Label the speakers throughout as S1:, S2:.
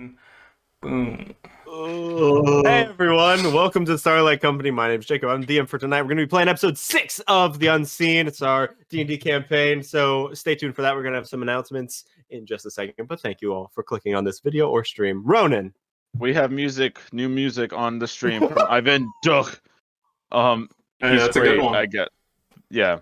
S1: And boom.
S2: Hey everyone, welcome to the Starlight Company. My name's Jacob. I'm the DM for tonight. We're going to be playing episode 6 of The Unseen. It's our D&D campaign, so stay tuned for that. We're going to have some announcements in just a second, but thank you all for clicking on this video or stream. Ronan.
S3: We have new music on the stream from Ivan Duch.
S1: Hey,
S3: He's
S1: that's
S3: great.
S1: a good one.
S3: Yeah,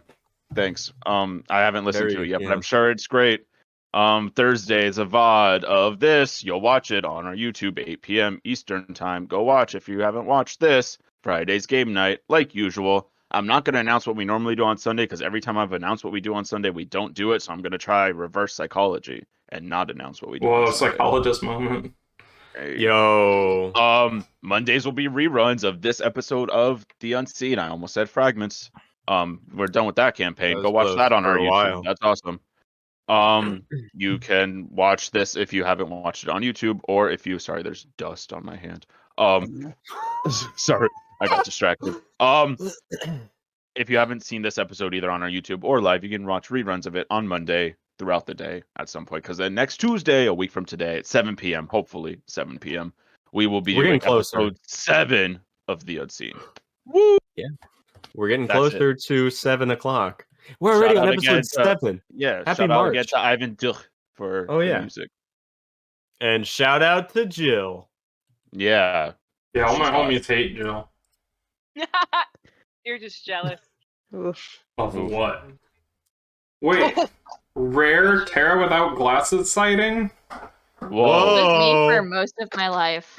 S3: thanks. I haven't listened to it yet,
S2: yeah.
S3: but I'm sure it's great. Thursday is a VOD of this. You'll watch it on our YouTube, 8 p.m. Eastern time. Go watch if you haven't watched this. Friday's game night, like usual. I'm not going to announce what we normally do on Sunday, because every time I've announced what we do on Sunday, we don't do it. So I'm going to try reverse psychology and not announce what we do on Sunday.
S1: Psychologist moment.
S3: Hey.
S2: Yo.
S3: Mondays will be reruns of this episode of The Unseen. I almost said fragments. We're done with that campaign. Go watch that on our YouTube. That's awesome. You can watch this if you haven't watched it on YouTube, or if you there's dust on my hand. Sorry, I got distracted. If you haven't seen this episode either on our YouTube or live, you can watch reruns of it on Monday throughout the day at some point, because then next Tuesday, a week from today at 7 p.m, hopefully 7 p.m, we will be doing episode 7 of The Unseen. Woo!
S2: Yeah, we're getting closer to 7 o'clock. We're already on episode 7.
S3: Yeah,
S2: Happy
S3: shout
S2: March.
S3: out again to Ivan Duch for the music.
S2: And shout out to Jill.
S3: Yeah.
S1: Yeah, all my homies hate Jill.
S4: You're just jealous.
S1: Of what? Wait, rare Terra without glasses sighting?
S4: It was me for most of my life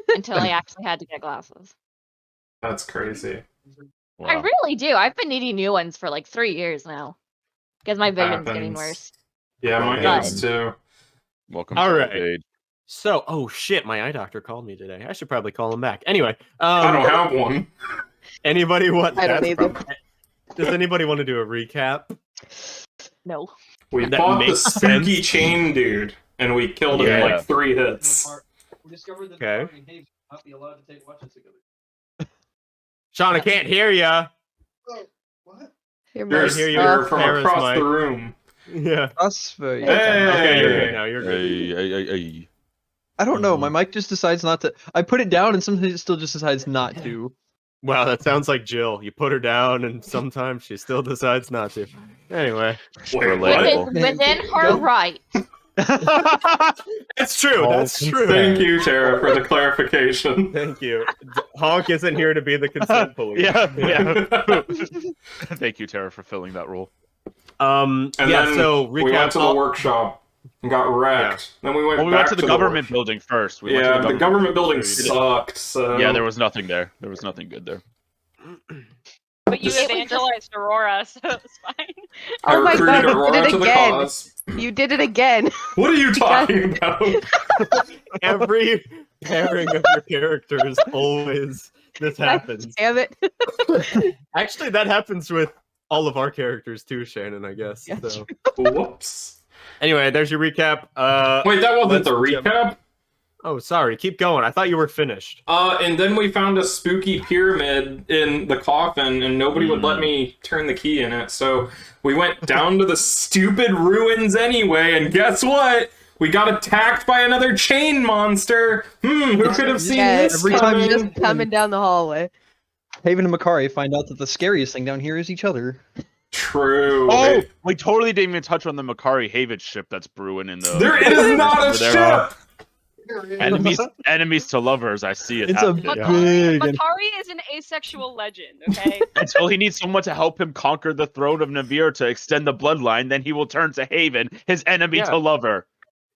S4: until I actually had to get glasses.
S1: That's crazy.
S4: Wow. I really do. I've been needing new ones for like 3 years now because my vision's getting worse.
S1: Yeah, mine is too.
S3: Welcome.
S2: All right. So, oh shit, my eye doctor called me today. I should probably call him back. Anyway,
S1: I don't have one.
S2: Anybody want?
S5: I don't either.
S2: Does anybody want to do a recap?
S4: No.
S1: We fought the spooky chain dude, and we killed him in like 3 hits.
S6: We discovered that
S2: Okay.
S6: the not be allowed to take watches together.
S2: Sean, I can't hear ya.
S6: Oh, what?
S1: You're from across the room.
S2: Yeah.
S5: Hey.
S2: Okay, you're good now. You're good.
S3: Hey.
S5: I don't know. My mic just decides not to. I put it down, and sometimes it still just decides not to.
S2: Wow, that sounds like Jill. You put her down, and sometimes she still decides not to. Anyway.
S4: Within her right.
S2: That's true. That's true.
S1: Thank you, Tara, for the clarification.
S2: Thank you. Honk isn't here to be the consent police.
S3: Yeah. Thank you, Tara, for filling that role.
S1: And then
S2: so
S1: we went to the workshop and got wrecked.
S3: Yeah.
S1: Then we went
S3: we
S1: back
S3: went to the government building first.
S1: The government building sucked. So
S3: yeah, there was nothing there. There was nothing good there.
S4: But you evangelized Aurora, so it's fine.
S5: Oh my god, you did it again!
S1: Cause.
S5: You did it again!
S1: What are you talking about?
S2: Every pairing of your characters, always this happens.
S5: Damn it.
S2: Actually, that happens with all of our characters too, Shannon, I guess.
S5: Yeah,
S2: so.
S1: Whoops.
S2: Anyway, there's your recap.
S1: Wait, that wasn't the recap?
S2: Oh, sorry. Keep going. I thought you were finished.
S1: And then we found a spooky pyramid in the coffin, and nobody would let me turn the key in it. So we went down to the stupid ruins anyway, and guess what? We got attacked by another chain monster. Who could have seen this
S5: every time
S1: coming?
S5: just coming down the hallway. Haven and Makari find out that the scariest thing down here is each other.
S1: True.
S3: Oh, we totally didn't even touch on the Makari Haven ship that's brewing in the.
S1: There is not a ship.
S3: Enemies to lovers. I see it.
S5: It's a big.
S4: Makari is an asexual legend. Okay.
S3: Until he needs someone to help him conquer the throne of Navir to extend the bloodline, then he will turn to Haven, his enemy to lover.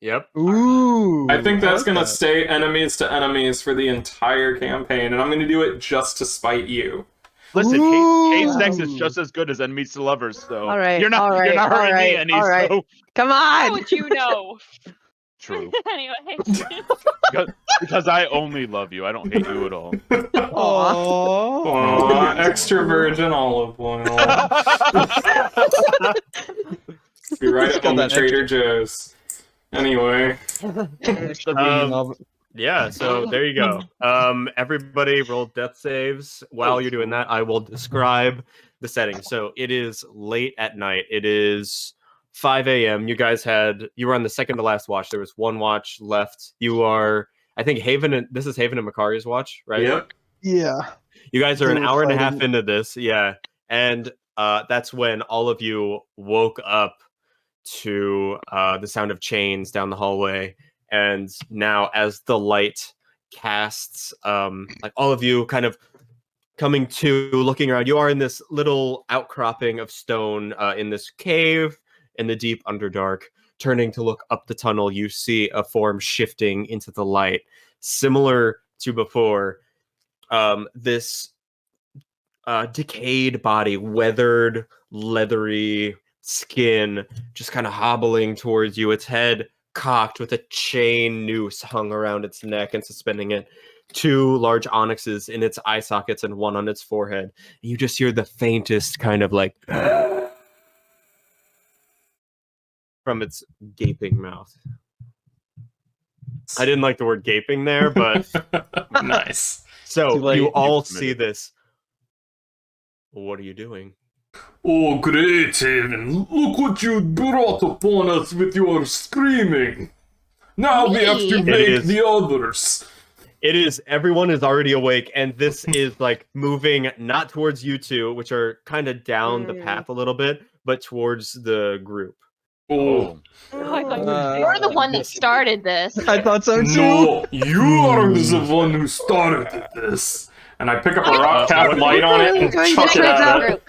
S2: Yep.
S5: Ooh.
S1: I think that's gonna stay enemies to enemies for the entire campaign, and I'm gonna do it just to spite you.
S3: Listen, hate sex is just as good as enemies to lovers, so
S5: all right,
S3: you're not hurting me any.
S5: All right.
S3: So.
S5: Come
S4: How
S5: on.
S4: would you know?
S3: True.
S4: Anyway.
S3: because I only love you. I don't hate you at all.
S1: Aww, extra virgin olive oil. Be right at home at Trader Joe's. Anyway.
S2: Yeah, so there you go. Everybody roll death saves. While you're doing that, I will describe the setting. So it is late at night. It is 5 a.m. You guys were on the second to last watch. There was one watch left. You are, I think, this is Haven and Makari's watch, right?
S1: Yep.
S5: Yeah.
S2: You guys are
S5: They
S2: an
S5: were
S2: hour and a half
S5: fighting.
S2: into this, yeah. And that's when all of you woke up to the sound of chains down the hallway. And now as the light casts, like all of you kind of coming to, looking around, you are in this little outcropping of stone in this cave in the deep underdark. Turning to look up the tunnel, you see a form shifting into the light. Similar to before, this decayed body, weathered, leathery skin, just kind of hobbling towards you, its head cocked with a chain noose hung around its neck and suspending it. 2 large onyxes in its eye sockets and 1 on its forehead. And you just hear the faintest kind of like from its gaping mouth. I didn't like the word gaping there, but
S1: Nice.
S2: so
S5: Too late.
S2: you all
S3: You
S2: see
S3: committed.
S2: this. What are you doing?
S1: Oh, great Haven! Look what you brought upon us with your screaming. Now we have to
S4: Me?
S1: make
S2: is.
S1: the others.
S2: It is. Everyone is already awake, and this is like moving not towards you two, which are kind of down the path a little bit, but towards the group.
S1: Oh,
S4: Oh, I thought you're the one that started this.
S5: I thought so too.
S1: no, you are the one who started this. And I pick up a rock, cast light on it, and chuck it at it.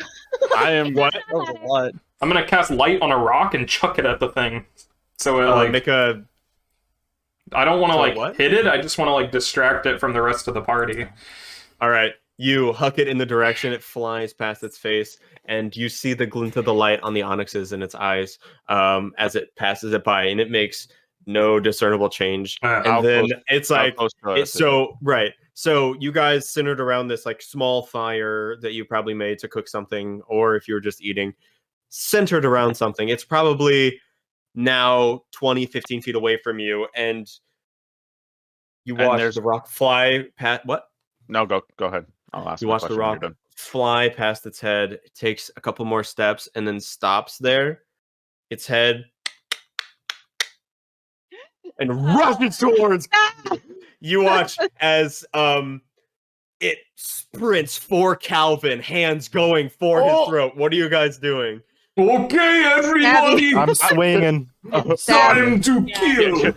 S3: I am what?
S5: That was a lot.
S1: I'm gonna cast light on a rock and chuck it at the thing. So it like
S2: Make a.
S1: I don't want to
S2: So
S1: like
S2: what?
S1: hit it. I just want to like distract it from the rest of the party.
S2: All right. You huck it in the direction it flies past its face, and you see the glint of the light on the onyxes in its eyes as it passes it by, and it makes no discernible change.
S1: How
S2: And then
S3: close-
S2: it's
S3: How
S2: like
S3: close to us
S2: it's
S3: is
S2: so right. So you guys centered around this like small fire that you probably made to cook something, or if you were just eating, centered around something. It's probably now 20, 15 feet away from you, and you
S3: And
S2: watch
S3: there's-
S2: the rock fly past. What?
S3: No, go ahead. I'll ask
S2: You
S3: my
S2: watch the
S3: question when
S2: rock
S3: you're done.
S2: fly past its head. It takes a couple more steps and then stops there. Its head and rushes towards. You watch as it sprints for Calvin, hands going for his throat. What are you guys doing?
S1: Okay, everybody,
S7: I'm swinging.
S1: time to kill.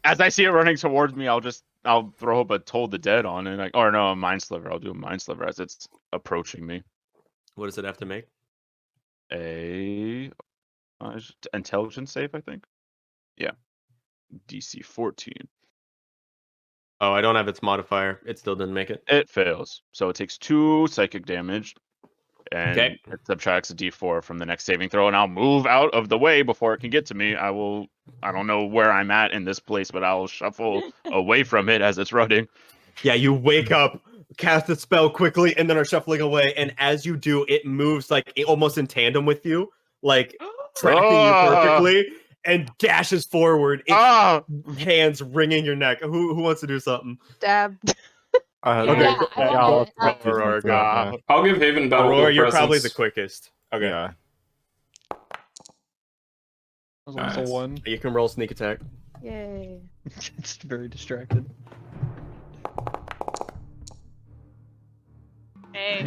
S3: As I see it running towards me, I'll throw up a Toll the Dead on it, or no, a Mind Sliver. I'll do a Mind Sliver as it's approaching me.
S2: What does it have to make?
S3: A intelligence save, I think. Yeah, DC 14.
S2: Oh, I don't have its modifier. It still didn't make it.
S3: It fails, so it takes 2 psychic damage, and
S2: Okay.
S3: it subtracts a D4 from the next saving throw. And I'll move out of the way before it can get to me. I don't know where I'm at in this place, but I'll shuffle away from it as it's running.
S2: Yeah, you wake up, cast the spell quickly, and then are shuffling away. And as you do, it moves like almost in tandem with you, like tracking you perfectly, and dashes forward. Its hands wringing your neck. Who wants to do something?
S4: Stab.
S2: Okay.
S4: Yeah, I want it.
S2: Aurora,
S1: I'll give Haven Battle
S2: Aurora, you're
S1: presence.
S2: probably the quickest. Okay.
S7: Yeah.
S1: Nice.
S7: One.
S2: You can roll sneak attack.
S4: Yay.
S5: It's very distracted.
S8: Hey.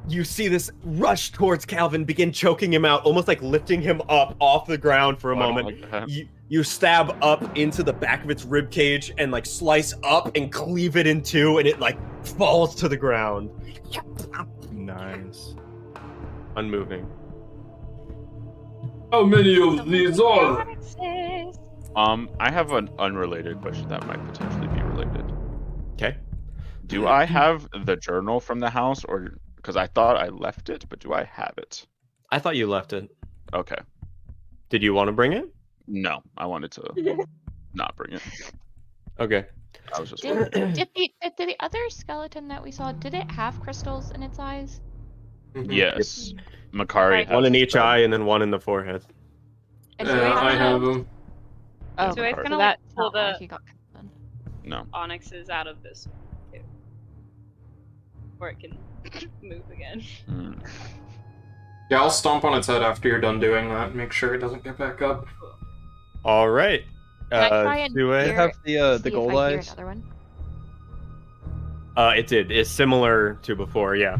S2: You see this rush towards Calvin, begin choking him out, almost like lifting him up off the ground for a
S3: I don't
S2: moment.
S3: like that.
S2: You stab up into the back of its rib cage and like slice up and cleave it in two, and it like falls to the ground,
S7: Nice.
S2: unmoving.
S1: How many of these are?
S3: I have an unrelated question that might potentially be related.
S2: Okay.
S3: Do I have the journal from the house, or because I thought I left it, but do I have it?
S2: I thought you left it.
S3: Okay.
S2: Did you want to bring it?
S3: No, I wanted to not bring it.
S2: Okay.
S3: I was just
S4: Did the other skeleton that we saw, did it have crystals in its eyes?
S3: yes. Makari has
S2: One in each
S3: them.
S2: eye and then one in the forehead.
S4: And
S1: Yeah,
S4: do it
S1: I have them.
S4: Oh,
S8: So I
S3: Makari.
S8: kinda
S4: so
S8: like
S4: that's
S8: pull
S4: not why
S8: the
S4: he got cut then.
S3: No.
S8: onyxes out of this one too. Or it can move again.
S3: Mm.
S1: Yeah, I'll stomp on its head after you're done doing that and make sure it doesn't get back up.
S2: All right.
S4: Can I try and
S2: Sue?
S5: You
S4: hear,
S5: have
S4: see
S5: the gold
S4: if I hear
S5: eyes.
S4: another one?
S2: It did. It's similar to before, yeah.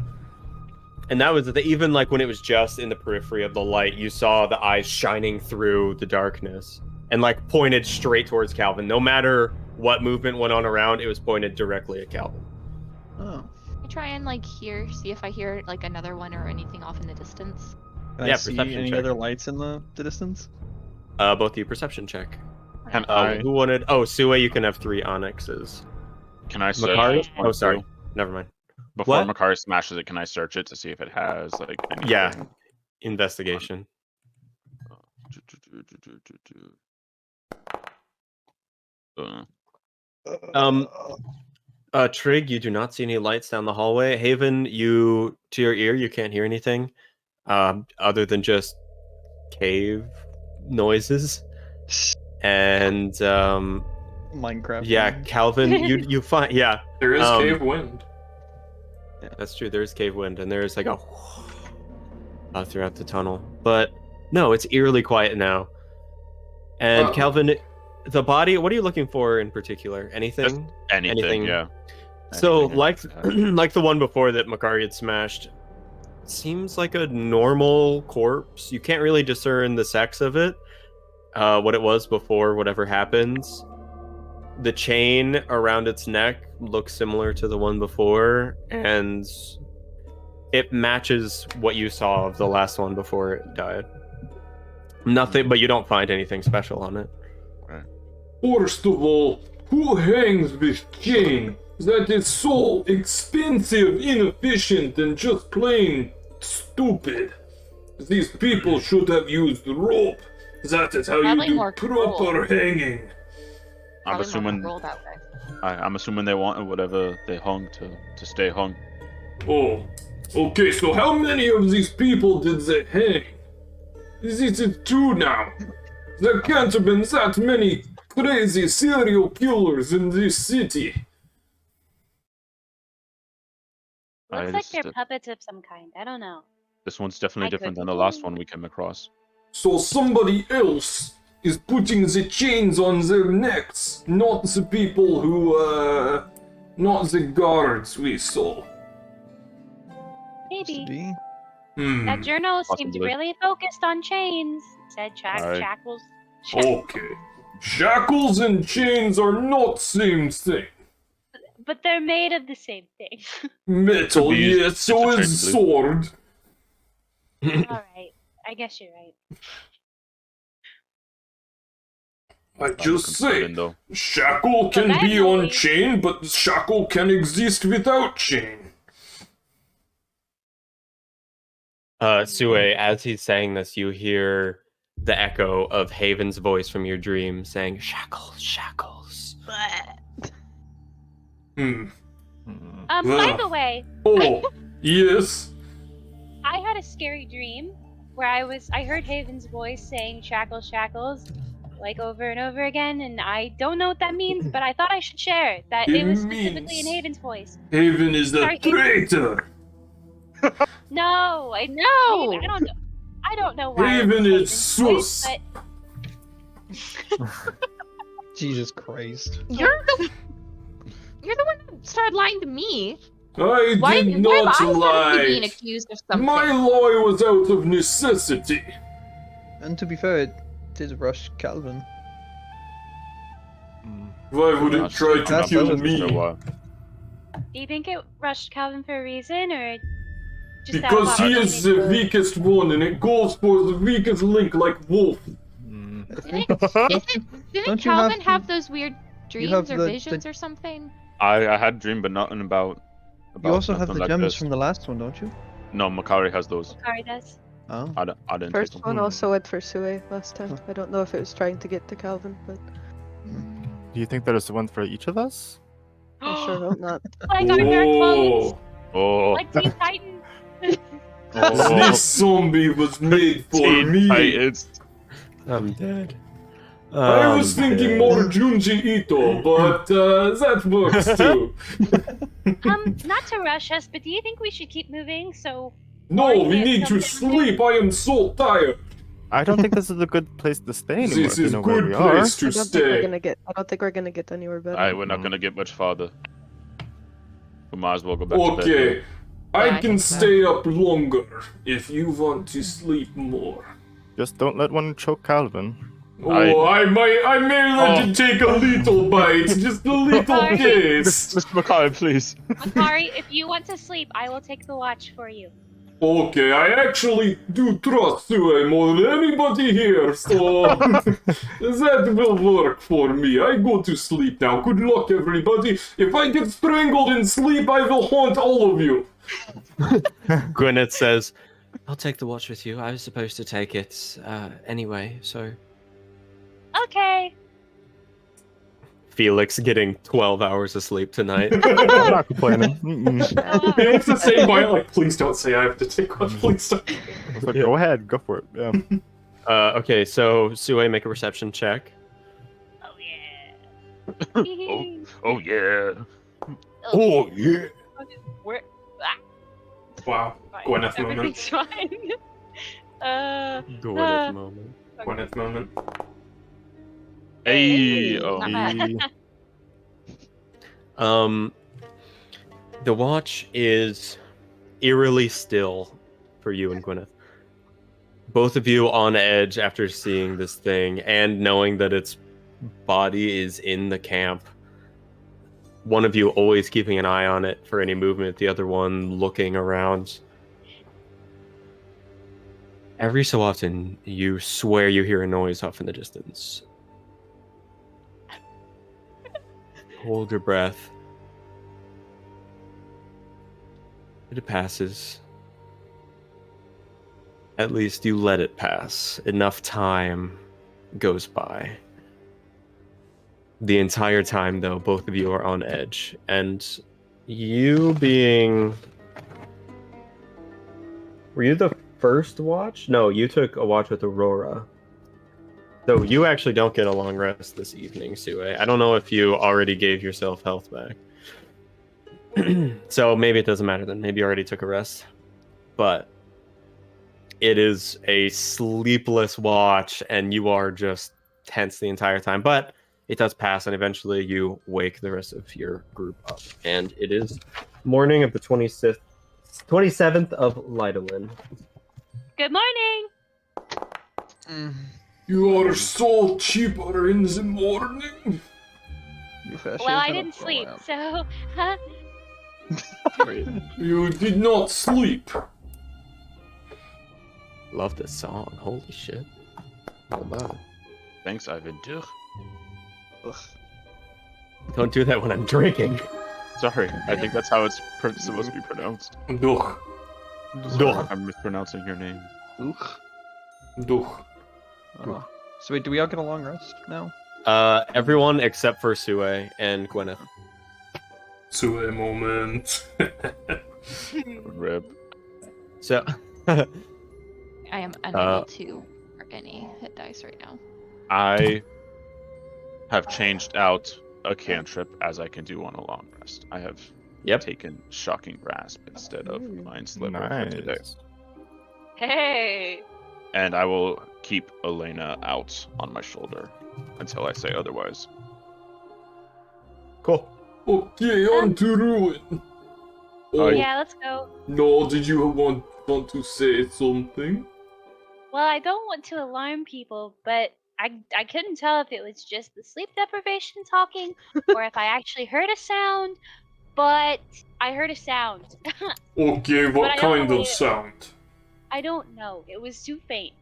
S2: And that was even like when it was just in the periphery of the light, you saw the eyes shining through the darkness and like pointed straight towards Calvin. No matter what movement went on around, it was pointed directly at Calvin.
S5: Oh.
S4: I try and like see if I hear like another one or anything off in the distance.
S5: Can
S2: Yeah,
S5: I see
S2: perception
S5: any
S2: check.
S5: other lights in the distance?
S2: Both of you perception check.
S3: Can I
S2: Who wanted? Oh, Sue, you can have 3 onyxes.
S3: search
S2: Makari?
S3: this one
S2: Oh, sorry.
S3: too?
S2: Never mind.
S3: Before
S2: What?
S3: Makari smashes it, can I search it to see if it has like anything?
S2: Yeah. Investigation. Trig, you do not see any lights down the hallway. Haven, to your ear, you can't hear anything, other than just cave noises. And
S5: Minecraft.
S2: yeah, Calvin, you find
S1: There is
S2: Um,
S1: cave wind.
S2: yeah, that's true. There's cave wind, and there's like a throughout the tunnel. But no, it's eerily quiet now. And
S1: Uh-oh.
S2: Calvin, the body. What are you looking for in particular? Anything?
S3: Anything, yeah.
S2: So,
S3: Anything
S2: like,
S3: it has.
S2: like the one before that Makari had smashed, seems like a normal corpse. You can't really discern the sex of it, what it was before whatever happens. The chain around its neck looks similar to the one before, and it matches what you saw of the last one before it died. Nothing, but you don't find anything special on it.
S1: First of all, who hangs this chain? That is so expensive, inefficient, and just plain stupid. These people should have used rope. That is how
S4: Probably
S1: you do
S4: more
S1: proper hanging.
S3: I'm
S4: Probably
S3: assuming
S4: more roll that way.
S3: I'm assuming they wanted whatever they hung to stay hung.
S1: Oh, okay, so how many of these people did they hang? This is 2 now. There can't have been that many crazy serial killers in this city.
S3: I
S7: Looks like
S3: just,
S7: they're puppets of some kind. I don't know.
S3: This one's definitely
S7: I
S3: different
S7: could
S3: than the
S7: be
S3: last
S7: wrong.
S3: one we came across.
S1: So somebody else is putting the chains on their necks, not the people who, not the guards we saw.
S7: Maybe.
S5: Be.
S7: That journal seemed
S3: Possibly.
S7: really focused on chains. Said
S3: Aye.
S7: shackles.
S1: Okay. Shackles and chains are not same thing.
S7: But they're made of the same thing.
S1: Metal,
S3: Could be used
S1: yes, so is
S3: interchangeably.
S1: sword.
S7: Alright. I guess you're right.
S1: I just say,
S3: Though.
S1: shackle can
S7: But
S1: be
S7: that
S1: on
S7: noise-
S1: chain, but shackle can exist without chain.
S2: Sue, as he's saying this, you hear the echo of Haven's voice from your dream saying, "Shackles, shackles."
S1: Hmm.
S7: By
S1: Ugh.
S7: the way,
S1: Oh, yes.
S7: I had a scary dream where I heard Haven's voice saying shackles, shackles, like over and over again, and I don't know what that means, but I thought I should share it. That it was specifically in
S1: means-
S7: Haven's voice.
S1: Haven is a
S7: Sorry, Haven.
S1: traitor.
S7: No,
S4: No!
S7: I don't know why. it
S1: Haven
S7: was
S1: is
S7: Haven's
S1: sus.
S7: voice, but
S5: Jesus Christ.
S4: You're the one who started lying to me.
S1: I
S4: Why
S1: did
S4: am
S1: not
S4: I suddenly being
S1: lie.
S4: accused of something?
S1: My lie was out of necessity.
S5: And to be fair, it did rush Calvin.
S1: Why would it try to
S5: That's
S1: kill
S5: what
S1: me?
S7: do you think it rushed Calvin for a reason, or just out of
S1: Because he is the
S7: opportunity?
S1: weakest one, and it goes for the weakest link like wolf.
S4: Didn't
S5: Don't you
S4: Calvin
S5: have
S4: have
S5: to-
S4: those weird
S5: have
S4: dreams or
S5: the-
S4: visions or something?
S3: I had a dream, but nothing about.
S5: You also have
S3: nothing
S5: the
S3: like
S5: gems
S3: this.
S5: from the last one, don't you?
S3: No, Makari has those.
S7: Kari does.
S5: Oh.
S3: I didn't take
S9: First
S3: them.
S9: one also went for Sue last time. I don't know if it was trying to get to Calvin, but
S10: Do you think there's one for each of us?
S9: I sure hope not.
S7: Like our dark clones,
S3: Oh,
S7: like Teen Titan.
S1: This zombie was made for
S3: Teen
S1: me.
S3: Titans.
S2: I'm dead.
S1: I was thinking more Junji Ito, but that works too.
S7: Not to rush us, but do you think we should keep moving so
S1: No,
S7: Or
S1: we
S7: get
S1: need to
S7: some down
S1: sleep. I am so tired.
S10: I don't think this is a good place to stay anymore.
S1: This
S10: if you
S1: is
S10: know where
S1: good
S10: we are.
S1: place to
S9: I don't think we're
S1: stay.
S9: gonna get. I don't think we're gonna get anywhere better.
S3: Alright, we're not gonna get much farther. We might as well go back to bed.
S1: Okay,
S4: Yeah,
S1: I
S4: I
S1: can
S4: think so.
S1: stay up longer if you want to sleep more.
S10: Just don't let one choke Calvin.
S1: Oh, I may let you take a little bite, just a little
S7: Sorry.
S1: taste.
S3: Mr. Mackay, please.
S7: Makari, if you want to sleep, I will take the watch for you.
S1: Okay, I actually do trust Sue more than anybody here, so that will work for me. I go to sleep now. Good luck, everybody. If I get strangled in sleep, I will haunt all of you.
S2: Gwyneth says, I'll take the watch with you. I was supposed to take it anyway, so.
S7: Okay.
S2: Felix getting 12 hours of sleep tonight.
S10: I'm not complaining. Mm-mm.
S1: Felix is saying quiet, like, please don't say I have to take one, please don't.
S10: I was like, go ahead, go for it. Yeah.
S2: Okay, so Sue, make a perception check.
S7: Oh yeah.
S3: Oh yeah.
S2: Oh, yeah.
S7: Where?
S1: Wow,
S7: Fine.
S1: Gwyneth moment.
S7: Everything's fine.
S2: Gwyneth moment.
S1: Gwyneth moment.
S3: Hey.
S4: Not bad.
S2: The watch is eerily still for you and Gwyneth. Both of you on edge after seeing this thing and knowing that its body is in the camp. One of you always keeping an eye on it for any movement, the other one looking around. Every so often, you swear you hear a noise off in the distance. Hold your breath. It passes. At least you let it pass. Enough time goes by. The entire time, though, both of you are on edge. And you being... Were you the first watch? No, you took a watch with Aurora. So you actually don't get a long rest this evening, Sue. I don't know if you already gave yourself health back. So maybe it doesn't matter then. Maybe you already took a rest. But it is a sleepless watch, and you are just tense the entire time. But it does pass, and eventually you wake the rest of your group up. And it is morning of the 27th of Lidolin.
S7: Good morning.
S1: You are so cheaper in the morning.
S7: Well, I didn't sleep, so huh?
S1: You did not sleep.
S2: Love this song. Holy shit. Not bad.
S3: Thanks, Ivan.
S2: Don't do that when I'm drinking.
S3: Sorry, I think that's how it's supposed to be pronounced.
S1: Duch.
S3: Sorry, I'm mispronouncing your name.
S1: Duch.
S5: So wait, do we all get a long rest now?
S2: Everyone except for Sue and Gwyneth.
S1: Sue moment.
S3: Rip.
S2: So,
S4: I am unable to mark any hit dice right now.
S3: I have changed out a cantrip as I can do on a long rest. I have taken Shocking Grasp instead of Mind Sliver for today.
S7: Hey.
S3: And I will keep Elena out on my shoulder until I say otherwise.
S2: Cool.
S1: Okay, on to Ruin. Oh,
S7: Yeah, let's go.
S1: no, did you want to say something?
S7: Well, I don't want to alarm people, but I couldn't tell if it was just the sleep deprivation talking or if I actually heard a sound, but I heard a sound.
S1: Okay,
S7: But
S1: what
S7: I don't
S1: kind
S7: know
S1: of
S7: what it-
S1: sound?
S7: I don't know. It was too faint,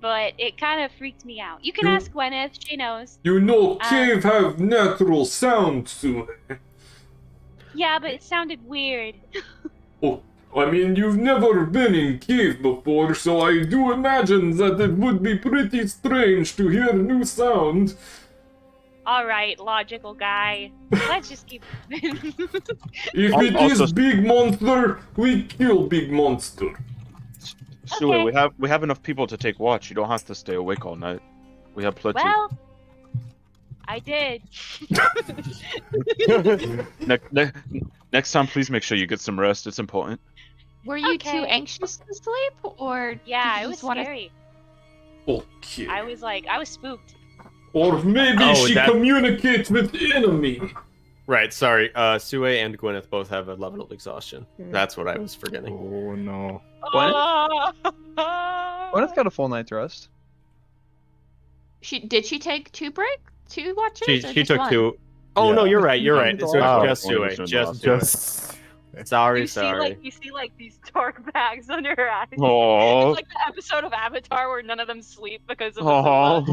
S7: but it kind of freaked me out. You can
S1: You-
S7: ask Gwyneth. She knows.
S1: You know, cave have natural sound to it.
S7: Yeah, but it sounded weird.
S1: Oh, I mean, you've never been in cave before, so I do imagine that it would be pretty strange to hear new sound.
S7: All right, logical guy. Let's just keep moving.
S1: If it
S3: Also-
S1: is big monster, we kill big monster.
S3: Sue,
S7: Okay.
S3: we have enough people to take watch. You don't have to stay awake all night. We have plenty.
S7: Well, I did.
S3: Next time, please make sure you get some rest. It's important.
S4: Were you too
S7: Okay.
S4: anxious to sleep, or
S7: Yeah,
S4: did
S7: it
S4: you
S7: was
S4: just wanna...
S7: scary.
S1: Okay.
S7: I was spooked.
S1: Or maybe
S2: Oh,
S1: she
S2: that-
S1: communicates with the enemy.
S2: Right, sorry. Sue and Gwyneth both have a level of exhaustion. That's what I was forgetting.
S10: Oh no.
S5: Gwyneth? Gwyneth got a full night's rest.
S4: Did she take 2 watches?
S2: She
S4: or just
S2: took
S4: one?
S2: 2. Oh no,
S10: Yeah.
S2: you're right. You're right. So
S10: Wow.
S2: just Sue.
S3: Only listened to
S2: Just
S3: the
S2: Sue.
S10: Just
S2: Sorry,
S8: You see
S2: sorry.
S8: these dark bags under her eyes.
S3: Oh,
S8: It's like the episode of Avatar where none of them sleep because of the
S3: oh.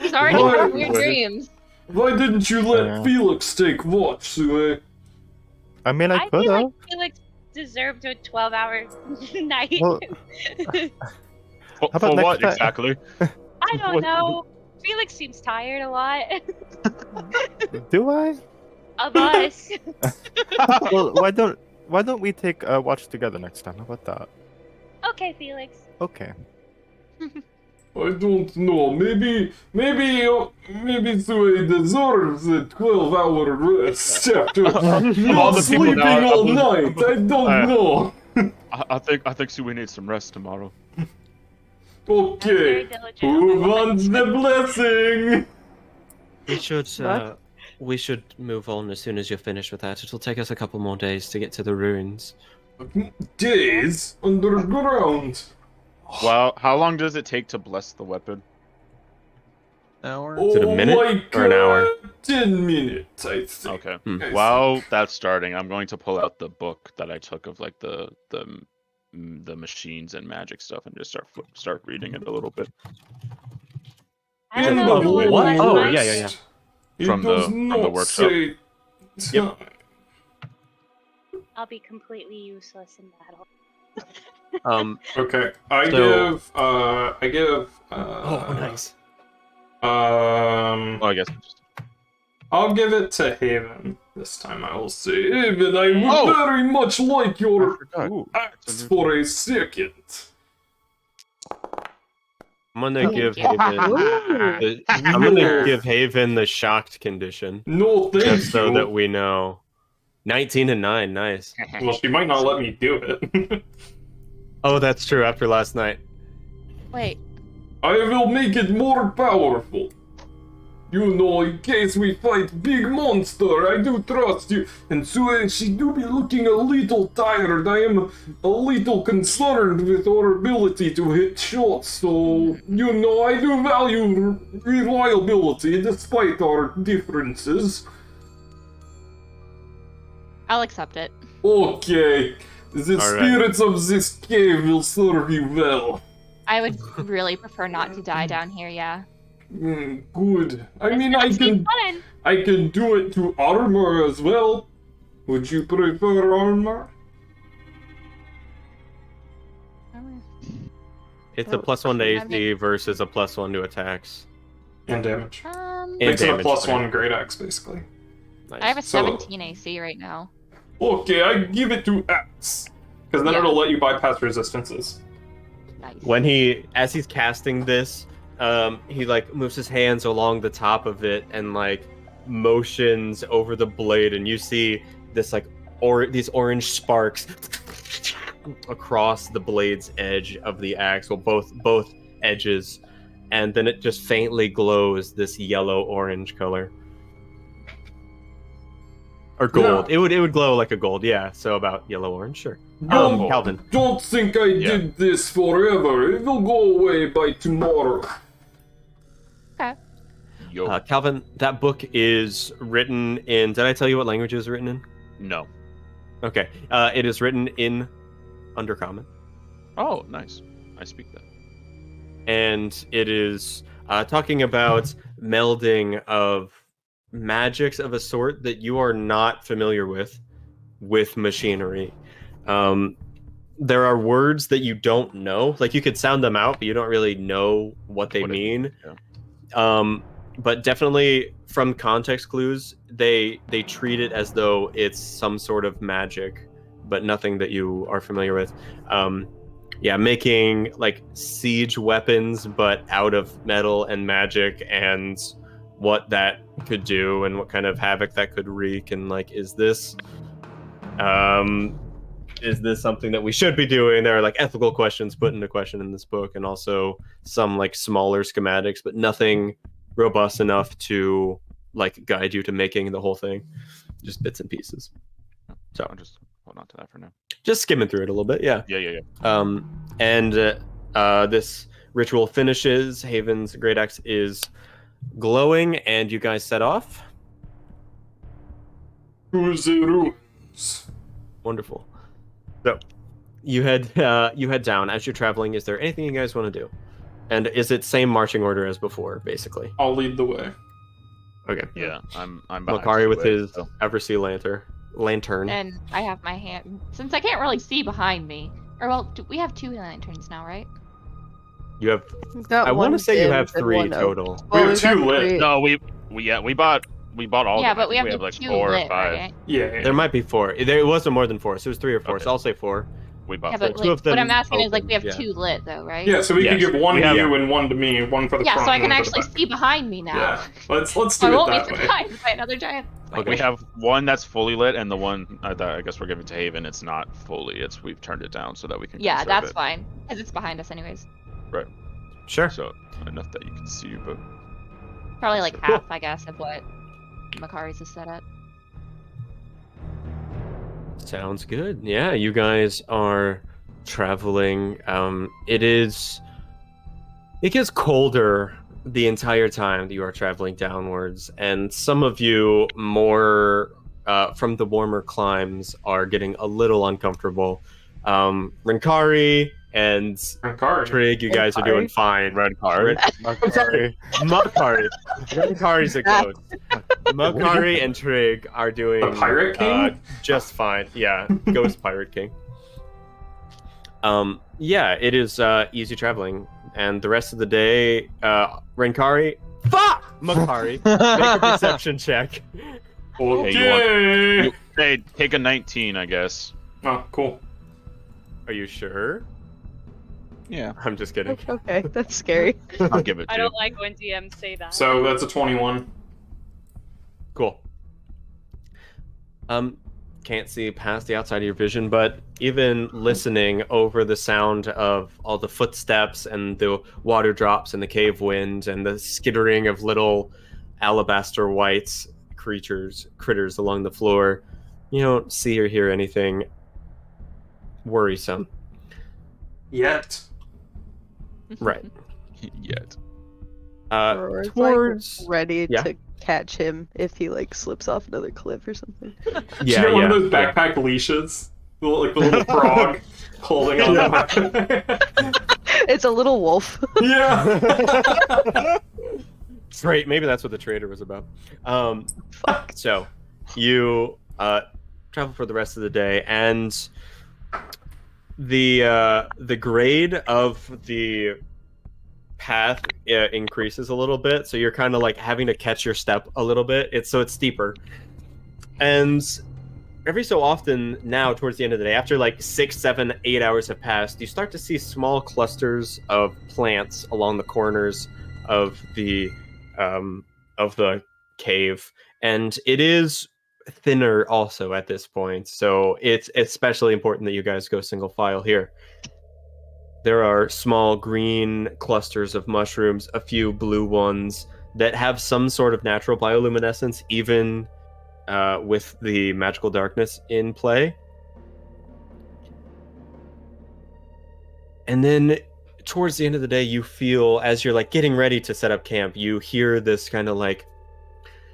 S4: Sorry to
S1: Why-
S4: have weird dreams.
S1: Why didn't you let
S10: Yeah.
S1: Felix take watch, Sue?
S10: I mean, I
S7: I
S10: could
S7: feel
S10: have.
S7: like Felix deserved a 12-hour night.
S10: Well,
S3: For
S10: about next
S3: what
S10: time?
S3: exactly?
S7: I don't
S3: what-
S7: know. Felix seems tired a lot
S10: do I?
S7: of us.
S10: Well, why don't we take a watch together next time? How about that?
S7: Okay, Felix.
S10: Okay.
S1: I don't know. Maybe Sue deserves a 12-hour rest after
S3: all
S1: not
S3: the people
S1: sleeping
S3: now,
S1: all night. I don't know.
S3: I think Sue needs some rest tomorrow.
S1: Okay.
S7: Very diligent.
S1: Who wants the blessing?
S11: We should move on as soon as you're finished with that. It'll take us a couple more days to get to the ruins.
S1: Days underground.
S3: Well, how long does it take to bless the weapon?
S5: Hour.
S2: Is it a minute
S1: like,
S2: or an hour?
S1: 10 minutes, I think.
S3: Okay.
S1: I
S3: While that's starting, I'm going to pull out the book that I took of like the machines and magic stuff and just start reading it a little bit.
S7: I don't
S1: In
S7: know
S1: the
S7: if it
S2: What?
S7: was
S2: Oh,
S7: like-
S2: yeah.
S1: It
S3: From the-
S1: does
S3: from the
S1: not
S3: workshop.
S1: say
S2: Yep.
S1: time.
S7: I'll be completely useless in battle.
S1: Okay, I
S2: So-
S1: give.
S2: Oh, nice.
S3: Well, I guess
S1: I'll give it to Haven this time. I will say, Haven, I would
S3: Oh!
S1: very much like your
S3: Ooh,
S1: axe for a second.
S2: I'm gonna give
S4: you.
S2: Haven. I'm gonna give Haven the shocked condition,
S1: No, thank
S2: just so
S1: you.
S2: that we know. 19 and 9, nice.
S1: Well, she might not let me do it.
S2: Oh, that's true. After last night.
S4: Wait,
S1: I will make it more powerful. You know, in case we fight big monster, I do trust you. And Sue, she do be looking a little tired. I am a little concerned with our ability to hit shots. So, you know, I do value reliability despite our differences.
S4: I'll accept it.
S1: Okay, the
S2: All right.
S1: spirits of this cave will serve you well.
S4: I would really prefer not to die down here, yeah.
S1: Good. I mean, I can do it to armor as well. Would you prefer armor?
S2: It's a +1 to AC versus a +1 to attacks.
S1: And damage.
S2: And
S1: Makes it a
S2: damage,
S1: +1
S2: right.
S1: great axe, basically.
S2: Nice.
S4: I have a
S1: So-
S4: 17 AC right now.
S1: Okay, I give it to axe. Because then
S4: Yeah.
S1: it'll let you bypass resistances.
S4: Nice.
S2: As he's casting this, he like moves his hands along the top of it and like motions over the blade, and you see this like these orange sparks across the blade's edge of the axe, well, both edges, and then it just faintly glows this yellow-orange color. Or gold.
S1: Yeah.
S2: It would glow like a gold, yeah. So about yellow-orange, sure. Calvin.
S1: Don't think I did this forever. It will go away by tomorrow.
S4: Okay.
S3: Yo.
S2: Calvin, that book is written in... Did I tell you what language it was written in?
S3: No.
S2: Okay. It is written in Undercommon.
S3: Oh, nice. I speak that.
S2: And it is talking about melding of magics of a sort that you are not familiar with machinery. There are words that you don't know. Like, you could sound them out, but you don't really know what they mean. But definitely from context clues, they treat it as though it's some sort of magic, but nothing that you are familiar with. Making like siege weapons, but out of metal and magic, and what that could do and what kind of havoc that could wreak, and like, is this is this something that we should be doing? There are like ethical questions put into question in this book, and also some like smaller schematics, but nothing robust enough to like guide you to making the whole thing. Just bits and pieces. So
S3: I'll just hold on to that for now.
S2: Just skimming through it a little bit, yeah.
S3: Yeah.
S2: And this ritual finishes. Haven's great axe is glowing, and you guys set off.
S1: To the ruins.
S2: Wonderful. So you head down. As you're traveling, is there anything you guys want to do? And is it same marching order as before, basically?
S1: I'll lead the way.
S2: Okay.
S3: Yeah, I'm behind
S2: Makari with
S3: anyway,
S2: his
S3: so.
S2: Eversea lantern.
S4: And I have my hand. Since I can't really see behind me. Or, well, we have 2 lanterns now, right?
S2: You have.
S9: Got
S2: I want
S9: one
S2: to say you
S9: dim
S2: have
S9: and
S2: 3
S9: one open.
S2: total.
S1: We have
S9: we've
S1: 2
S9: got
S1: lit.
S9: 3.
S3: No, we bought all.
S4: Yeah,
S3: of them.
S4: but we
S3: I
S4: have,
S3: think
S4: like
S3: 2
S4: 2
S3: or
S4: lit,
S3: 5.
S4: right?
S1: Yeah.
S2: There might be 4. It wasn't more than 4, so it was 3 or 4.
S3: Okay.
S2: So I'll say 4.
S3: We bought
S4: Yeah,
S3: 4.
S4: but
S2: two of
S4: like, what
S2: them
S4: I'm asking is, like,
S2: open,
S4: we have
S2: yeah.
S4: 2 lit, though, right?
S1: Yeah, so we could
S3: Yes.
S1: give one
S3: We
S1: to
S3: have-
S1: you and one to me, one for the
S4: Yeah,
S1: front.
S4: so I
S1: and
S4: can
S1: one for the
S4: actually
S1: back.
S4: see behind me now.
S1: Yeah, let's
S4: So I
S1: do it
S4: won't be
S1: that way.
S4: surprised by another giant.
S2: Okay.
S3: We have one that's fully lit, and the one that I guess we're giving to Haven, it's not fully. We've turned it down so that we can.
S4: Yeah,
S3: conserve
S4: that's
S3: it.
S4: fine. Because it's behind us anyways.
S3: Right.
S2: Sure.
S3: So enough that you can see, but
S4: Probably like
S3: Cool.
S4: half, I guess, of what Makari's is set at.
S2: Sounds good. Yeah, you guys are traveling. It gets colder the entire time that you are traveling downwards, and some of you more from the warmer climes are getting a little uncomfortable. Rinkari and Trig, you guys are doing fine.
S3: red card.
S2: I'm sorry, Makari. Rinkari's a ghost. Makari and Trig are doing
S1: The Pirate King?
S2: just fine. Yeah, Ghost Pirate King. Yeah, it is easy traveling, and the rest of the day, Rinkari, Makari, make a perception check.
S1: Okay.
S3: Hey, take a 19, I guess.
S1: Oh, cool.
S2: Are you sure?
S3: Yeah,
S2: I'm just kidding.
S9: Okay, that's scary.
S3: I'll give it to
S8: I
S3: you.
S8: don't like when DMs say that.
S1: So that's a 21.
S2: Cool. Can't see past the outside of your vision, but even listening over the sound of all the footsteps and the water drops and the cave wind and the skittering of little alabaster white critters along the floor, you don't see or hear anything worrisome.
S1: Yet.
S2: Right.
S3: Yet.
S9: Aurora's,
S2: Towards
S9: like, ready
S2: yeah.
S9: to catch him if he like slips off another cliff or something.
S1: Did you get one of those backpack leashes? Like the little frog holding on the
S9: It's a little wolf.
S1: Yeah.
S2: Great, maybe that's what the trader was about. So you travel for the rest of the day, and the grade of the path increases a little bit, so you're kind of like having to catch your step a little bit. It's steeper, and every so often now, towards the end of the day, after like 6, 7, 8 hours have passed, you start to see small clusters of plants along the corners of the cave, and it is thinner also at this point, so it's especially important that you guys go single file here. There are small green clusters of mushrooms, a few blue ones that have some sort of natural bioluminescence, even with the magical darkness in play. And then towards the end of the day, you feel, as you're like getting ready to set up camp, you hear this kind of like,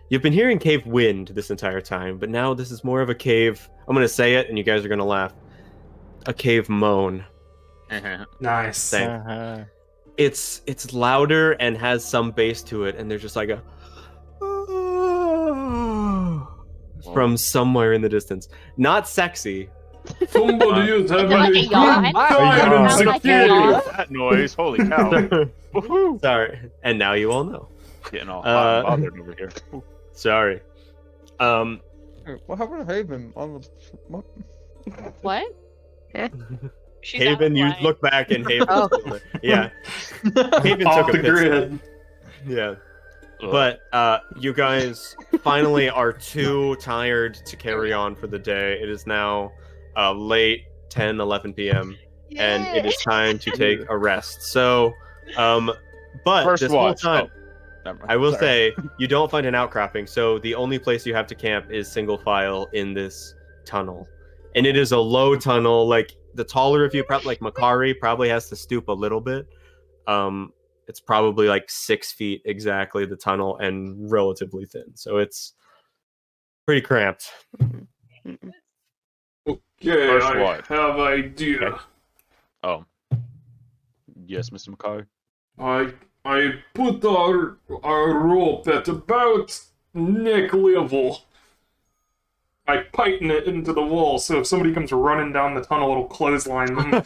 S2: you've been hearing cave wind this entire time, but now this is more of a cave, I'm going to say it and you guys are going to laugh, a cave moan.
S1: Nice.
S2: It's louder and has some bass to it, and there's just like a from somewhere in the distance. Not sexy.
S1: Somebody is having
S4: like a yawn?
S1: good time in
S4: Sounds like a
S1: security.
S4: yawn.
S3: That noise, holy cow! Woohoo!
S2: Sorry, and now you all know.
S3: Getting all hot and bothered over here.
S2: Sorry.
S5: What happened to Haven on the?
S4: What?
S8: She's
S2: Haven, you
S8: out
S2: look back and Haven.
S9: Oh.
S2: Yeah. Haven
S1: Off
S2: took a
S1: the
S2: pit
S1: grid.
S2: stop. Yeah. But you guys finally are too tired to carry on for the day. It is now late 10, 11 p.m. and it is time to take a rest. So, but
S3: First
S2: this
S3: watch.
S2: whole time,
S3: Never mind.
S2: I will
S3: Sorry.
S2: say you don't find an outcropping. So the only place you have to camp is single file in this tunnel, and it is a low tunnel. Like the taller of you, like Makari, probably has to stoop a little bit. It's probably like 6 feet exactly, the tunnel, and relatively thin. So it's pretty cramped.
S1: Okay,
S3: First
S1: I
S3: watch.
S1: have idea.
S2: Okay.
S3: Oh. Yes, Mr. McCoy.
S1: I put our rope at about neck level. I tighten it into the wall, so if somebody comes running down the tunnel, it'll clothesline them.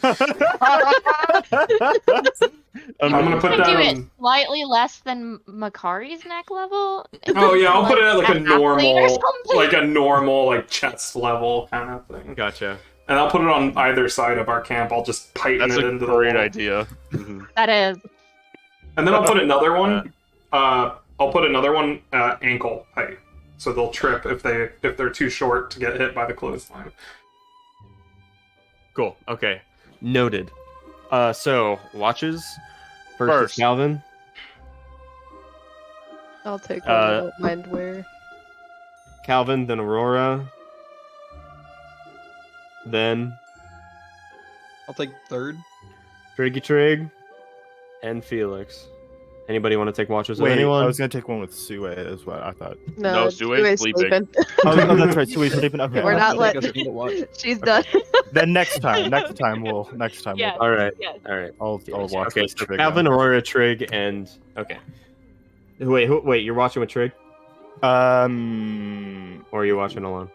S1: I'm gonna put
S4: I
S1: that
S4: do
S1: on.
S4: it slightly less than Makari's neck level.
S1: Oh yeah, I'll put it at like a
S4: athlete or
S1: normal,
S4: something.
S1: like chest level kind of thing.
S2: Gotcha.
S1: And I'll put it on either side of our camp. I'll just tighten
S3: That's
S1: it
S3: a
S1: into the
S3: great
S1: wall.
S3: idea.
S4: That is.
S1: And then I'll put another one. I'll put another one at ankle height, so they'll trip if they're too short to get hit by the clothesline.
S2: Cool. Okay. Noted. So watches first. Calvin.
S9: I'll take one. I don't mind where.
S2: Calvin, then Aurora. Then
S5: I'll take third.
S2: Triggy Trig and Felix. Anybody want to take watches with
S10: Wait,
S2: anyone?
S10: I was gonna take one with Sue as well. I thought.
S3: No, Sue's sleeping.
S10: Oh, that's right. Sue's sleeping. Okay.
S9: We're not
S5: Like
S9: letting.
S5: us to watch.
S9: She's done.
S10: Then next time we'll.
S7: Yes.
S2: All right.
S7: Yes.
S2: All right.
S10: I'll watch
S2: Okay.
S10: with
S2: So
S10: Trig
S2: Calvin,
S10: then.
S2: Aurora, Trig, and okay. Wait. You're watching with Trig, or are you watching alone?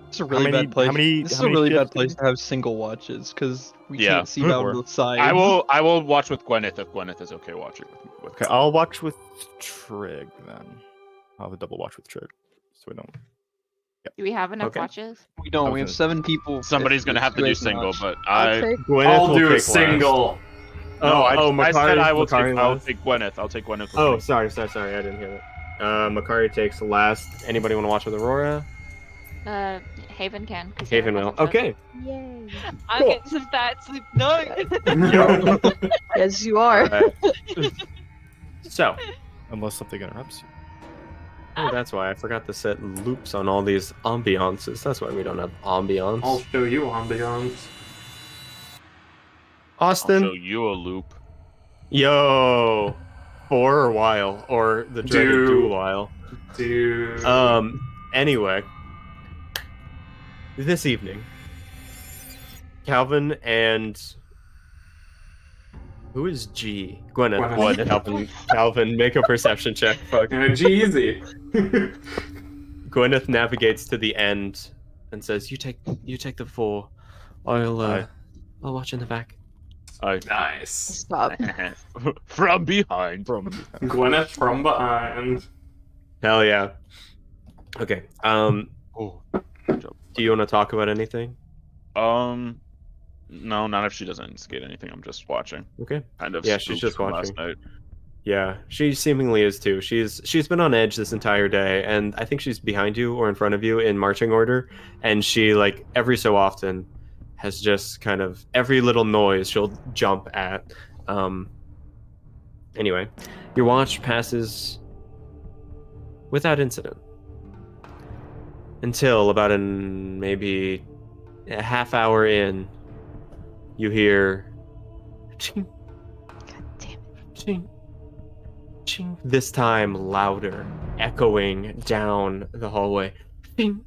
S5: It's a really
S10: How many-
S5: bad place.
S10: how many-
S5: This is
S10: how
S5: a
S10: many
S5: really bad
S10: shifts
S5: place to have single watches because we
S3: Yeah.
S5: can't see down the side.
S3: I will watch with Gwyneth if Gwyneth is okay watching with
S10: Okay, I'll watch with Trig then. I'll have a double watch with Trig, so we don't.
S4: Do we have enough
S2: Okay.
S4: watches?
S5: We don't. We have
S10: Okay.
S5: 7 people.
S3: Somebody's gonna have to do single, but
S9: I'll take.
S2: Gwyneth
S1: I'll
S2: will
S1: do a
S2: take
S1: single.
S3: no, I
S2: Makari,
S3: said I will
S2: Makari
S3: take. I'll
S2: last.
S3: take Gwyneth. I'll take Gwyneth. With
S2: Oh,
S3: me.
S2: sorry. I didn't hear that. Makari takes last. Anybody want to watch with Aurora?
S4: Haven can. 'cause
S2: Haven
S4: Sarah
S2: will.
S4: hasn't chosen.
S2: Okay.
S9: Yay.
S7: I'm
S2: Cool.
S7: getting some fat sleep. No.
S9: Yes, you are.
S2: Alright. So,
S10: Unless something interrupts you.
S2: oh, that's why I forgot to set loops on all these ambiances. That's why we don't have ambiance.
S1: I'll show you ambiance.
S3: I'll
S2: Austin,
S3: show you a loop.
S2: yo, for a while, or the dreaded
S1: Dude.
S2: dual while.
S1: Dude.
S2: Anyway, this evening, Calvin and who is G? Gwyneth. Calvin, make a perception check. Fuck.
S1: Jeezy.
S2: Gwyneth navigates to the end and says, "You take the 4. I'll watch in the back."
S1: Nice.
S9: Stop.
S3: From behind.
S1: Gwyneth from behind.
S2: Hell yeah. Okay.
S3: Oh.
S2: Do you want to talk about anything?
S3: No, not if she doesn't instigate anything. I'm just watching.
S2: Okay.
S3: Kind of.
S2: Yeah, she's
S3: spooked
S2: just
S3: from
S2: watching.
S3: Last night.
S2: Yeah, she seemingly is too. She's been on edge this entire day, and I think she's behind you or in front of you in marching order. And she, like, every so often has just kind of every little noise she'll jump at. Anyway, your watch passes without incident until about maybe a half hour in, you hear ching,
S9: God damn it.
S2: ching, ching. This time louder, echoing down the hallway. Ching,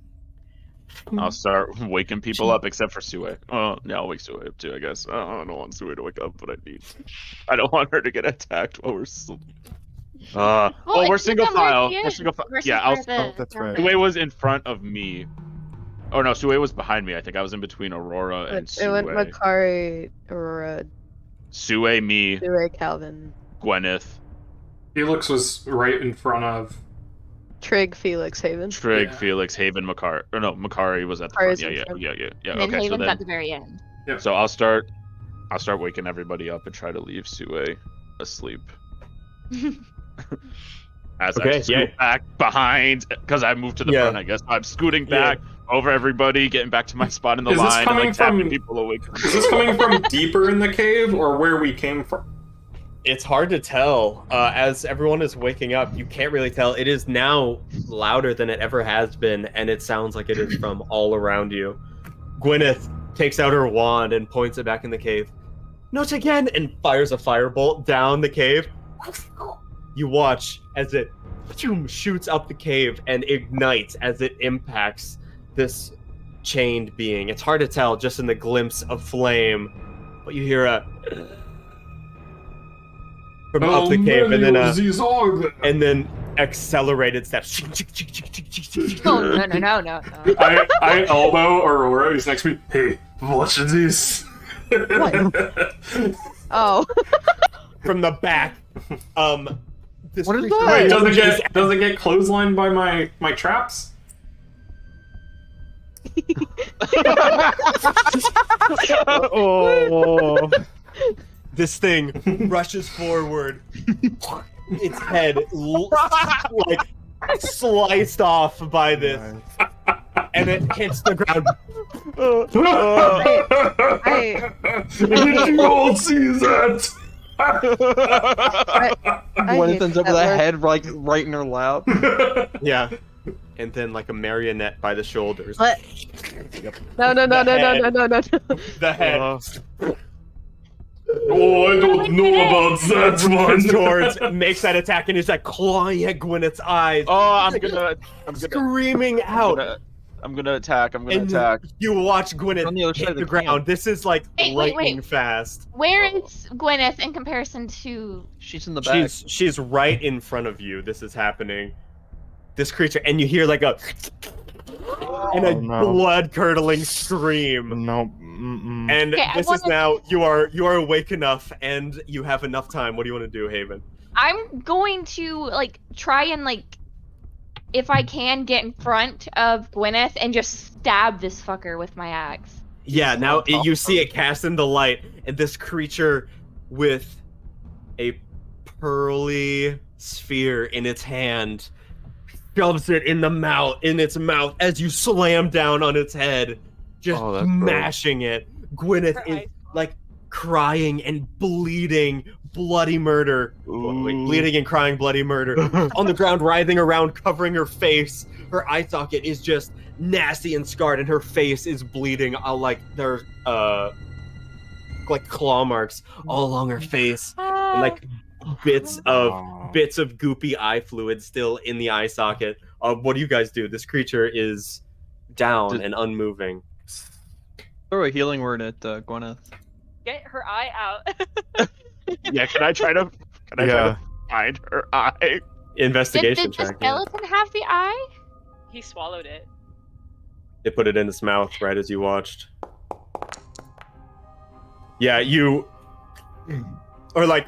S2: ching.
S3: I'll start waking people up, except for Sue. Oh, yeah, I'll wake Sue up too, I guess. I don't want Sue to wake up, but I don't want her to get attacked while we're sleeping.
S4: Well,
S3: we're
S4: it's
S3: single
S4: not
S3: file.
S4: right
S3: We're
S4: here
S3: single file.
S4: versus
S3: Yeah,
S4: where
S3: I'll.
S4: the-
S10: that's right.
S3: Sue was in front of me. Oh no, Sue was behind me. I think I was in between Aurora and
S9: It went
S3: Sue.
S9: Makari, Aurora,
S3: Sue, me,
S9: Due, Calvin,
S3: Gwyneth,
S1: Felix was right in front of.
S9: Trig, Felix, Haven.
S3: Trig,
S1: Yeah.
S3: Felix, Haven, Makari. Or no, Makari was at the
S9: Makari's
S3: front.
S9: in
S3: Yeah.
S9: front.
S3: Yeah.
S4: And then
S3: Okay, so
S4: Haven's
S3: then
S4: at the very end.
S3: so I'll start waking everybody up and try to leave Sue asleep. As
S2: Okay,
S3: I scoot back behind, because I moved to the
S2: Yeah.
S3: front, I guess. I'm scooting
S2: Yeah.
S3: back over everybody, getting back to my spot in the
S1: Is this
S3: line, and
S1: coming
S3: like tapping
S1: from-
S3: people awake.
S1: Is this coming from deeper in the cave or where we came from?
S2: It's hard to tell. As everyone is waking up, you can't really tell. It is now louder than it ever has been, and it sounds like it is from all around you. Gwyneth takes out her wand and points it back in the cave. Not again! And fires a firebolt down the cave. You watch as it shoots up the cave and ignites as it impacts this chained being. It's hard to tell just in the glimpse of flame, but you hear a from up the cave, and then accelerated steps.
S4: Oh, no.
S1: I elbow Aurora, who's next to me. Hey, watch this.
S9: What? Oh.
S2: From the back. This
S5: What is
S2: creature-
S5: that?
S1: Wait, does it get clotheslined by my traps?
S2: Oh. This thing rushes forward. Its head like sliced off by this, and it hits the ground.
S1: Did you all see that?
S5: Gwyneth ends up with a head like right in her lap.
S2: Yeah. And then like a marionette by the shoulders.
S9: What? No.
S2: The head.
S1: Oh, I don't know about that one.
S2: Towards makes that attack and he's like clawing at Gwyneth's eyes.
S3: Oh, I'm gonna
S2: screaming out.
S3: I'm gonna attack.
S2: And you watch Gwyneth
S5: On the other side
S2: hit
S5: of the
S2: the ground. This is like
S4: Wait.
S2: lightning fast.
S4: Where is Gwyneth in comparison to?
S5: She's in the back.
S2: She's right in front of you. This is happening. This creature, and you hear like a blood curdling scream.
S10: No.
S2: And
S4: Okay,
S2: this is now you are awake enough, and you have enough time. What do you want to do, Haven?
S4: I'm going to like try and like, if I can, get in front of Gwyneth and just stab this fucker with my axe.
S2: Yeah, now you see it cast in the light, and this creature with a pearly sphere in its hand shoves it in its mouth as you slam down on its head, just mashing it. Gwyneth is like crying and bleeding bloody murder. Bleeding and crying bloody murder. On the ground, writhing around, covering her face. Her eye socket is just nasty and scarred, and her face is bleeding. Like there's like claw marks all along her face, and like bits of goopy eye fluid still in the eye socket. What do you guys do? This creature is down and unmoving.
S5: Throw a healing word at Gwyneth.
S8: Get her eye out.
S3: Yeah, can I try to find her eye?
S2: Investigation
S4: Did the
S2: check.
S4: skeleton have the eye?
S8: He swallowed it.
S2: It put it in its mouth right as you watched. Yeah, you or like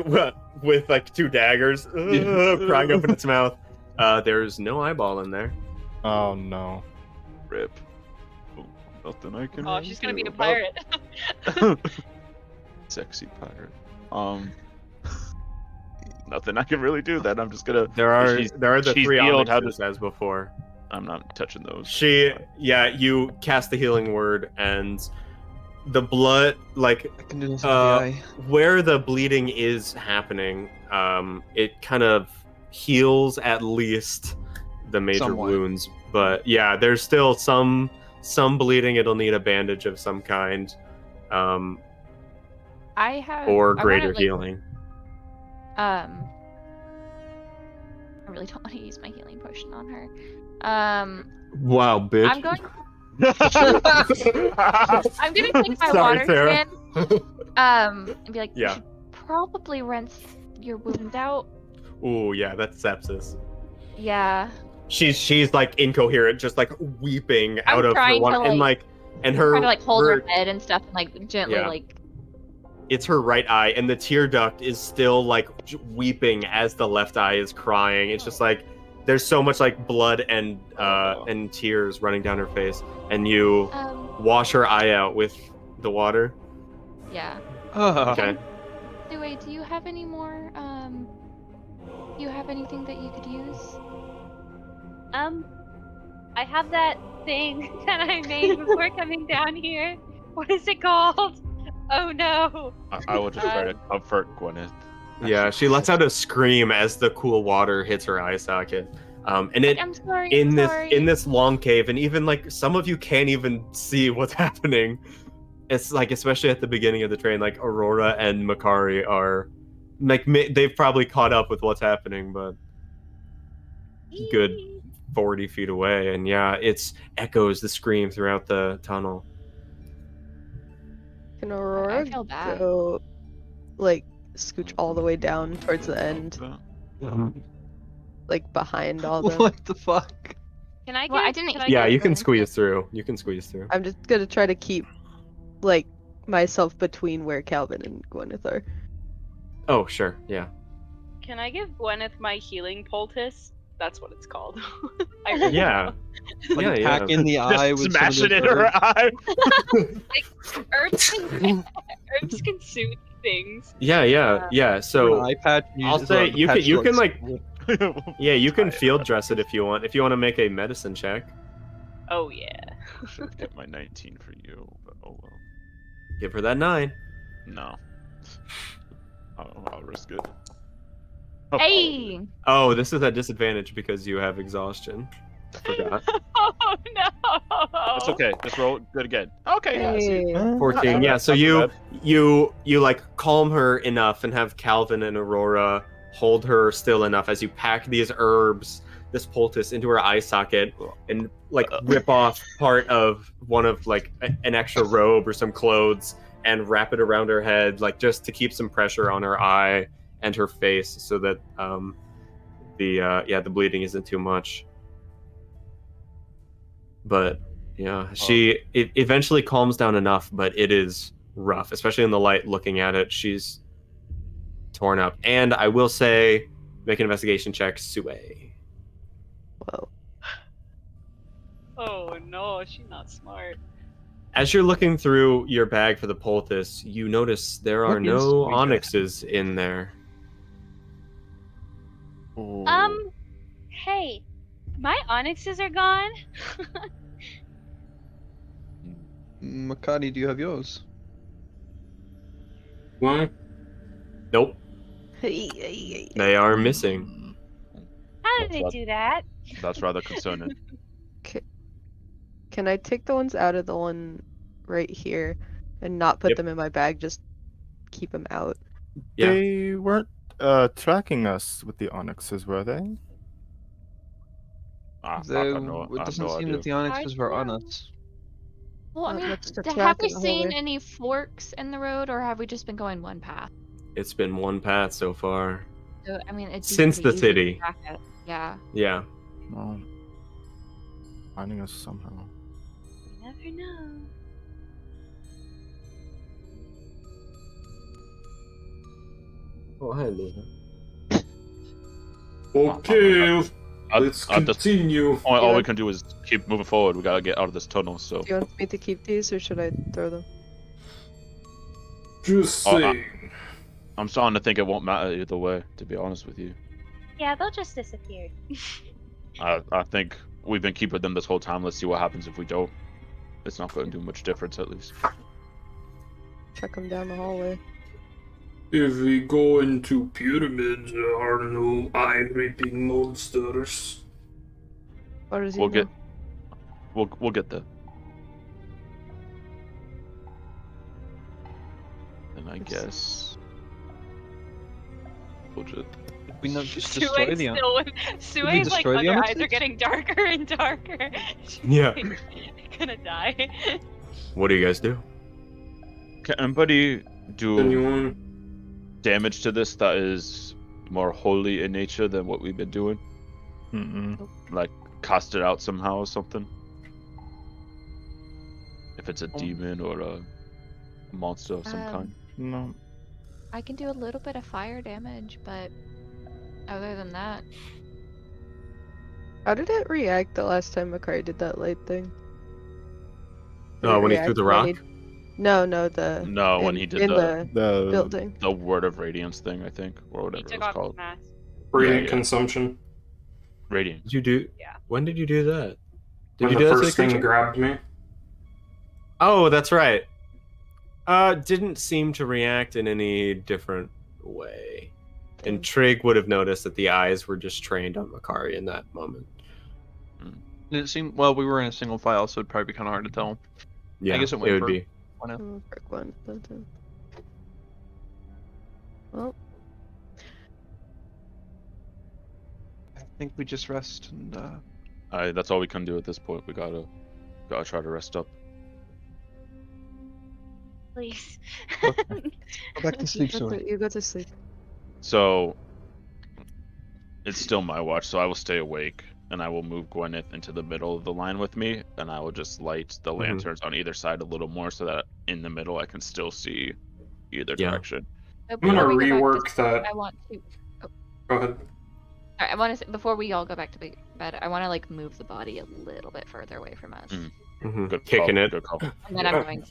S2: with like two daggers prying open its mouth. There's no eyeball in there.
S10: Oh no.
S3: Rip. Oh, nothing I can.
S8: Oh, she's gonna be a pirate.
S3: Sexy pirate. Nothing I can really do. Then I'm just gonna.
S2: There are the
S3: she's
S2: three
S3: healed,
S2: onyxes as before.
S3: I'm not touching those.
S2: You cast the healing word, and the blood, like
S5: I can do this with the eye.
S2: where the bleeding is happening, it kind of heals at least the major
S5: Somewhat.
S2: wounds. But yeah, there's still some bleeding. It'll need a bandage of some kind,
S4: I have
S2: or
S4: I
S2: greater
S4: wanna, like,
S2: healing.
S4: I really don't want to use my healing potion on her.
S10: Wow, bitch.
S4: I'm going to take my
S2: Sorry,
S4: water
S2: Sarah.
S4: skin, and be like,
S2: Yeah.
S4: you should probably rinse your wound out.
S2: Ooh, yeah, that's sepsis.
S4: Yeah.
S2: She's like incoherent, just like weeping
S4: I'm
S2: out of her
S4: trying
S2: one,
S4: to,
S2: and
S4: like,
S2: her
S4: Trying to like hold her head and stuff, and like gently
S2: Yeah.
S4: like.
S2: It's her right eye, and the tear duct is still like weeping as the left eye is crying. It's just like there's so much like blood and tears running down her face, and you wash her eye out with the water.
S4: Yeah.
S2: Okay.
S4: Wait, do you have any more? Do you have anything that you could use?
S8: I have that
S7: thing that I made before coming down here. What is it called? Oh no.
S3: I would just try to comfort Gwyneth.
S2: Yeah, she lets out a scream as the cool water hits her eye socket. And it
S4: I'm sorry.
S2: in
S4: I'm
S2: this long cave, and even like some of you can't even see what's happening. It's like, especially at the beginning of the train, like Aurora and Makari are like they've probably caught up with what's happening, but good 40 feet away, and yeah, it's echoes the scream throughout the tunnel.
S9: Can Aurora
S4: I feel bad.
S9: go, like, scooch all the way down towards the end, like behind all them?
S5: What the fuck?
S7: Can I get?
S4: Well, I didn't.
S7: Can I
S2: Yeah,
S7: get-
S2: you can squeeze through. You can squeeze through.
S9: I'm just gonna try to keep, like, myself between where Calvin and Gwyneth are.
S2: Oh, sure. Yeah.
S8: Can I give Gwyneth my healing poultice? That's what it's called.
S2: Yeah.
S5: Like
S2: Yeah,
S5: pack
S2: yeah.
S5: in the eye with
S3: Smash
S5: some
S3: it
S5: of
S3: in
S5: the
S3: her eye.
S8: Herbs can soothe things.
S2: Yeah. So
S5: eye patch.
S2: I'll say you can like yeah, you can field dress it if you want. If you want to make a medicine check,
S8: Oh yeah.
S3: Should get my 19 for you, but oh well.
S2: give her that 9.
S3: No. I'll risk it.
S4: Hey.
S2: Oh, this is at disadvantage because you have exhaustion. I forgot.
S8: Oh no.
S3: It's okay. Just roll good again. Okay. Yeah, I see.
S9: Hey.
S2: 14. Yeah, so
S3: Not too
S2: you like calm her enough and have Calvin and Aurora hold her still enough as you pack these herbs, this poultice, into her eye socket and like rip off part of one of like an extra robe or some clothes and wrap it around her head, like just to keep some pressure on her eye and her face so that the bleeding isn't too much. But yeah, it eventually calms down enough, but it is rough, especially in the light looking at it. She's torn up. And I will say, make an investigation check, Sue.
S9: Whoa.
S8: Oh no, she's not smart.
S2: As you're looking through your bag for the poultice, you notice there are
S5: What is
S2: no
S5: sweet?
S2: onyxes in there.
S7: Hey, my onyxes are gone.
S5: Makati, do you have yours?
S1: What?
S2: Nope,
S9: Hey.
S2: they are missing.
S7: How did they do that?
S3: That's rather concerning.
S9: Can I take the ones out of the one right here and not put
S2: Yep.
S9: them in my bag? Just keep them out.
S2: Yeah.
S10: They weren't tracking us with the onyxes, were they?
S3: I
S5: It
S3: have no
S5: doesn't seem
S3: idea.
S5: that the onyxes were on us.
S4: Well, I mean,
S9: Let's just
S4: have
S9: track
S4: we
S9: it the whole
S4: seen
S9: way.
S4: any forks in the road, or have we just been going one path?
S2: It's been one path so far.
S4: So, I mean, it's
S2: Since the city.
S4: Yeah.
S2: Yeah.
S10: Well, finding us somehow.
S7: You never know.
S2: Oh, hi, Luna.
S1: Okay, let's
S3: I'll just-
S1: continue.
S3: all we can do is keep moving forward. We gotta get out of this tunnel. So
S9: Do you want me to keep these or should I throw them?
S1: Just
S3: Oh,
S1: say.
S3: I'm starting to think it won't matter either way. To be honest with you,
S7: Yeah, they'll just disappear.
S3: I think we've been keeping them this whole time. Let's see what happens if we don't. It's not going to do much difference, at least.
S9: Check them down the hallway.
S1: If we go into pyramids, there are no eye-ripping monsters.
S9: What does he
S3: We'll
S9: know?
S3: get, we'll get there. And I guess we'll just.
S5: We not just destroy the
S8: Sue's like
S5: destroy the
S8: under eyes
S5: onyxes?
S8: are getting darker and darker. She's
S2: Yeah.
S8: gonna die.
S2: What do you guys do?
S3: Can anybody do
S1: Anyone?
S3: damage to this that is more holy in nature than what we've been doing?
S10: Mm-mm.
S3: Like cast it out somehow or something? If it's a demon or a monster of some kind.
S10: No.
S4: I can do a little bit of fire damage, but other than that,
S9: How did it react the last time Makari did that light thing? Did
S2: Oh,
S9: it
S2: when he
S9: react
S2: threw the
S9: when
S2: rock?
S9: he- No, the.
S3: No, when he did
S9: the
S10: The
S9: building.
S3: the word of radiance thing, I think, or
S8: He
S3: whatever it
S8: took
S3: was
S8: off his
S3: called.
S8: mask.
S1: Radiant
S3: yeah.
S1: consumption.
S3: Radiant.
S2: Did you do?
S8: Yeah.
S2: When did you do that? Did
S1: when
S2: you
S1: the
S2: do that to
S1: first
S2: the
S1: thing
S2: creature?
S1: grabbed me.
S2: Oh, that's right. Didn't seem to react in any different way. And Trig would have noticed that the eyes were just trained on Makari in that moment.
S5: It seemed well. We were in a single file, so it'd probably be kind of hard to tell.
S2: Yeah,
S5: I guess it went
S2: would
S5: for
S2: be.
S9: One. Well,
S5: I think we just rest and.
S3: That's all we can do at this point. We gotta try to rest up.
S7: Please.
S5: Go back to sleep soon.
S9: you go to sleep.
S3: So it's still my watch, so I will stay awake and I will move Gwyneth into the middle of the line with me, and I will just light the lanterns on either side a little more so that in the middle I can still see either direction.
S1: I'm gonna rework that.
S4: I want to.
S1: Go ahead.
S4: Sorry, I want to say, before we all go back to bed, I want to like move the body a little bit further away from us.
S3: Good
S2: Kicking
S3: call,
S2: it.
S3: Good call.
S4: And then I'm going to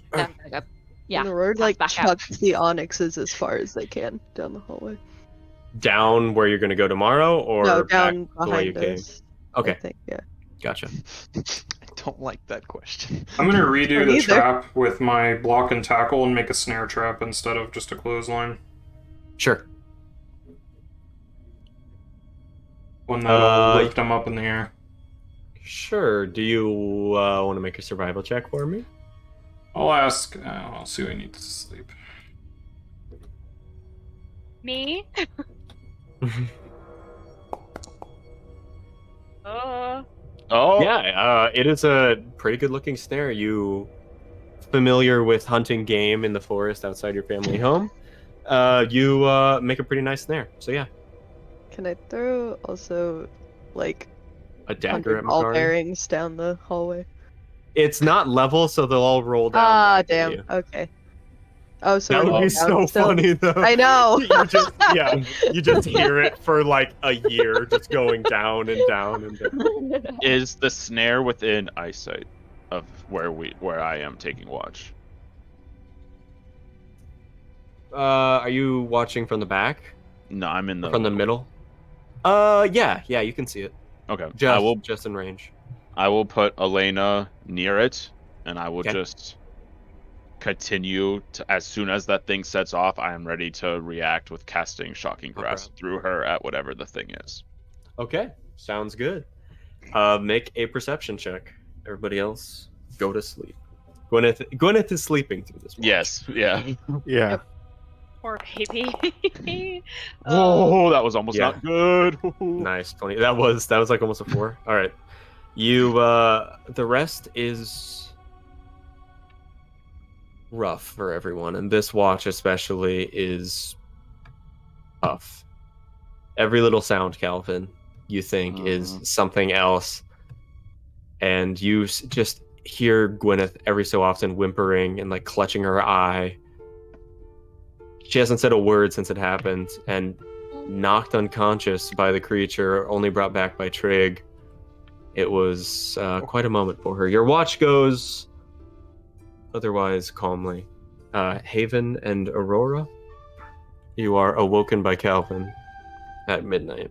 S4: go. Yeah.
S9: And the Aurora
S4: back out.
S9: chucks the onyxes as far as they can down the hallway.
S2: Down where you're going to go tomorrow, or
S9: No,
S2: back
S9: down
S2: the way you
S9: behind
S2: came?
S9: us.
S2: Okay.
S9: I think, yeah.
S2: Gotcha.
S5: I don't like that question.
S1: I'm gonna redo the
S9: either.
S1: trap with my block and tackle and make a snare trap instead of just a clothesline.
S2: Sure.
S1: One that'll lift them up in the air.
S2: Sure. Do you want to make a survival check for me?
S1: I'll ask. I'll see who needs to sleep.
S7: Me?
S3: Oh
S2: yeah, it is a pretty good looking snare. You familiar with hunting game in the forest outside your family home? You make a pretty nice snare. So yeah,
S9: Can I throw also, like,
S2: a dagger at
S9: ball
S2: Makari.
S9: bearings down the hallway?
S2: It's not level, so they'll all roll down.
S9: Ah,
S2: back at
S9: damn.
S2: you.
S9: Okay. Oh, so
S2: That
S9: we're
S2: would be
S9: down
S2: so
S9: still?
S2: funny though.
S9: I know.
S2: You just you just hear it for like a year, just going down and down and down.
S3: Is the snare within eyesight of where I am taking watch?
S2: Are you watching from the back?
S3: No, I'm in the
S2: From the middle? Yeah, you can see it.
S3: Okay.
S2: Just in range.
S3: I will put Elena near it, and I will
S2: Okay.
S3: just continue to, as soon as that thing sets off, I am ready to react with casting Shocking Grasp through her at whatever the thing is.
S2: Okay, sounds good. Make a perception check. Everybody else, go to sleep. Gwyneth is sleeping through this watch.
S3: Yes, yeah.
S10: Yeah.
S7: Poor baby.
S3: Oh, that was almost
S2: Yeah.
S3: not good.
S2: Nice, 20. That was like almost a 4. All right. You the rest is rough for everyone, and this watch especially is tough. Every little sound, Calvin, you think is something else, and you just hear Gwyneth every so often whimpering and like clutching her eye. She hasn't said a word since it happened, and knocked unconscious by the creature, only brought back by Trig. It was quite a moment for her. Your watch goes otherwise calmly. Haven and Aurora, you are awoken by Calvin at midnight.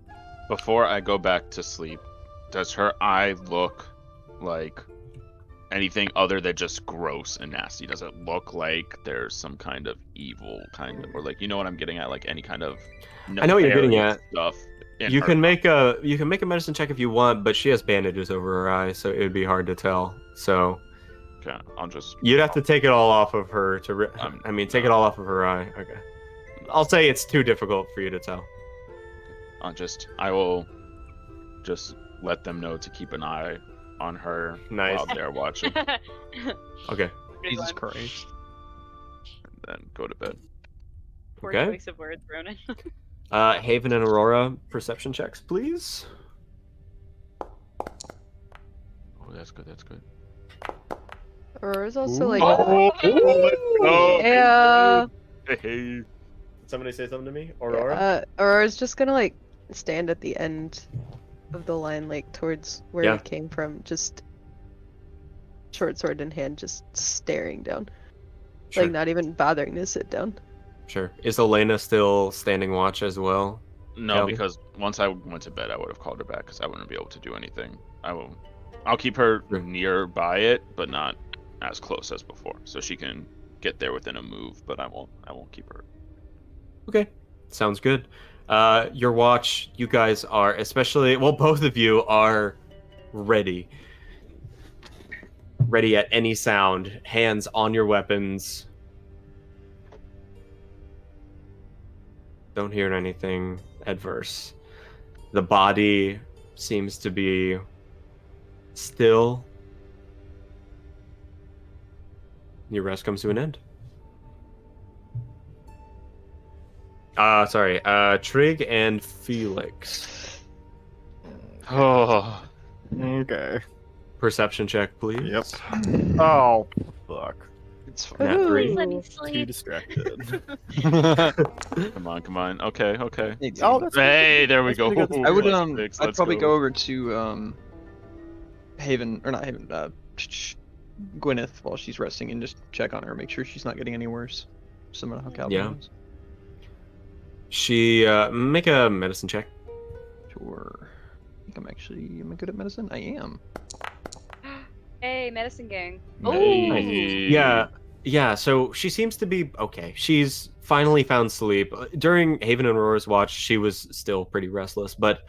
S3: Before I go back to sleep, does her eye look like anything other than just gross and nasty? Does it look like there's some kind of evil or like, you know what I'm getting at, like any kind of
S2: I know what you're getting
S3: nefarious
S2: at.
S3: stuff in
S2: You
S3: her
S2: can make a medicine check if you want, but she has bandages over her eyes, so it would be hard to tell. So
S3: Okay, I'll just.
S2: you'd have to take it all off of her to. Take it all off of her eye. Okay. I'll say it's too difficult for you to tell.
S3: I will just let them know to keep an eye on her
S2: Nice.
S3: while they're watching,
S2: Okay.
S5: Jesus Christ.
S3: and then go to bed.
S7: Poor
S2: Okay.
S7: choice of words, Ronan.
S2: Haven and Aurora, perception checks, please.
S3: Oh, that's good. That's good.
S9: Aurora's also like,
S3: Oh, let's go.
S9: yeah.
S3: Hey.
S2: Did somebody say something to me? Aurora?
S9: Aurora's just gonna like stand at the end of the line, like towards where
S2: Yeah.
S9: it came from, just short sword in hand, just staring down,
S2: Sure.
S9: like not even bothering to sit down.
S2: Sure. Is Elena still standing watch as well?
S3: No,
S2: Calvin?
S3: because once I went to bed, I would have called her back because I wouldn't be able to do anything. I will I'll keep her nearby it, but not as close as before, so she can get there within a move. But I won't keep her.
S11: Okay, sounds good. Your watch, you guys are especially both of you are ready at any sound, hands on your weapons. Don't hear anything adverse. The body seems to be still. Your rest comes to an end. Trig and Felix.
S3: Oh,
S10: Okay.
S11: Perception check, please.
S10: Yep. Oh, fuck.
S5: It's fine.
S11: Nat 3.
S7: Let me
S10: Too
S7: sleep.
S10: distracted.
S3: come on. Okay.
S10: Oh, that's
S3: Hey, there we
S10: that's
S3: go.
S10: pretty good.
S5: I would
S3: Let's
S5: I'd probably
S3: go.
S5: go over to Haven, or not Haven, Gwyneth while she's resting and just check on her, make sure she's not getting any worse. Similar to how Calvin
S11: Yeah.
S5: was.
S11: She make a medicine check.
S5: Sure. I think am I good at medicine? I am.
S7: Hey, medicine gang.
S3: Hey.
S11: Yeah, so she seems to be okay. She's finally found sleep. During Haven and Aurora's watch, she was still pretty restless, but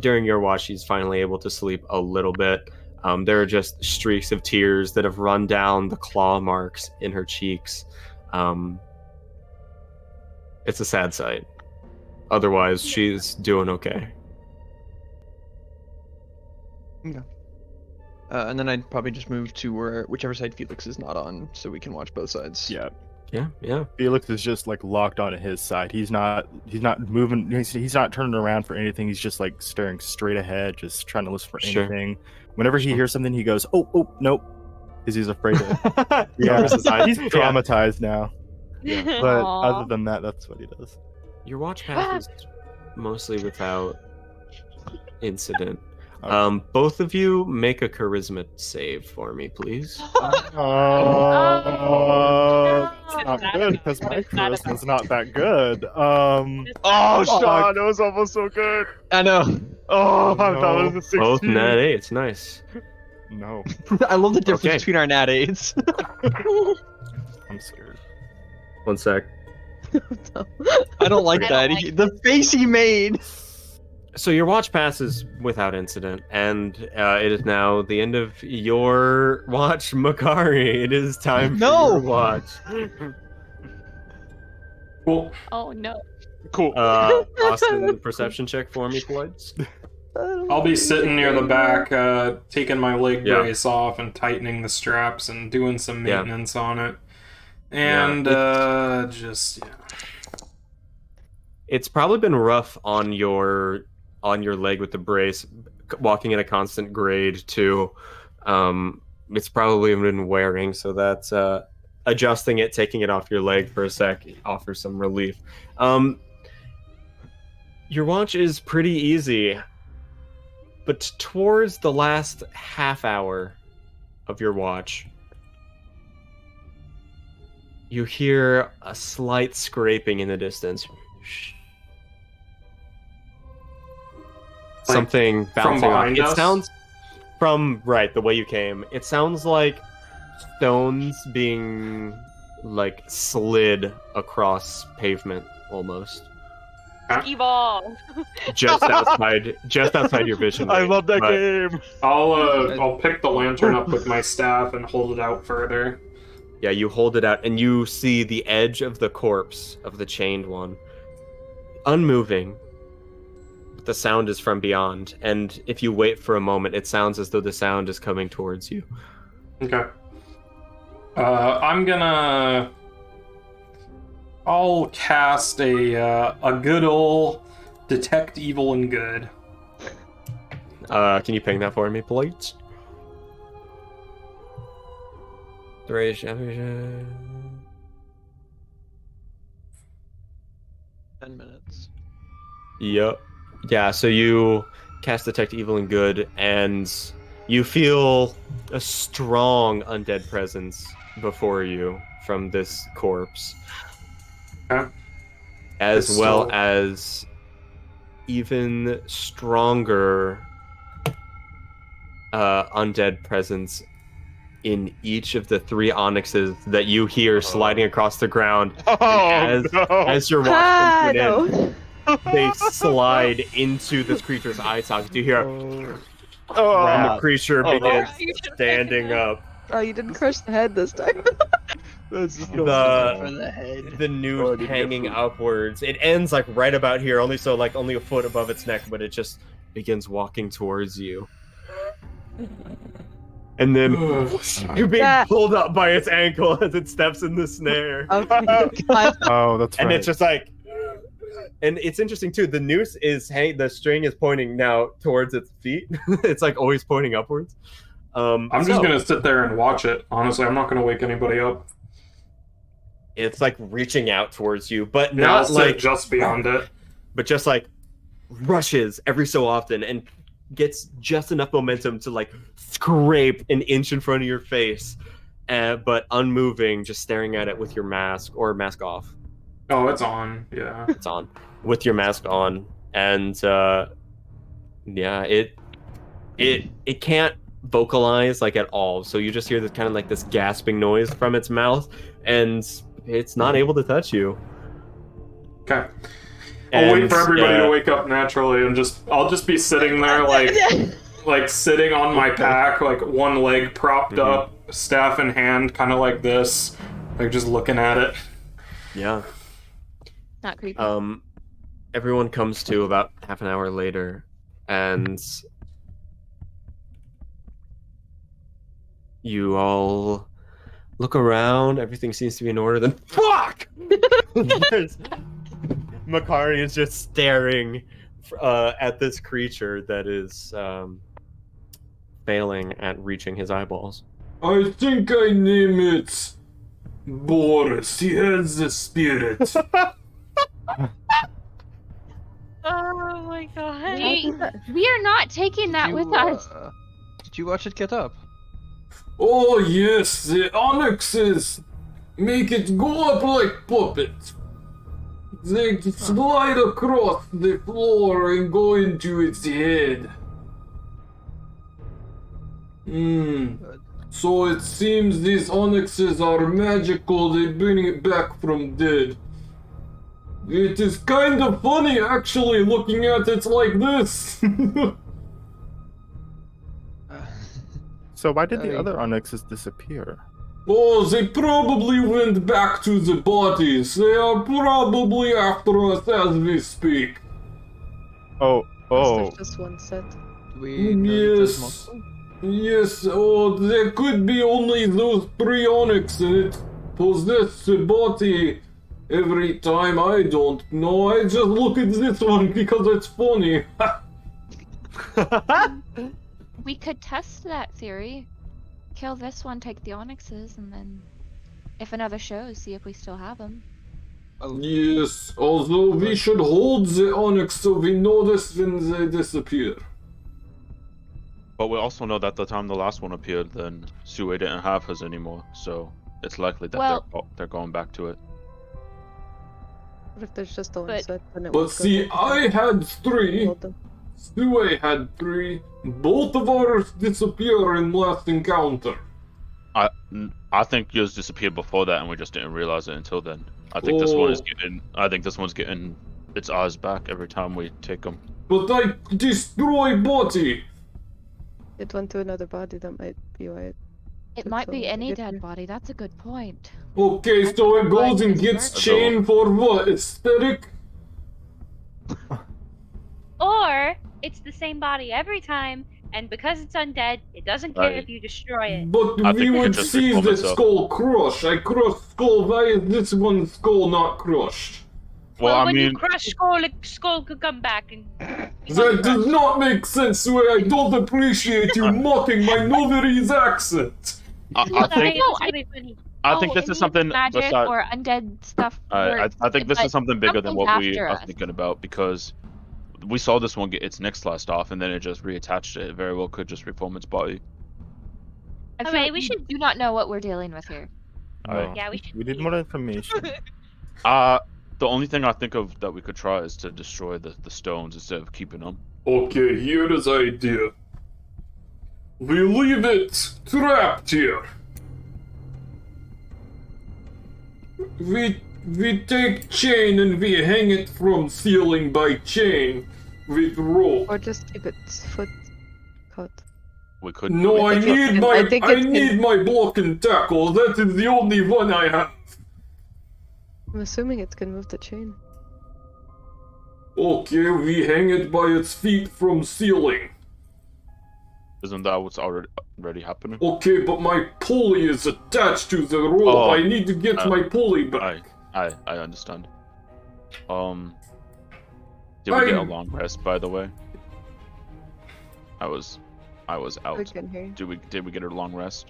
S11: during your watch, she's finally able to sleep a little bit. There are just streaks of tears that have run down the claw marks in her cheeks. It's a sad sight. Otherwise, she's doing okay.
S5: Okay. And then I'd probably just move to whichever side Felix is not on, so we can watch both sides.
S10: Yeah.
S11: Yeah.
S10: Felix is just like locked on his side. He's not moving. He's not turning around for anything. He's just like staring straight ahead, just trying to listen for
S11: Sure.
S10: anything. Whenever he hears something, he goes, "Oh, nope," because he's afraid of.
S11: Yeah,
S10: he's traumatized now.
S11: Yeah.
S10: But
S4: Aw.
S10: other than that, that's what he does.
S11: Your watch passes mostly without incident.
S10: Okay.
S11: Both of you make a charisma save for me, please.
S10: That's not good because my charisma's not that good.
S3: Oh, Sean, that was almost so good.
S5: I know.
S3: Oh, I thought it was a 16.
S11: Both nat 8s, nice.
S10: No,
S5: I love the difference
S11: Okay.
S5: between our nat 8s.
S10: I'm scared.
S11: 1 sec.
S5: I don't like
S7: I
S5: that.
S7: don't like
S5: The face he made.
S11: So your watch passes without incident, and it is now the end of your watch, Makari. It is time for
S5: No!
S11: your watch.
S1: Cool.
S4: Oh no.
S3: Cool.
S11: Austin, perception check for me, please.
S1: I'll be sitting near the back, taking my leg
S11: Yeah.
S1: brace off and tightening the straps and doing some
S11: Yeah.
S1: maintenance on it. And just
S11: It's probably been rough on your leg with the brace, walking at a constant grade too. It's probably been wearing, so that's adjusting it, taking it off your leg for a sec offers some relief. Your watch is pretty easy, but towards the last half hour of your watch, you hear a slight scraping in the distance. Something bouncing off.
S1: behind
S11: It
S1: us?
S11: sounds from the way you came. It sounds like stones being like slid across pavement almost.
S8: Evolve.
S11: Just outside your vision.
S3: I
S11: range,
S3: love that
S11: but
S3: game.
S1: I'll pick the lantern up with my staff and hold it out further.
S11: Yeah, you hold it out and you see the edge of the corpse of the chained one. Unmoving. But the sound is from beyond, and if you wait for a moment, it sounds as though the sound is coming towards you.
S1: Okay. I'll cast a good ol' detect evil and good.
S11: Can you ping that for me, please?
S5: 10 minutes.
S11: Yep. Yeah, so you cast Detect Evil and Good, and you feel a strong undead presence before you from this corpse.
S1: Okay.
S11: As
S1: It's
S11: well
S1: still-
S11: as even stronger undead presence in each of the 3 onyxes that you hear sliding across the ground. As you're watching them they slide into this creature's eye socket. You hear, and the creature begins standing up.
S9: Oh, you didn't crush the head this time.
S11: The noose hanging upwards. It ends like right about here, only a foot above its neck, but it just begins walking towards you. And then you're being pulled up by its ankle as it steps in the snare.
S10: Oh, that's right.
S11: And it's just like, and it's interesting too. The noose is the string is pointing now towards its feet. It's like always pointing upwards.
S1: I'm just gonna sit there and watch it. Honestly, I'm not gonna wake anybody up.
S11: It's like reaching out towards you, but
S1: not
S11: like
S1: just beyond it,
S11: but just like rushes every so often and gets just enough momentum to like scrape an inch in front of your face, but unmoving, just staring at it with your mask or mask off.
S1: Oh, it's on. Yeah,
S11: it's on with your mask on, and yeah, it can't vocalize like at all. So you just hear this kind of like this gasping noise from its mouth, and it's not able to touch you.
S1: Okay. I'll wait for everybody to wake up naturally, and I'll just be sitting there like sitting on my pack, like one leg propped up, staff in hand, kind of like this, like just looking at it.
S11: Yeah.
S4: Not creepy.
S11: Everyone comes to about half an hour later, and you all look around. Everything seems to be in order. Then fuck! Makari is just staring at this creature that is failing at reaching his eyeballs.
S1: I think I name it Boris. He has the spirit.
S7: Oh my god.
S4: We are not taking that with us.
S5: Did you watch it get up?
S1: Oh yes, the onyxes make it go up like puppets. They slide across the floor and go into its head. So it seems these onyxes are magical. They bring it back from dead. It is kind of funny, actually, looking at it like this.
S10: So why did the other onyxes disappear?
S1: Oh, they probably went back to the bodies. They are probably after us as we speak.
S10: Oh.
S9: There's just one set.
S1: Yes. Yes, oh, there could be only those 3 onyx and it possesses the body every time. I don't know. I just look at this one because it's funny.
S4: We could test that theory. Kill this one, take the onyxes, and then if another shows, see if we still have them.
S1: Yes, although we should hold the onyx so we notice when they disappear.
S3: But we also know that the time the last one appeared, then Sue didn't have hers anymore, so it's likely that they're going back to it.
S9: What if there's just the one set? Then it
S1: But see, I had 3. Sue had 3. Both of ours disappear in last encounter.
S3: I think yours disappeared before that, and we just didn't realize it until then. I think this one is getting. I think this one's getting its eyes back every time we take them.
S1: But I destroy body.
S9: It went to another body. That might be why
S4: It might be any dead body. That's a good point.
S1: Okay, so it goes and gets chained for what? Aesthetic?
S7: Or it's the same body every time, and because it's undead, it doesn't care if you destroy it.
S1: But we would see the skull crush. I crushed skull. Why is this one skull not crushed?
S7: Well, when you crush skull could come back and.
S1: That does not make sense. Sue. I don't appreciate you mocking my Novarese accent.
S3: I think this is something
S4: magic or undead stuff.
S3: I think this is something bigger than what we are thinking about, because we saw this one get its neck sliced off and then it just reattached it. It very well could just reform its body.
S4: I feel like we do not know what we're dealing with here.
S7: Yeah, we
S10: need more information.
S3: The only thing I think of that we could try is to destroy the stones instead of keeping them.
S1: Okay, here is the idea. We leave it trapped here. We take chain and we hang it from ceiling by chain with rope.
S9: Or just keep its foot cut.
S3: We could.
S1: No, I need
S9: I
S1: my block and tackle. That is the only one I have.
S9: I'm assuming it's gonna move the chain.
S1: Okay, we hang it by its feet from ceiling.
S3: Isn't that what's already happening?
S1: Okay, but my pulley is attached to the rope.
S3: Oh,
S1: I need to get my pulley back.
S3: I understand. Did we get a long rest, by the way? I was out.
S9: We can hear you.
S3: Did we get a long rest?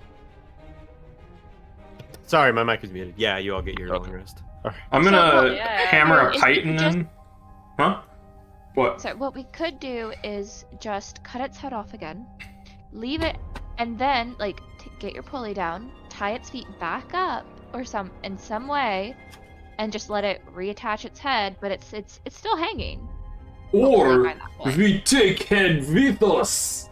S11: Sorry, my mic is muted. Yeah, you all get your long rest.
S1: I'm gonna
S4: yeah.
S1: hammer
S4: No,
S1: a
S4: if
S1: python
S4: you just-
S1: in. Huh? What?
S4: So what we could do is just cut its head off again, leave it, and then like get your pulley down, tie its feet back up or in some way, and just let it reattach its head. But it's still hanging.
S1: Or
S4: by that point.
S1: we take head with us.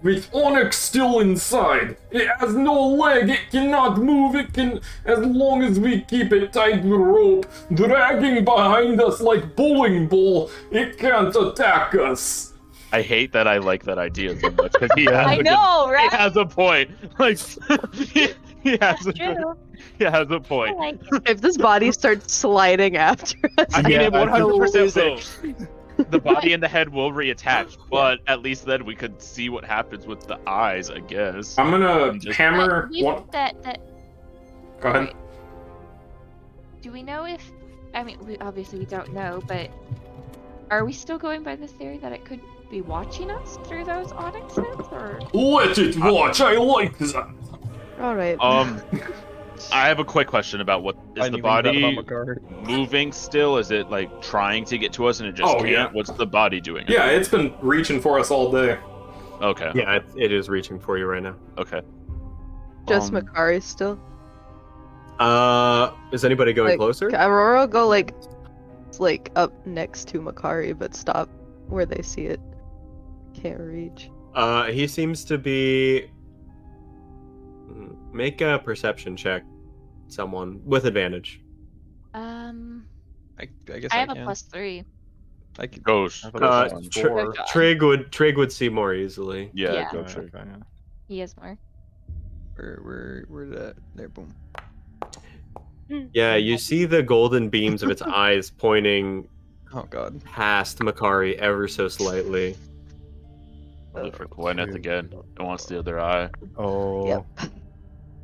S1: With Onyx still inside. It has no leg, it cannot move, it can, as long as we keep it tied with rope, dragging behind us like bowling ball, it can't attack us.
S3: I hate that I like that idea so much because he has
S4: I know, right?
S3: He has a point. Like he has
S7: That's true.
S3: he has a
S7: I
S3: point.
S7: like it.
S9: If this body starts sliding after us,
S3: I mean,
S10: Yeah,
S3: it 100%
S10: absolutely.
S3: will. The body and the head will reattach, but at least then we could see what happens with the eyes, I guess.
S1: I'm gonna
S3: Just-
S1: hammer
S4: We
S1: one.
S4: think that.
S1: Go ahead.
S4: Do we know if? I mean, obviously we don't know, but are we still going by the theory that it could be watching us through those onyxes, or?
S1: Let it watch, I like that.
S9: alright.
S3: I have a quick question about what is
S5: I
S3: the
S5: knew that about
S3: body
S5: Makar.
S3: moving still? Is it like trying to get to us and it just
S1: Oh,
S3: can't?
S1: yeah.
S3: What's the body doing?
S1: Yeah, it's been reaching for us all day.
S3: Okay.
S11: Yeah, it is reaching for you right now.
S3: Okay.
S9: Just Makari still.
S11: Is anybody going
S9: Like,
S11: closer?
S9: Aurora go like up next to Makari, but stop where they see it. Can't reach.
S11: He seems to be. Make a perception check. Someone with advantage.
S5: I guess
S4: I have
S5: can.
S4: a +3.
S5: I could.
S3: Ghost.
S11: Trig would see more easily.
S3: Yeah,
S4: Yeah.
S3: go
S10: Okay,
S3: Trig.
S10: yeah.
S4: He is more.
S5: Where did that? There, boom.
S11: Yeah, you see the golden beams of its eyes pointing
S5: Oh god.
S11: past Makari ever so slightly.
S3: Look for Gwyneth again. It wants the other eye.
S10: Oh,
S9: Yep.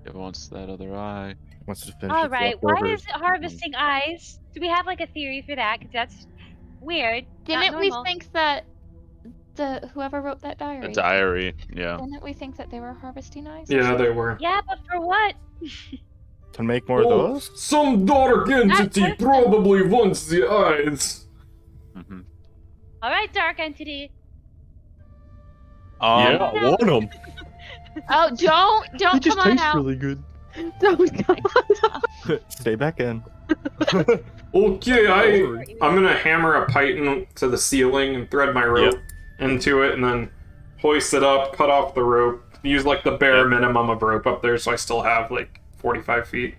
S3: It wants that other eye.
S10: wants to finish.
S7: All
S10: its
S7: right. Why
S10: leftovers.
S7: is it harvesting eyes? Do we have like a theory for that? Because that's weird.
S4: Didn't
S7: not
S4: we
S7: normal.
S4: think that whoever wrote that diary?
S3: A diary. Yeah.
S4: Didn't we think that they were harvesting eyes?
S1: Yeah, they were.
S7: Yeah, but for what?
S10: To make more of
S1: Oh,
S10: those?
S1: some dark entity
S7: That's-
S1: probably wants the eyes.
S3: Mm-hmm.
S7: All right, dark entity.
S10: Yeah, warn them.
S4: Oh, don't come on out.
S5: really good.
S9: Don't go.
S10: Stay back in.
S1: Okay, I'm gonna hammer a python to the ceiling and thread my rope into it, and then hoist it up, cut off the rope, use like the bare minimum of rope up there, so I still have like 45 feet,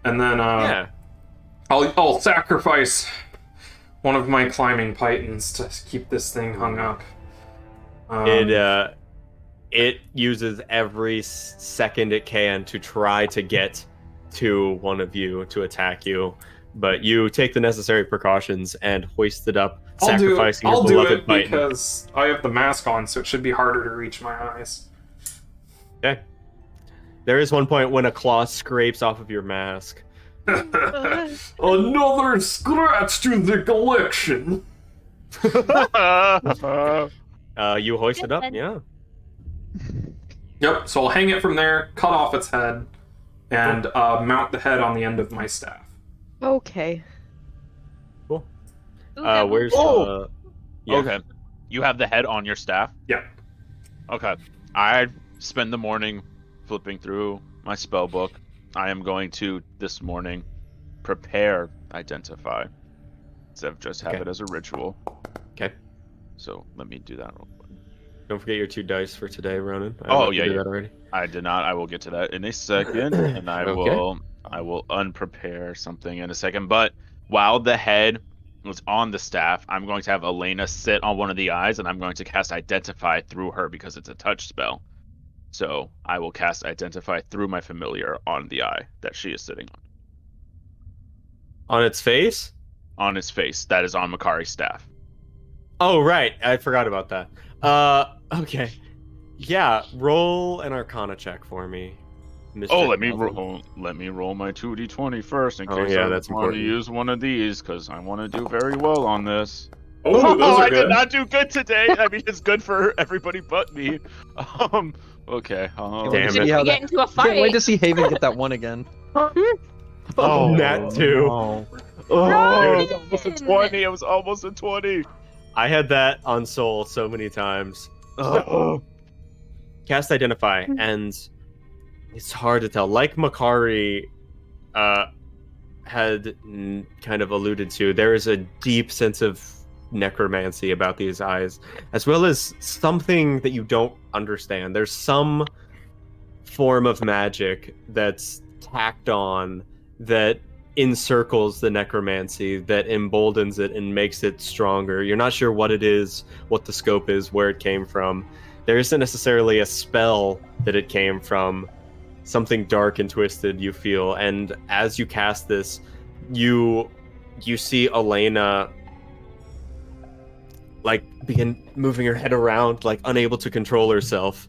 S1: and then I'll sacrifice one of my climbing pythons to keep this thing hung up.
S11: It uses every second it can to try to get to one of you to attack you, but you take the necessary precautions and hoist it up, sacrificing
S1: I'll
S11: your
S1: do
S11: beloved
S1: it
S11: python.
S1: because I have the mask on, so it should be harder to reach my eyes.
S11: Okay. There is one point when a claw scrapes off of your mask.
S1: Another scratch to the collection.
S11: You hoist it up,
S7: Good.
S11: yeah.
S1: Yep, so I'll hang it from there, cut off its head, and mount the head on the end of my staff.
S9: Okay.
S7: Ooh, that was-
S11: Where's yeah.
S3: Okay. You have the head on your staff?
S1: Yeah.
S3: Okay. I spend the morning flipping through my spell book. I am going to, this morning, prepare identify. Instead of just have
S11: Okay.
S3: it as a ritual.
S11: Okay.
S3: So let me do that real quick.
S11: Don't forget your 2 dice for today, Ronan. I don't
S3: Oh
S11: know if you
S3: yeah,
S11: did
S3: yeah.
S11: that already.
S3: I did not. I will get to that in a second, and I
S11: Okay.
S3: will unprepare something in a second. But while the head was on the staff, I'm going to have Elena sit on one of the eyes, and I'm going to cast Identify through her because it's a touch spell. So I will cast Identify through my familiar on the eye that she is sitting
S11: On its face?
S3: on his face. That is on Makari's staff.
S11: Oh, right. I forgot about that. Okay. Yeah, roll an Arcana check for me. Mr.
S3: Oh, let me
S11: Calvin.
S3: roll my 2d20 first in
S11: Oh,
S3: case
S11: yeah,
S3: I
S11: that's
S3: want to
S11: important.
S3: use one of these because I want to do very well on this.
S1: Oh, those are
S3: I
S1: good.
S3: did not do good today. I mean, it's good for everybody but me. Okay.
S5: Can't wait
S11: Damn
S5: to
S11: it.
S5: see how
S4: We get
S5: that.
S4: into a
S5: Can't wait
S4: fight.
S5: to see Haven get that one again.
S11: Oh, Nat 2.
S10: no.
S3: Oh, it was almost a 20. It was almost a 20.
S11: I had that on Soul so many times. So, cast Identify, and it's hard to tell. Like Makari had kind of alluded to, there is a deep sense of necromancy about these eyes, as well as something that you don't understand. There's some form of magic that's tacked on that encircles the necromancy, that emboldens it and makes it stronger. You're not sure what it is, what the scope is, where it came from. There isn't necessarily a spell that it came from. Something dark and twisted you feel, and as you cast this, you see Elena like begin moving her head around, like unable to control herself,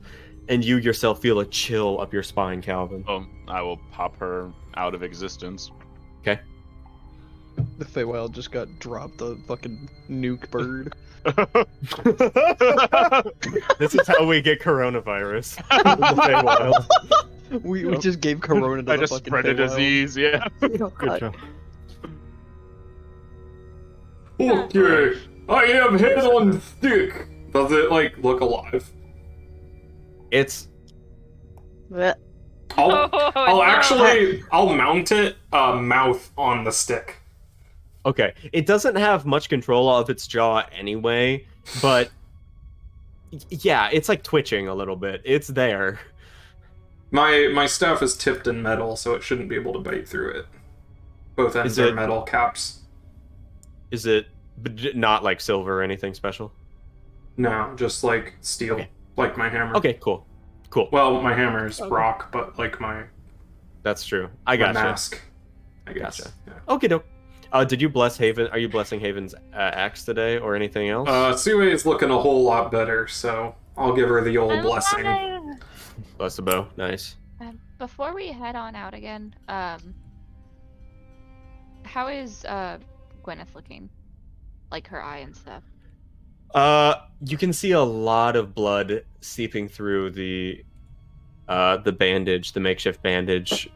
S11: and you yourself feel a chill up your spine, Calvin.
S3: I will pop her out of existence.
S11: Okay.
S5: The Feywild just got dropped the fucking nuke bird.
S11: This is how we get coronavirus. The Feywild.
S5: We just gave Corona to
S3: I
S5: the
S3: just
S5: fucking
S3: spread a
S5: Feywild.
S3: disease, yeah.
S10: Good job.
S1: Okay, I am head on stick. Does it like look alive?
S11: It's
S9: Blech.
S1: I'll mount it mouth on the stick.
S11: okay. It doesn't have much control of its jaw anyway, but yeah, it's like twitching a little bit. It's there.
S1: My staff is tipped in metal, so it shouldn't be able to bite through it. Both ends are metal caps.
S11: Is it not like silver or anything special?
S1: No, just like steel,
S11: Okay.
S1: like my hammer.
S11: Okay, cool.
S1: Well, my hammer is rock, but like my
S11: That's true. I
S1: my
S11: gotcha.
S1: mask, I guess.
S11: Gotcha.
S1: Yeah.
S11: Okay, doke. Did you bless Haven? Are you blessing Haven's axe today, or anything else?
S1: Sue is looking a whole lot better, so I'll give her the old blessing.
S7: Alive!
S11: Bless the bow. Nice.
S4: Before we head on out again, how is Gwyneth looking? Like her eye and stuff.
S11: You can see a lot of blood seeping through the bandage, the makeshift bandage.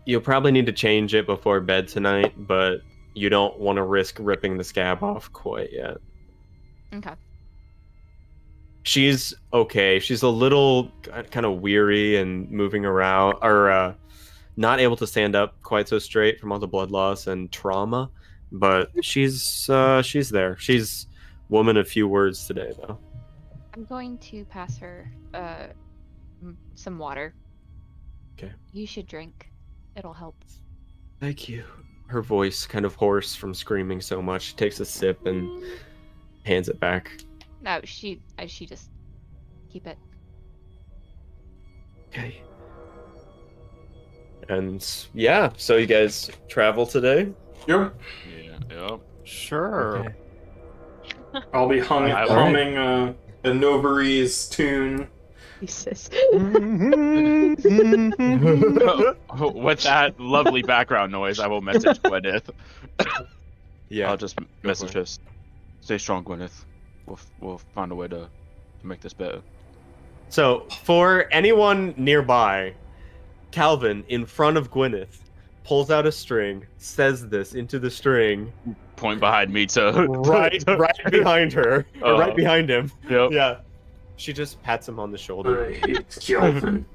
S11: You'll probably need to change it before bed tonight, but you don't want to risk ripping the scab off quite yet.
S4: Okay.
S11: She's okay. She's a little kind of weary and moving around, or not able to stand up quite so straight from all the blood loss and trauma. But she's there. She's woman of few words today, though.
S4: I'm going to pass her some water.
S11: Okay.
S4: You should drink. It'll help.
S11: Thank you. Her voice kind of hoarse from screaming so much. She takes a sip and hands it back.
S4: No, she just keep it.
S11: Okay. And yeah, so you guys travel today?
S1: Yep.
S3: Yep.
S10: Sure.
S11: Okay.
S1: I'll be humming a Novaries tune.
S9: Jesus.
S3: With that lovely background noise, I will message Gwyneth.
S11: Yeah.
S3: I'll just message her. Stay strong, Gwyneth. We'll find a way to make this better.
S11: So, for anyone nearby, Calvin, in front of Gwyneth, pulls out a string, says this into the string.
S3: Point behind me to
S11: right behind her. Or right behind him.
S3: Yep.
S11: Yeah. She just pats him on the shoulder.
S1: I hate Calvin.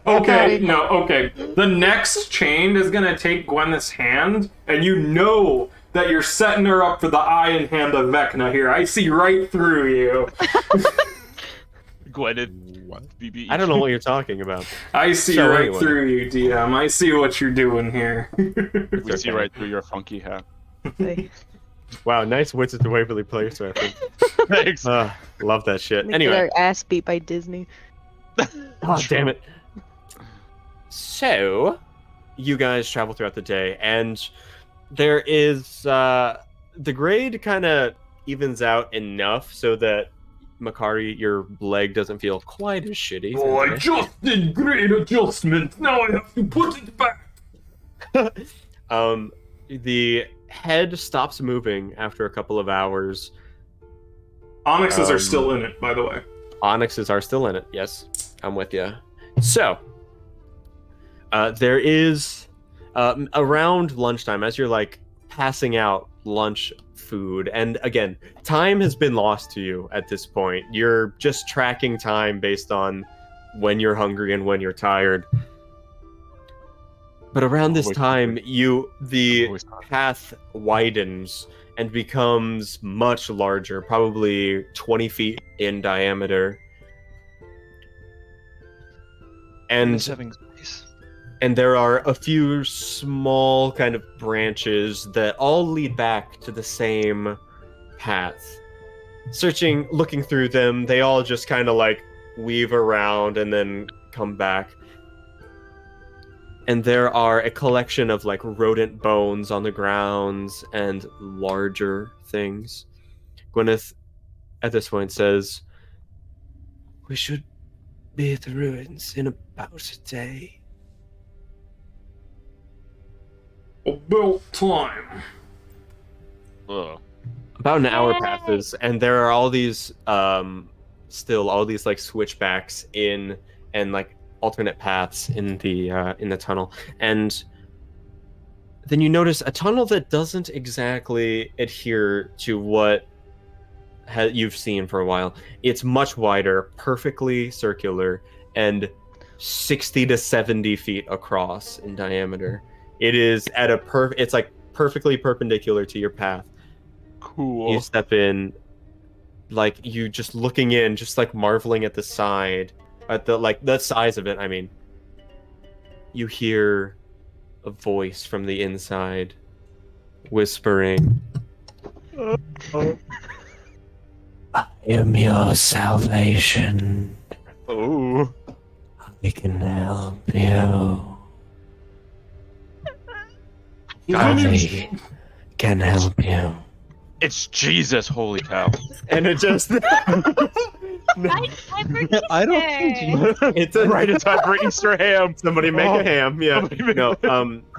S1: Okay. The next chain is gonna take Gwyneth's hand, and you know that you're setting her up for the eye and hand of Vecna here. I see right through you.
S3: Gwyneth, what? BB.
S11: I don't know what you're talking about.
S1: I see
S11: So
S1: right
S11: anyway.
S1: through you, DM. I see what you're doing here.
S3: We see right through your funky hat.
S9: Hey.
S11: Wow, nice Winston Waverly Place reference.
S3: Thanks.
S11: Love that shit.
S9: We get
S11: Anyway.
S9: our ass beat by Disney.
S11: Oh, damn it. So, you guys travel throughout the day, and there is, the grade kind of evens out enough so that, Makari, your leg doesn't feel quite as shitty.
S1: Oh, I just did great adjustment. Now I have to put it back.
S11: The head stops moving after a couple of hours.
S1: Onyxes are still in it, by the way.
S11: Onyxes are still in it, yes. I'm with you. So, there is, around lunchtime, as you're, like, passing out lunch food, and again, time has been lost to you at this point. You're just tracking time based on when you're hungry and when you're tired. But around this time, the path widens and becomes much larger, probably 20 feet in diameter. And there are a few small kind of branches that all lead back to the same path. Looking through them, they all just kind of like weave around and then come back. And there are a collection of like rodent bones on the grounds and larger things. Gwyneth, at this point, says, "We should be at the ruins in about a day."
S1: About time.
S3: Ugh.
S11: About an hour passes, and there are all these, still all these like switchbacks in and like alternate paths in the tunnel, and then you notice a tunnel that doesn't exactly adhere to what you've seen for a while. It's much wider, perfectly circular, and 60 to 70 feet across in diameter. It is at it's like perfectly perpendicular to your path.
S3: Cool.
S11: You step in, like you just looking in, just like marveling at the side, at the size of it. I mean, you hear a voice from the inside, whispering, "I am your salvation.
S3: Oh,
S11: I can help you. I can help you."
S3: it's Jesus! Holy cow!
S11: And it just
S5: I don't think
S11: it's
S3: right in time for Easter ham.
S11: Somebody make a ham, yeah.
S3: Somebody make
S11: No,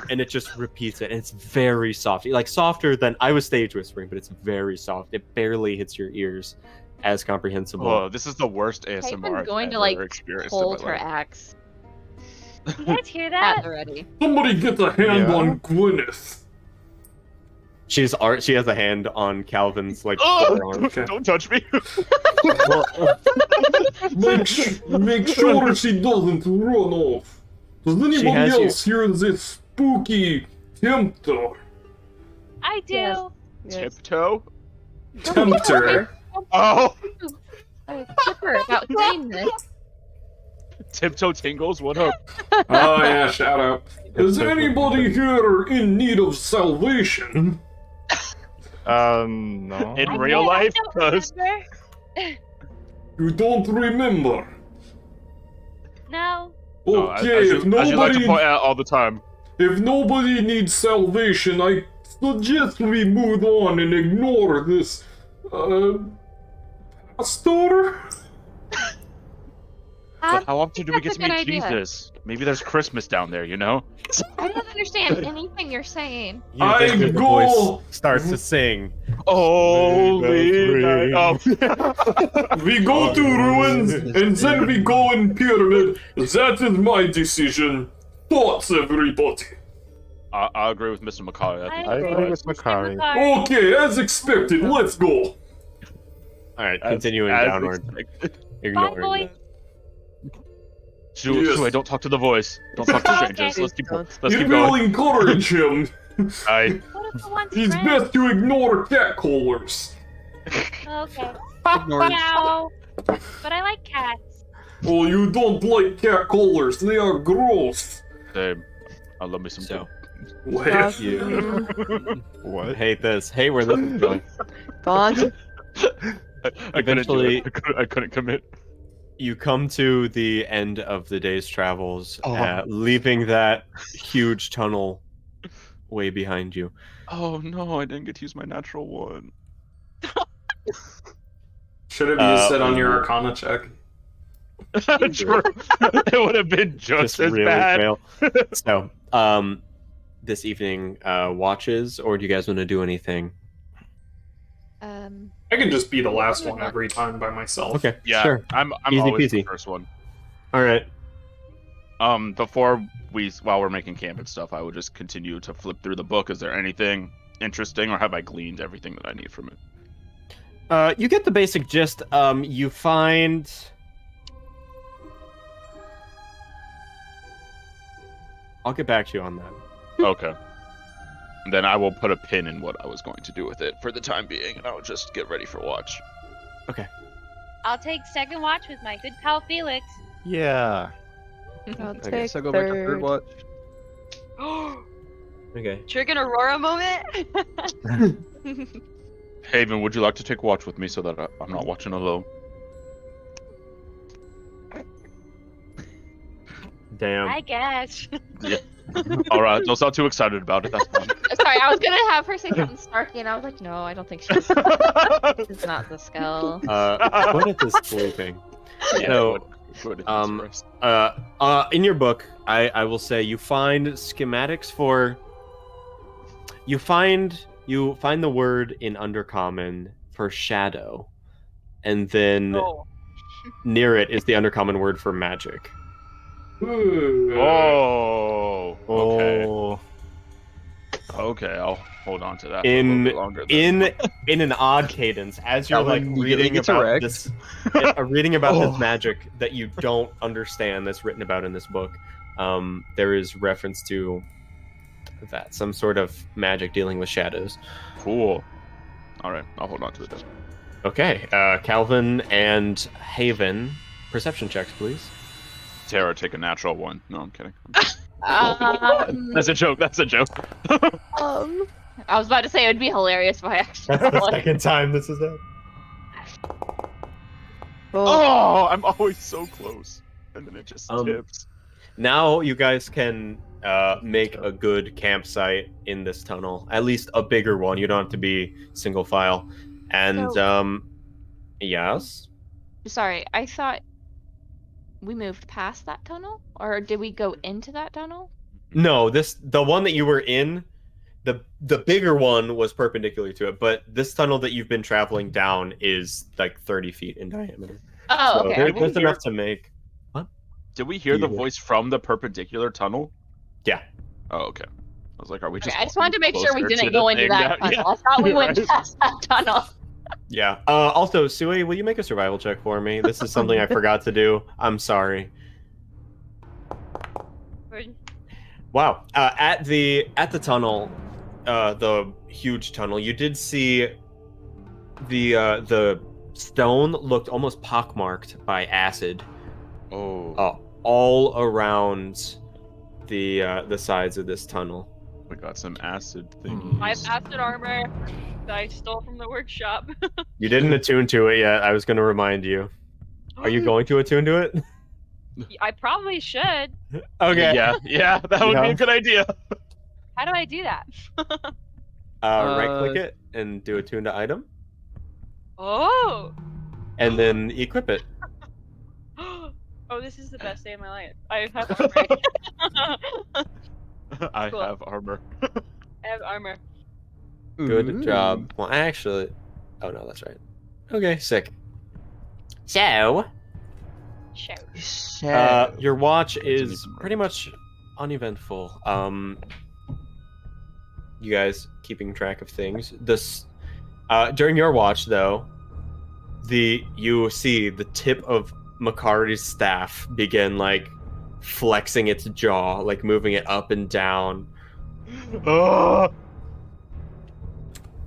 S11: and it just repeats it, and it's very soft, like softer than I was stage whispering, but it's very soft. It barely hits your ears, as comprehensible.
S3: Oh, this is the worst ASMR
S4: I'm going
S3: I've
S4: to like
S3: ever experienced
S4: hold
S3: in my
S4: her
S3: life.
S4: axe.
S7: You guys hear
S4: At
S7: that?
S4: the ready.
S1: Somebody get a hand on Gwyneth.
S11: She has a hand on Calvin's like
S3: Oh,
S11: forearm.
S3: don't touch me!
S1: Make sure she doesn't run off. Does anybody
S11: has
S1: else hear this spooky tempter?
S7: I do.
S9: Yes. Yes.
S3: Tiptoe?
S1: Tempter.
S3: Oh!
S4: Chipper about saying this.
S3: Tiptoe tingles, what up?
S1: Oh yeah, shout out. Is anybody here in need of salvation?
S10: No.
S3: In real life?
S7: I
S3: 'Cause
S7: don't remember.
S1: You don't remember?
S7: No.
S1: Okay,
S3: as
S1: if
S3: you like to
S1: nobody
S3: point out all the time.
S1: if nobody needs salvation, I suggest we move on and ignore this pastor.
S3: But how often do we get
S4: That's
S3: to
S4: a
S3: meet
S4: good idea.
S3: Jesus? Maybe there's Christmas down there, you know?
S4: I don't understand anything you're saying.
S11: You
S1: I
S11: think that the
S1: go-
S11: voice starts to sing.
S3: Holy night. Oh.
S1: We go to ruins and then we go in pyramid. That is my decision. Thoughts, everybody.
S3: I agree with Mr. Macaulay.
S10: I agree with Makari.
S1: Okay, as expected, let's go.
S11: Alright, continuing
S3: As
S11: downward.
S3: expected.
S11: Ignoring
S7: boy.
S11: that.
S3: Sue, don't talk to the voice. Don't talk to strangers.
S7: Okay.
S3: Let's keep going.
S9: Don't.
S3: Let's
S1: It
S3: keep
S1: will
S3: going.
S1: encourage him.
S3: I
S7: What Papa wants
S1: It's
S7: friends.
S1: best to ignore catcallers.
S7: Okay.
S5: Ignored.
S7: Meow. But I like cats.
S1: Oh, you don't like catcallers. They are gross.
S3: Same. I love me some.
S11: So,
S1: Well,
S11: you
S10: What?
S11: hate this. Hey, where this is going.
S9: Bond.
S3: I couldn't do
S11: Eventually-
S3: it. I couldn't commit.
S11: You come to the end of the day's travels,
S3: Oh.
S11: leaving that huge tunnel way behind you.
S3: Oh no, I didn't get to use my natural one.
S1: should have used it on your Arcana check.
S3: True. It would have been just as
S11: really
S3: bad.
S11: fail. So, this evening watches, or do you guys want to do anything?
S1: I can just be the last one every time by myself.
S11: Okay,
S3: Yeah,
S11: sure.
S3: I'm
S11: Easy
S3: always the
S11: peasy.
S3: first one.
S11: All right.
S3: Before while we're making camp and stuff, I would just continue to flip through the book. Is there anything interesting, or have I gleaned everything that I need from it?
S11: You get the basic gist. You find. I'll get back to you on that.
S3: Okay. Then I will put a pin in what I was going to do with it for the time being, and I'll just get ready for watch.
S7: I'll take second watch with my good pal Felix.
S10: Yeah.
S9: I'll
S11: Okay,
S9: take
S5: So I go back to third
S9: third.
S5: watch.
S11: Okay.
S8: Trigger Aurora moment.
S3: Haven, would you like to take watch with me so that I'm not watching alone?
S11: Damn.
S7: I guess.
S3: All right, don't sound too excited about it. That's fine.
S4: Sorry, I was gonna have her say something snarky, and I was like, no, I don't think she's. It's not the skill.
S11: Gwyneth is sleeping.
S3: Yeah,
S11: So,
S3: good.
S11: in your book, I will say you find schematics for. You find the word in Undercommon for shadow, and then
S8: Oh.
S11: near it is the Undercommon word for magic.
S3: Oh. Okay.
S10: Oh.
S3: Okay, I'll hold on to that for a
S11: In
S3: little bit longer. then.
S11: in an odd cadence, as you're like
S5: Calvin, you
S11: reading
S5: get
S11: about
S5: erect.
S11: this, reading about this magic that you don't understand that's written about in this book, there is reference to that, some sort of magic dealing with shadows.
S3: Cool. All right, I'll hold on to it then.
S11: Okay, Calvin and Haven, perception checks, please.
S3: Tara, take a natural one. No, I'm kidding.
S4: Um,
S3: That's a joke. That's a joke.
S4: I was about to say it would be hilarious if I actually.
S11: That's the
S4: won.
S11: second time this is happened.
S3: Oh, I'm always so close, and then it just tips.
S11: Now you guys can make a good campsite in this tunnel, at least a bigger one. You don't have to be single file. And yes.
S4: Sorry, I thought we moved past that tunnel, or did we go into that tunnel?
S11: No, the one that you were in, the bigger one was perpendicular to it, but this tunnel that you've been traveling down is like 30 feet in diameter.
S4: Oh,
S11: So
S4: okay.
S11: there's enough to make.
S3: Did we hear the
S11: Yeah.
S3: voice from the perpendicular tunnel?
S11: Yeah.
S3: Oh, okay. I was like, are we just?
S4: Okay, I just wanted to make sure we
S3: closer to
S4: didn't
S3: the
S4: go into
S3: thing
S4: that
S3: now?
S4: tunnel. I thought we went
S3: Right.
S4: past that tunnel.
S11: Yeah. Also, Sui, will you make a survival check for me? This is something I forgot to do. I'm sorry. Wow. At the tunnel, the huge tunnel, you did see the stone looked almost pockmarked by acid.
S3: Oh.
S11: All around the sides of this tunnel.
S3: We got some acid things.
S8: I have acid armor that I stole from the workshop.
S11: You didn't attune to it yet. I was going to remind you. Are you going to attune to it?
S8: I probably should.
S11: Okay.
S3: Yeah, that would be a good idea.
S8: How do I do that?
S11: Right click it and do attune to item,
S8: Oh.
S11: and then equip it.
S8: Oh, this is the best day of my life. I have armor.
S3: I
S8: Cool.
S3: have armor.
S8: I have armor.
S11: Good job. Well, actually, oh no, that's right. Okay, sick. So,
S8: Show.
S11: your watch is pretty much uneventful. You guys keeping track of things. This during your watch, though, you see the tip of Makari's staff begin like flexing its jaw, like moving it up and down.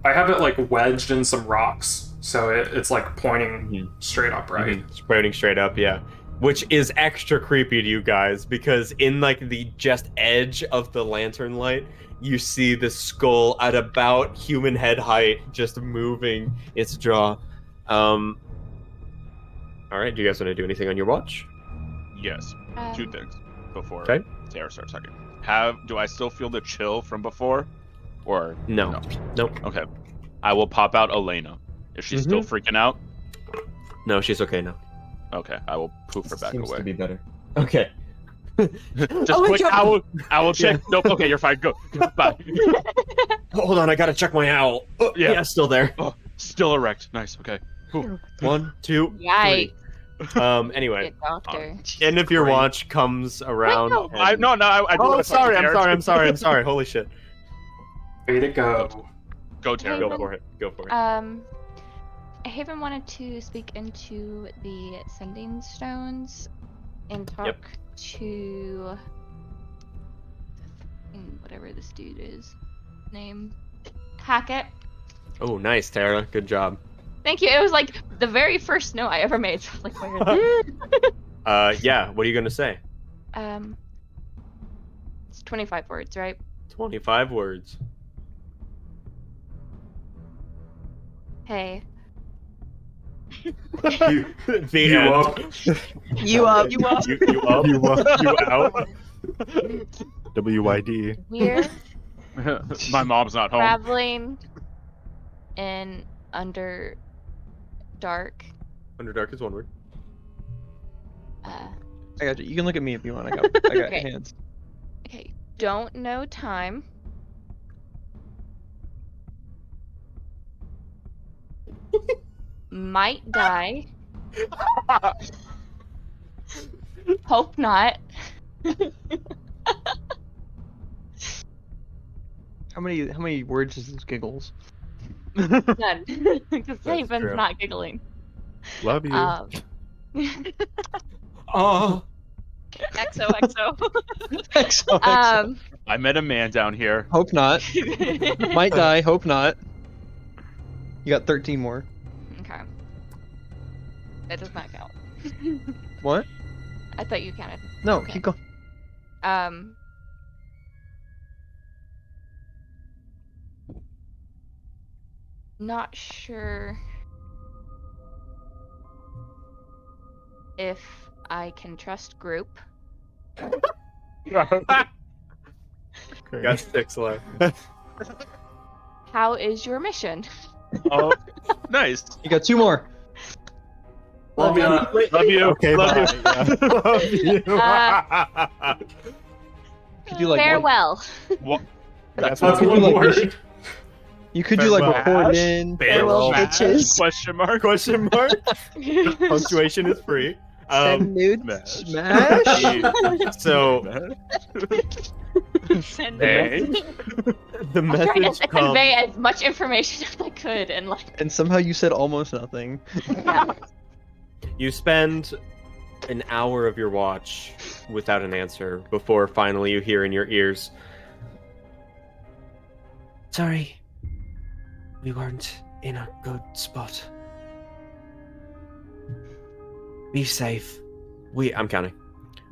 S1: I have it like wedged in some rocks, so it's like pointing straight up, right?
S11: It's pointing straight up, yeah. Which is extra creepy to you guys because in like the just edge of the lantern light, you see the skull at about human head height, just moving its jaw. All right, do you guys want to do anything on your watch?
S3: Yes. Two things before
S11: Okay.
S3: Sarah starts talking. Do I still feel the chill from before? Or
S11: No. Nope.
S3: Okay. I will pop out Elena. Is she still freaking out?
S11: No, she's okay now.
S3: Okay, I will poof her back
S11: Seems
S3: away.
S11: to be better. Okay.
S3: Just quick, I will check. Nope. Okay, you're fine. Go. Bye.
S11: Hold on, I gotta check my owl. Oh, yeah, still there.
S3: Oh, still erect. Nice. Okay. Whew.
S11: 1, 2,
S4: Yikes.
S11: 3. Anyway,
S4: Doctor.
S11: end of your watch comes around.
S4: no.
S3: I do
S11: Oh,
S3: wanna
S11: sorry,
S3: fucking
S11: I'm sorry. Holy shit.
S1: Way to go.
S3: Go, Tara.
S11: Go for it. Go for it.
S4: Haven wanted to speak into the sending stones and talk to whatever this dude is. Name Hackett.
S11: Oh, nice, Tara. Good job.
S4: Thank you. It was like the very first note I ever made. So I was like, where
S11: Yeah, what are you gonna say?
S4: it's 25 words, right?
S11: 25 words.
S4: Hey.
S11: The
S1: You
S11: end.
S1: up?
S9: You up.
S11: You up. You out.
S10: WYD.
S4: We're
S3: My mom's not home.
S4: traveling in underdark.
S11: Underdark is one word.
S5: I got you. You can look at me if you want. I got
S4: Okay.
S5: hands.
S4: Okay. Don't know time. Might die. Hope not.
S5: How many words is this giggles?
S4: None. Because Haven's
S11: true.
S4: not giggling.
S10: Love you.
S11: Oh.
S8: XOXO.
S5: XOXO.
S3: I met a man down here.
S5: Hope not. Might die. Hope not. You got 13 more.
S4: Okay. That does not count.
S5: What?
S4: I thought you counted.
S5: No,
S4: Okay.
S5: keep going.
S4: Not sure if I can trust group.
S11: Got 6 left.
S4: How is your mission?
S3: Oh, nice.
S5: You got 2 more.
S1: Love you.
S3: Love you.
S10: Okay,
S3: Love
S10: bye.
S3: you.
S10: Love you.
S5: Could do like
S4: Farewell.
S3: What?
S1: That's
S5: Could you
S1: one
S5: like
S1: word.
S5: You could do like
S11: Farewell.
S5: report in.
S9: Farewell,
S3: Smash?
S9: bitches.
S3: Question mark.
S11: Question mark? Punctuation is free.
S9: Send nude.
S3: Smash.
S5: Smash.
S11: So
S8: Send
S3: Hey.
S11: the
S4: I'm trying
S11: message
S4: to
S11: comes.
S4: convey as much information as I could, and like,
S5: And somehow you said almost nothing.
S4: yeah.
S11: You spend an hour of your watch without an answer before finally you hear in your ears. Sorry, we weren't in a good spot. Be safe. I'm counting.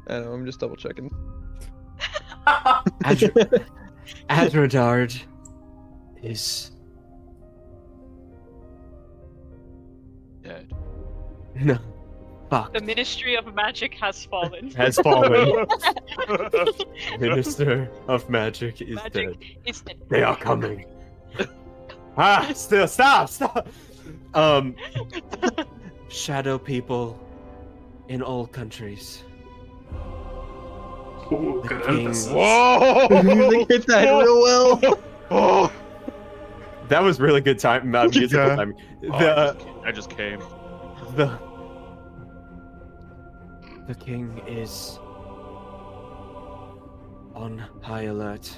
S5: I know, I'm just double checking.
S11: Adrodard is
S3: Dead.
S11: no. Fuck.
S8: The Ministry of Magic has fallen.
S11: Has fallen. Minister of Magic is dead.
S8: Magic is dead.
S11: They are coming. Still, stop. Shadow people in all countries.
S1: Ooh,
S11: The
S1: good
S11: king-
S1: emphasis.
S3: Whoa!
S5: You hit that real well.
S3: Oh,
S11: That was really good time. Musical
S10: Yeah.
S11: timing.
S3: I just came.
S11: The king is on high alert.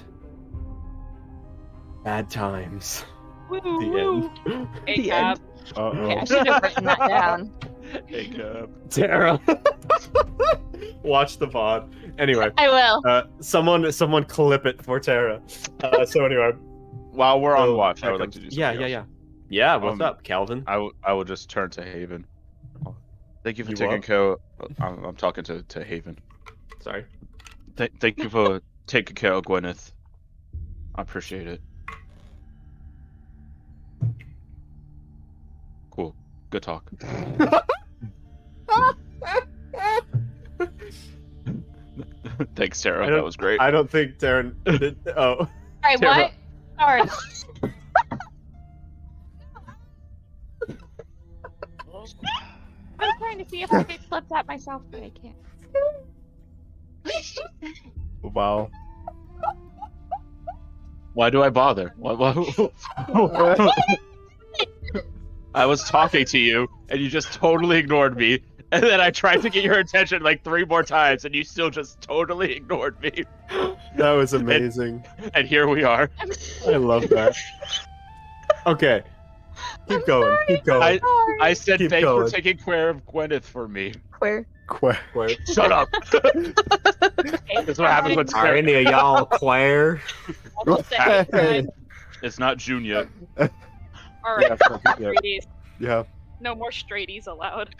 S11: Bad times.
S8: Woo,
S11: The
S8: woo.
S11: end.
S8: Hey,
S9: The
S8: Cap.
S4: Okay, I should have written that down.
S3: Hey, Cap.
S11: Tara. Watch the VOD. Anyway,
S4: I will.
S11: someone clip it for Tara. So anyway,
S3: while we're on
S11: So
S3: watch, I
S11: that
S3: would like
S11: comes-
S3: to do
S11: Yeah,
S3: something
S11: yeah,
S3: else.
S11: yeah. Yeah, what's
S3: Um,
S11: up, Calvin?
S3: I will just turn to Haven. Thank you for
S11: You
S3: taking
S11: up?
S3: care. I'm talking to Haven.
S11: Sorry.
S3: Thank you for taking care of Gwyneth. I appreciate it. Cool. Good talk. Thanks, Sarah. That was great.
S11: I don't think Darren did. Oh.
S7: Alright,
S3: Tara.
S7: what? Sorry.
S4: I was trying to see if I could flip that myself, but I can't.
S10: Wow.
S3: Why do I bother? I was talking to you, and you just totally ignored me. And then I tried to get your attention like 3 more times, and you still just totally ignored me.
S10: That was amazing.
S3: And here we are.
S10: I love that.
S11: Okay. Keep going. Keep going.
S3: I said
S11: Keep
S3: thanks
S11: going.
S3: for taking care of Gwyneth for me.
S9: Queer.
S11: Queer.
S3: Shut up. That's what happens when
S11: Are
S3: Sarah...
S11: any of y'all queer?
S3: It's not June yet.
S8: Alright,
S3: Yeah,
S8: straighties.
S10: Yeah.
S8: No more straighties allowed.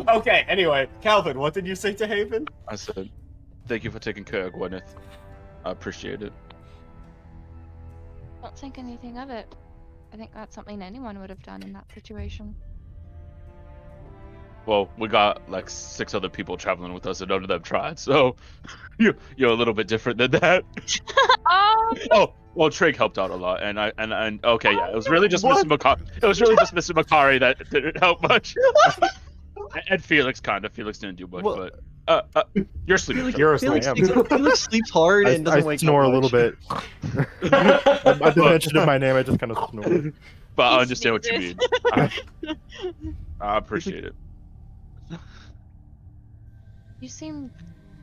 S11: Okay, anyway, Calvin, what did you say to Haven?
S3: I said, thank you for taking care of Gwyneth. I appreciate it.
S4: Don't think anything of it. I think that's something anyone would have done in that situation.
S3: Well, we got like 6 other people traveling with us, and none of them tried. So you're a little bit different than that. Oh, well, Trig helped out a lot, and okay, yeah, it was really just Mr. Makari. It was really just Mr. Makari that didn't help much. And Felix kind of. Felix didn't do much,
S5: Well-
S3: but you're sleeping.
S11: You're
S5: Felix,
S11: asleep.
S5: Felix sleeps hard and doesn't
S10: I
S5: wake
S10: snore
S5: up
S10: a little
S5: much.
S10: bit. I didn't mention my name. I just kind of snore.
S3: But I understand what you mean. I appreciate it.
S4: You seem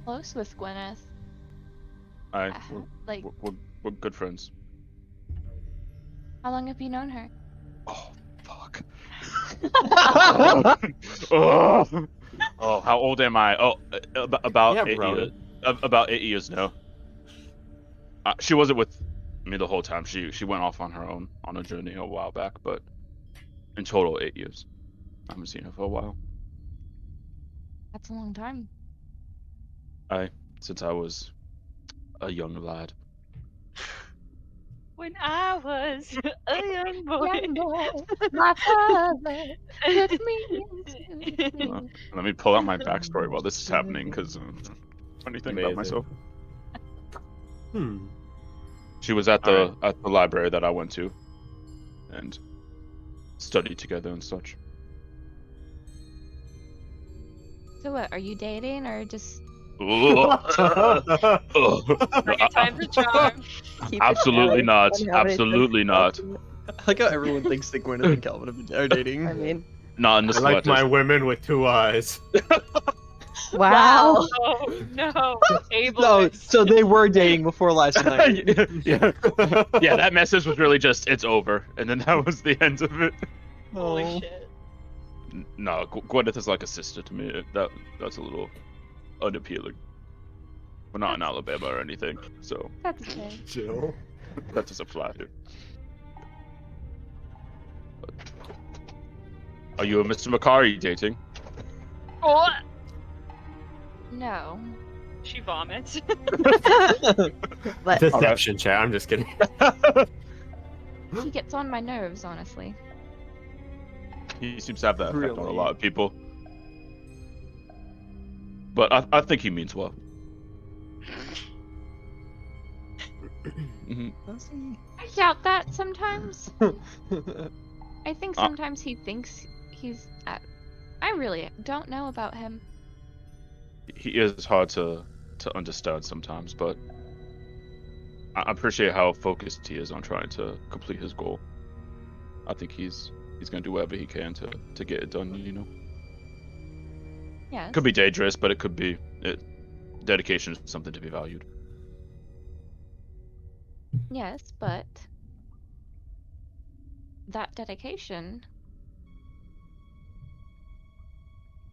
S4: close with Gwyneth. Like,
S3: We're good friends.
S4: how long have you known her?
S3: Oh, fuck. Oh, how old am I? Oh, about
S11: Yeah,
S3: 8
S11: bro.
S3: years. About 8 years now. She wasn't with me the whole time. She went off on her own on a journey a while back, but in total 8 years. I haven't seen her for a while.
S4: That's a long time.
S3: Since I was a young lad.
S8: When I was a young boy.
S4: Young boy, my father took me into.
S3: Let me pull out my backstory while this is happening, because funny thing about
S11: Amazing.
S3: myself.
S11: Hmm.
S3: She was at the library that I went to, and studied together and such.
S4: So what? Are you dating or just?
S8: Bring it time to charm.
S9: Keep it
S3: Absolutely
S9: down.
S3: not.
S9: Don't have any
S3: Absolutely not.
S9: sense of
S5: I like how everyone thinks that Gwyneth and Calvin are dating.
S9: it. I mean,
S3: Not in the
S11: I like my
S3: slightest.
S11: women with 2 eyes.
S9: wow.
S8: Oh no, Abel.
S5: No, so they were dating before last night.
S3: Yeah, that message was really just, it's over. And then that was the end of it.
S8: Holy
S5: Oh.
S8: shit.
S3: No, Gwyneth is like a sister to me. That's a little unappealing. We're not in Alabama or anything, so
S4: That's okay.
S11: Jill.
S3: that doesn't flatter. Are you and Mr. Makari dating?
S8: Oh,
S4: No.
S8: she vomits.
S9: But
S11: Deception chat. I'm just kidding.
S4: He gets on my nerves, honestly.
S3: He seems to have that effect on a
S5: Really?
S3: lot of people. But I think he means well. Mhm.
S4: I doubt that sometimes. I think sometimes he thinks he's. I really don't know about him.
S3: He is hard to understand sometimes, but I appreciate how focused he is on trying to complete his goal. I think he's gonna do whatever he can to get it done, you know.
S4: Yes.
S3: Could be dangerous, but it could be dedication is something to be valued.
S4: Yes, but that dedication.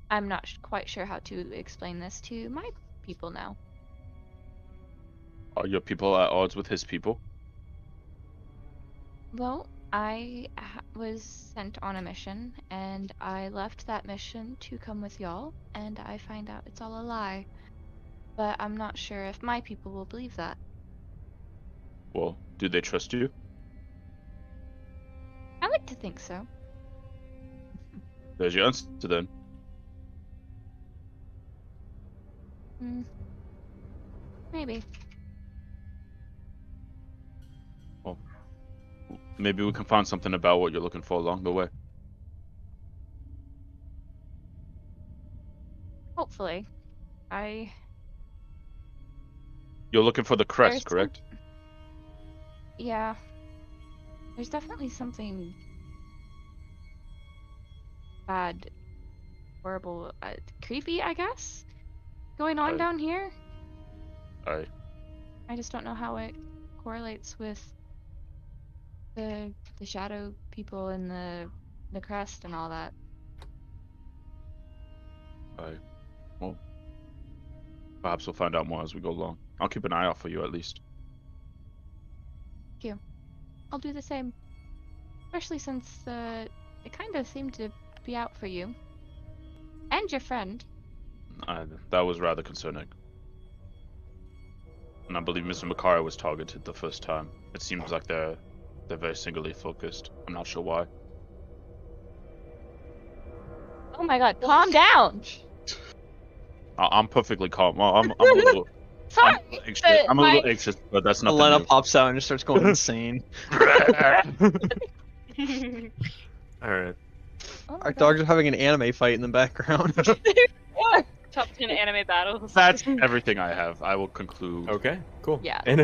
S4: I'm not quite sure how to explain this to my people now.
S3: Are your people at odds with his people?
S4: Well, I was sent on a mission, and I left that mission to come with y'all, and I find out it's all a lie. But I'm not sure if my people will believe that.
S3: Well, do they trust you?
S4: I like to think so.
S3: There's your answer then.
S4: Maybe.
S3: Well, maybe we can find something about what you're looking for along the way.
S4: Hopefully.
S3: You're looking for the crest,
S4: There's
S3: correct?
S4: Yeah. There's definitely something bad, horrible, creepy, I guess, going on down here. I just don't know how it correlates with the shadow people and the crest and all that.
S3: Well, perhaps we'll find out more as we go along. I'll keep an eye out for you at least.
S4: Thank you. I'll do the same. Especially since it kind of seemed to be out for you. And your friend.
S3: That was rather concerning. And I believe Mr. Makara was targeted the first time. It seems like they're very singularly focused. I'm not sure why.
S4: Oh my god, calm down!
S3: I'm perfectly calm. Well, I'm a little...
S4: Sorry,
S3: I'm a little anxious, but that's nothing
S5: Elena
S3: new.
S5: pops out and just starts going insane.
S11: Alright.
S5: Our dogs are having an anime fight in the background.
S8: Top 10 anime battles.
S3: That's everything I have. I will conclude.
S11: Okay, cool.
S4: Yeah.
S11: And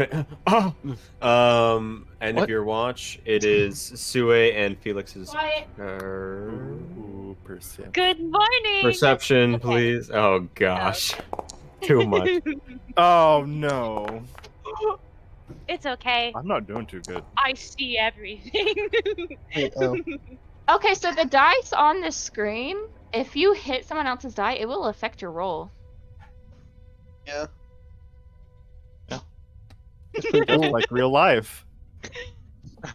S11: and if your watch, it is Sue and Felix's
S10: Ooh, perception.
S7: Good morning.
S11: perception, please. Oh gosh. Too much.
S10: Oh no.
S7: It's okay.
S10: I'm not doing too good.
S7: I see everything.
S4: Okay, so the dice on the screen, if you hit someone else's die, it will affect your roll.
S5: Yeah.
S10: It's pretty cool, like real life.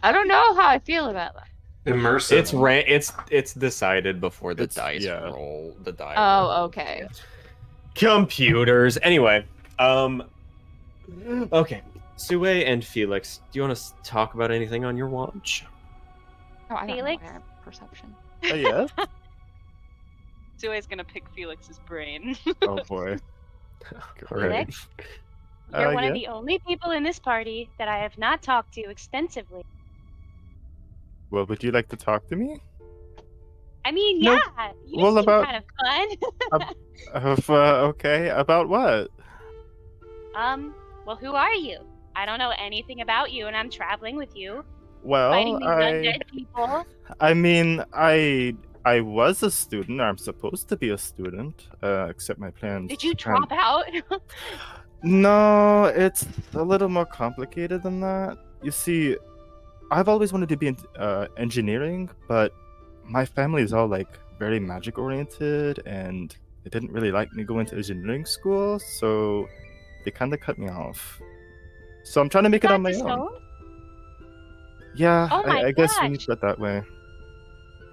S4: I don't know how I feel about that.
S1: Immersive.
S11: It's decided before the dice
S10: yeah.
S11: roll. The die.
S4: Oh, okay.
S11: Computers. Anyway, okay. Sue and Felix, do you want to talk about anything on your watch?
S4: Oh, I don't know
S7: Felix?
S4: why I have perception.
S10: Yes.
S8: Sue's gonna pick Felix's brain.
S10: Oh boy.
S11: Alright.
S7: Felix? You're one
S10: yeah.
S7: of the only people in this party that I have not talked to extensively.
S10: Well, would you like to talk to me?
S7: I mean,
S10: No.
S7: yeah, you
S10: Well,
S7: seem
S10: about-
S7: kind of fun.
S10: Okay. About what?
S7: Well, who are you? I don't know anything about you, and I'm traveling with you,
S10: Well,
S7: fighting these undead people.
S10: I mean, I was a student. Or I'm supposed to be a student. Except my plans.
S7: Did you drop out?
S10: No, it's a little more complicated than that. You see, I've always wanted to be in engineering, but my family is all like very magic oriented, and they didn't really like me going to engineering school, so they kind of cut me off. So I'm trying to make it on my own. Yeah,
S7: Oh my
S10: I guess when you
S7: gosh.
S10: put it that way.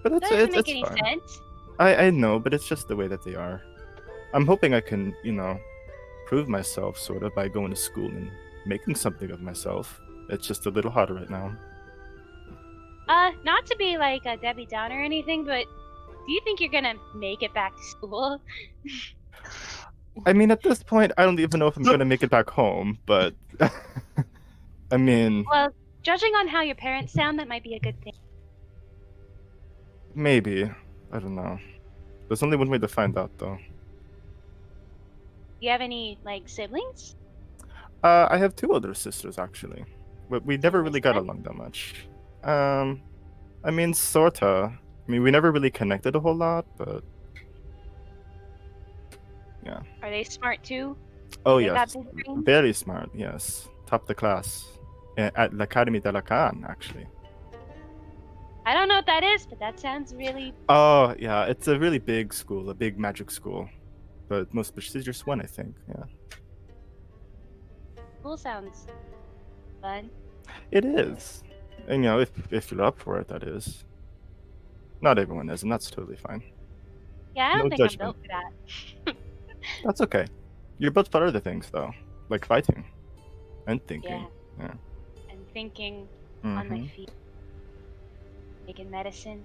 S10: But
S7: That doesn't make
S10: it's
S7: any
S10: fine.
S7: sense.
S10: I know, but it's just the way that they are. I'm hoping I can, prove myself sort of by going to school and making something of myself. It's just a little harder right now.
S7: Not to be like a Debbie Downer or anything, but do you think you're gonna make it back to school?
S10: I mean, at this point, I don't even know if I'm going to make it back home, but I mean,
S7: Well, judging on how your parents sound, that might be a good thing.
S10: maybe. I don't know. There's only one way to find out, though.
S7: Do you have any, like, siblings?
S10: I have two older sisters, actually. But we never really got along that much. I mean, sorta. I mean, we never really connected a whole lot, but yeah.
S7: Are they smart too?
S10: Oh,
S7: They got
S10: yes.
S7: big brains?
S10: Very smart, yes. Top of the class. At l'Académie de la Cannes, actually.
S7: I don't know what that is, but that sounds really.
S10: Oh, yeah. It's a really big school, a big magic school. But most prestigious one, I think, yeah.
S7: School sounds fun.
S10: It is. And if you're up for it, that is. Not everyone is, and that's totally fine.
S7: Yeah, I don't
S10: No
S7: think
S10: judgment.
S7: I'm built for that.
S10: That's okay. You're built for other things though, like fighting and thinking. Yeah.
S7: And thinking on my
S10: Mhm.
S7: feet, making medicine.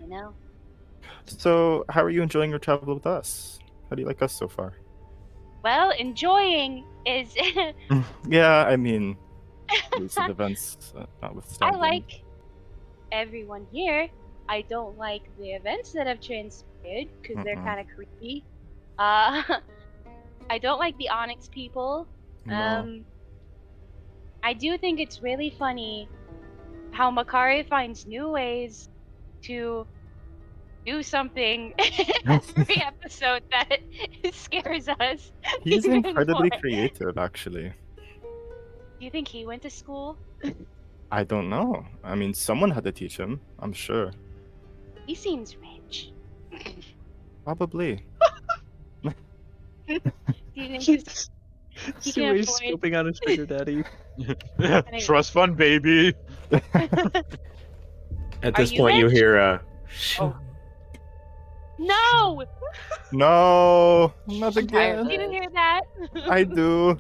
S7: You know.
S10: So, how are you enjoying your travel with us? How do you like us so far?
S7: Well, enjoying is.
S10: Yeah, I mean, recent events
S7: I
S10: notwithstanding.
S7: like everyone here. I don't like the events that have transpired because they're
S10: Mm-mm.
S7: kind of creepy. I don't like the Onyx people.
S10: No.
S7: I do think it's really funny how Makari finds new ways to do something every episode that scares us.
S10: He's
S7: even
S10: incredibly
S7: more.
S10: creative, actually.
S7: Do you think he went to school?
S10: I don't know. I mean, someone had to teach him, I'm sure.
S7: He seems rich.
S10: Probably.
S7: Do you think he can
S5: Sue's
S7: afford?
S5: scoping out a sugar daddy.
S3: Trust fund, baby.
S11: At
S7: Are
S11: this
S7: you
S11: point, you
S7: rich?
S11: hear
S7: Oh. No!
S10: No, not
S7: Do
S10: again.
S7: you hear that?
S10: I do.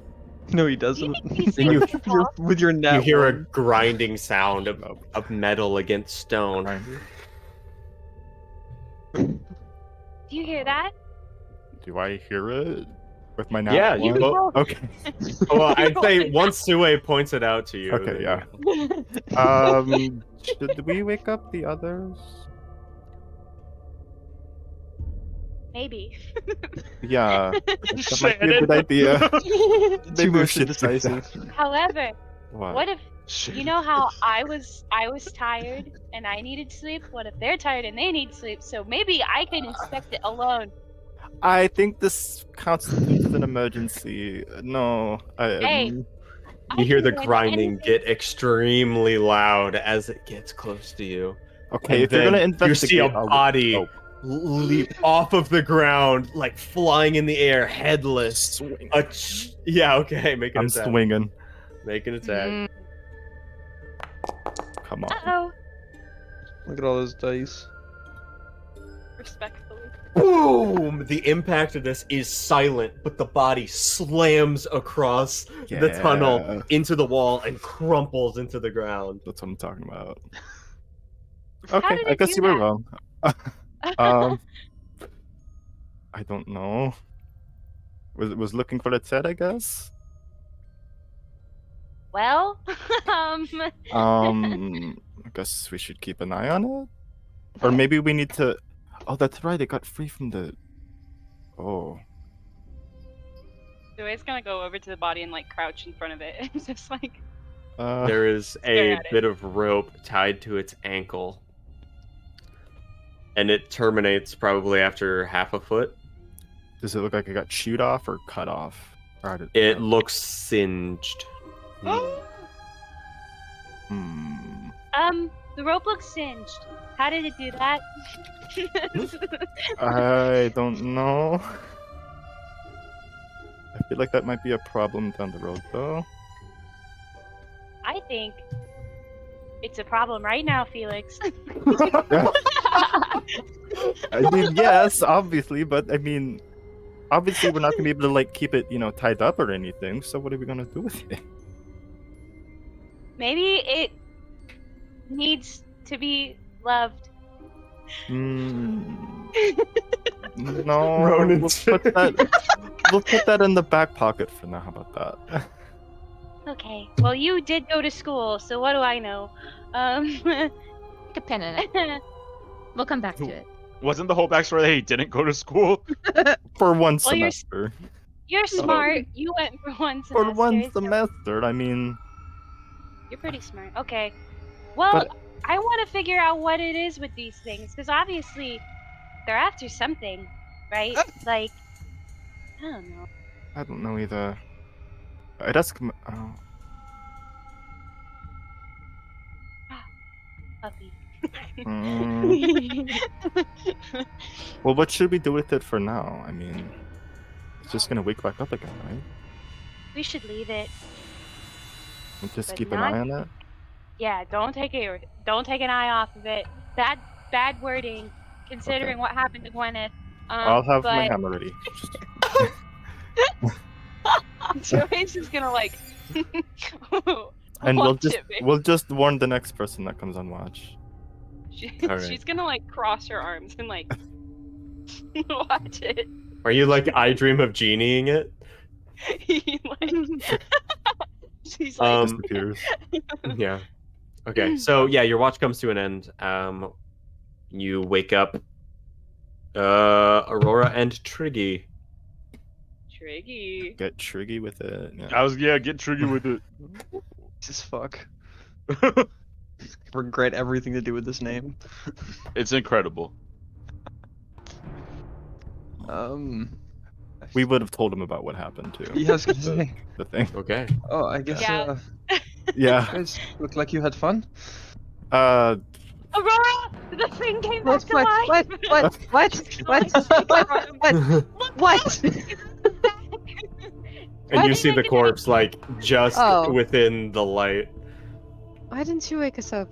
S5: No, he
S7: Do you
S5: doesn't.
S7: think he's
S11: Then you-
S7: gonna fall?
S5: with your net
S11: you hear a
S5: one.
S11: grinding sound of metal against stone.
S7: Do you hear that?
S10: Do I hear it with my nat
S11: Yeah, you
S10: one?
S11: both.
S10: Okay.
S11: Well, I'd say once Sue points it out to you.
S10: Okay,
S11: then
S10: yeah. Should we wake up the others?
S7: Maybe.
S10: Yeah, that might be a good idea. Maybe we should do that.
S7: However,
S10: What?
S7: what if you know how I was tired and I needed sleep? What if they're tired and they need sleep? So maybe I can inspect it alone.
S10: I think this constitutes an emergency. No,
S7: Hey,
S11: You hear
S7: can
S11: the
S7: go into
S11: grinding
S7: anything.
S11: get extremely loud as it gets close to you.
S10: Okay,
S11: And
S10: if you're gonna
S11: then
S10: investigate,
S11: you see a
S10: I'll-
S11: body
S10: oh.
S11: leap off of the ground, like flying in the air, headless. Yeah, okay, make an
S10: I'm
S11: attack.
S10: swinging.
S11: Make an attack.
S7: Mm.
S10: Come on.
S7: Uh-oh.
S5: Look at all those dice.
S8: Respectfully.
S11: Boom! The impact of this is silent, but the body slams across the tunnel
S10: Yeah.
S11: into the wall and crumples into the ground.
S10: That's what I'm talking about.
S7: How
S10: Okay,
S7: did
S10: I
S7: it
S10: guess
S7: do
S10: you were
S7: that?
S10: wrong. I don't know. Was looking for its head, I guess.
S7: Well,
S10: I guess we should keep an eye on it, or maybe we need to. Oh, that's right. It got free from the. Oh.
S8: So it's gonna go over to the body and like crouch in front of it and just like
S11: There is
S8: Stare
S11: a
S8: at it.
S11: bit of rope tied to its ankle. And it terminates probably after half a foot.
S10: Does it look like it got chewed off or cut off? Or how did-
S11: It looks singed.
S10: Hmm.
S7: the rope looks singed. How did it do that?
S10: I don't know. I feel like that might be a problem down the road, though.
S7: I think it's a problem right now, Felix.
S10: I mean, yes, obviously, but I mean, obviously we're not gonna be able to like keep it, tied up or anything. So what are we gonna do with it?
S7: Maybe it needs to be loved.
S10: No,
S11: Ronan.
S10: we'll put that in the back pocket for now. How about that?
S7: Okay. Well, you did go to school, so what do I know?
S4: Stick a pin in it. We'll come back to it.
S3: Wasn't the whole backstory that he didn't go to school?
S10: For one
S7: Well, you're
S10: semester.
S7: You're smart. You went for one semester.
S10: For one
S7: so
S10: semester, I mean.
S7: You're pretty smart. Okay. Well,
S10: But-
S7: I want to figure out what it is with these things, because obviously they're after something, right? Like, I don't know.
S10: I don't know either. I'd ask. Oh.
S7: Puppy.
S10: Mm. Well, what should we do with it for now? I mean, it's just gonna wake back up again, right?
S7: We should leave it.
S10: Just
S7: But
S10: keep an
S7: not-
S10: eye on it.
S7: Yeah, don't take an eye off of it. Bad wording, considering what happened to Gwyneth.
S10: I'll have my
S7: but
S10: hammer ready.
S8: Joey's just gonna like.
S10: And
S8: watch it, babe.
S10: we'll just warn the next person that comes on watch.
S11: Alright.
S8: She's gonna like cross her arms and like watch it.
S11: Are you like I dream of genieing it?
S8: Like, she's like,
S10: Disappears.
S11: Yeah. Okay. So yeah, your watch comes to an end. You wake up. Aurora and Triggy.
S8: Triggy.
S10: Get triggy with it. Yeah.
S3: Get triggy with it.
S5: Jesus fuck. Regret everything to do with this name.
S3: It's incredible.
S10: We would have told him about what happened too.
S5: Yeah, I was gonna say.
S10: The thing.
S11: Okay.
S5: Oh, I guess.
S8: Yeah.
S10: Yeah.
S5: You guys look like you had fun.
S10: Uh.
S7: Aurora, the thing came back
S9: What?
S7: to life.
S9: What?
S11: And you see the corpse like just
S9: Oh.
S11: within the light.
S9: Why didn't you wake us up?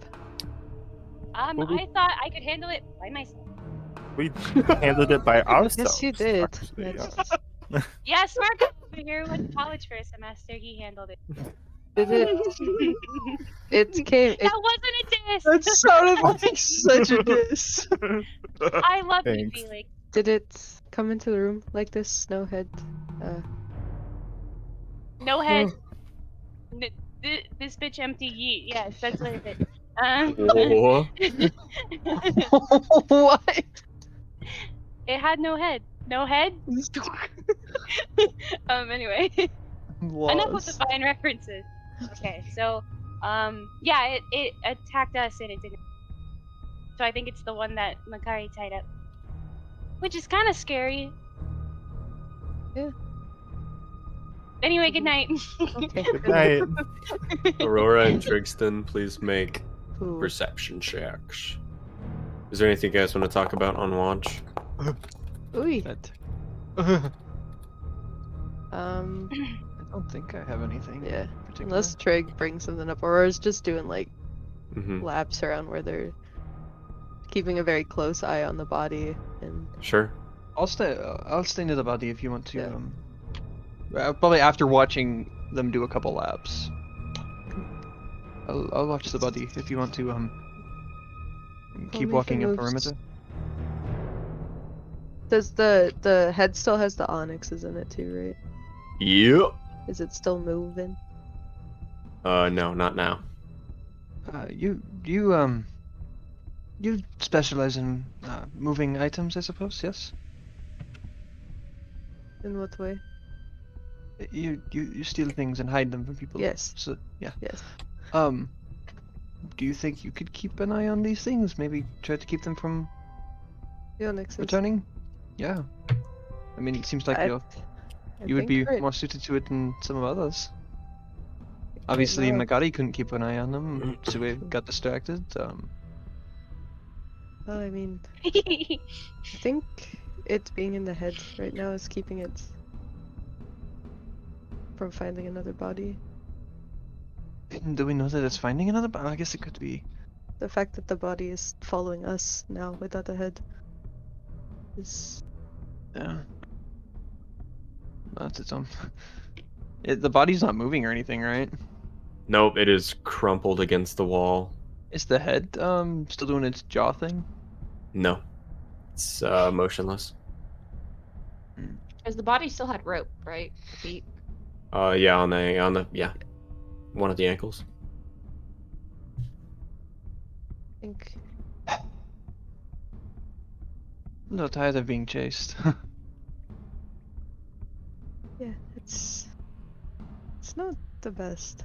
S7: I thought I could handle it by myself.
S10: We handled it by ourselves.
S9: Yes, you did.
S10: actually, yeah.
S7: Yeah, smart guy over here went to college for a semester. He handled it.
S9: Did it? It came.
S7: That wasn't a diss.
S5: That sounded like such a diss.
S7: I love the
S10: Thanks.
S7: feeling.
S9: Did it come into the room like this? No head.
S7: No head. This bitch empty yeet. Yes, that's what it is.
S11: Oh.
S9: What?
S7: It had no head. No head? Anyway. Enough with the fine references. Okay, so, yeah, it attacked us and it didn't. So I think it's the one that Makari tied up. Which is kind of scary.
S9: Yeah.
S7: Anyway, good night.
S9: Okay.
S10: Good night.
S11: Aurora and Trigston, please make
S9: Ooh.
S11: perception checks. Is there anything you guys want to talk about on watch?
S9: Ooh.
S5: I don't think I have anything.
S9: Yeah.
S5: Particular.
S9: Unless Trig brings something up, Aurora's just doing like
S11: Mm-hmm.
S9: laps around where they're keeping a very close eye on the body and.
S11: Sure.
S5: I'll stay near the body if you want to.
S9: Yeah.
S5: Probably after watching them do a couple laps. I'll watch the body if you want to. Keep
S9: Only
S5: walking
S9: if
S5: in
S9: it moves.
S5: perimeter.
S9: Does the head still has the onyxes in it too, right?
S11: Yep.
S9: Is it still moving?
S11: No, not now.
S5: You specialize in moving items, I suppose. Yes.
S9: In what way?
S5: You steal things and hide them from people.
S9: Yes.
S5: So yeah.
S9: Yes.
S5: Do you think you could keep an eye on these things? Maybe try to keep them from
S9: The onyxes.
S5: returning? Yeah. I mean, it seems like
S9: I
S5: you would
S9: think
S5: be
S9: right.
S5: more suited to it than some of others. Obviously,
S9: know.
S5: Magari couldn't keep an eye on them, so we got distracted.
S9: Well, I mean, I think it being in the head right now is keeping it from finding another body.
S5: Do we know that it's finding another? I guess it could be.
S9: The fact that the body is following us now without the head is.
S5: Yeah. That's its own. The body's not moving or anything, right?
S11: Nope, it is crumpled against the wall.
S5: Is the head still doing its jaw thing?
S11: No. It's motionless.
S4: Because the body still had rope, right? Feet.
S11: Yeah, on the one of the ankles.
S9: I think.
S5: No, tired of being chased.
S9: Yeah, it's not the best.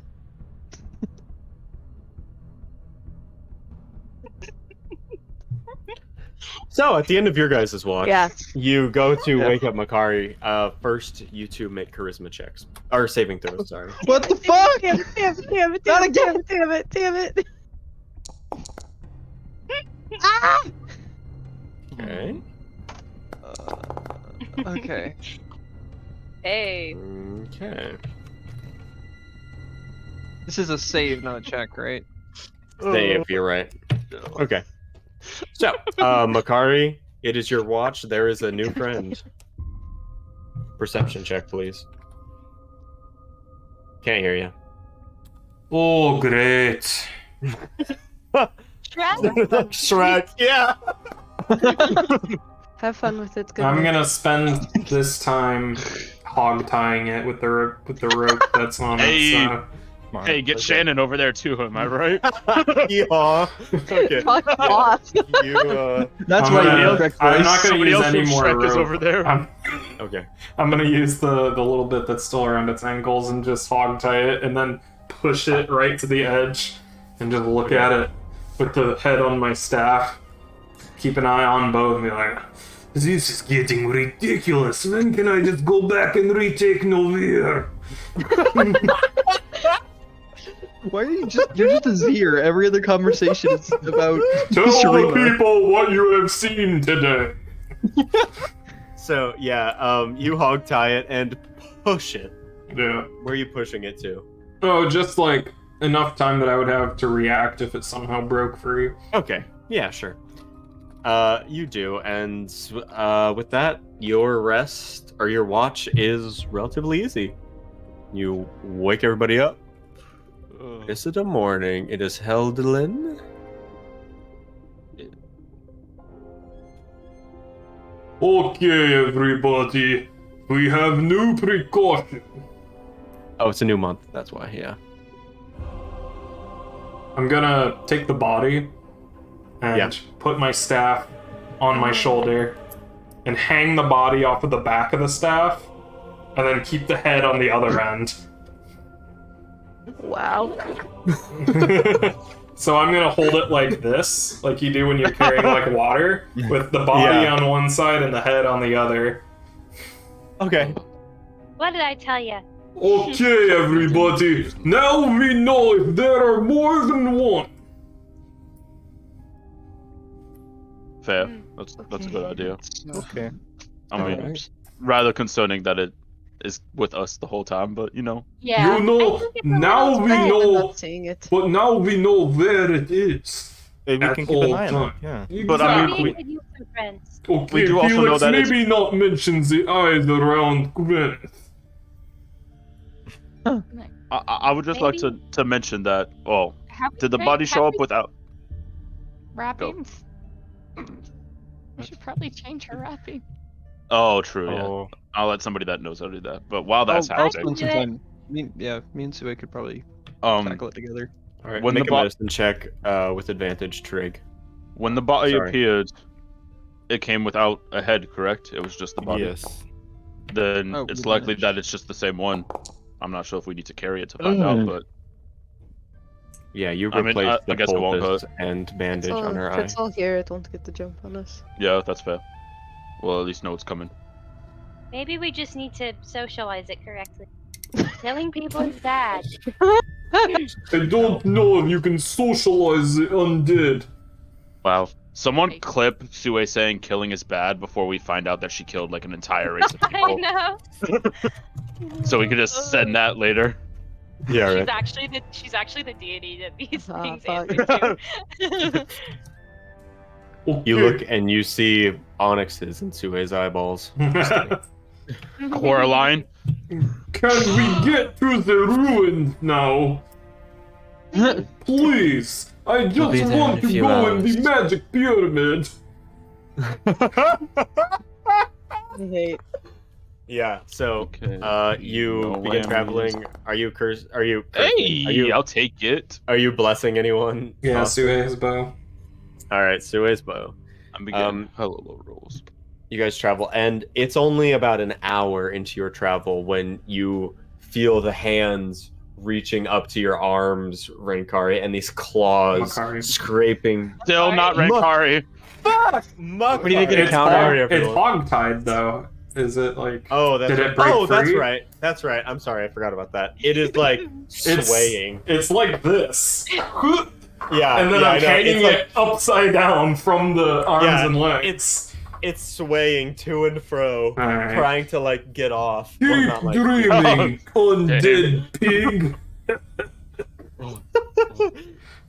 S11: So at the end of your guys' watch,
S9: Yeah.
S11: you go to
S5: Yeah.
S11: wake up Makari. First, you two make charisma checks or saving throws. Sorry.
S5: What the fuck?
S9: Damn it! Damn it!
S5: Not
S9: Damn it! Damn it! Damn it! Ah!
S11: Okay.
S5: Okay.
S8: Hey.
S11: Okay.
S5: This is a save, not a check, right?
S11: Save, you're right. Okay. So, Makari, it is your watch. There is a new friend. Perception check, please. Can't hear you.
S1: Oh, great.
S11: Shrek, yeah.
S9: Have fun with it. Good
S1: I'm
S9: luck.
S1: gonna spend this time hog tying it with the rope that's on
S3: Hey.
S1: it.
S3: Hey, get Shannon over there too, am I right?
S11: Yeah. Okay.
S9: Fuck off.
S11: You,
S5: That's
S1: I'm
S5: why
S1: gonna-
S5: you need Shrek
S1: I'm
S5: voice.
S1: not gonna
S3: Somebody
S1: use
S3: else
S1: any
S3: from
S1: more
S3: Shrek is
S1: rope.
S3: over there.
S11: okay.
S1: I'm gonna use the little bit that's still around its ankles and just hog tie it, and then push it right to the edge, and just look at it with the head on my staff. Keep an eye on both, and be like, "This is getting ridiculous. When can I just go back and retake Novir?"
S5: Why are you just? You're just a Zir. Every other conversation is about
S1: Tell the
S5: Sharima.
S1: people what you have seen today.
S11: So, yeah, you hog tie it and push it.
S1: Yeah.
S11: Where are you pushing it to?
S1: Oh, just like enough time that I would have to react if it somehow broke free.
S11: Okay. Yeah, sure. You do, and with that, your rest or your watch is relatively easy. You wake everybody up. Is it a morning? It is Heldelin.
S1: Okay, everybody. We have new precaution.
S11: Oh, it's a new month. That's why. Yeah.
S1: I'm gonna take the body and
S11: Yeah.
S1: put my staff on my shoulder and hang the body off of the back of the staff and then keep the head on the other end.
S9: Wow.
S1: So I'm gonna hold it like this, like you do when you're carrying like water, with the body
S11: Yeah.
S1: on one side and the head on the other.
S11: Okay.
S7: What did I tell you?
S1: Okay, everybody. Now we know if there are more than one.
S3: Fair. That's a good idea.
S10: Okay.
S3: I mean, rather concerning that it is with us the whole time, but you know.
S4: Yeah.
S1: You know, now we
S9: I'm
S1: know,
S9: not seeing it.
S1: but now we know where it is.
S10: We
S1: At
S10: can keep an
S1: all
S10: eye on
S1: time.
S10: it. Yeah.
S3: But I mean,
S7: Maybe
S3: we-
S7: we could use some friends.
S1: Okay,
S3: We do also
S1: Felix,
S3: know that it's-
S1: maybe not mention the eyes around Gwyneth.
S3: I would just like to mention that. Oh, did the body show up without?
S4: Wrappings? We should probably change her wrapping.
S3: Oh, true. Yeah.
S10: Oh.
S3: I'll let somebody that knows how to do that. But while that's
S5: I'll
S3: happening,
S5: spend some time. Me and Sue could probably
S3: um,
S5: tackle it together.
S11: All right.
S3: When
S11: Make
S3: the
S11: a
S3: bo-
S11: medicine check with advantage, Trig.
S3: when the body
S11: Sorry.
S3: appeared, it came without a head, correct? It was just the body.
S10: Yes.
S3: Then
S5: Oh,
S3: it's
S5: good
S3: likely
S5: knowledge.
S3: that it's just the same one. I'm not sure if we need to carry it to find out, but
S11: Yeah, you
S3: I mean,
S11: replaced
S3: I
S11: the
S3: guess it won't
S11: poultice and bandage
S9: So
S11: on her
S9: if
S11: eye.
S9: it's all here, it won't get the jump on us.
S3: yeah, that's fair. We'll at least know it's coming.
S7: Maybe we just need to socialize it correctly. Killing people is bad.
S1: I don't know if you can socialize the undead.
S3: Wow. Someone
S4: Right.
S3: clip Sue saying killing is bad before we find out that she killed like an entire race of
S7: I
S3: people.
S7: know.
S3: So we could just send that later.
S11: Yeah,
S8: She's
S11: right.
S8: actually the deity that these
S9: Ah,
S8: things
S9: fuck.
S8: answer to.
S1: Okay.
S11: You look and you see onyxes in Sue's eyeballs.
S3: Coraline.
S1: Can we get to the ruins now? Please. I
S11: We'll
S1: just
S11: be there in
S1: want
S11: a
S1: to
S11: few
S1: go in
S11: hours.
S1: the magic pyramid.
S9: I hate.
S11: Yeah. So,
S3: Okay.
S11: you
S3: No
S11: begin
S3: whammies.
S11: traveling. Are you cursing? Are you?
S3: Hey,
S11: Are you?
S3: I'll take it.
S11: Are you blessing anyone?
S1: Yeah,
S11: Austin?
S1: Sue's bow.
S11: All right, Sue's bow.
S3: I'm beginning.
S11: Um,
S3: Hello, rolls.
S11: You guys travel, and it's only about an hour into your travel when you feel the hands reaching up to your arms, Renkari, and these claws
S1: Makari.
S11: scraping.
S3: Still not
S11: Muck.
S3: Renkari.
S11: Fuck!
S5: What do you think of the
S1: It's
S5: counter?
S11: Sorry,
S1: it's
S11: everyone.
S1: hog-tied, though. Is it like...
S11: Oh, that's
S1: Did it
S11: right.
S1: break
S11: Oh, that's
S1: free?
S11: right. That's right. I'm sorry, I forgot about that. It is like swaying.
S1: It's like this.
S11: Yeah,
S1: And then
S11: yeah, I
S1: I'm
S11: know.
S1: hanging
S11: It's like
S1: it upside down from the arms
S11: Yeah,
S1: and legs.
S11: it's swaying to and fro,
S1: Alright.
S11: trying to like get off. Well,
S1: Keep
S11: not like
S1: dreaming, undead pig.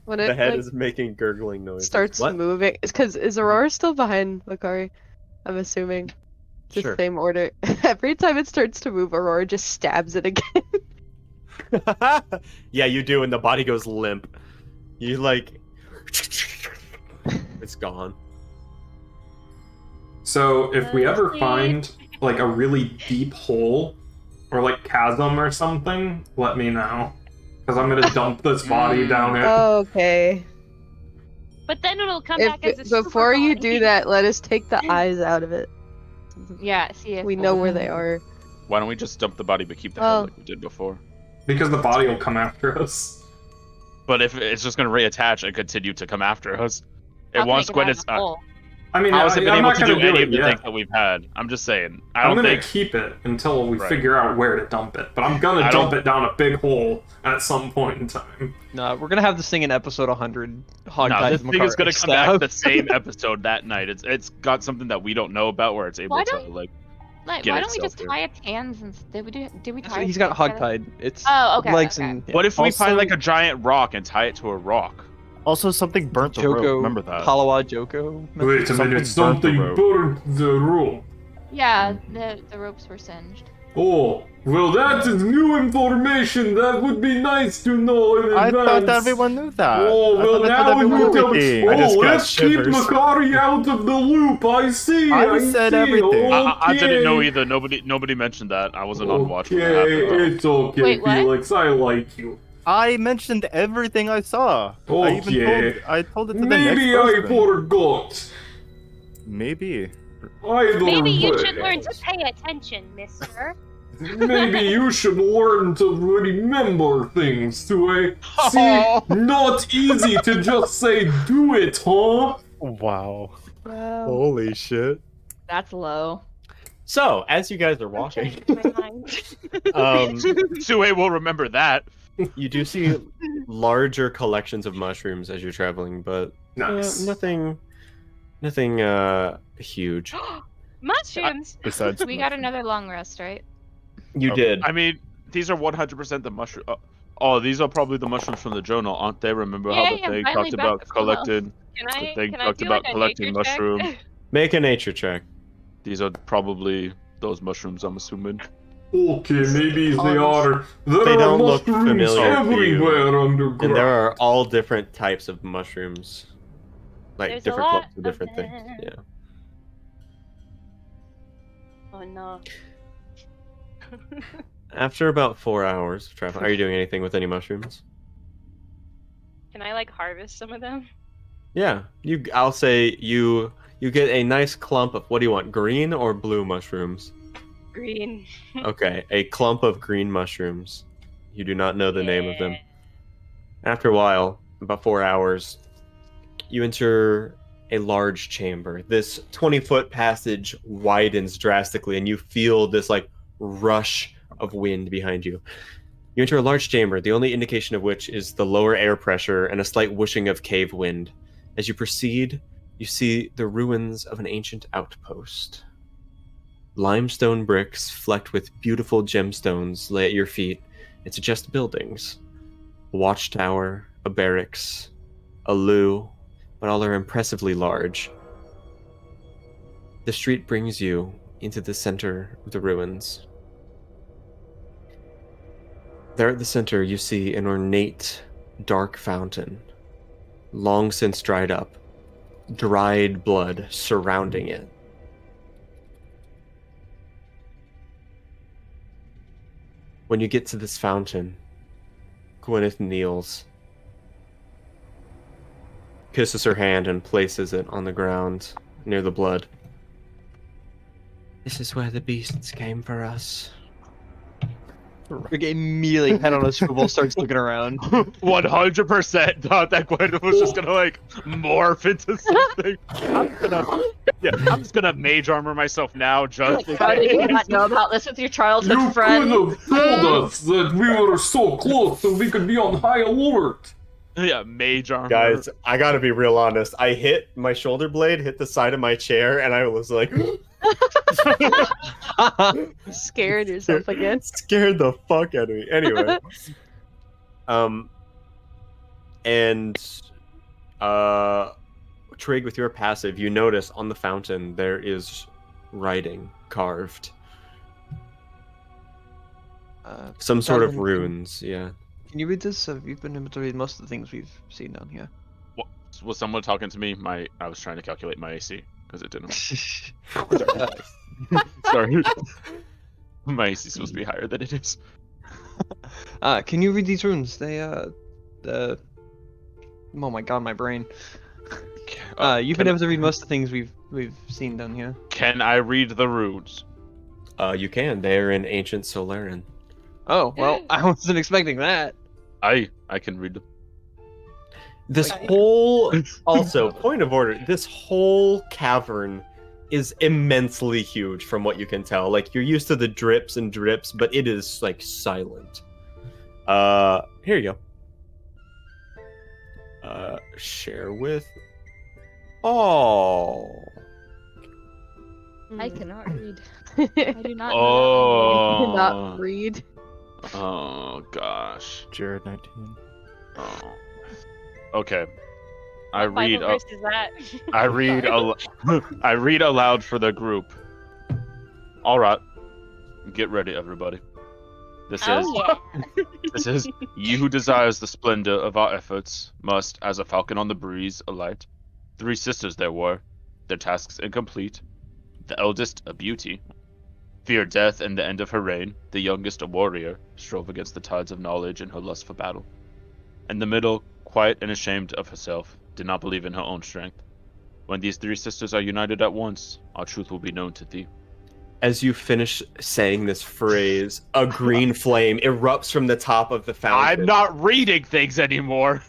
S9: When
S11: The
S9: it
S11: head
S9: like,
S11: is making gurgling noises.
S9: starts
S11: What?
S9: moving, it's because is Aurora still behind Makari? I'm assuming. The
S11: Sure.
S9: same order. Every time it starts to move, Aurora just stabs it again.
S11: Yeah, you do, and the body goes limp. You like, it's gone.
S1: So if we ever
S7: Sleep.
S1: find like a really deep hole or like chasm or something, let me know. Because I'm gonna dump this body down it.
S9: Okay.
S7: But then it'll come back as a
S9: If,
S7: super
S9: before you
S7: body.
S9: do that, let us take the eyes out of it.
S4: Yeah, see if
S9: We know where they are.
S3: Why don't we just dump the body but keep the
S9: Well-
S3: head like we did before?
S1: Because the body will come after us.
S3: But if it's just gonna reattach and continue to come after us,
S4: How
S3: it
S4: can
S3: once
S4: get out
S3: Gwen
S4: of
S3: is.
S4: the hole?
S1: I mean,
S3: How has it been
S1: I'm
S3: able
S1: not
S3: to
S1: gonna
S3: do
S1: do
S3: any
S1: it
S3: of the
S1: yet.
S3: things that we've had? I'm just saying. I
S1: I'm
S3: don't
S1: gonna
S3: think.
S1: keep it until we
S3: Right.
S1: figure out where to dump it. But I'm gonna
S3: I
S1: dump
S3: don't-
S1: it down a big hole at some point in time.
S5: No, we're gonna have this thing in episode 100. Hog
S3: No,
S5: tied
S3: this
S5: to
S3: thing is
S5: Makari
S3: gonna come back
S5: stab.
S3: the same episode that night. It's got something that we don't know about where it's able
S4: Why
S3: to
S4: don't-
S3: like.
S4: Like,
S3: Get
S4: why don't we
S3: itself
S4: just
S3: there.
S4: tie its hands and did we
S5: That's
S4: tie?
S5: what-
S4: its
S5: He's got
S4: hands
S5: hog
S4: together?
S5: tied. It's
S4: Oh, okay,
S5: legs
S4: okay.
S5: and yeah.
S3: What if we find
S10: Also-
S3: like a giant rock and tie it to a rock?
S10: Also, something burnt the rope.
S5: Joko,
S10: Remember that.
S5: Halawa Joko.
S1: Wait a
S10: Something
S1: minute,
S10: burnt the
S1: something
S10: rope.
S1: burnt the rope.
S4: Yeah, the ropes were singed.
S1: Oh, well, that is new information. That would be nice to know in
S10: I
S1: advance.
S10: thought everyone knew that.
S1: Oh,
S10: I
S1: well,
S10: thought that's
S1: now
S10: what
S1: you
S10: everyone
S1: tell
S10: would
S1: me.
S10: be.
S11: I just
S1: Oh,
S11: got
S1: let's keep
S11: shivers.
S1: Makari out of the loop. I see.
S10: I said
S1: see.
S10: everything.
S3: I didn't know
S1: Okay.
S3: either. Nobody mentioned that. I wasn't on watch when that
S1: Okay,
S3: happened.
S1: it's okay,
S4: Wait, what?
S1: Felix. I like you.
S10: I mentioned everything I saw.
S1: Okay.
S10: I told it to the
S1: Maybe
S10: next
S1: I
S10: person.
S1: forgot.
S10: Maybe.
S1: Either
S7: Maybe you
S1: way.
S7: should learn to pay attention, mister.
S1: Maybe you should learn to remember things to see, not easy to just say do it, huh?
S10: Wow.
S9: Wow.
S11: Holy shit.
S4: That's low.
S11: So, as you guys are walking,
S7: My mind.
S3: Sue will remember that.
S11: you do see larger collections of mushrooms as you're traveling, but
S1: Nice.
S11: nothing huge.
S7: Mushrooms.
S10: Besides,
S4: We got another long rest, right?
S11: You
S10: Okay.
S11: did.
S3: I mean, these are 100% the mushroom. Oh, these are probably the mushrooms from the journal, aren't they? Remember how the
S4: Yeah,
S3: thing
S4: finally
S3: talked
S4: back
S3: about
S4: to full health.
S3: collected.
S7: Can
S3: The
S7: I
S3: thing
S7: can I
S3: talked
S7: do
S3: about
S7: like a
S3: collecting
S7: nature check?
S3: mushroom.
S11: Make a nature check.
S3: These are probably those mushrooms, I'm assuming.
S1: Okay, maybe they are. There
S11: They
S1: are
S11: don't look
S1: mushrooms
S11: familiar to you.
S1: everywhere underground.
S11: And there are all different types of mushrooms. Like
S7: There's a
S11: different
S7: lot
S11: clumps of different
S7: of
S11: things.
S7: them.
S11: Yeah.
S7: Oh no.
S11: After about 4 hours of traveling, are you doing anything with any mushrooms?
S7: Can I like harvest some of them?
S11: Yeah. I'll say you get a nice clump of, what do you want, green or blue mushrooms?
S7: Green.
S11: Okay, a clump of green mushrooms. You do not know the name of them. After a while, about 4 hours, you enter a large chamber. This 20-foot passage widens drastically, and you feel this like rush of wind behind you. You enter a large chamber, the only indication of which is the lower air pressure and a slight whooshing of cave wind. As you proceed, you see the ruins of an ancient outpost. Limestone bricks flecked with beautiful gemstones lay at your feet and suggest buildings. A watchtower, a barracks, a loo, but all are impressively large. The street brings you into the center of the ruins. There at the center, you see an ornate, dark fountain, long since dried up, dried blood surrounding it. When you get to this fountain, Gwyneth kneels, kisses her hand, and places it on the ground near the blood. This is where the beasts came for us.
S5: Rick immediately head on a swivel, starts looking around.
S3: 100% thought that Gwen was just gonna like morph into something. I'm just gonna mage armor myself now, just in
S4: How did you
S3: case.
S4: not know about this with your childhood
S1: You
S4: friend?
S1: could have told us that we were so close so we could be on high alert.
S3: Yeah, mage armor.
S11: Guys, I gotta be real honest. I hit my shoulder blade, hit the side of my chair, and I was like,
S9: Scared yourself again.
S11: scared the fuck out of me. Anyway, And Trig, with your passive, you notice on the fountain there is writing carved. Some sort of runes, yeah.
S5: Can you read this? Have you been able to read most of the things we've seen down here?
S3: What, was someone talking to me? I was trying to calculate my AC because it didn't. Sorry. My AC is supposed to be higher than it is.
S5: Can you read these runes? They oh my god, my brain. You've been able to read most of the things we've seen down here.
S3: Can I read the runes?
S11: You can. They are in ancient Solarian.
S5: Oh well, I wasn't expecting that.
S3: I can read them.
S11: This whole also point of order. This whole cavern is immensely huge, from what you can tell. Like you're used to the drips and drips, but it is like silent. Here you go. Share with. Oh.
S9: I cannot read.
S4: I do not know
S9: I
S3: Oh.
S9: cannot read.
S3: Oh gosh.
S10: Jared 19.
S3: Oh. Okay. I
S8: What
S3: read.
S8: Bible verse is that?
S3: I read. I read aloud for the group. All right. Get ready, everybody. This is.
S8: Oh yeah.
S3: This is. Ye who desires the splendor of our efforts must, as a falcon on the breeze, alight. 3 sisters there were, their tasks incomplete. The eldest, a beauty, feared death and the end of her reign. The youngest, a warrior, strove against the tides of knowledge in her lust for battle. And the middle, quiet and ashamed of herself, did not believe in her own strength. When these 3 sisters are united at once, our truth will be known to thee.
S11: As you finish saying this phrase, a green flame erupts from the top of the fountain.
S3: I'm not reading things anymore.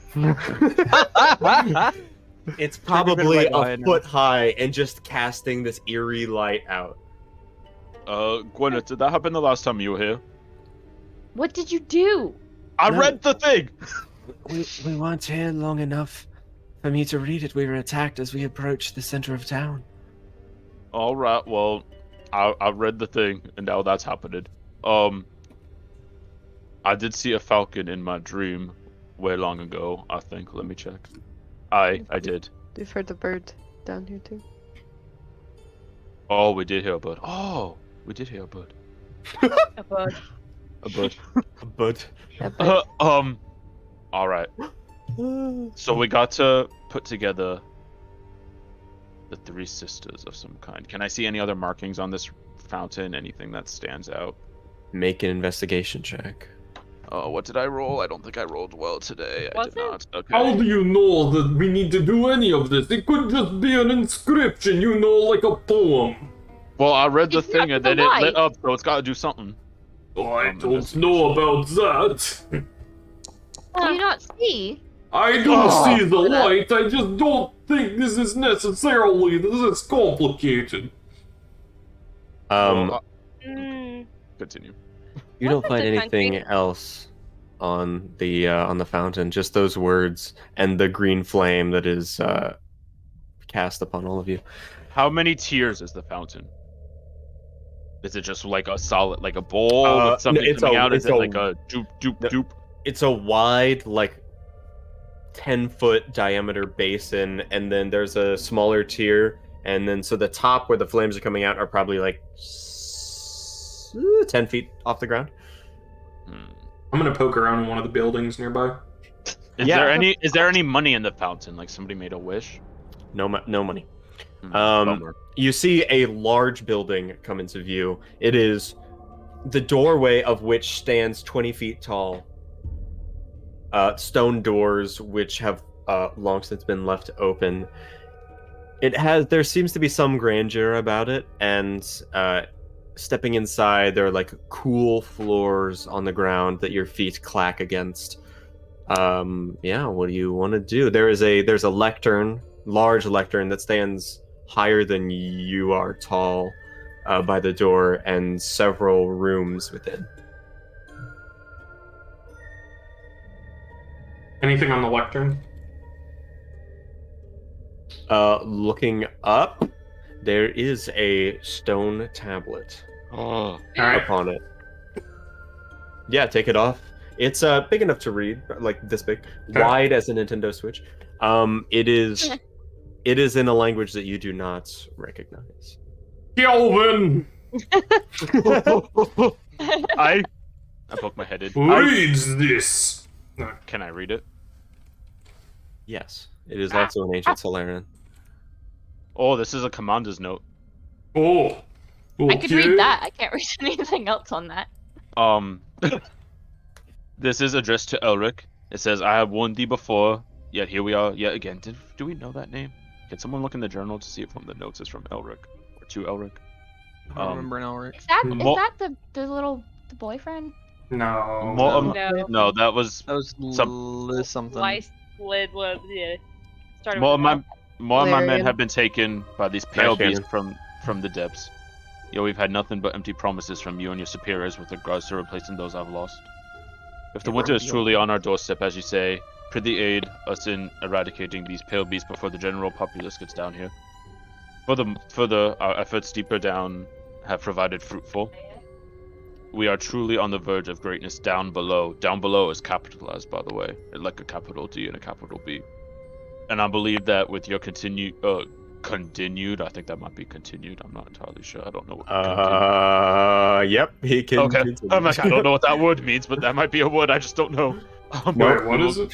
S11: It's probably a foot high and just casting this eerie light out.
S3: Gwyneth, did that happen the last time you were here?
S4: What did you do?
S3: I read the thing!
S11: We weren't here long enough for me to read it. We were attacked as we approached the center of town.
S3: Alright, well, I read the thing, and now that's happening. I did see a falcon in my dream way long ago, I think. Let me check. I did.
S9: We've heard the bird down here too.
S3: Oh, we did hear a bird. Oh, we did hear a bird.
S8: A bug.
S3: A bird.
S11: A bud.
S3: Alright. So we got to put together the 3 sisters of some kind. Can I see any other markings on this fountain? Anything that stands out?
S11: Make an investigation check.
S3: What did I roll? I don't think I rolled well today. I did not. Okay.
S1: How do you know that we need to do any of this? It could just be an inscription, you know, like a poem.
S3: Well, I read the
S4: It's
S3: thing
S4: not
S3: and then
S4: the
S3: it
S4: light.
S3: lit up, so it's got to do something.
S1: I don't know about that.
S4: Do you not see?
S1: I do see the light, I just don't think this is necessarily, this is complicated.
S3: Continue.
S11: You don't
S7: What's
S11: find
S7: the
S11: anything
S7: country?
S11: else on the fountain, just those words and the green flame that is cast upon all of you.
S3: How many tiers is the fountain? Is it just like a solid, like a bowl with something coming out? Is it like a doop, doop, doop?
S11: It's a wide, like 10-foot diameter basin, and then there's a smaller tier, and then so the top where the flames are coming out are probably like 10 feet off the ground.
S1: I'm gonna poke around in one of the buildings nearby.
S3: Is there any money in the fountain? Like somebody made a wish?
S11: No money.
S3: Bummer.
S11: You see a large building come into view. It is the doorway of which stands 20 feet tall. Stone doors which have long since been left open. There seems to be some grandeur about it, and stepping inside, there are like cool floors on the ground that your feet clack against. What do you want to do? There's a lectern, large lectern that stands higher than you are tall by the door, and several rooms within.
S1: Anything on the lectern?
S11: Looking up, there is a stone tablet
S3: Oh.
S1: Alright.
S11: upon it. Yeah, take it off. It's big enough to read, like this big,
S1: Okay.
S11: wide as a Nintendo Switch. It is in a language that you do not recognize.
S1: Kelvin
S3: I poke my head in.
S1: reads this.
S3: Can I read it?
S11: Yes, it is also an ancient Solarian.
S3: Oh, this is a commander's note.
S1: Oh.
S4: I could read that. I can't read anything else on that.
S3: This is addressed to Elric. It says, "I have warned thee before, yet here we are yet again." Do we know that name? Can someone look in the journal to see if one of the notes is from Elric or to Elric?
S5: I don't remember an Elric.
S4: Is that
S3: Mo-
S4: the little the boyfriend?
S1: No.
S3: No, that was
S5: something.
S8: Yeah. Started
S3: more of
S8: with
S3: my
S8: an
S3: more of my men
S9: Valerian.
S3: have been taken by these pale
S11: Nice,
S3: beasts from the depths. Yo, we've had nothing but empty promises from you and your superiors with regards to replacing those I've lost. If the winter is truly on our doorstep, as you say, prithee aid us in eradicating these pale beasts before the general populace gets down here. Further, our efforts deeper down have provided fruitful. We are truly on the verge of greatness down below. Down below is capitalized, by the way, like a capital D and a capital B. And I believe that with your continued, I think that might be continued. I'm not entirely sure. I don't know what.
S11: Yep, he can.
S3: Okay.
S11: continue.
S3: I'm like, I don't know what that word means, but that might be a word. I just don't know.
S1: Wait, what is it?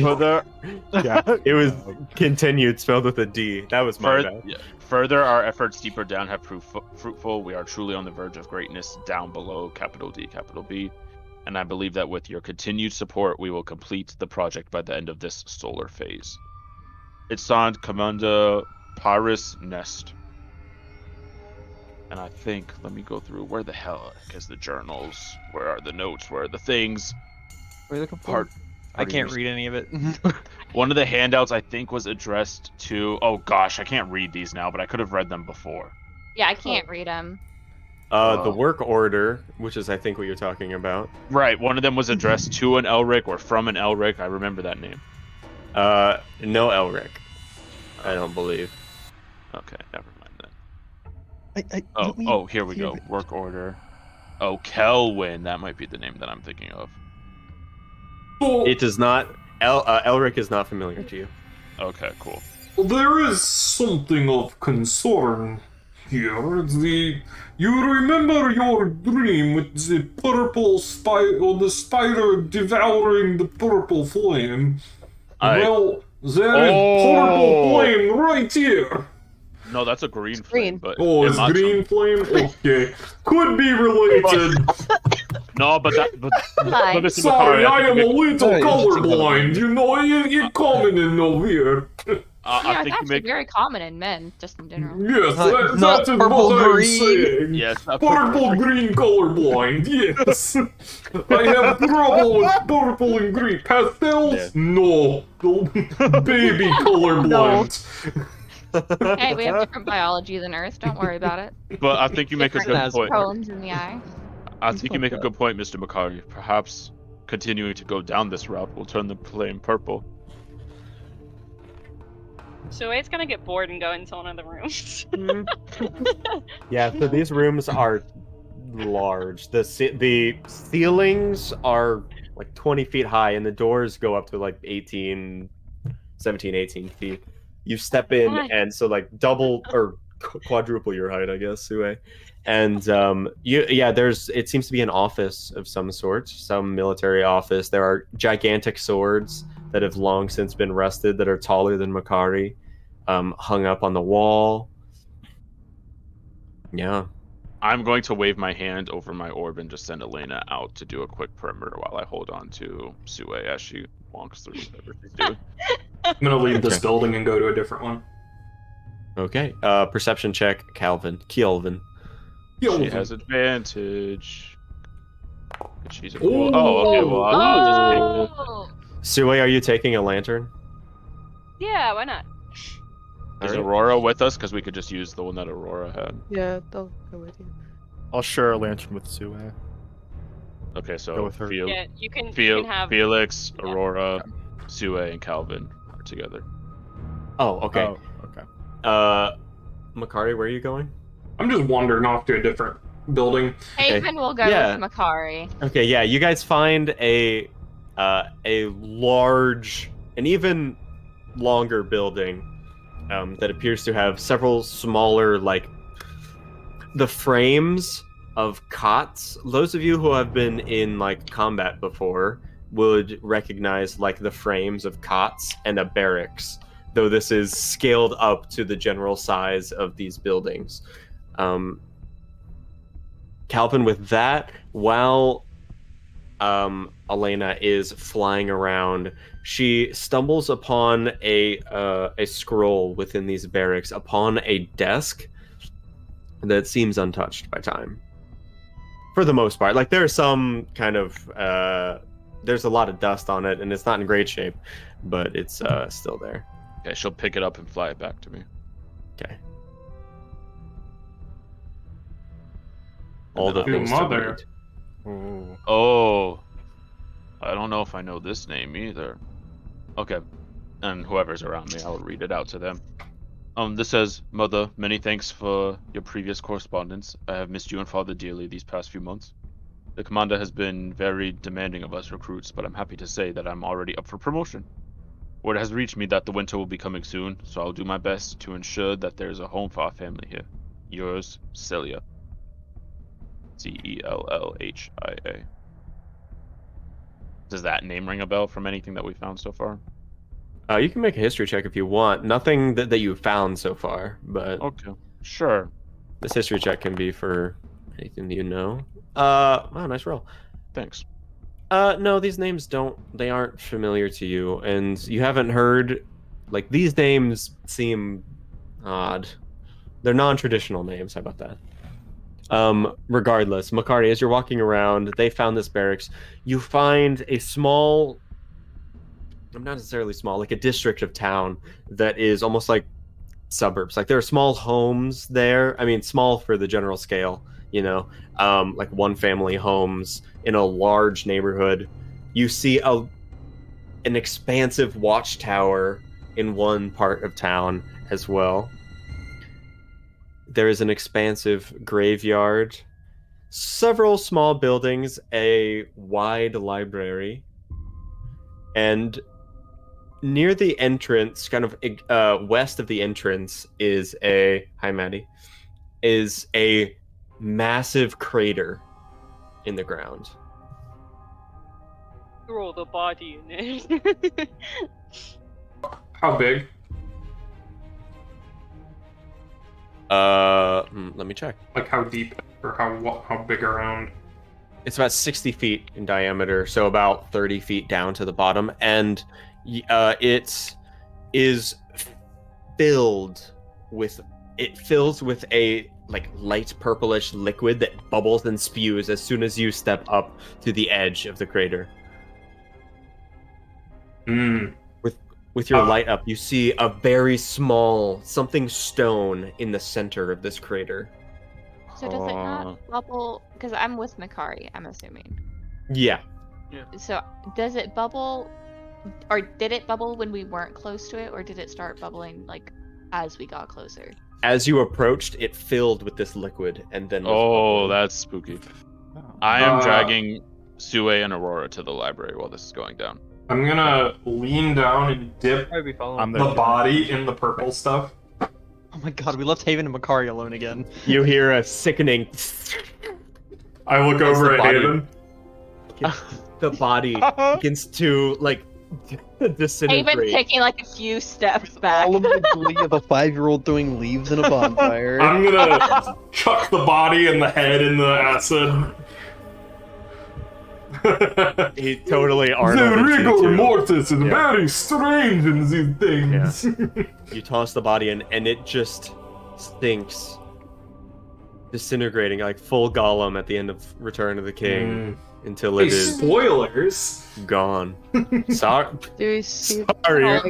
S3: Further,
S11: Yeah, it was continued, spelled with a D. That was my bad.
S3: Further, our efforts deeper down have proved fruitful. We are truly on the verge of greatness down below, capital D, capital B. And I believe that with your continued support, we will complete the project by the end of this solar phase. It's signed Commander Paris Nest. And I think, let me go through, where the hell is the journals? Where are the notes? Where are the things?
S5: What are you looking for? I can't read any of it.
S3: One of the handouts I think was addressed to, oh gosh, I can't read these now, but I could have read them before.
S4: Yeah, I can't read them.
S11: The work order, which is I think what you're talking about.
S3: Right, one of them was addressed to an Elric or from an Elric. I remember that name.
S11: No Elric. I don't believe.
S3: Okay, never mind then. Oh, here we go. Work order. Oh, Kelwyn. That might be the name that I'm thinking of.
S11: It does not. Elric is not familiar to you.
S3: Okay, cool.
S1: There is something of concern here. You remember your dream with the purple the spider devouring the purple flame? Well, there is purple flame right here.
S3: No, that's a green flame. But
S1: it's green flame? Okay. Could be related.
S3: No, but Mr.
S1: Sorry,
S3: Makari,
S1: I am a little colorblind. You know, it's common in Novir.
S4: Yeah, it's actually very common in men, just in general.
S1: Yes,
S5: not
S1: that's
S5: purple
S1: what I'm
S5: green.
S1: saying.
S3: Yes,
S1: Purple green colorblind. Yes. I have trouble with purple and green. Pastels?
S3: Yeah.
S1: No. Baby colorblind.
S4: Hey, we have different biology than Earth. Don't worry about it.
S3: But I think you make a good point.
S4: Cones in the eye.
S3: I think you make a good point, Mr. Makari. Perhaps continuing to go down this route will turn the flame purple.
S8: So it's gonna get bored and go into one of the rooms.
S11: Yeah, so these rooms are large. The ceilings are like 20 feet high, and the doors go up to like 17, 18 feet. You step in, and so like double or quadruple your height, I guess, Sue. And it seems to be an office of some sort, some military office. There are gigantic swords that have long since been rusted that are taller than Makari, hung up on the wall. Yeah.
S3: I'm going to wave my hand over my orb and just send Elena out to do a quick perimeter while I hold on to Sue as she walks through whatever she's doing.
S1: I'm gonna leave this building and go to a different one.
S11: Okay. Perception check, Kelvin.
S3: She has advantage. She's a cool. Oh, okay. Well, I'll just take it.
S11: Sue, are you taking a lantern?
S8: Yeah, why not?
S3: Is Aurora with us? Because we could just use the one that Aurora had.
S9: Yeah, they'll go with you.
S10: I'll share a lantern with Sue.
S3: Okay, so
S10: Go with her.
S8: Yeah, you can have
S3: Felix, Aurora, Sue, and Calvin are together.
S11: Oh, okay.
S10: Oh, okay.
S11: Makari, where are you going?
S1: I'm just wandering off to a different building.
S4: Haven will go
S11: Yeah.
S4: with Makari.
S11: Okay, yeah, you guys find a large, and even longer building that appears to have several smaller, like, the frames of cots. Those of you who have been in, like, combat before would recognize, like, the frames of cots and a barracks, though this is scaled up to the general size of these buildings. Calvin, with that, while Elena is flying around, she stumbles upon a scroll within these barracks, upon a desk that seems untouched by time. For the most part. Like, there's some kind of there's a lot of dust on it, and it's not in great shape, but it's still there.
S3: Okay, she'll pick it up and fly it back to me.
S11: Okay. All the
S1: Your
S11: things
S1: mother.
S11: to read.
S3: Oh, I don't know if I know this name either. Okay, and whoever's around me, I'll read it out to them. This says, Mother, many thanks for your previous correspondence. I have missed you and Father dearly these past few months. The commander has been very demanding of us recruits, but I'm happy to say that I'm already up for promotion. Word has reached me that the winter will be coming soon, so I'll do my best to ensure that there is a home for our family here. Yours, Celia. Cellhia. Does that name ring a bell from anything that we found so far?
S11: You can make a history check if you want. Nothing that you've found so far, but
S3: Okay, sure.
S11: this history check can be for anything that you know. Wow, nice roll.
S3: Thanks.
S11: No, these names they aren't familiar to you, and you haven't heard, like, these names seem odd. They're non-traditional names, how about that? Regardless, Makari, as you're walking around, they found this barracks. You find a small, not necessarily small, like a district of town that is almost like suburbs. Like, there are small homes there. I mean, small for the general scale, you know, like one family homes in a large neighborhood. You see an expansive watchtower in one part of town as well. There is an expansive graveyard, several small buildings, a wide library, and near the entrance, kind of west of the entrance, is hi Maddie, is a massive crater in the ground.
S8: Throw the body in it.
S1: How big?
S11: Let me check.
S1: Like, how deep or how big around?
S11: It's about 60 feet in diameter, so about 30 feet down to the bottom, and it is filled with a, like, light purplish liquid that bubbles and spews as soon as you step up to the edge of the crater. With your light up, you see a very small something stone in the center of this crater.
S4: So does it not bubble? Because I'm with Makari, I'm assuming.
S11: Yeah.
S4: So does it bubble, or did it bubble when we weren't close to it, or did it start bubbling, like, as we got closer?
S11: As you approached, it filled with this liquid, and then...
S3: that's spooky. I am dragging Sue and Aurora to the library while this is going down.
S1: I'm gonna lean down and dip the body in the purple stuff.
S5: Oh my god, we left Haven and Makari alone again.
S11: You hear a sickening...
S1: I look over at Haven.
S11: The body begins to, like, disintegrate.
S4: Haven taking, like, a few steps back.
S5: All of the glee of a 5-year-old throwing leaves in a bonfire.
S1: I'm gonna chuck the body and the head in the acid.
S11: He totally Arnold.
S1: The rigor mortis is very strange in these things.
S11: Yeah. You toss the body in, and it just stinks, disintegrating like full Gollum at the end of Return of the King, until it is
S1: spoilers
S11: gone. Sorry,
S9: Sorry.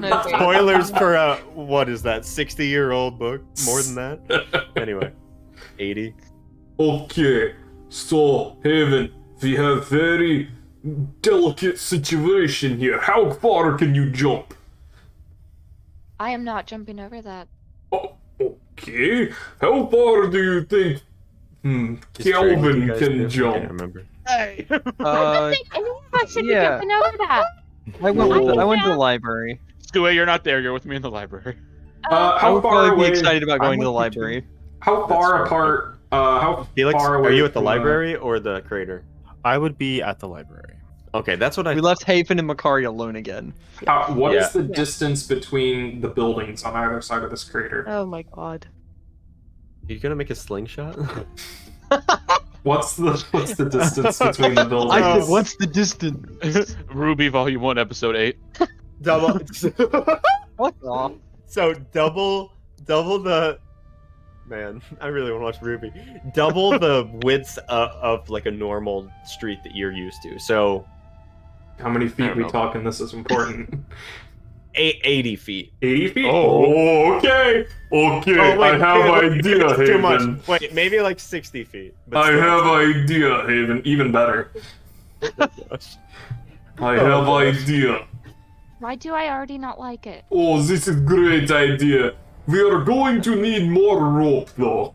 S11: Spoilers for a what is that 60-year-old book? More than that. Anyway, 80.
S1: Okay, so Haven, we have very delicate situation here. How far can you jump?
S4: I am not jumping over that.
S1: Oh, okay. How far do you think Kelvin can jump.
S11: I remember.
S5: Hey.
S7: I should be
S5: yeah.
S7: jumping over that.
S5: I went to the library.
S3: Stuart, you're not there. You're with me in the library.
S5: I
S1: How
S5: would
S1: far
S5: probably
S1: away?
S5: be excited about going to the
S10: with you too.
S5: library.
S1: How far
S10: That's fair.
S1: apart? How
S11: Felix,
S1: far away
S11: are you at the
S1: from,
S11: library or the crater?
S10: I would be at the library.
S11: Okay, that's what I.
S5: We left Haven and Makari alone again.
S1: What is
S11: Yeah.
S1: the distance between the buildings on either side of this crater?
S9: Oh my god.
S11: Are you gonna make a slingshot?
S1: What's the distance between the buildings?
S5: What's the distance?
S3: Ruby Volume 1, Episode 8.
S2: Double.
S5: What the?
S2: So double the. Man, I really want to watch Ruby. Double the width
S11: of like a normal street that you're used to. So
S1: How many
S11: I
S1: feet
S11: don't
S1: we
S11: know.
S1: talking? This is important.
S11: 80 feet.
S1: 80 feet?
S3: Oh.
S1: Okay. Okay,
S2: Oh, wait,
S1: I have
S2: wait,
S1: idea,
S2: it's
S1: Haven.
S2: too much. Wait, maybe like 60 feet. but
S1: I
S2: still.
S1: have idea, Haven. Even better. I have idea.
S4: Why do I already not like it?
S1: Oh, this is great idea. We are going to need more rope, though.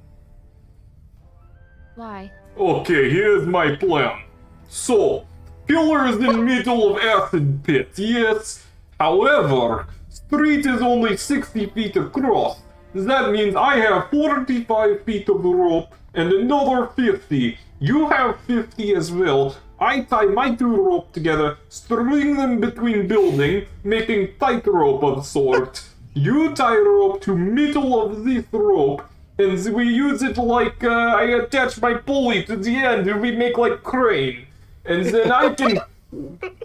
S4: Why?
S1: Okay, here's my plan. So, pillars in middle of acid pit, yes. However, street is only 60 feet across. That means I have 45 feet of rope and another 50. You have 50 as well. I tie my two rope together, string them between building, making tight rope of sort. You tie rope to middle of this rope, and we use it like I attach my pulley to the end, and we make like crane. And then I can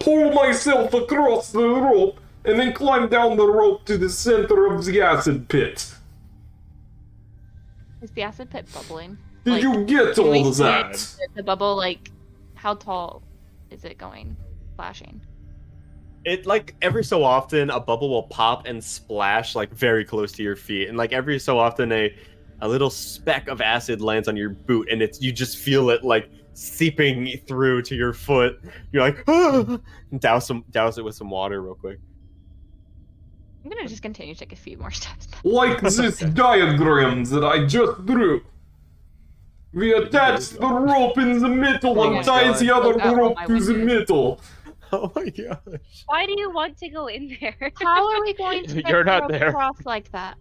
S1: pull myself across the rope, and then climb down the rope to the center of the acid pit.
S4: Is the acid pit bubbling?
S1: Did you get
S4: can we
S1: all
S4: see
S1: that?
S4: the bubble, like, how tall is it going? Flashing.
S2: It like every so often a bubble will pop and splash like very close to your feet, and like every so often a little speck of acid lands on your boot, and you just feel it like seeping through to your foot. You're like, ah! douse it with some water real quick.
S4: I'm gonna just continue to take a few more steps.
S1: Like this diagram that I just drew. We attach the rope in the middle
S4: Oh
S1: and
S4: my
S1: tie the
S4: God.
S1: other
S4: Look at all
S1: rope
S4: my
S1: to the
S4: windows.
S1: middle.
S2: Oh my gosh.
S7: Why do you want to go in there?
S4: How are we going to get
S3: You're
S4: the
S3: not
S4: rope
S3: there.
S4: across like that?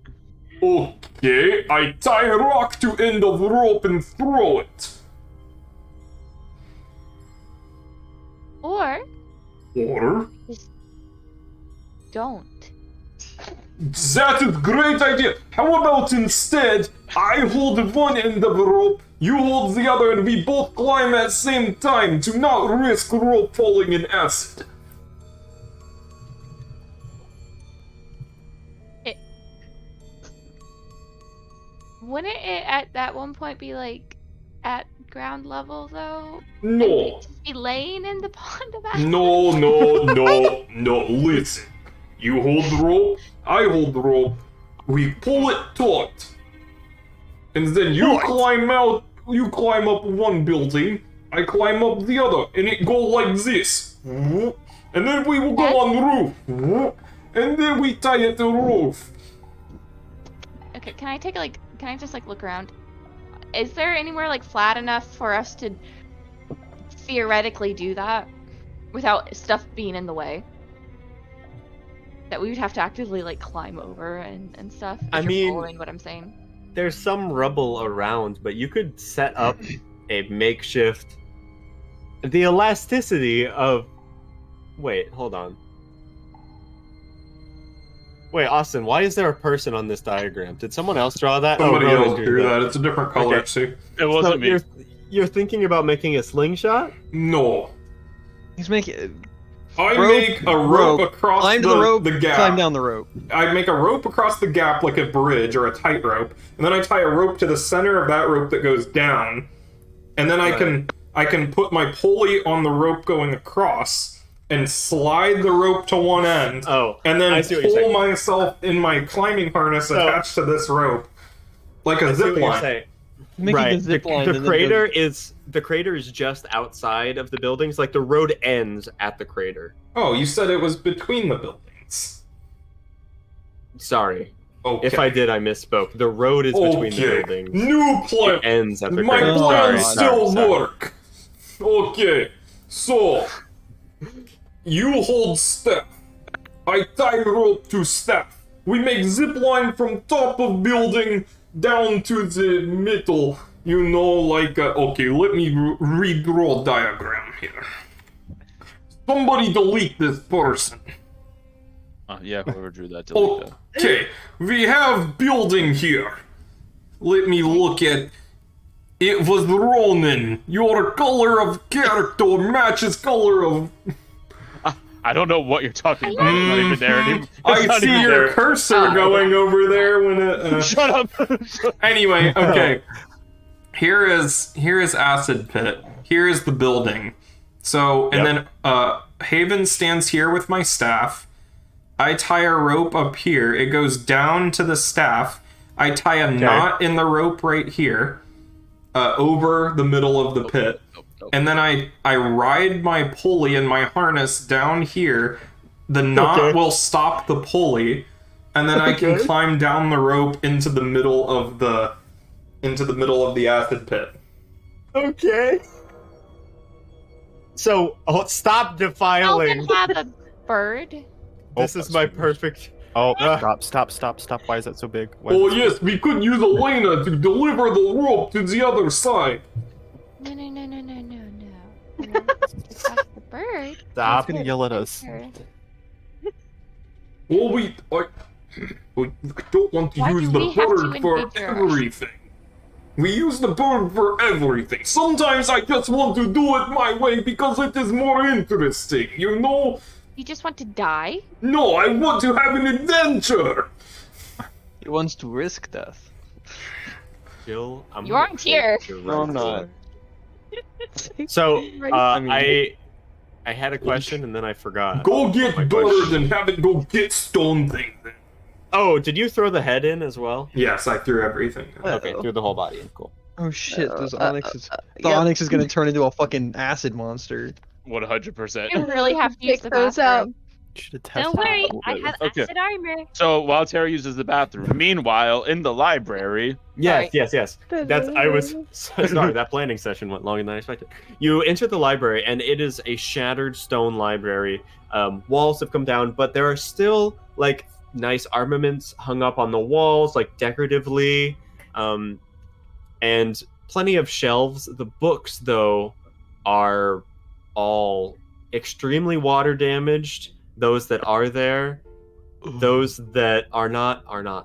S1: Okay, I tie a rock to end of rope and throw it.
S4: Or
S1: Or
S4: just don't.
S1: that is great idea. How about instead I hold one end of the rope, you hold the other, and we both climb at the same time to not risk rope falling in acid.
S4: Wouldn't it at that one point be like at ground level though? And
S1: No.
S4: we'd just be laying in the pond of acid?
S1: No. Listen. You hold the rope, I hold the rope, we pull it taut. And then you climb out, you climb up one building, I climb up the other, and it goes like this. And then we will go on the roof. And then we tie it to the roof.
S4: Okay, can I just like look around? Is there anywhere like flat enough for us to theoretically do that without stuff being in the way? That we would have to actively like climb over and stuff. If
S2: I
S4: you're
S2: mean-
S4: following what I'm saying.
S2: There's some rubble around, but you could set up a makeshift. The elasticity of. Wait, hold on. Wait, Austin, why is there a person on this diagram? Did someone else draw that?
S1: Somebody
S2: Ronan
S1: else drew that. It's a different color,
S2: Okay.
S1: see?
S3: It wasn't
S2: So
S3: me.
S2: you're thinking about making a slingshot?
S1: No.
S5: He's making.
S1: I
S5: Rope,
S1: make a rope
S5: rope,
S1: across
S5: Climb to the rope.
S1: the gap.
S5: Climb down the rope.
S1: I make a rope across the gap like a bridge or a tightrope, and then I tie a rope to the center of that rope that goes down, and then I can put my pulley on the rope going across and slide the rope to one end,
S2: Oh,
S1: and then
S2: I see what you're
S1: pull
S2: saying.
S1: myself in my climbing harness
S2: So-
S1: attached to this rope, like a
S2: I see
S1: zip
S2: what you're
S1: line.
S2: saying.
S5: Making
S2: Right.
S5: the zip line.
S2: The
S5: and then
S2: crater
S5: goes-
S2: is just outside of the buildings. Like the road ends at the crater.
S1: Oh, you said it was between the buildings.
S2: Sorry.
S1: Okay.
S11: If I did, I misspoke. The road is between the
S1: Okay.
S11: buildings.
S1: New plan.
S11: It ends at the
S1: My
S11: ground.
S1: plan
S11: Sorry.
S1: still work. Okay. So you hold staff. I tie rope to staff. We make zip line from top of building down to the middle. You know, like okay. Let me redraw diagram here. Somebody delete this person.
S3: Yeah, whoever drew that, delete that.
S1: Okay, we have building here. Let me look at. It was Ronin. Your color of character matches color of.
S3: I don't know what you're talking about. It's not even there anymore.
S1: I see your cursor going over there when it.
S3: Shut up.
S1: Anyway, okay. Here is Acid Pit. Here is the building. So and then Haven stands here with my staff. I tie a rope up here. It goes down to the staff. I tie a knot in the rope right here, over the middle of the pit. And then I ride my pulley and my harness down here. The knot will stop the pulley, and then I can climb down the rope into the middle of the acid pit.
S2: Okay. So, stop defiling.
S4: Elven have a bird.
S2: This is my perfect.
S10: Oh, stop. Why is that so big?
S1: Oh yes, we could use Elena to deliver the rope to the other side.
S4: No. It's not the bird.
S2: Stop.
S10: gonna yell at us.
S1: Well, I don't want to
S4: Why
S1: use
S4: do
S1: the
S4: we have
S1: bird
S4: to
S1: for
S4: invade yours?
S1: everything. We use the bird for everything. Sometimes I just want to do it my way because it is more interesting, you know?
S4: You just want to die?
S1: No, I want to have an adventure!
S5: He wants to risk death.
S11: Jill,
S4: You aren't here.
S5: No, I'm not.
S11: So,
S5: I mean-
S11: I had a question and then I forgot.
S1: Go get
S11: my
S1: bird
S11: question.
S1: and have it go get stone thing then.
S11: Oh, did you throw the head in as well?
S1: Yes, I threw everything.
S11: Okay, threw the whole body in. Cool.
S5: Oh shit, those Onyx is
S9: yep.
S5: Onyx is gonna turn into a fucking acid monster.
S3: 100%.
S4: You really have to use the
S9: those out.
S4: bathroom.
S10: Should have
S7: Don't
S10: tested.
S7: worry, I have
S3: Okay.
S7: acid armor.
S3: So while Tara uses the bathroom, meanwhile, in the library,
S11: Yes. That's I was sorry. That planning session went longer than I expected. You enter the library, and it is a shattered stone library. Walls have come down, but there are still like nice armaments hung up on the walls, like decoratively, and plenty of shelves. The books, though, are all extremely water damaged. Those that are there. Those that are not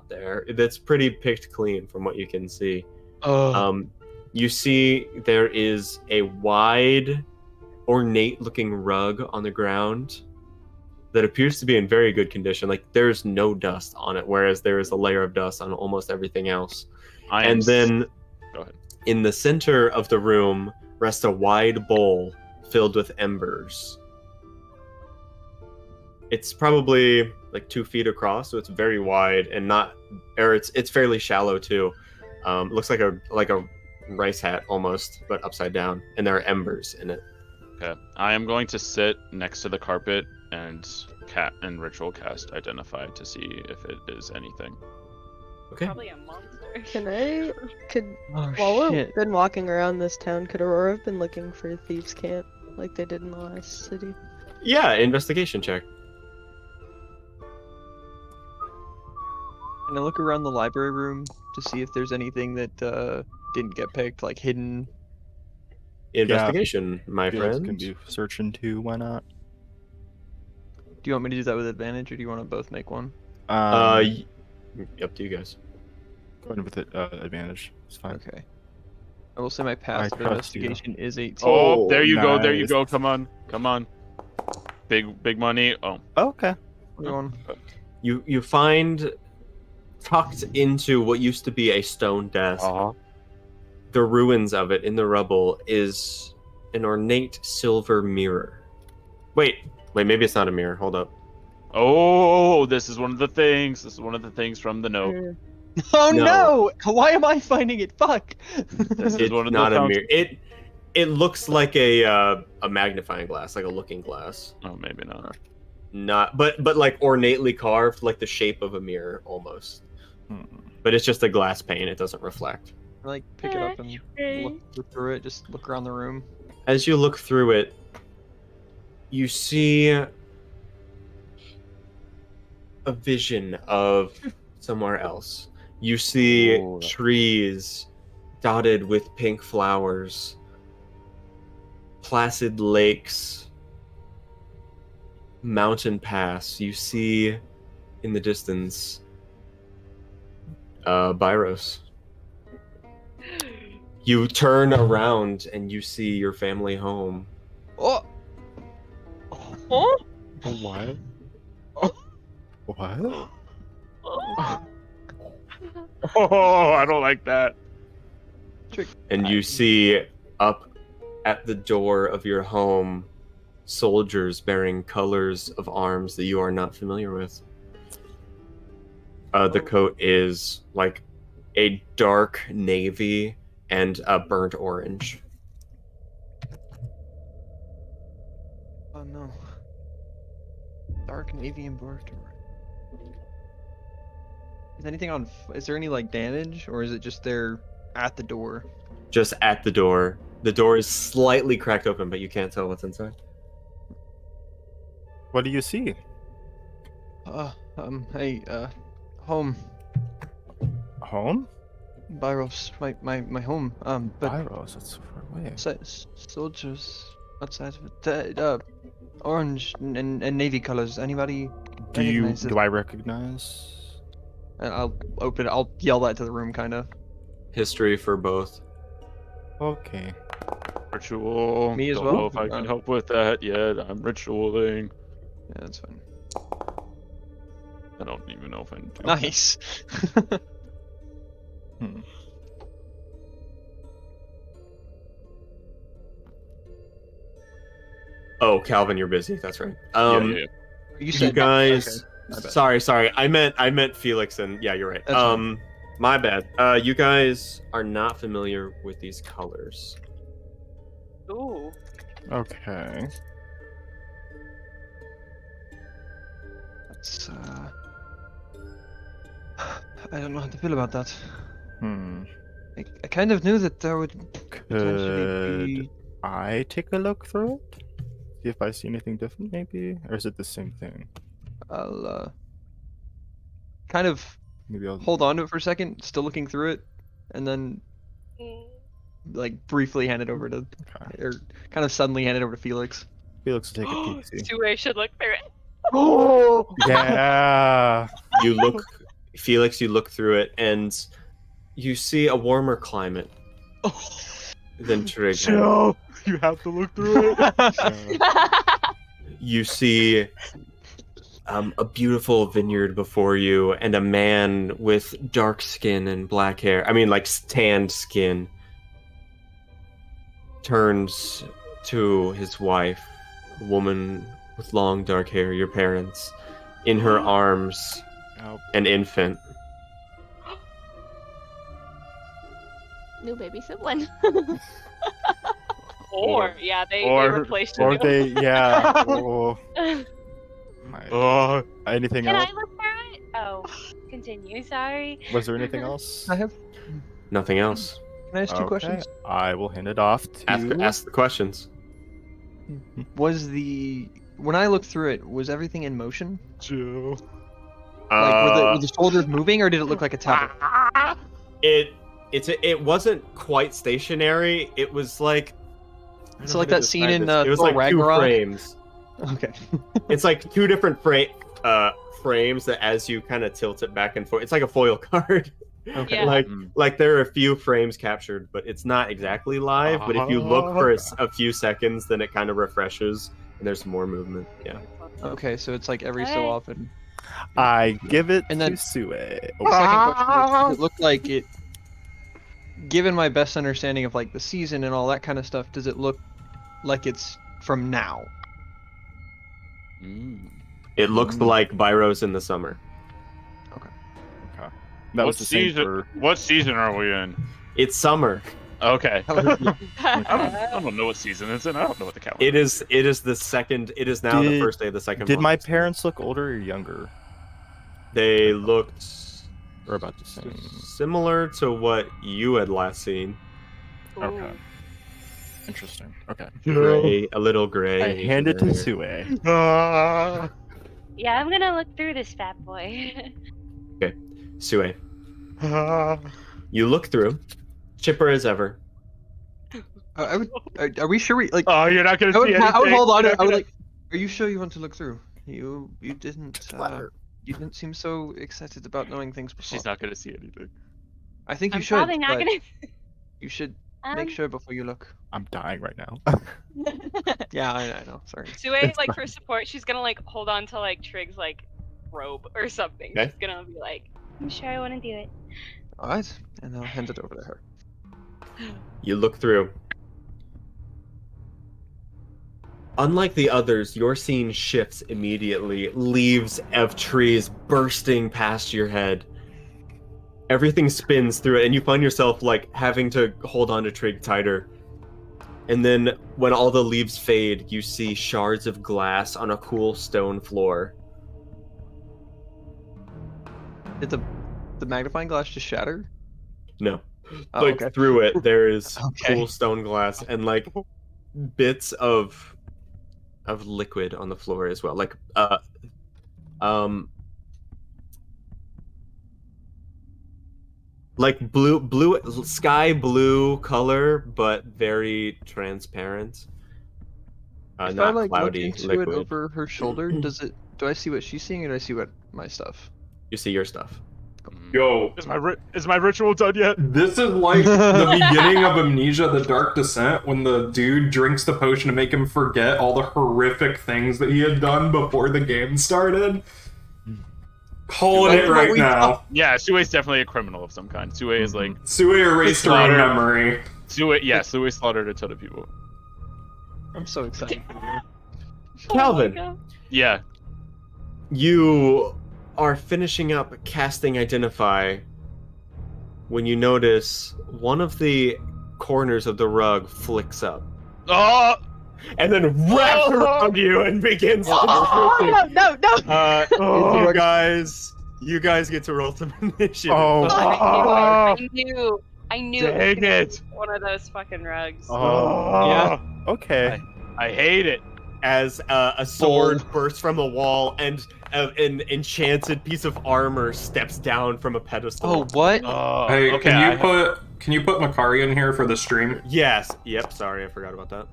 S11: there. That's pretty picked clean from what you can see. You see there is a wide, ornate-looking rug on the ground that appears to be in very good condition. Like there's no dust on it, whereas there is a layer of dust on almost everything else.
S3: Go
S11: Then,
S3: ahead.
S11: in the center of the room rests a wide bowl filled with embers. It's probably like 2 feet across, so it's very wide and it's fairly shallow too. Looks like a rice hat almost, but upside down, and there are embers in it.
S3: Okay, I am going to sit next to the carpet and ritual cast identify to see if it is anything.
S11: Okay.
S7: Probably a monster.
S5: Oh
S9: While we've
S5: shit.
S9: been walking around this town, could Aurora have been looking for Thieves' Camp like they did in the last city?
S11: Yeah, investigation check.
S5: Can I look around the library room to see if there's anything that didn't get picked, like hidden?
S11: Investigation, my
S10: You guys
S11: friend.
S10: can be searching too. Why not?
S5: Do you want me to do that with advantage, or do you want to both make one?
S11: Up to you guys.
S10: Going with it, advantage. It's fine.
S5: Okay. I will say my passive
S10: trust you.
S5: investigation is 18.
S3: Oh, there you go. There you
S10: nice.
S3: go. Come on. Big money. Oh,
S10: Okay.
S5: 21.
S11: You find tucked into what used to be a stone desk, the ruins of it in the rubble, is an ornate silver mirror. Wait, maybe it's not a mirror. Hold up.
S3: Oh, this is one of the things. This is one of the things from the note.
S5: Oh
S11: No.
S5: no! Why am I finding it? Fuck!
S3: This is
S11: It's
S3: one of
S11: not
S3: the
S11: a
S3: found-
S11: mirror. It looks like a magnifying glass, like a looking glass.
S3: Oh, maybe not.
S11: Not, but like ornately carved, like the shape of a mirror almost. But it's just a glass pane. It doesn't reflect.
S5: Like pick it up and look through it. Just look around the room.
S11: As you look through it, you see a vision of somewhere else. You see trees dotted with pink flowers, placid lakes, mountain pass. You see in the distance Byros. You turn around and you see your family home.
S5: Oh!
S8: Oh?
S10: What? What?
S3: Oh, I don't like that.
S11: And you see up at the door of your home soldiers bearing colors of arms that you are not familiar with. The coat is like a dark navy and a burnt orange.
S5: Oh no. Dark navy and burnt orange. Is anything on? Is there any like damage, or is it just there at the door?
S11: Just at the door. The door is slightly cracked open, but you can't tell what's inside.
S10: What do you see?
S5: Hey, home.
S10: Home?
S5: Byros, my home. But
S10: Byros, that's so far away.
S5: soldiers outside of it. Orange and navy colors. Anybody?
S10: Do I recognize?
S5: I'll open it. I'll yell that to the room, kind of.
S11: History for both.
S10: Okay.
S3: Ritual.
S5: Me as
S3: Don't
S5: well?
S3: know if I can help with that yet. I'm ritualing.
S5: Yeah, that's fine.
S3: I don't even know if I can do
S5: Nice.
S11: Oh, Calvin, you're busy. That's right.
S3: Yeah.
S11: You guys.
S5: Okay. My bad.
S11: Sorry. I meant Felix, and yeah, you're right.
S5: That's fine.
S11: My bad. You guys are not familiar with these colors.
S8: Ooh.
S10: Okay.
S5: That's I don't know how to feel about that. I kind of knew that there would potentially
S10: Could
S5: be.
S10: I take a look through it? See if I see anything different, maybe? Or is it the same thing?
S5: I'll kind of
S10: Maybe I'll
S5: hold on to it for a second, still looking through it, and then like briefly hand it over to, or kind of suddenly hand it over to Felix.
S10: Felix will take a peek. See.
S8: Sue should look through it.
S5: Oh
S10: Yeah.
S11: You look, Felix. You look through it, and you see a warmer climate than Trig.
S3: So, you have to look through it.
S11: You see a beautiful vineyard before you, and a man with dark skin and black hair. I mean, like tanned skin. Turns to his wife, a woman with long dark hair, your parents, in her arms, an infant.
S4: New baby sibling.
S8: Or they replaced
S10: Or
S8: you.
S10: they, yeah. Oh, anything
S7: Can
S10: else?
S7: I look through it? Oh, continue. Sorry.
S10: Was there anything else?
S5: I have.
S11: Nothing else.
S5: Can I ask two questions?
S10: I will hand it off to.
S11: Ask the questions.
S5: Was when I looked through it, was everything in motion?
S10: Joe.
S5: Like were the soldiers moving, or did it look like a tablet?
S11: It wasn't quite stationary. It was like.
S5: So like that scene in
S11: it was
S5: Thor
S11: like
S5: Ragnarok?
S11: 2 frames.
S5: Okay.
S11: It's like 2 different frames that as you kind of tilt it back and forth, it's like a foil card.
S5: Okay.
S8: Yeah.
S11: Like there are a few frames captured, but it's not exactly live. But if you look for a few seconds, then it kind of refreshes and there's more movement. Yeah.
S5: Okay, so it's like every so often.
S10: I give it
S5: And then-
S10: to Sue.
S5: Second question: does it look like it? Given my best understanding of like the season and all that kind of stuff, does it look like it's from now?
S11: It looks like Byros in the summer.
S10: That was
S3: What
S10: the same
S3: season?
S10: for.
S3: What season are we in?
S11: It's summer.
S3: Okay. I don't know what season it's in. I don't know what the calendar.
S11: It is the second. It is now the first day of the second
S10: Did
S11: month.
S10: my parents look older or younger?
S11: They looked
S10: We're about to sing.
S11: Similar to what you had last seen.
S10: Okay. Interesting. Okay.
S11: Gray, a little gray.
S10: I hand it to
S11: here.
S10: Sue.
S7: Yeah, I'm gonna look through this fat boy.
S11: Okay, Sue. You look through, chipper as ever.
S5: Are we sure we like?
S3: Oh, you're not gonna see anything.
S5: I would hold on.
S3: You're
S5: I would
S3: gonna-
S5: like. Are you sure you want to look through? You didn't. You didn't seem so excited about knowing things before.
S3: She's not gonna see anything.
S5: I think you
S7: I'm
S5: should.
S7: probably not
S5: but
S7: gonna.
S5: You should make sure before you look.
S10: I'm dying right now.
S5: Yeah, I know. Sorry.
S8: Sue, like for support, she's gonna like hold on to like Trigg's like robe or something.
S11: Okay.
S8: She's gonna be like,
S7: I'm sure I want to do it.
S5: All right, and I'll hand it over to her.
S11: You look through. Unlike the others, your scene shifts immediately. Leaves of trees bursting past your head. Everything spins through it, and you find yourself like having to hold on to Trig tighter. And then when all the leaves fade, you see shards of glass on a cool stone floor.
S5: Did the magnifying glass just shatter?
S11: No.
S5: Oh,
S11: Like
S5: okay.
S11: through it, there is
S5: Okay.
S11: cool stone glass and like bits of liquid on the floor as well. Like like blue sky blue color, but very transparent.
S5: If
S11: Not
S5: I like look
S11: cloudy
S5: into
S11: liquid.
S5: it over her shoulder, does it? Do I see what she's seeing, or do I see what my stuff?
S11: You see your stuff.
S1: Yo,
S3: Is my ritual done yet?
S1: this is like the beginning of Amnesia: The Dark Descent, when the dude drinks the potion to make him forget all the horrific things that he had done before the game started. Calling it right now.
S3: Yeah, Sue's definitely a criminal of some kind. Sue is like
S1: Sue erased her own memory.
S3: Sue slaughtered a ton of people.
S5: I'm so excited.
S11: Calvin,
S3: Yeah.
S11: you are finishing up casting Identify when you notice one of the corners of the rug flicks up.
S3: Oh!
S11: And then wraps around you and begins to
S9: No.
S11: you guys get to roll some initiative.
S8: I knew
S3: Dang
S8: it was
S3: it!
S8: one of those fucking rugs.
S3: Yeah.
S10: Okay.
S3: I hate it.
S11: As a sword bursts from a wall and an enchanted piece of armor steps down from a pedestal.
S5: Oh, what?
S1: Hey,
S3: okay.
S1: can you put Makari in here for the stream?
S11: Yes. Yep. Sorry, I forgot about that.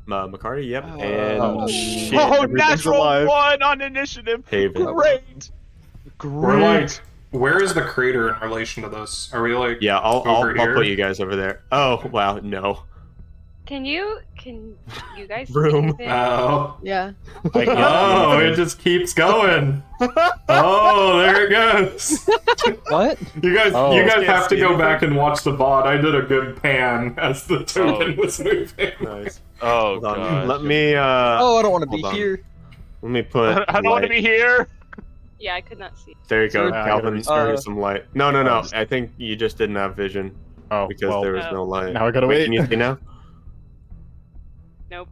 S11: Makari. Yep. And
S10: Oh, shit.
S3: Oh,
S10: Everything's
S3: natural
S10: alive.
S3: 1 on initiative.
S11: Haven.
S3: Great.
S1: We're like, where is the crater in relation to this? Are we like?
S11: Yeah, I'll
S1: over here?
S11: put you guys over there. Oh wow, no.
S7: Can you guys
S11: Room.
S7: see anything?
S1: Oh.
S9: Yeah.
S1: Oh, it just keeps going. Oh, there it goes.
S5: What?
S1: You guys
S11: Can't
S1: have to
S11: see
S1: go
S11: anything?
S1: back and watch the VOD. I did a good pan as the token was moving.
S11: Nice.
S3: Oh,
S11: Hold on.
S3: God.
S11: Let me
S5: Oh, I don't want to be
S11: hold on.
S5: here.
S11: let me put
S3: I don't want to
S11: light.
S3: be here.
S8: Yeah, I could not see.
S11: There you go,
S10: I gotta
S11: Calvin.
S10: restart.
S11: Here's some light. No. I think you just didn't have vision
S10: Oh,
S11: because
S10: well,
S11: there was no light.
S10: now I gotta wait.
S11: Can you see now?
S8: Nope.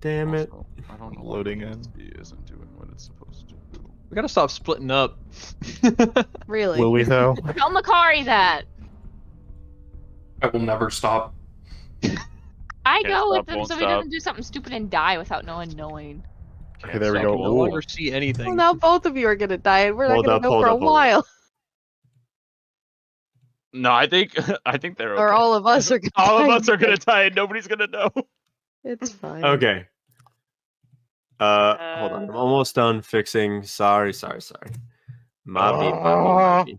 S11: Damn it.
S3: I don't know.
S10: Loading
S3: why
S10: in.
S3: it isn't doing what it's supposed to do.
S5: We gotta stop splitting up.
S9: Really?
S10: Will we though?
S4: Tell Makari that.
S1: I will never stop.
S4: I
S3: Can't
S4: go with
S3: stop,
S4: him
S3: won't
S4: so he
S3: stop.
S4: doesn't do something stupid and die without no one knowing.
S10: Okay, there we
S5: I
S10: go.
S5: can no
S10: Ooh.
S5: longer see anything.
S9: Well, now both of you are gonna die, and we're
S11: Hold
S9: not
S11: up,
S9: gonna know
S11: hold
S9: for a
S11: up, hold up.
S9: while.
S3: No, I think they're okay.
S9: Or all of us are gonna
S3: All of
S9: die.
S3: us are gonna die and nobody's gonna know.
S9: It's fine.
S11: Okay. Hold on. I'm almost done fixing. Sorry. Mabi.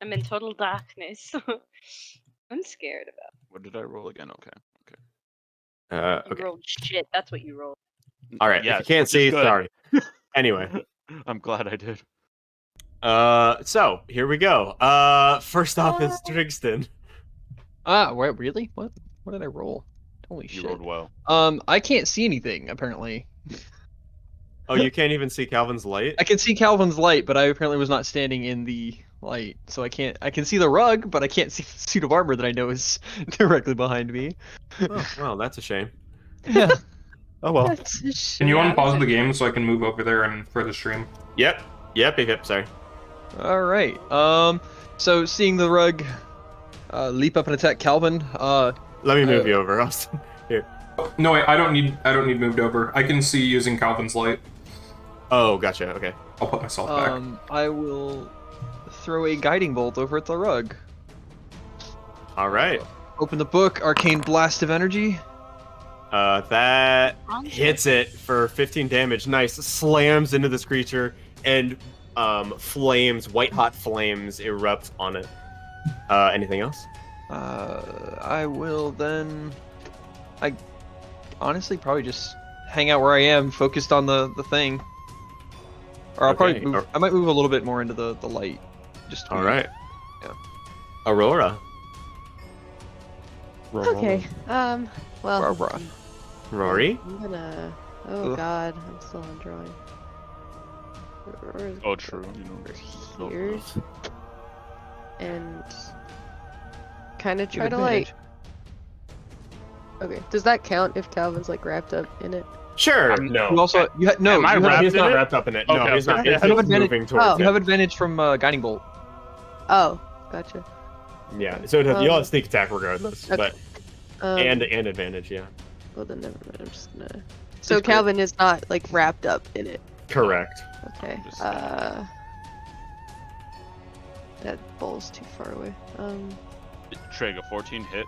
S8: I'm in total darkness. I'm scared about.
S3: What did I roll again? Okay.
S8: You
S11: Okay.
S8: rolled shit. That's what you rolled.
S11: All right.
S3: Yes,
S11: if you can't
S3: which is
S11: see,
S3: good.
S11: sorry. Anyway.
S3: I'm glad I did.
S11: So here we go. First off is Trigston.
S5: Wait, really? What did I roll? Holy
S3: You
S5: shit.
S3: rolled well.
S5: I can't see anything apparently.
S11: Oh, you can't even see Calvin's light?
S5: I can see Calvin's light, but I apparently was not standing in the light, so I can see the rug, but I can't see the suit of armor that I know is directly behind me.
S11: Oh, well, that's a shame.
S5: Yeah.
S10: Oh well.
S1: Can you unpause the game so I can move over there and for the stream?
S11: Yep. Sorry.
S5: All right. So seeing the rug leap up and attack Calvin.
S11: Let me move you over, Austin. Here.
S1: No, wait, I don't need moved over. I can see using Calvin's light.
S11: Oh, gotcha. Okay.
S1: I'll put myself back.
S5: I will throw a guiding bolt over at the rug.
S11: All right.
S5: Open the book. Arcane blast of energy.
S11: That hits it for 15 damage. Nice. Slams into this creature, and flames, white hot flames, erupt on it. Anything else?
S5: I will then. I honestly probably just hang out where I am, focused on the thing. Or I'll probably move. I might move a little bit more into the light. Just
S11: all right.
S5: Yeah.
S11: Aurora.
S9: Okay. Well.
S5: Aurora.
S11: Rory.
S9: I'm gonna. Oh
S5: Ugh.
S9: God, I'm still on drawing.
S3: Oh, true.
S9: Here. And kind of
S5: You
S9: try
S5: have
S9: to like.
S5: advantage.
S9: Okay, does that count if Calvin's like wrapped up in it?
S11: Sure.
S3: No.
S5: You also you no.
S3: Am I
S5: you have,
S3: wrapped
S11: He's
S3: in
S11: not
S3: it?
S11: wrapped up in it. No,
S3: Okay,
S11: he's not.
S3: okay.
S11: It's
S5: You have
S11: just
S5: advantage-
S11: moving towards
S9: Oh.
S5: you
S11: it.
S5: have advantage from guiding bolt.
S9: Oh, gotcha.
S11: Yeah. So you'll have sneak attack regardless,
S9: Okay.
S11: but and advantage. Yeah.
S9: Well then, never mind. I'm just gonna. So Calvin is not like wrapped up in it.
S11: Correct.
S9: Okay. That ball's too far away.
S3: Trig, a 14 hit.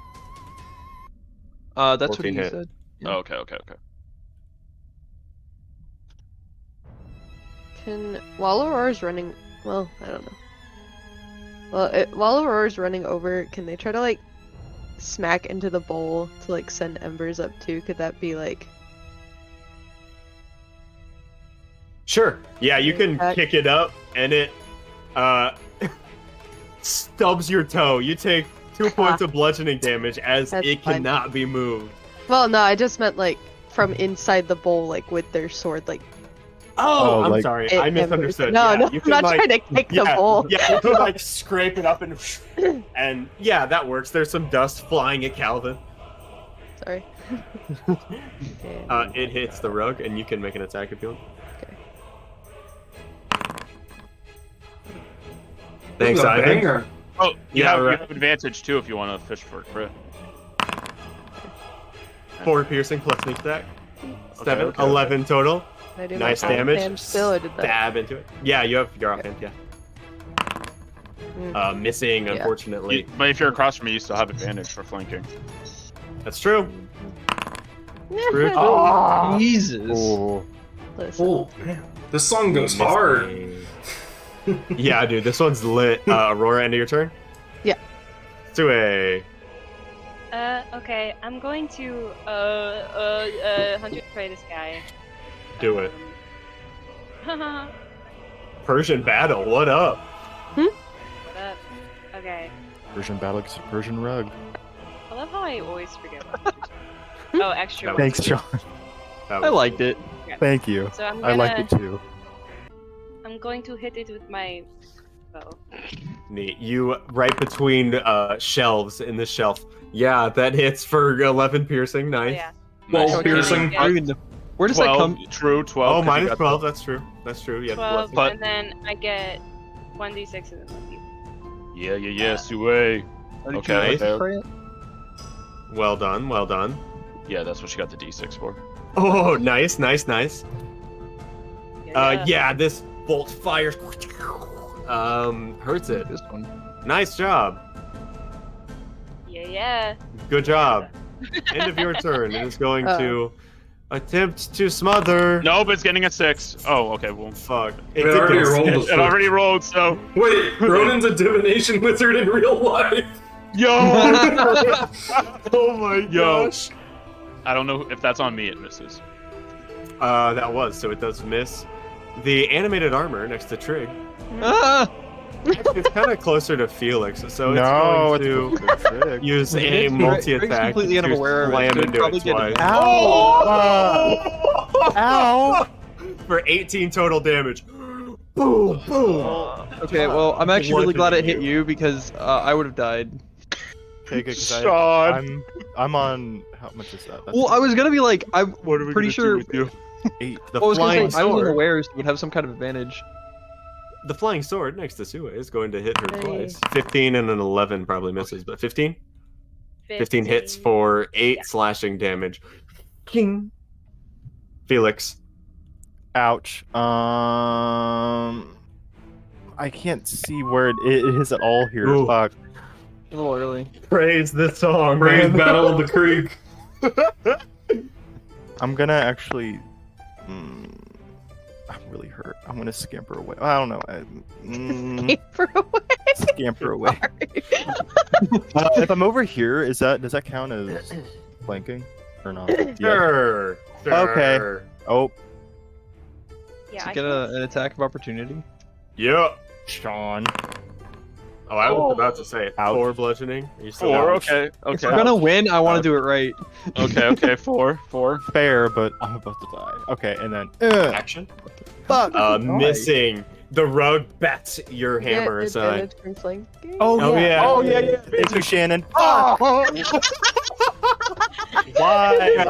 S5: That's what
S11: 14
S5: you
S11: hit.
S5: said. Yeah.
S3: Oh, okay.
S9: While Aurora's running, well, I don't know. Well, while Aurora's running over, can they try to like smack into the bowl to like send embers up too? Could that be like?
S11: Sure. Yeah, you can
S9: Attack.
S11: kick it up, and it stubs your toe. You take 2 points of bludgeoning damage as
S9: That's
S11: it
S9: fine.
S11: cannot be moved.
S9: Well, no, I just meant like from inside the bowl, like with their sword, like.
S11: Oh, I'm
S10: like-
S11: sorry.
S9: it
S11: I
S9: embers.
S11: misunderstood.
S9: No,
S11: Yeah,
S9: no,
S11: you
S9: I'm
S11: can,
S9: not
S11: like-
S9: trying to kick the bowl.
S11: Yeah, you can like scrape it up and yeah, that works. There's some dust flying at Calvin.
S9: Sorry.
S11: It hits the rug, and you can make an attack if you want. Thanks,
S1: This is a
S11: Ivan.
S1: banger.
S3: Oh, you
S11: Yeah,
S3: have
S11: right.
S3: advantage too if you want to fish for a crit.
S11: 4 piercing plus sneak attack.
S3: Okay, okay.
S11: 11 total.
S9: Can I do
S11: Nice
S9: my
S11: damage.
S9: offhand still, or did that?
S11: Stab into it. Yeah, you have your offhand, yeah. Missing,
S9: Yeah.
S11: unfortunately.
S3: But if you're across from me, you still have advantage for flanking.
S11: That's true.
S9: True.
S5: Jesus.
S10: Oh.
S9: Listen.
S1: Oh, man. This song goes hard.
S11: Yeah, dude, this one's lit. Aurora, end of your turn?
S9: Yeah.
S11: Sue.
S8: Okay, I'm going to 100 pray this guy.
S11: Do it.
S8: What
S11: Persian battle, what up?
S8: up? Okay.
S10: Persian battle against Persian rug.
S8: I love how I always forget what Oh, extra.
S10: Thanks, John.
S5: I liked it.
S10: Thank you.
S8: So I'm
S10: I liked
S8: gonna-
S10: it too.
S8: I'm going to hit it with my bow.
S11: Neat. You right between shelves in this shelf. Yeah, that hits for 11 piercing.
S8: Oh,
S11: Nice.
S8: yeah.
S1: Well,
S8: Okay,
S1: piercing.
S8: yeah.
S5: Where does that
S3: 12,
S5: come?
S3: True, 12.
S11: Oh,
S3: 'cause you
S11: minus
S3: got
S11: 12.
S3: the-
S11: That's true. That's true. Yeah.
S8: 12,
S3: But-
S8: and then I get 1d6 and then 1d.
S3: Yeah, Sue. Okay,
S11: Nice.
S3: okay.
S11: Well done. Well done.
S3: Yeah, that's what she got the D6 for.
S11: Oh, nice.
S8: Yeah.
S11: Yeah, this bolt fires. Hurts it.
S5: This one.
S11: Nice job.
S8: Yeah.
S11: Good job. End of your turn. It is going to attempt to smother.
S3: Nope, it's getting a 6. Oh, okay, well,
S11: Fuck.
S1: It already rolled a
S3: it already rolled, so.
S1: Wait, Ronan's a divination wizard in real life.
S3: Yo!
S11: Oh my
S3: Yo.
S11: gosh.
S3: I don't know if that's on me, it misses.
S11: That was, so it does miss. The animated armor next to Trig.
S5: Ah!
S11: It's kind of closer to Felix, so
S10: No,
S11: it's going
S10: it's
S11: to
S10: a trick.
S11: use a
S5: Trig's
S11: multi-attack
S5: completely
S11: to
S5: unaware of it,
S11: slam
S5: so it'd
S11: into
S5: probably
S11: it
S5: get
S11: twice.
S10: Ow! Ow!
S11: For 18 total damage. Boom, boom.
S5: Okay, well, I'm actually really glad it hit
S11: Bludgeoning
S5: you because I would have died.
S10: take it because
S3: Sean.
S10: I'm on. How much is that? That's
S5: Well, I was gonna be like, I'm
S3: What are we
S5: pretty
S3: gonna
S5: sure.
S3: do with you?
S10: 8.
S11: The
S5: I was gonna
S11: flying
S5: say I was
S11: sword.
S5: unaware, so it would have some kind of advantage.
S11: The flying sword next to Sue is going to hit her
S9: Hey.
S11: twice. 15 and an 11 probably misses, but 15? 15 hits for 8 slashing damage. King. Felix.
S10: Ouch. I can't see where it is at all here.
S11: Ooh.
S10: Fuck.
S5: A little early.
S11: Praise this song,
S1: Praise
S11: man.
S1: Battle of the Creek.
S10: I'm gonna actually. I'm really hurt. I'm gonna scamper away. I don't know.
S9: Scamper away.
S10: Scamper away. If I'm over here, does that count as flanking or not?
S11: Sure.
S10: Okay. Oh,
S7: Yeah,
S5: To
S7: I
S5: get
S7: can't
S5: an attack of opportunity.
S11: Yeah.
S10: Sean.
S11: Oh, I was about to say it.
S10: Ouch.
S11: 4 bludgeoning. Are you still
S3: 4.
S11: down?
S3: Okay.
S5: If
S3: Okay.
S5: we're gonna win, I want to do it right.
S3: Okay. 4.
S10: Fair, but I'm about to die. Okay, and then.
S11: Action.
S10: Fuck.
S11: Missing. The rug bats your hammer
S9: Get
S11: aside.
S9: advantage from flanking.
S10: Oh, yeah.
S11: Oh, yeah.
S10: Thank you, Shannon.
S11: Why?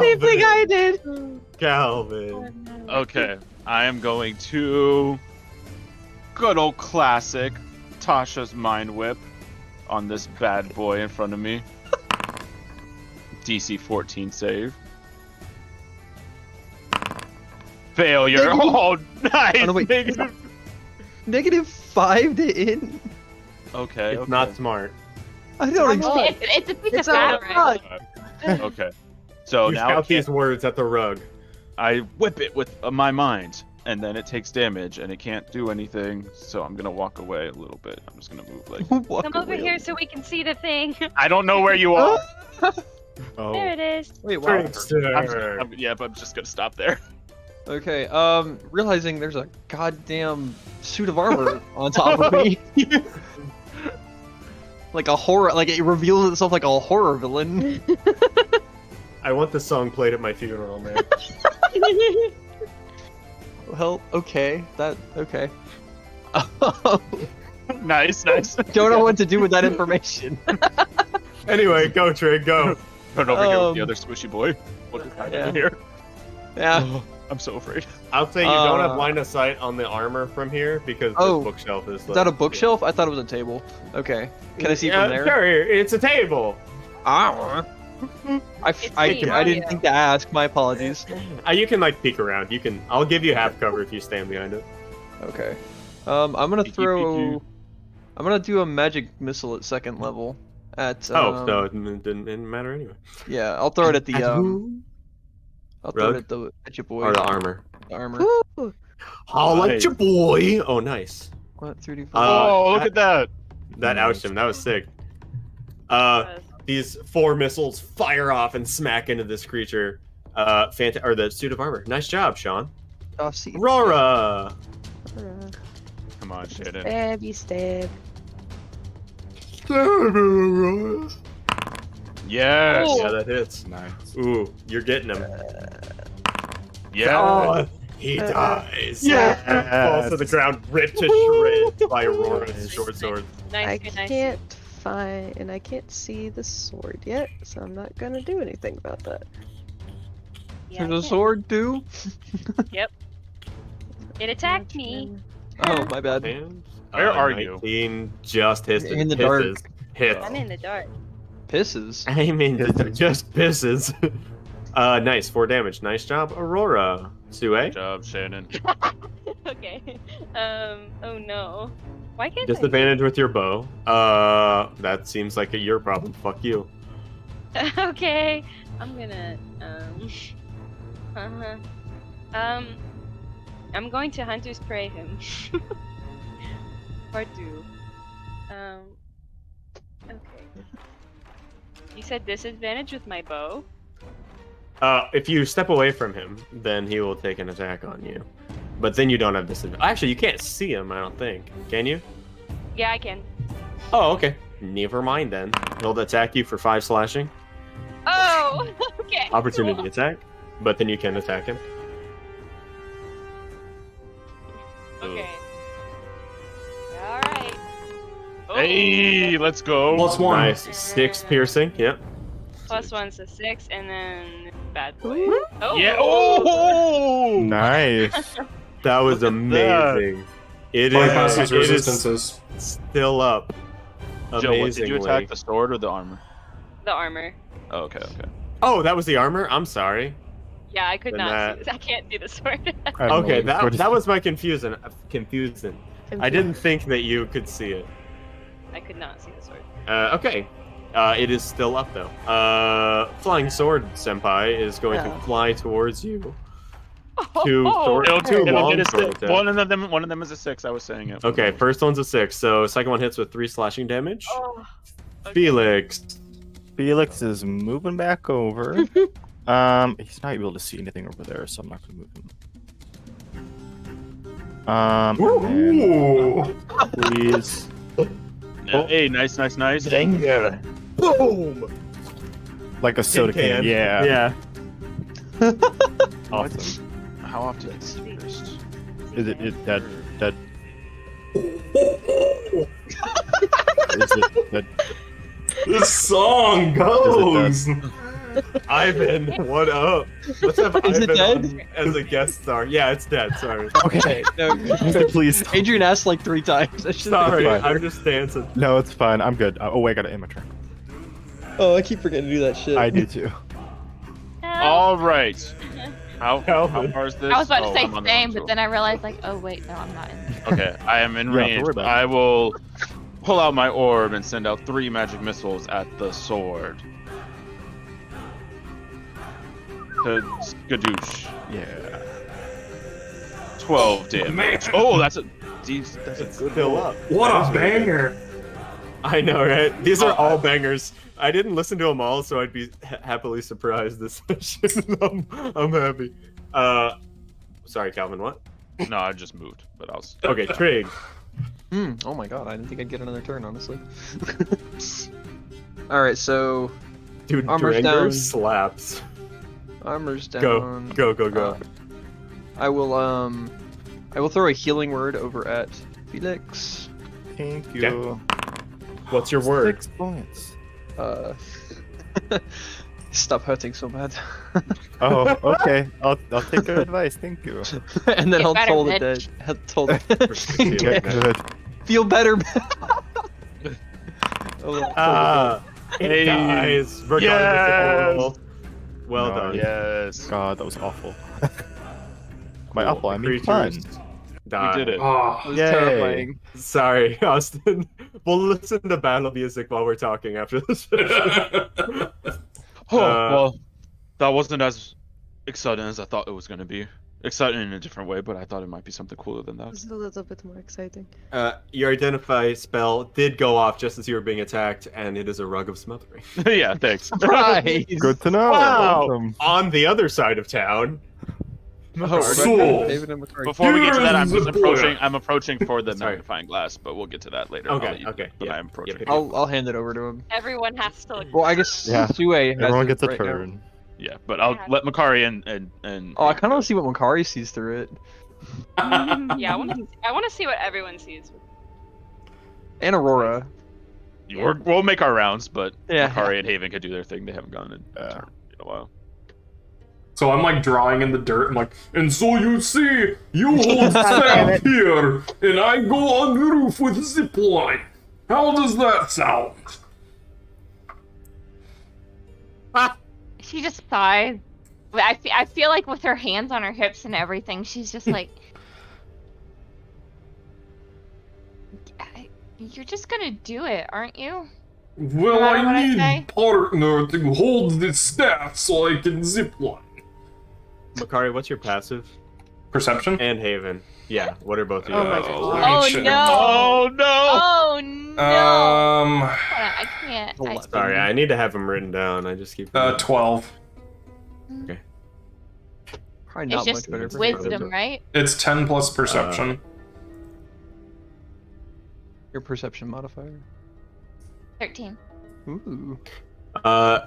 S9: Same thing I did.
S11: Calvin.
S3: Okay. I am going to good old classic Tasha's Mind Whip on this bad boy in front of me. DC 14 save. Failure.
S5: Negative-
S3: Oh, nice.
S5: Oh, no, wait. -5 to in.
S3: Okay.
S11: It's
S3: okay.
S11: not smart.
S5: I don't.
S9: Oh.
S4: It's a piece
S9: It's
S4: of
S9: a
S4: fabric.
S9: rug.
S3: Okay. So
S11: You
S3: now
S11: shout these words at the rug.
S3: I whip it with my mind, and then it takes damage, and it can't do anything. So I'm gonna walk away a little bit. I'm just gonna move like.
S5: Walk
S7: Come over
S5: away.
S7: here so we can see the thing.
S3: I don't know where you are.
S10: Oh.
S7: There it is.
S5: Wait, wow.
S3: Yeah, but I'm just gonna stop there.
S5: Okay, realizing there's a goddamn suit of armor on top of me. Like a horror, like it reveals itself like a horror villain.
S11: I want this song played at my funeral, man.
S5: Well, okay, okay.
S3: Nice.
S5: Don't know what to do with that information.
S11: Anyway, go, Trig, go.
S3: Run over here with the other squishy boy. What is happening
S5: Yeah.
S3: here?
S5: Yeah.
S3: I'm so afraid.
S11: I'll say you don't have line of sight on the armor from here because
S5: Oh,
S11: the bookshelf is.
S5: Is that a bookshelf? I thought it was a table. Okay. Can I see
S11: Yeah,
S5: from there?
S11: Sure, it's a table.
S5: I
S7: me,
S5: didn't think to ask. My apologies.
S11: You can like peek around. You can. I'll give you half cover if you stand behind it.
S5: Okay. I'm gonna
S3: Peeky,
S5: throw.
S3: peeky.
S5: I'm gonna do a magic missile at 2nd level. At
S11: So it didn't matter anyway.
S5: yeah, I'll throw it at the I'll throw
S11: Rug?
S5: it at your boy.
S11: Or the armor.
S5: The armor.
S9: Ooh.
S11: I'll let
S3: Nice.
S11: your boy. Oh, nice.
S5: What 3d4?
S3: Oh, look at that.
S11: That ouched him. That was sick. These 4 missiles fire off and smack into this creature. Or the suit of armor. Nice job, Sean.
S5: Oh, see.
S11: Aurora.
S3: Come on, Shannon.
S9: Stabby stab.
S3: Yes.
S11: Yeah, that hits.
S3: Nice.
S11: Ooh, you're getting him.
S3: Yeah.
S11: Oh, he dies.
S10: Yeah.
S11: Falls to the ground, ripped to shreds by Aurora's short sword.
S7: Nice,
S9: I
S7: good, nice.
S9: can't find, and I can't see the sword yet, so I'm not gonna do anything about that.
S7: Yeah,
S5: Does
S7: I
S5: a
S7: can.
S5: sword do?
S7: It attacked me.
S5: Oh, my bad.
S11: And,
S3: Where are you?
S11: 19 just hits.
S5: In the dark.
S11: Hits.
S7: I'm in the dark.
S5: Pisses.
S11: I mean, just pisses. Nice, 4 damage. Nice job, Aurora. Sue?
S3: Good job, Shannon.
S7: Okay. Oh no. Why can't
S11: Disadvantage with your bow. That seems like your problem. Fuck you.
S7: Okay. I'm gonna I'm going to Hunter's Prey him. Part 2. Okay. You said disadvantage with my bow?
S11: If you step away from him, then he will take an attack on you. But then you don't have disadvantage. Actually, you can't see him, I don't think. Can you?
S7: Yeah, I can.
S11: Oh, okay. Never mind then. He'll attack you for 5 slashing.
S7: Oh, okay.
S11: Opportunity
S7: cool.
S11: attack. But then you can attack him.
S7: Okay. Alright.
S3: Hey, let's go.
S1: +1.
S11: Nice. 6 piercing. Yep.
S8: +1's a 6, and then bad boy. Oh.
S3: Yeah. Oh.
S10: Nice.
S11: That was
S3: Look at that.
S11: amazing. It
S1: Bypasses
S11: is
S1: resistances.
S11: still up.
S3: Joe, what, did you
S11: Amazingly.
S3: attack the sword or the armor?
S8: The armor.
S3: Oh, okay.
S11: Oh, that was the armor? I'm sorry.
S8: Yeah, I could
S11: Then
S8: not
S11: that-
S8: see this. I can't see the sword.
S11: Okay,
S10: What is-
S11: that was my confusion. I didn't think that you could see it.
S8: I could not see the sword.
S11: Okay. It is still up though. Flying Sword Senpai is going to fly towards you. Two long sword attacks.
S3: One of them is a 6. I was saying it.
S11: Okay, first one's a 6, so second one hits with 3 slashing damage.
S8: Oh.
S11: Felix.
S10: Felix is moving back over. He's not able to see anything over there, so I'm not gonna move him.
S1: Ooh.
S10: Please.
S3: Yeah, hey, nice.
S10: Boom! Like a soda can. Yeah.
S11: Yeah.
S10: Awesome.
S3: How often is it first?
S10: Is it dead? Is it dead?
S1: This song goes.
S11: Ivan, what up? Let's have
S5: Is it
S11: Ivan
S5: dead?
S11: on as a guest star. Yeah, it's dead. Sorry.
S10: Okay.
S5: No,
S10: Please.
S5: Adrian asked like 3 times. I should've-
S11: Sorry,
S10: fine.
S11: I'm just dancing.
S10: No, it's fine. I'm good. Oh, wait, I gotta aim a track.
S5: Oh, I keep forgetting to do that shit.
S10: I do too.
S3: All right. How far is this?
S4: I was about to say
S3: I'm on the
S4: same,
S3: wrong
S4: but then I realized like, oh wait, no, I'm not in.
S3: Okay, I am in
S10: You don't have to
S3: range.
S10: worry about it.
S3: I will pull out my orb and send out 3 magic missiles at the sword. To Skadoosh.
S10: Yeah.
S3: 12 damage.
S1: Man.
S3: Oh, that's a
S11: It's
S3: good
S11: still
S3: roll.
S11: up.
S1: What
S11: That is
S1: a
S11: very good.
S1: banger.
S11: I know, right? These are all bangers. I didn't listen to them all, so I'd be happily surprised this session. I'm happy. Sorry, Calvin. What?
S3: No, I just moved, but I was.
S11: Okay, Trig.
S5: Oh my god, I didn't think I'd get another turn, honestly. Alright, so
S11: Dude,
S5: Armor's
S11: Dranger
S5: down.
S11: slaps.
S5: armor's down.
S11: Go.
S5: I will throw a healing word over at Felix.
S10: Thank you.
S11: What's your word?
S10: 6 points.
S5: Stop hurting so bad.
S10: Oh, okay. I'll take your advice. Thank you.
S5: And then
S4: Get
S5: I'll
S4: better,
S5: toll the
S4: bitch.
S5: dead. Told
S10: Get good.
S5: Feel better.
S11: Hey guys, regardless. Well
S10: No,
S11: done.
S3: Yes.
S10: God, that was awful. By
S11: Cool.
S10: awful, I mean
S11: Creatures
S10: fun.
S11: die.
S3: We did it.
S1: Oh,
S5: It was
S10: Yay.
S5: terrifying.
S11: Sorry, Austin. We'll listen to battle music while we're talking after this.
S3: Well, that wasn't as exciting as I thought it was going to be. Exciting in a different way, but I thought it might be something cooler than that.
S9: It's a little bit more exciting.
S11: Your identify spell did go off just as you were being attacked, and it is a rug of smothering.
S3: Yeah, thanks.
S5: Surprise!
S10: Good to know.
S11: Wow.
S10: Awesome.
S11: On the other side of town.
S5: Oh,
S1: So-
S5: David and Macari.
S3: Before we get to that, I'm
S1: Here's
S3: just
S1: the
S3: approaching.
S1: bullet.
S3: I'm approaching for the
S11: Sorry.
S3: magnifying glass, but we'll get to that later. I'll
S11: Okay,
S3: let you
S11: okay,
S3: But
S11: yeah,
S3: I'm approaching.
S11: yep.
S5: I'll hand it over to him.
S8: Everyone has to look.
S5: Well, I guess
S10: Yeah.
S5: Sue has
S10: Everyone
S5: it
S10: gets a
S5: right now.
S10: turn.
S3: Yeah, but I'll let Makari and.
S5: Oh, I kind of want to see what Macari sees through it.
S8: Yeah, I want to see what everyone sees.
S5: And Aurora.
S3: We'll make our rounds, but
S5: Yeah.
S3: Makari and Haven could do their thing. They haven't gone in a while.
S1: So I'm like drawing in the dirt. I'm like, and so you see, you hold staff here, and I go on the roof with a zip line. How does that sound?
S4: She just sighs. But I feel like with her hands on her hips and everything, she's just like, you're just gonna do it, aren't you?
S1: Well,
S4: No matter what
S1: I
S4: I
S1: need
S4: say.
S1: partner to hold the staff so I can zip line.
S11: Makari, what's your passive?
S1: Perception?
S11: And Haven. Yeah, what are both of you?
S9: Oh my
S1: Oh,
S9: god.
S4: Oh no!
S3: Oh no!
S4: Oh no! Hold on, I can't.
S11: Sorry, I need to have them written down. I just keep.
S1: 12.
S11: Okay.
S5: Probably
S4: It's
S5: not
S4: just
S5: much better. for
S4: wisdom, right?
S1: It's 10 plus perception.
S5: Your perception modifier.
S4: 13.
S5: Ooh.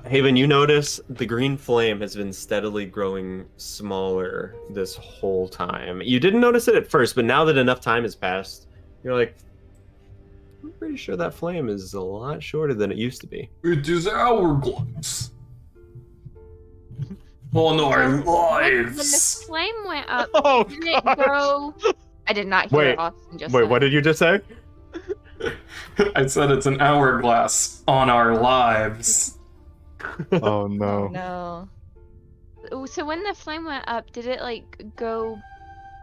S11: Haven, you notice the green flame has been steadily growing smaller this whole time. You didn't notice it at first, but now that enough time has passed, you're like, I'm pretty sure that flame is a lot shorter than it used to be.
S1: It is hourglass. On our
S4: When the
S1: lives.
S4: flame went up,
S3: Oh,
S4: did it go? I did not hear
S11: Wait,
S4: Austin just
S11: Wait,
S4: said.
S11: what did you just say?
S1: I said it's an hourglass on our lives.
S10: Oh no.
S4: No. So when the flame went up, did it like go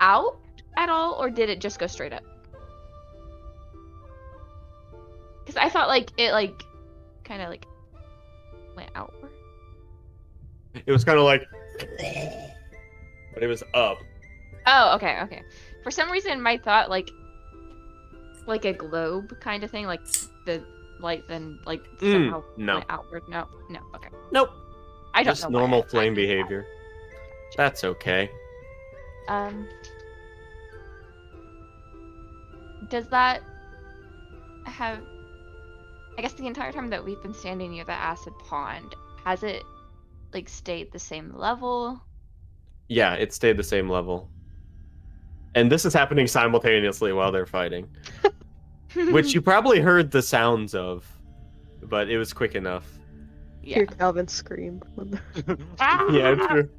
S4: out at all, or did it just go straight up? Because I thought like it like kind of like went outward.
S11: It was kind of like, but it was up.
S4: Oh, okay, okay. For some reason, my thought like a globe kind of thing, like the light then like somehow
S11: no.
S4: went outward. No, okay.
S11: Nope.
S4: I don't
S11: Just
S4: know.
S11: normal
S4: why I
S11: flame
S4: did that.
S11: behavior. That's okay.
S4: Does that have? I guess the entire time that we've been standing near the acid pond, has it like stayed the same level?
S11: Yeah, it stayed the same level. And this is happening simultaneously while they're fighting. Which you probably heard the sounds of, but it was quick enough.
S4: Yeah.
S9: Hear Calvin scream.
S11: Yeah, true.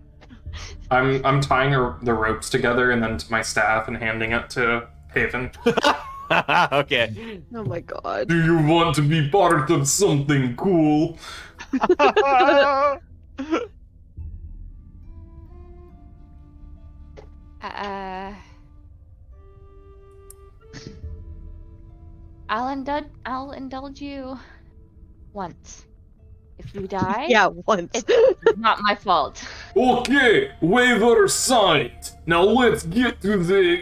S1: I'm tying the ropes together and then to my staff and handing it to Haven.
S11: Okay.
S9: Oh my god.
S1: Do you want to be part of something cool?
S4: I'll indulge you once. If you die,
S9: Yeah, once.
S4: it's not my fault.
S1: Okay, waiver signed. Now let's get to the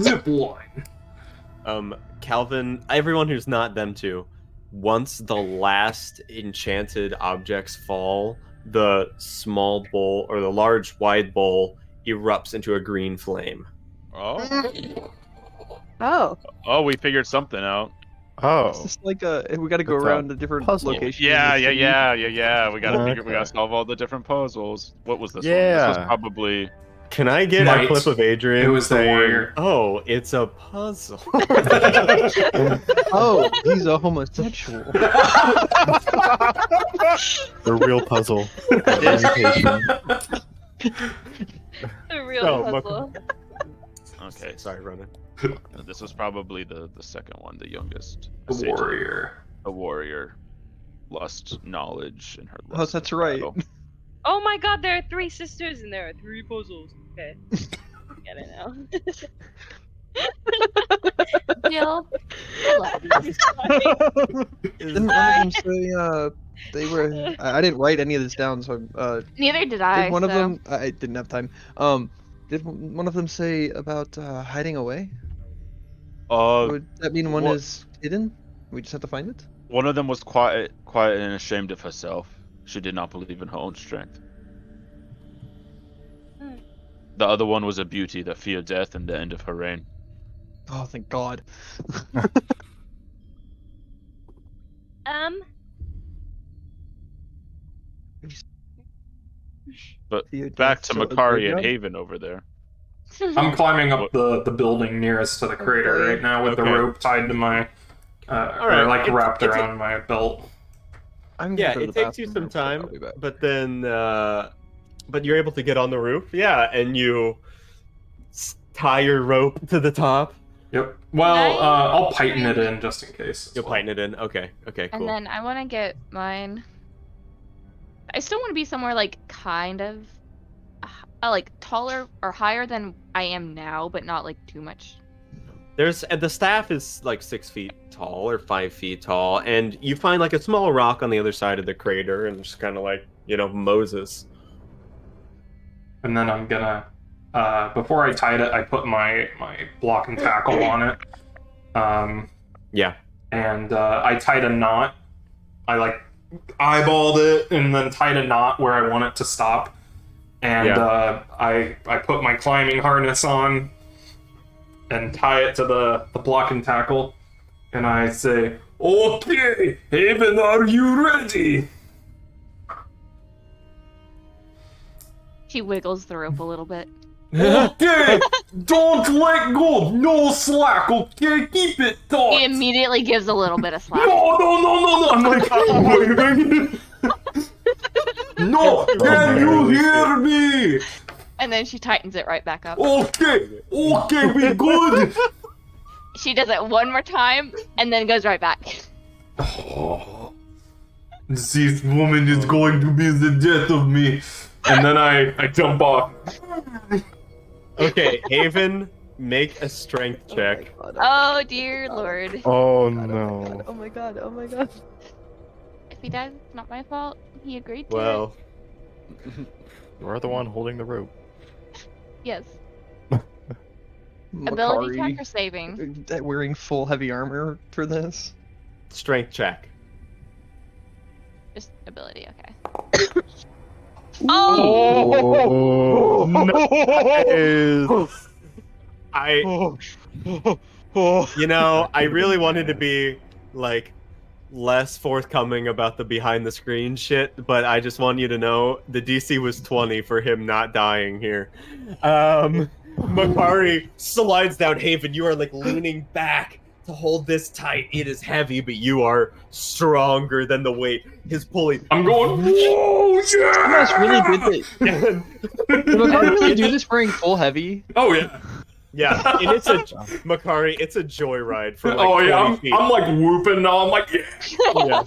S1: zip line.
S11: Calvin, everyone who's not them two, once the last enchanted objects fall, the small bowl or the large wide bowl erupts into a green flame.
S3: Oh.
S9: Oh.
S3: We figured something out.
S10: Oh.
S5: It's just like we got to go
S10: It's a
S5: around to different
S10: puzzle.
S5: locations.
S3: Yeah.
S5: in the city.
S3: We gotta
S10: Okay.
S3: we gotta solve all the different puzzles. What was this one?
S10: Yeah.
S3: This was probably
S11: Can I get
S1: Might.
S11: a clip of Adrian
S1: It was the
S11: saying,
S1: warrior.
S11: "Oh, it's a puzzle"?
S5: Oh, he's a homosexual.
S10: The real puzzle. Orientation.
S8: The real
S11: Oh,
S8: puzzle.
S3: okay.
S11: Sorry, Ronan.
S3: This was probably the second one, the youngest.
S1: The
S3: Sage-
S1: warrior.
S3: A warrior. Lost knowledge in her.
S5: Oh,
S3: lust
S5: that's
S3: of
S5: right.
S3: battle.
S8: Oh my god, there are 3 sisters and there are 3 puzzles. Okay. Get it now.
S4: Jill, I love you.
S5: Didn't one of them say they were? I didn't write any of this down, so
S4: Neither did I.
S5: did one of
S4: so-
S5: them? I didn't have time. Did one of them say about hiding away? Would that mean one
S3: what-
S5: is hidden? We just have to find it.
S3: One of them was quiet and ashamed of herself. She did not believe in her own strength.
S8: Hmm.
S3: The other one was a beauty that feared death and the end of her reign.
S5: Oh, thank God.
S3: But
S5: Feared
S3: back
S5: death,
S3: to
S5: so a
S3: Makari and
S5: graveyard?
S3: Haven over there.
S1: I'm climbing up the building nearest to the crater
S9: Okay.
S1: right now with the
S3: Okay.
S1: rope tied to my,
S11: right,
S1: or like
S11: it's-
S1: wrapped
S11: it's a-
S1: around my belt.
S5: I'm
S11: Yeah,
S5: gonna go to
S11: it
S5: the
S11: takes you
S5: bathroom
S11: some
S5: real quick,
S11: time,
S5: I'll be back.
S11: but then, but you're able to get on the roof. Yeah, and you tie your rope to the top.
S1: Yep. Well,
S4: Nice.
S1: I'll tighten it in just in case. as
S11: You'll
S1: well.
S11: tighten it in. Okay, cool.
S4: And then I want to get mine. I still want to be somewhere like kind of like taller or higher than I am now, but not like too much.
S11: The staff is like 6 feet tall or 5 feet tall, and you find like a small rock on the other side of the crater, and just kind of like Moses.
S1: And then I'm gonna, before I tied it, I put my block and tackle on it.
S11: Yeah.
S1: And I tied a knot. I like eyeballed it and then tied a knot where I want it to stop. And I put my climbing harness on and tie it to the block and tackle. And I say, "Okay, Haven, are you ready?"
S4: She wiggles the rope a little bit.
S1: Okay, don't let go. No slack. Okay, keep it taut.
S4: He immediately gives a little bit of slack.
S1: No. I'm like, waving. No, can you hear me?
S4: And then she tightens it right back up.
S1: Okay, we good.
S4: She does it one more time and then goes right back.
S1: Oh, this woman is going to be the death of me. And then I jump off.
S11: Okay, Haven, make a strength check.
S4: Oh dear lord.
S10: Oh no.
S9: Oh my god, oh my god.
S4: If he does, it's not my fault. He agreed to
S11: Well,
S10: You're the one holding the rope.
S4: it. Yes. Ability check or saving?
S5: Wearing full heavy armor for this.
S11: strength check.
S4: Just ability, okay.
S10: Oh,
S11: Nice. I really wanted to be like less forthcoming about the behind the screen shit, but I just want you to know the DC was 20 for him not dying here. Makari slides down. Haven, you are like leaning back to hold this tight. It is heavy, but you are stronger than the weight. His pulley.
S1: I'm going, whoa, yeah!
S5: That's really good. Did Makari really do this wearing full heavy?
S1: Oh, yeah.
S11: Yeah, and it's a Makari. It's a joyride for like 20 feet.
S1: I'm like whooping now. I'm like, yeah.
S11: Yeah.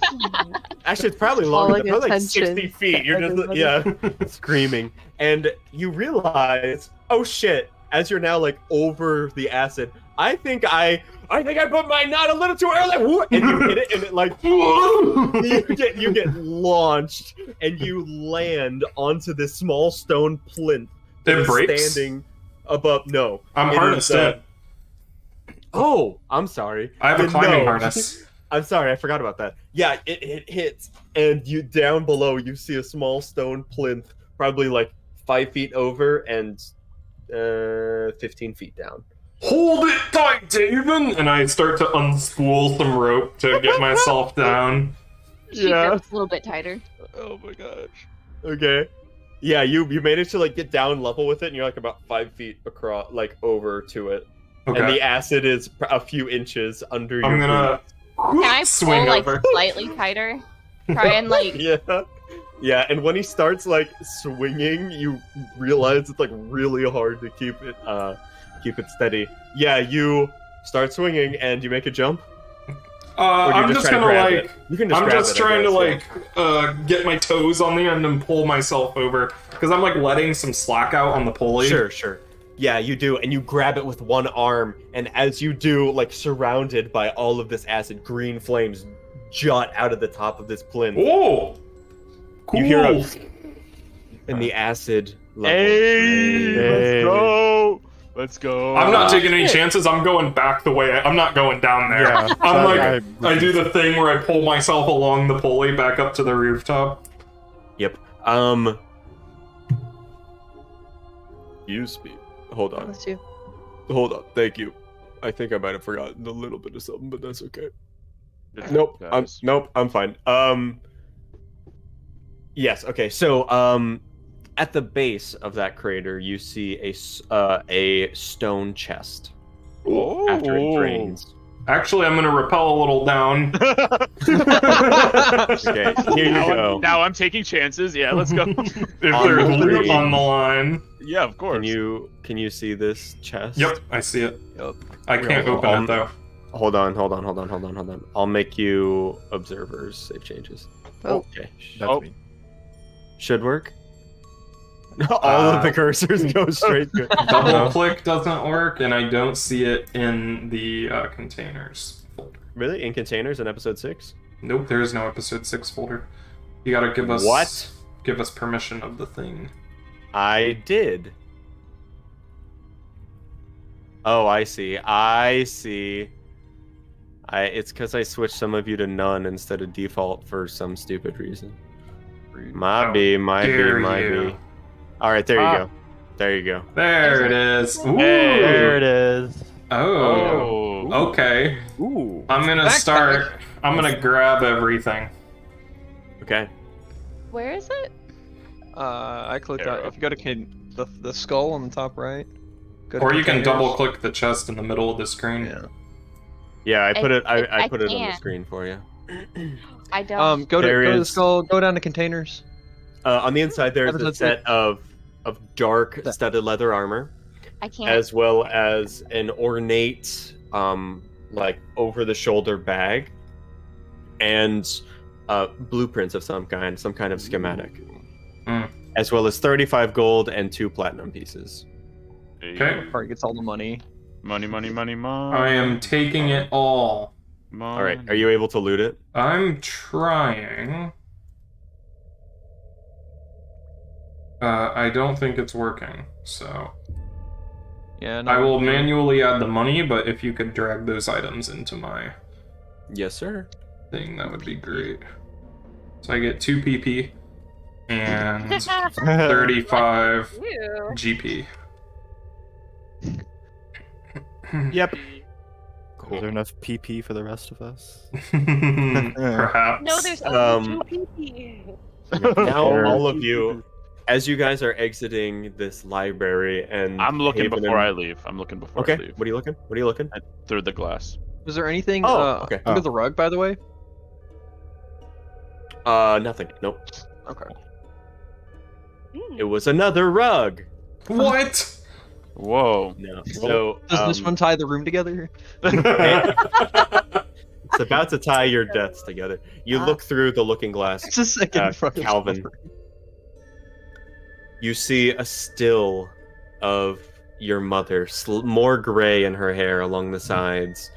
S11: Actually, it's probably longer.
S9: Calling
S11: Probably like
S9: attention
S11: 60 feet. You're just
S9: everybody.
S11: screaming, and you realize, oh shit! As you're now like over the acid, I think I put my knot a little too early. Woo, and you hit it, and it like you get launched, and you land onto this small stone plinth.
S1: It breaks?
S11: Standing above. No,
S1: I'm harnessed in.
S11: Oh, I'm sorry.
S1: I have a climbing harness.
S11: I'm sorry, I forgot about that. Yeah, it hits, and you down below you see a small stone plinth, probably like 5 feet over and 15 feet down.
S1: Hold it tight, David! And I start to unspool some rope to get myself down.
S4: She
S11: Yeah.
S4: grips a little bit tighter.
S5: Oh my gosh.
S11: Okay. Yeah, you managed to like get down level with it, and you're like about 5 feet across, like over to it.
S1: Okay.
S11: And the acid is a few inches under
S1: I'm
S11: your
S1: gonna
S4: Can I
S1: swing
S4: pull like
S1: over.
S4: slightly tighter? Try and like
S11: feet. Yeah, and when he starts like swinging, you realize it's like really hard to keep it steady. Yeah, you start swinging and you make a jump. Or do you
S1: I'm just
S11: try to
S1: gonna
S11: grab
S1: like.
S11: it? You can just
S1: I'm
S11: grab
S1: just
S11: it, I
S1: trying to
S11: guess,
S1: like get my toes on the end and pull myself over because I'm like letting some slack out on the pulley.
S11: Sure. Yeah, you do, and you grab it with one arm, and as you do, like surrounded by all of this acid, green flames jut out of the top of this plinth.
S1: Oh, cool.
S11: You hear and the acid level.
S3: Hey, let's go.
S1: I'm not taking any chances. I'm going back the way. I'm not going down there.
S10: Yeah,
S1: I'm like I do the thing where I pull myself along the pulley back up to the rooftop.
S11: Yep. Use speed. Hold on.
S9: Bless you.
S11: Hold on. Thank you. I think I might have forgotten a little bit of something, but that's okay.
S3: Good
S11: Nope.
S3: guys.
S11: I'm fine. Yes. Okay. So, at the base of that crater, you see a stone chest. After it drains.
S1: Actually, I'm gonna rappel a little down.
S11: Okay. Here you go.
S3: Now I'm taking chances. Yeah, let's go.
S1: If there's loot on the line.
S3: Yeah, of course.
S11: Can you see this chest?
S1: Yep, I see it.
S5: Yep.
S1: I can't open it though.
S11: Hold on. I'll make you observers. Save changes.
S9: Oh.
S11: Okay.
S10: That's me.
S11: Should work. All of the cursors go straight to
S1: Double click doesn't work, and I don't see it in the containers folder.
S11: Really? In containers in episode 6?
S1: Nope, there is no episode 6 folder. You gotta give us Give us permission of the thing.
S11: I did. Oh, I see. It's because I switched some of you to none instead of default for some stupid reason. Might be. All right, there you go. There
S1: There it is. Ooh.
S11: There it is.
S1: Oh. Okay.
S11: Ooh.
S1: I'm gonna start. I'm gonna grab everything.
S11: Okay.
S4: where is it?
S5: I clicked on. If you go to the skull on the top right. Go to
S1: Or you can
S5: containers.
S1: double click the chest in the middle of the screen.
S5: Yeah.
S11: Yeah, I put it.
S4: I
S11: I put it on the
S4: can't.
S11: screen for you.
S4: I don't.
S5: Go to the
S11: is-
S5: skull. Go down to containers.
S11: On the inside, there's a
S5: Episode
S11: set of dark studded leather armor,
S4: I can't.
S11: as well as an ornate, like over the shoulder bag, and blueprints of some kind of schematic, as well as 35 gold and 2 platinum pieces.
S1: Okay.
S5: Party gets all the money.
S3: Money.
S1: I am taking it all.
S11: All right, are you able to loot it?
S1: I'm trying. I don't think it's working, so
S5: Yeah. No,
S1: I will manually add the money, but if you could drag those items into my
S11: Yes, sir.
S1: thing, that would be great. So I get 2 PP and 35
S8: Ew.
S1: GP.
S2: Yep.
S10: Is there enough PP for the rest of us?
S1: Perhaps.
S8: No, there's
S11: Um,
S8: only 2 PP.
S11: Now,
S10: Sure.
S11: all of you, as you guys are exiting this library, and
S3: I'm looking
S11: Haven
S3: before
S11: and-
S3: I leave. I'm looking before
S11: Okay,
S3: I leave.
S11: what are you looking? What are you looking?
S3: Through the glass.
S5: Was there anything
S11: Okay.
S5: under the rug, by the way?
S11: Nothing. Nope.
S5: Okay.
S11: It was another rug.
S1: What?
S3: Whoa.
S11: No. So
S5: Does this one tie the room together?
S11: it's about to tie your deaths together. You look through the looking glass,
S5: It's a second fucking
S11: Calvin. You see a still of your mother, more gray in her hair along the sides.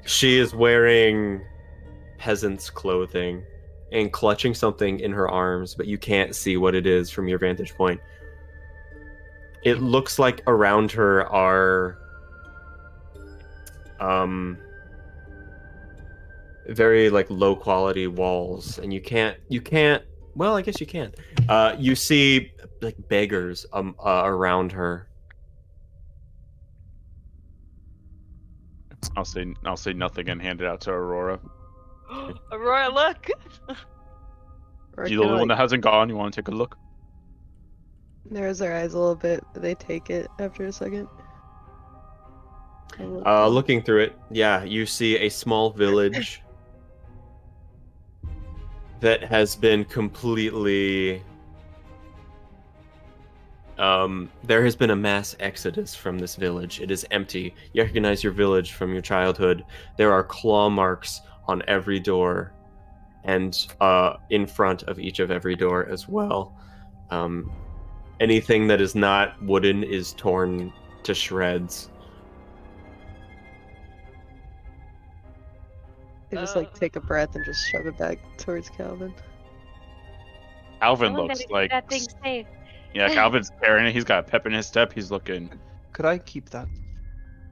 S11: She is wearing peasant's clothing and clutching something in her arms, but you can't see what it is from your vantage point. It looks like around her are very like low quality walls, and you can't well, I guess you can. You see like beggars around her.
S3: I'll say nothing and hand it out to Aurora.
S8: Aurora, look.
S9: Or
S3: You the
S9: kinda,
S3: one that hasn't gone. You want to take a look?
S9: narrows their eyes a little bit, but they take it after a second.
S11: Looking through it, yeah, you see a small village that has been completely there has been a mass exodus from this village. It is empty. You recognize your village from your childhood. There are claw marks on every door, and in front of each of every door as well. Anything that is not wooden is torn to shreds.
S9: They just like take a breath and just shove it back towards Calvin.
S3: Calvin
S8: Someone
S3: looks
S8: better keep
S3: like
S8: that thing safe.
S3: yeah. Calvin's carrying it. He's got a pep in his step. He's looking.
S5: Could I keep that?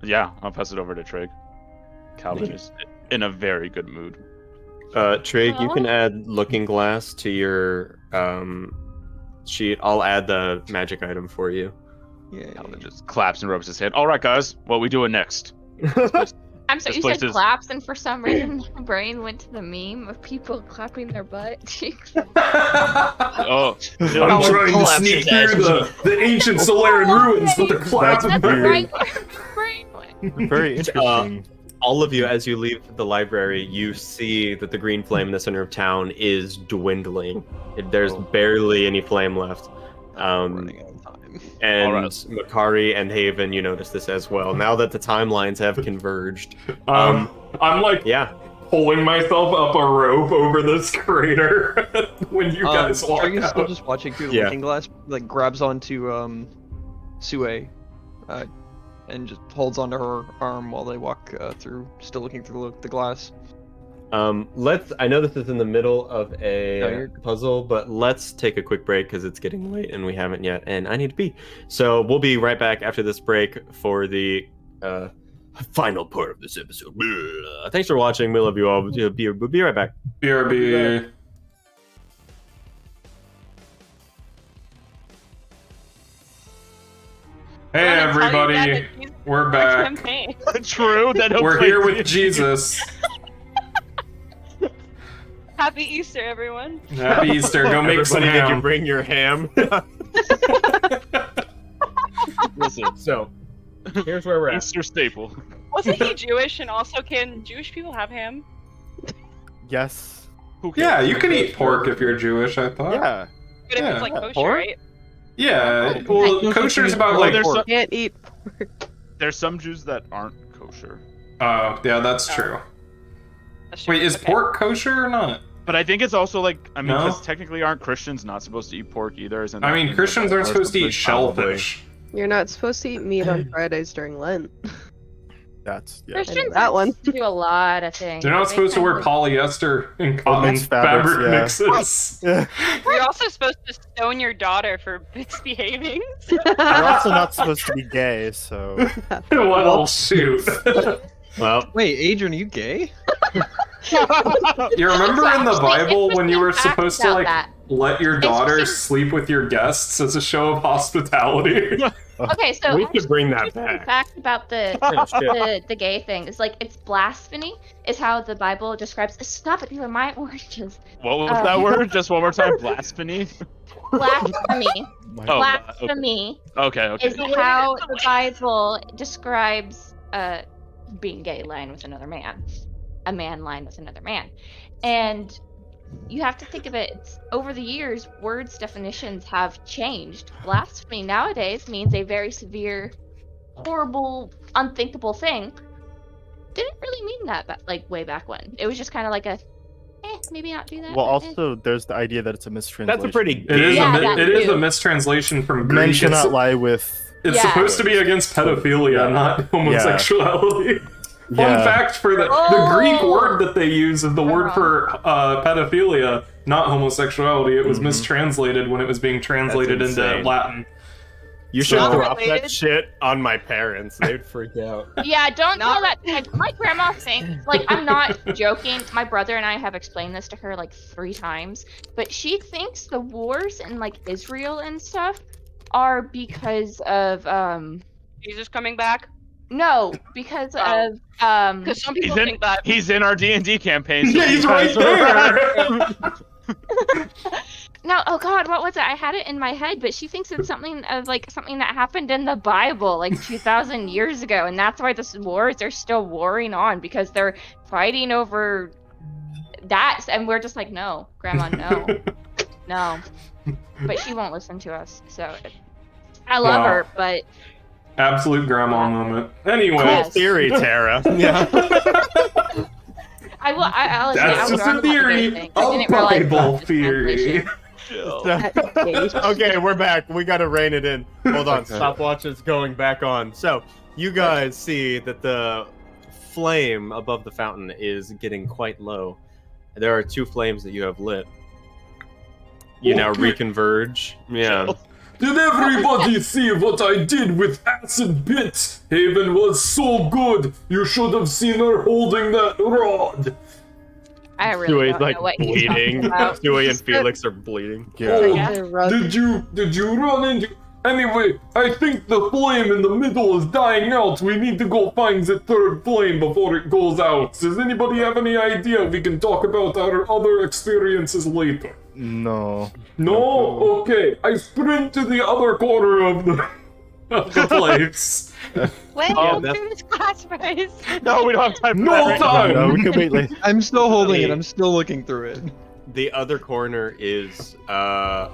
S3: Yeah, I'll pass it over to Trig. Calvin is in a very good mood.
S11: Trig, you can add looking glass to your sheet. I'll add the magic item for you.
S5: Yeah.
S3: Calvin just claps and rubs his head. All right, guys, what we doing next?
S4: I'm sorry,
S3: This
S4: you
S3: place
S4: said
S3: is-
S4: claps, and for some reason my brain went to the meme of people clapping their butt cheeks.
S3: Oh,
S1: I'm trying to sneak through the ancient Solarian ruins, but the clouds
S4: That's
S1: are
S4: right where my brain went.
S10: Very interesting.
S11: All of you, as you leave the library, you see that the green flame in the center of town is dwindling. There's barely any flame left.
S5: Running out of time.
S11: And
S3: All right.
S11: Makari and Haven, you notice this as well. Now that the timelines have converged.
S1: I'm like
S11: Yeah.
S1: pulling myself up a rope over this crater when you guys walk
S5: Trig is still
S1: out.
S5: just watching through the
S11: Yeah.
S5: looking glass, like grabs onto Sue, and just holds onto her arm while they walk through, still looking through the glass.
S11: I know this is in the middle of a
S5: No, you're-
S11: puzzle, but let's take a quick break because it's getting late and we haven't yet, and I need to pee. So we'll be right back after this break for the final part of this episode. Thanks for watching. We love you all. We'll be right back.
S1: BRB. Hey
S8: I wanna tell you
S1: everybody,
S8: that he's
S1: we're
S8: our
S1: back.
S8: campaign.
S3: True. That
S1: We're here with Jesus.
S8: Happy Easter, everyone.
S1: Happy Easter. Go make some
S11: Everybody, did you
S1: ham.
S11: bring your ham?
S3: Listen,
S11: So here's where we're at.
S3: Easter staple.
S8: Wasn't he Jewish? And also, can Jewish people have ham?
S10: Yes.
S3: Who cares?
S1: Yeah, you can eat pork if you're Jewish, I thought.
S10: Yeah.
S8: But if
S1: Yeah.
S8: it's like kosher,
S5: Pork?
S8: right?
S1: Yeah,
S9: Oh,
S1: well, kosher's about
S3: Well,
S1: like...
S3: there's some,
S9: Can't eat.
S3: there's some Jews that aren't kosher.
S1: Oh, yeah, that's true.
S8: That's true.
S1: Wait, is
S8: Okay.
S1: pork kosher or not?
S3: But I think it's also like, I mean,
S1: No?
S3: because technically aren't Christians not supposed to eat pork either? Isn't
S1: I
S3: that
S1: mean,
S3: in the
S1: Christians aren't
S3: Bible or
S1: supposed to eat
S3: something?
S1: shellfish.
S9: You're not supposed to eat meat on Fridays during Lent.
S10: That's yeah.
S4: Christians
S9: that
S4: aren't
S9: one.
S4: supposed to do a lot of things.
S1: They're not
S4: They
S1: supposed to wear
S4: kind of-
S1: polyester and cotton
S10: mixed fabrics,
S1: fabric
S10: yeah.
S1: mixes.
S8: You're also supposed to stone your daughter for misbehaving.
S10: You're also not supposed to be gay, so
S1: Well, shoot.
S11: Well,
S5: Wait, Adrian, are you gay?
S1: You remember in the
S4: Actually,
S1: Bible when you were
S4: interesting fact
S1: supposed to
S4: about
S1: like
S4: that.
S1: let your daughter
S4: Interesting-
S1: sleep with your guests as a show of hospitality?
S4: Okay, so
S11: we could bring that
S4: interesting
S11: back.
S4: fact about the
S11: Oh, shit.
S4: the gay thing is like it's blasphemy is how the Bible describes. Stop it! These are my oranges.
S3: What was that word? Just one more time. Blasphemy?
S4: Blasphemy.
S3: Oh,
S4: Blasphemy
S3: okay.
S4: is how the Bible describes being gay, lying with another man, a man lying with another man, and you have to think of it. It's, over the years, words definitions have changed. Blasphemy nowadays means a very severe, horrible, unthinkable thing. Didn't really mean that, like way back when. It was just kind of like a, maybe not do that.
S10: well.
S4: but,
S10: Also, there's the idea that it's a mistranslation.
S11: That's a pretty
S1: It is,
S4: Yeah,
S1: a,
S4: that
S1: it is
S4: too.
S1: a mistranslation from Greek.
S10: Men
S1: It's,
S10: cannot lie with.
S1: it's
S4: Yeah.
S1: supposed to be against pedophilia, not homosexuality. Fun
S10: Yeah.
S1: fact for the Greek word that they use is the word for pedophilia, not homosexuality. It was mistranslated when it was being translated into
S11: insane.
S1: Latin.
S11: You should
S1: So-
S11: drop that
S8: Related?
S11: shit on my parents. They'd freak out.
S4: Yeah, don't
S8: Not
S4: tell that. Like, my grandma thinks, like, I'm not joking. My brother and I have explained this to her like 3 times, but she thinks the wars in like Israel and stuff are because of
S8: Jesus coming back?
S4: no, because
S8: Oh.
S4: of
S8: Because some
S3: He's
S8: people think that.
S3: He's in our D&D campaign. So
S1: Yeah, he's
S3: you
S1: right
S3: guys are-
S1: there.
S4: no, oh god, what was it? I had it in my head, but she thinks it's something of like something that happened in the Bible like 2,000 years ago, and that's why the wars are still warring on because they're fighting over that, and we're just like, no, Grandma, no, no. But she won't listen to us, so I love
S1: Wow.
S4: her, but
S1: Absolute grandma moment. Anyway.
S11: Cool
S4: Yes.
S11: theory, Tara. Yeah.
S4: I'll admit, I
S1: That's
S4: was
S1: just
S4: wrong
S1: a
S4: about the
S1: theory.
S4: gay thing. I
S1: A
S4: didn't realize
S1: Bible
S4: that was
S1: theory.
S4: translation.
S11: Okay, we're back. We gotta rein it in. Hold on, stopwatch is going back on. So, you guys see that the flame above the fountain is getting quite low. There are 2 flames that you have lit. You now
S1: Okay.
S11: reconverge. Yeah.
S1: Did everybody see what I did with Acid Bit? Haven was so good. You should have seen her holding that rod.
S4: I really
S11: Dewey's
S4: don't
S11: like
S4: know what you're
S11: bleeding.
S4: talking about.
S11: Dewey and Felix are bleeding.
S10: Yeah.
S1: Did you run into? Anyway, I think the flame in the middle is dying out. We need to go find the 3rd flame before it goes out. Does anybody have any idea? We can talk about our other experiences later.
S10: No.
S1: No? Okay. I sprint to the other corner of the place.
S8: When
S3: Oh,
S8: through this class race?
S3: No, we don't have time for
S1: No
S3: that right now.
S1: time!
S10: No, we can wait later.
S5: I'm still holding it. I'm still looking through it.
S11: The other corner is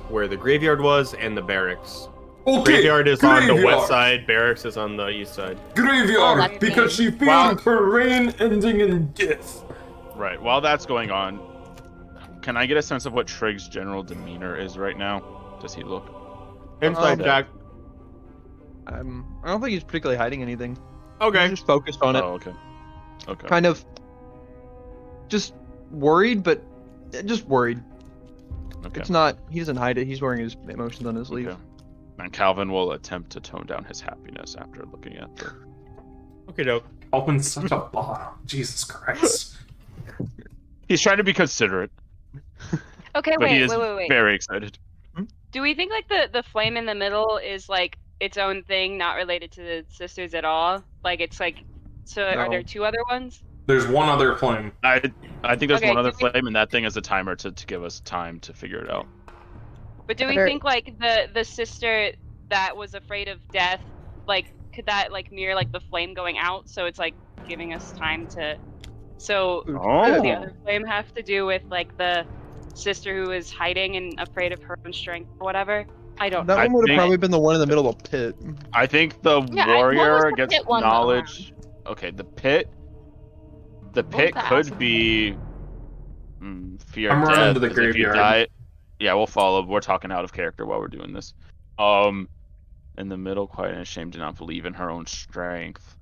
S11: where the graveyard was and the barracks.
S1: Okay,
S11: Graveyard is on the
S1: graveyard.
S11: west side, barracks is on the east side.
S1: Graveyard,
S4: that's
S1: because she feared her reign ending in death.
S3: Right. While that's going on, can I get a sense of what Trigg's general demeanor is right now? Does he look?
S11: Inside Jack.
S5: I don't think he's particularly hiding anything.
S11: Okay.
S5: He's just focused on it.
S3: Oh, okay. Okay.
S5: Kind of just worried, but just worried.
S3: Okay.
S5: It's not. He doesn't hide it. He's wearing his emotions on his sleeve.
S3: Okay. And Calvin will attempt to tone down his happiness after looking at the.
S11: Okay, dope.
S1: Calvin's such a bottom. Jesus Christ.
S3: He's trying to be considerate,
S8: Okay,
S3: but he
S8: wait,
S3: is
S8: wait.
S3: very excited.
S8: Do we think like the flame in the middle is like its own thing, not related to the sisters at all? Like it's like, so are
S5: No.
S8: there 2 other ones?
S1: There's one other flame.
S3: I think there's
S8: Okay,
S3: one other
S8: do we-
S3: flame, and that thing is a timer to give us time to figure it out.
S8: But do we
S9: Better-
S8: think like the sister that was afraid of death like, could that like mirror like the flame going out? So it's like giving us time to. So does the other flame have to do with like the sister who is hiding and afraid of her own strength or whatever? I don't know.
S5: That one would have probably been the one in the middle of the pit.
S3: I think the
S8: Yeah,
S3: warrior
S8: what was the
S3: gets
S8: pit one,
S3: knowledge. Okay, the pit. The pit
S4: that
S3: could
S4: acid
S3: be fear
S1: I'm
S3: of
S1: running
S3: death.
S1: to the
S3: 'cause if you
S1: graveyard.
S3: die, yeah, we'll follow. We're talking out of character while we're doing this. In the middle, quiet and ashamed, do not believe in her own strength.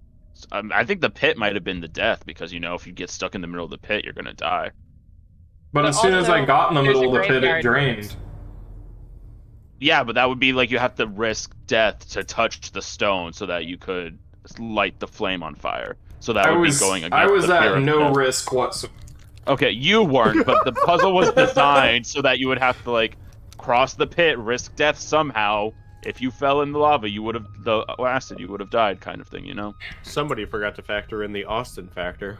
S3: I think the pit might have been the death because if you get stuck in the middle of the pit, you're gonna die.
S1: But as soon as I
S8: also,
S1: got in the
S8: there's
S1: middle
S8: a
S1: of the pit, it
S8: graveyard.
S1: drained.
S3: Yeah, but that would be like you have to risk death to touch the stone so that you could light the flame on fire. So that would be going against
S1: I was
S3: the fear
S1: at
S3: of
S1: no
S3: death.
S1: risk whatsoever.
S3: Okay, you weren't, but the puzzle was designed so that you would have to like cross the pit, risk death somehow. If you fell in the lava, you would have the acid, you would have died, kind of thing,
S11: Somebody forgot to factor in the Austin factor.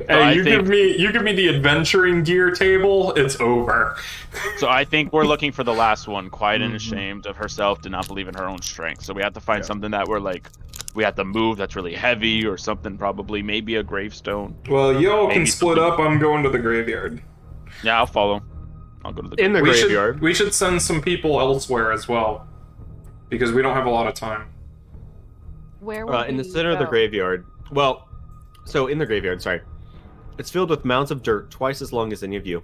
S1: Hey, you give me the adventuring gear table, it's over.
S3: So I think we're looking for the last one, quiet and ashamed of herself, did not believe in her own strength. So we have to find something that we have to move that's really heavy or something, probably maybe a gravestone.
S1: Well, y'all can
S3: Maybe
S1: split
S3: something-
S1: up. I'm going to the graveyard.
S3: Yeah, I'll follow. I'll go to the
S11: In the graveyard.
S1: We should send some people elsewhere as well, because we don't have a lot of time.
S4: Where will
S11: In the
S4: we
S11: center of the
S4: go?
S11: graveyard. Well, so in the graveyard, sorry. It's filled with mounds of dirt twice as long as any of you.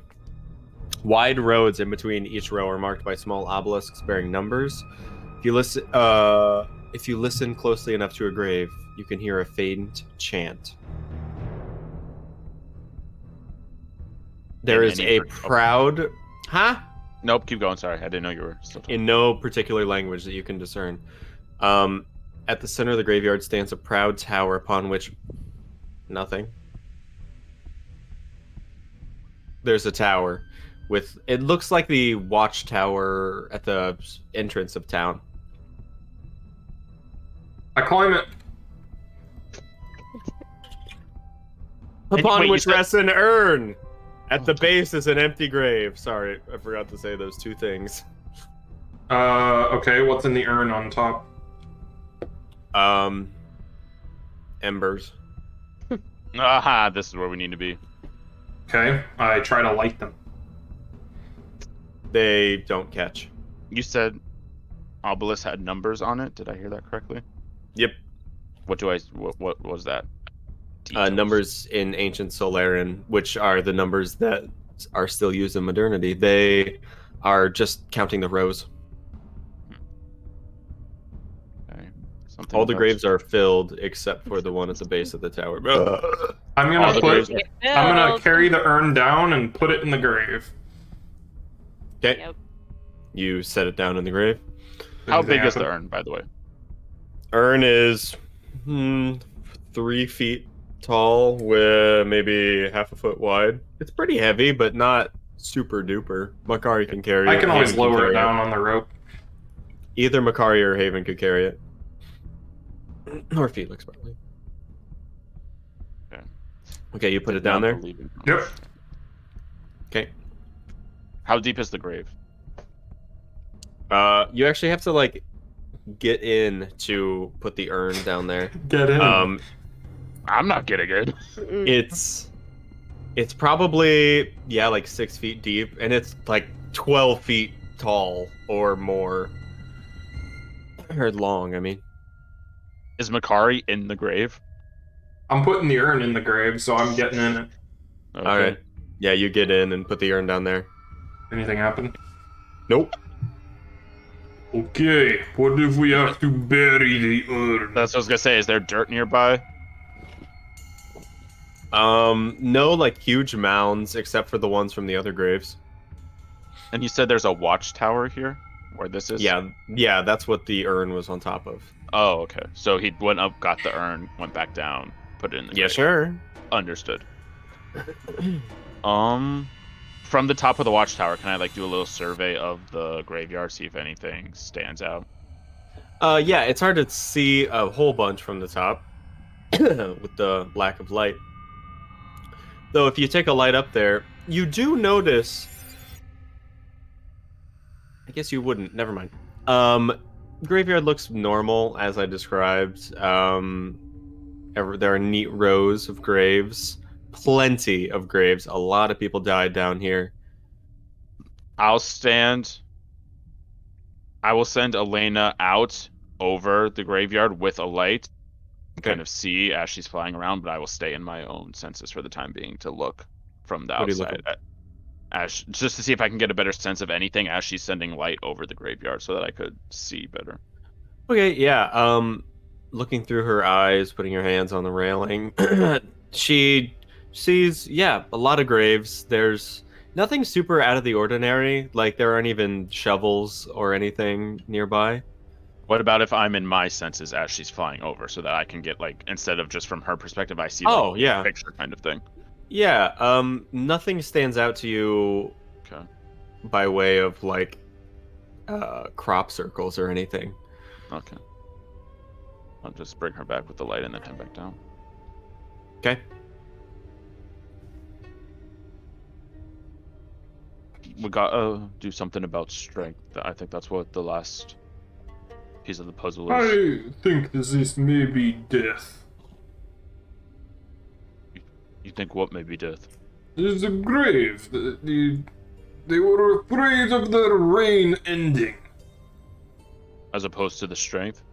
S11: Wide roads in between each row are marked by small obelisks bearing numbers. If you listen closely enough to a grave, you can hear a faint chant. There is a proud... Huh?
S3: Nope, keep going, sorry. I didn't know you were still talking.
S11: In no particular language that you can discern. At the center of the graveyard stands a proud tower upon which... Nothing. There's a tower with... It looks like the watchtower at the entrance of town.
S1: I climb it.
S11: Upon
S3: wait, you
S11: which
S3: said-
S11: rests an urn. At the base is an empty grave. Sorry, I forgot to say those two things.
S1: Okay, what's in the urn on top?
S11: Embers.
S3: Aha, this is where we need to be.
S1: Okay, I try to light them.
S11: They don't catch.
S3: You said obelisk had numbers on it. Did I hear that correctly?
S11: Yep.
S3: What was that? Details.
S11: Numbers in ancient Solarian, which are the numbers that are still used in modernity. They are just counting the rows.
S3: Okay. Something
S11: All the
S3: about-
S11: graves are filled except for the one at the base of the tower.
S1: I'm
S3: All the
S1: gonna
S3: graves are-
S1: I'm gonna carry the urn down and put it in the grave.
S11: Okay.
S8: Yep.
S11: You set it down in the grave.
S3: How
S1: Anything
S3: big is the
S1: happen?
S3: urn, by the way?
S11: Urn is 3 feet tall with maybe half a foot wide. It's pretty heavy, but not super duper. Makari can carry it.
S1: I can always
S11: Haven
S1: lower
S11: carry
S1: it down on the rope.
S11: Either Makari or Haven could carry it. Or Felix, probably.
S3: Okay.
S11: Okay, you put it
S3: Did
S11: down
S3: not
S11: there?
S3: believe in-
S1: Yep.
S11: Okay.
S3: How deep is the grave?
S11: You actually have to, like, get in to put the urn down there.
S1: Get in.
S3: I'm not getting it.
S11: It's probably, yeah, like 6 feet deep, and it's like 12 feet tall or more. Or long, I mean.
S3: Is Makari in the grave?
S1: I'm putting the urn in the grave, so I'm getting in it.
S3: Okay.
S11: Alright. Yeah, you get in and put the urn down there.
S1: Anything happen?
S11: Nope.
S1: Okay, what if we have to bury the urn?
S3: That's what I was gonna say. Is there dirt nearby?
S11: No, like, huge mounds, except for the ones from the other graves.
S3: And you said there's a watchtower here, where this is.
S11: Yeah, that's what the urn was on top of.
S3: Oh, okay. So he went up, got the urn, went back down, put it in the.
S11: Yeah,
S3: grave.
S11: sure.
S3: Understood. From the top of the watchtower, can I like do a little survey of the graveyard, see if anything stands out?
S11: Yeah, it's hard to see a whole bunch from the top with the lack of light. Though if you take a light up there, you do notice... I guess you wouldn't, never mind. graveyard looks normal as I described. There are neat rows of graves, plenty of graves. A lot of people died down here.
S3: I will send Elena out over the graveyard with a light, kind of see as she's flying around, but I will stay in my own senses for the time being to look from the outside, just to see if I can get a better sense of anything as she's sending light over the graveyard, so that I could see better.
S11: Okay, yeah. Looking through her eyes, putting her hands on the railing, she sees, a lot of graves. There's nothing super out of the ordinary. Like, there aren't even shovels or anything nearby.
S3: What about if I'm in my senses as she's flying over, so that I can get, like, instead of just from her perspective, I see like, a picture kind of thing?
S11: Yeah, nothing stands out to you by way of, like, crop circles or anything.
S3: Okay. I'll just bring her back with the light and then head back down.
S11: Okay.
S3: We gotta do something about strength. I think that's what the last piece of the puzzle is.
S1: I think this may be death.
S3: You think what may be death?
S1: There's a grave. They were afraid of their reign ending.
S3: As opposed to the strength?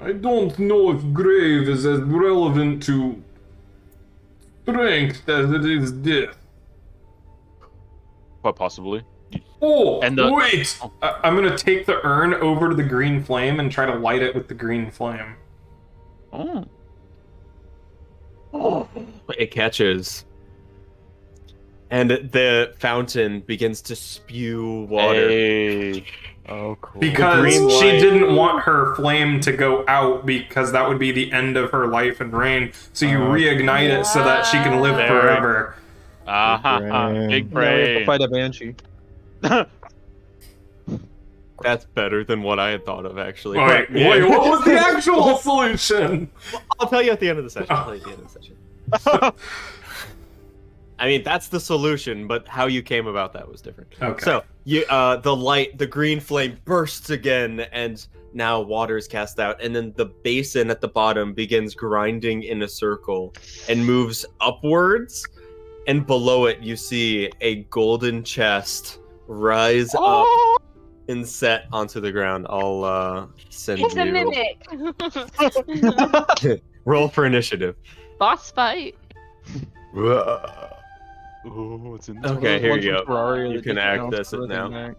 S1: I don't know if grave is as relevant to strength as it is death.
S3: Quite possibly.
S1: Oh, wait! I'm gonna take the urn over to the green flame and try to light it with the green flame.
S3: Oh.
S11: It catches. And the fountain begins to spew water.
S3: Hey.
S10: Oh, cool.
S1: Because she didn't want her flame to go out because that would be the end of her life and reign. So you reignite it so that she can live forever.
S3: Big brain.
S5: We have to fight a banshee.
S11: That's better than what I had thought of, actually.
S1: Wait, what was the actual solution?
S11: I'll tell you at the end of the session. I mean, that's the solution, but how you came about that was different.
S1: Okay.
S11: So, the green flame bursts again, and now water is cast out, and then the basin at the bottom begins grinding in a circle and moves upwards, and below it you see a golden chest rise up and set onto the ground. I'll send
S7: It's a
S11: you...
S7: mimic.
S11: Roll for initiative.
S4: Boss fight.
S3: What's in
S11: Okay, here you go. You can access it now.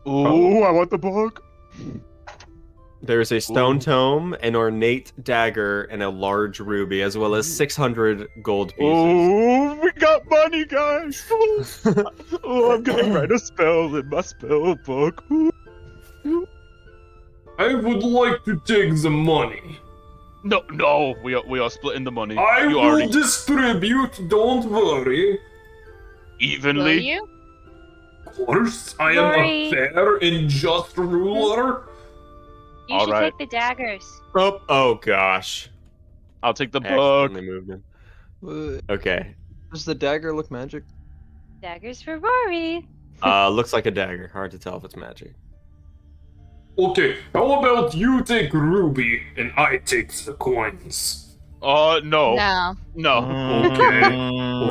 S3: Oh, I want the book.
S11: There's a stone tome, an ornate dagger, and a large ruby, as well as 600 gold pieces.
S3: Oh, we got money, guys! I'm gonna write a spell in my spell book.
S1: I would like to take the money.
S3: No, we are splitting the money.
S1: I will distribute, don't worry.
S3: Evenly?
S7: Will you?
S1: Of course, I am a fair and just ruler.
S7: You should take the daggers.
S11: Oh gosh.
S3: I'll take the book.
S11: Okay.
S5: Does the dagger look magic?
S7: Daggers for Rory.
S11: Looks like a dagger. Hard to tell if it's magic.
S1: Okay, how about you take Ruby and I take the coins?
S3: No.
S4: No.
S1: Okay.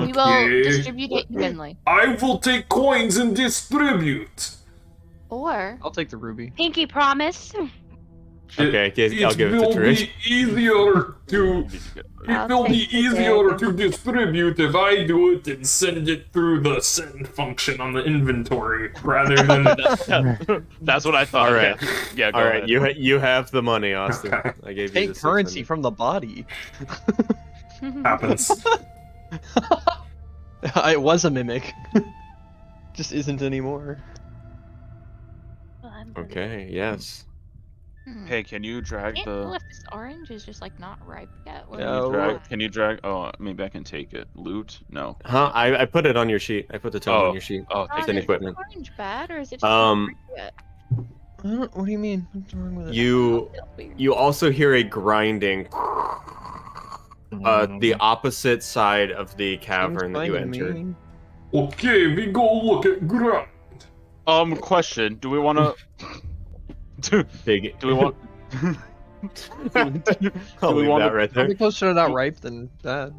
S4: We will distribute it evenly.
S1: I will take coins and distribute.
S4: Or
S5: I'll take the ruby.
S7: Pinky promise.
S11: Okay, I'll give it to Trish.
S1: It will be easier to distribute if I do it and send it through the send function on the inventory rather than.
S3: That's what I thought.
S11: All right,
S3: yeah. Go
S11: all
S3: ahead.
S11: right. You have the money, Austin.
S1: Okay.
S11: I gave you
S5: Take
S11: the
S5: currency
S11: 600.
S5: from the body.
S1: Happens.
S5: It was a mimic. Just isn't anymore.
S11: Okay. Yes.
S3: Hey, can you drag
S4: Can't
S3: the?
S4: tell if this orange is just like not ripe yet. Or
S5: No.
S3: Can you drag? Oh, maybe I can take it. Loot? No.
S11: Huh? I put it on your sheet. I put the tome on your sheet.
S3: Oh,
S11: It's in equipment.
S4: Orange bad, or is it just not ripe yet?
S5: What do you mean? What's wrong with it?
S11: You also hear a grinding. The opposite side of the cavern that you entered.
S1: Okay, we go look at ground.
S3: Question: Do we want to?
S11: Big.
S3: Do we want?
S11: I'll leave that right there.
S5: I'll be closer to that ripe than that.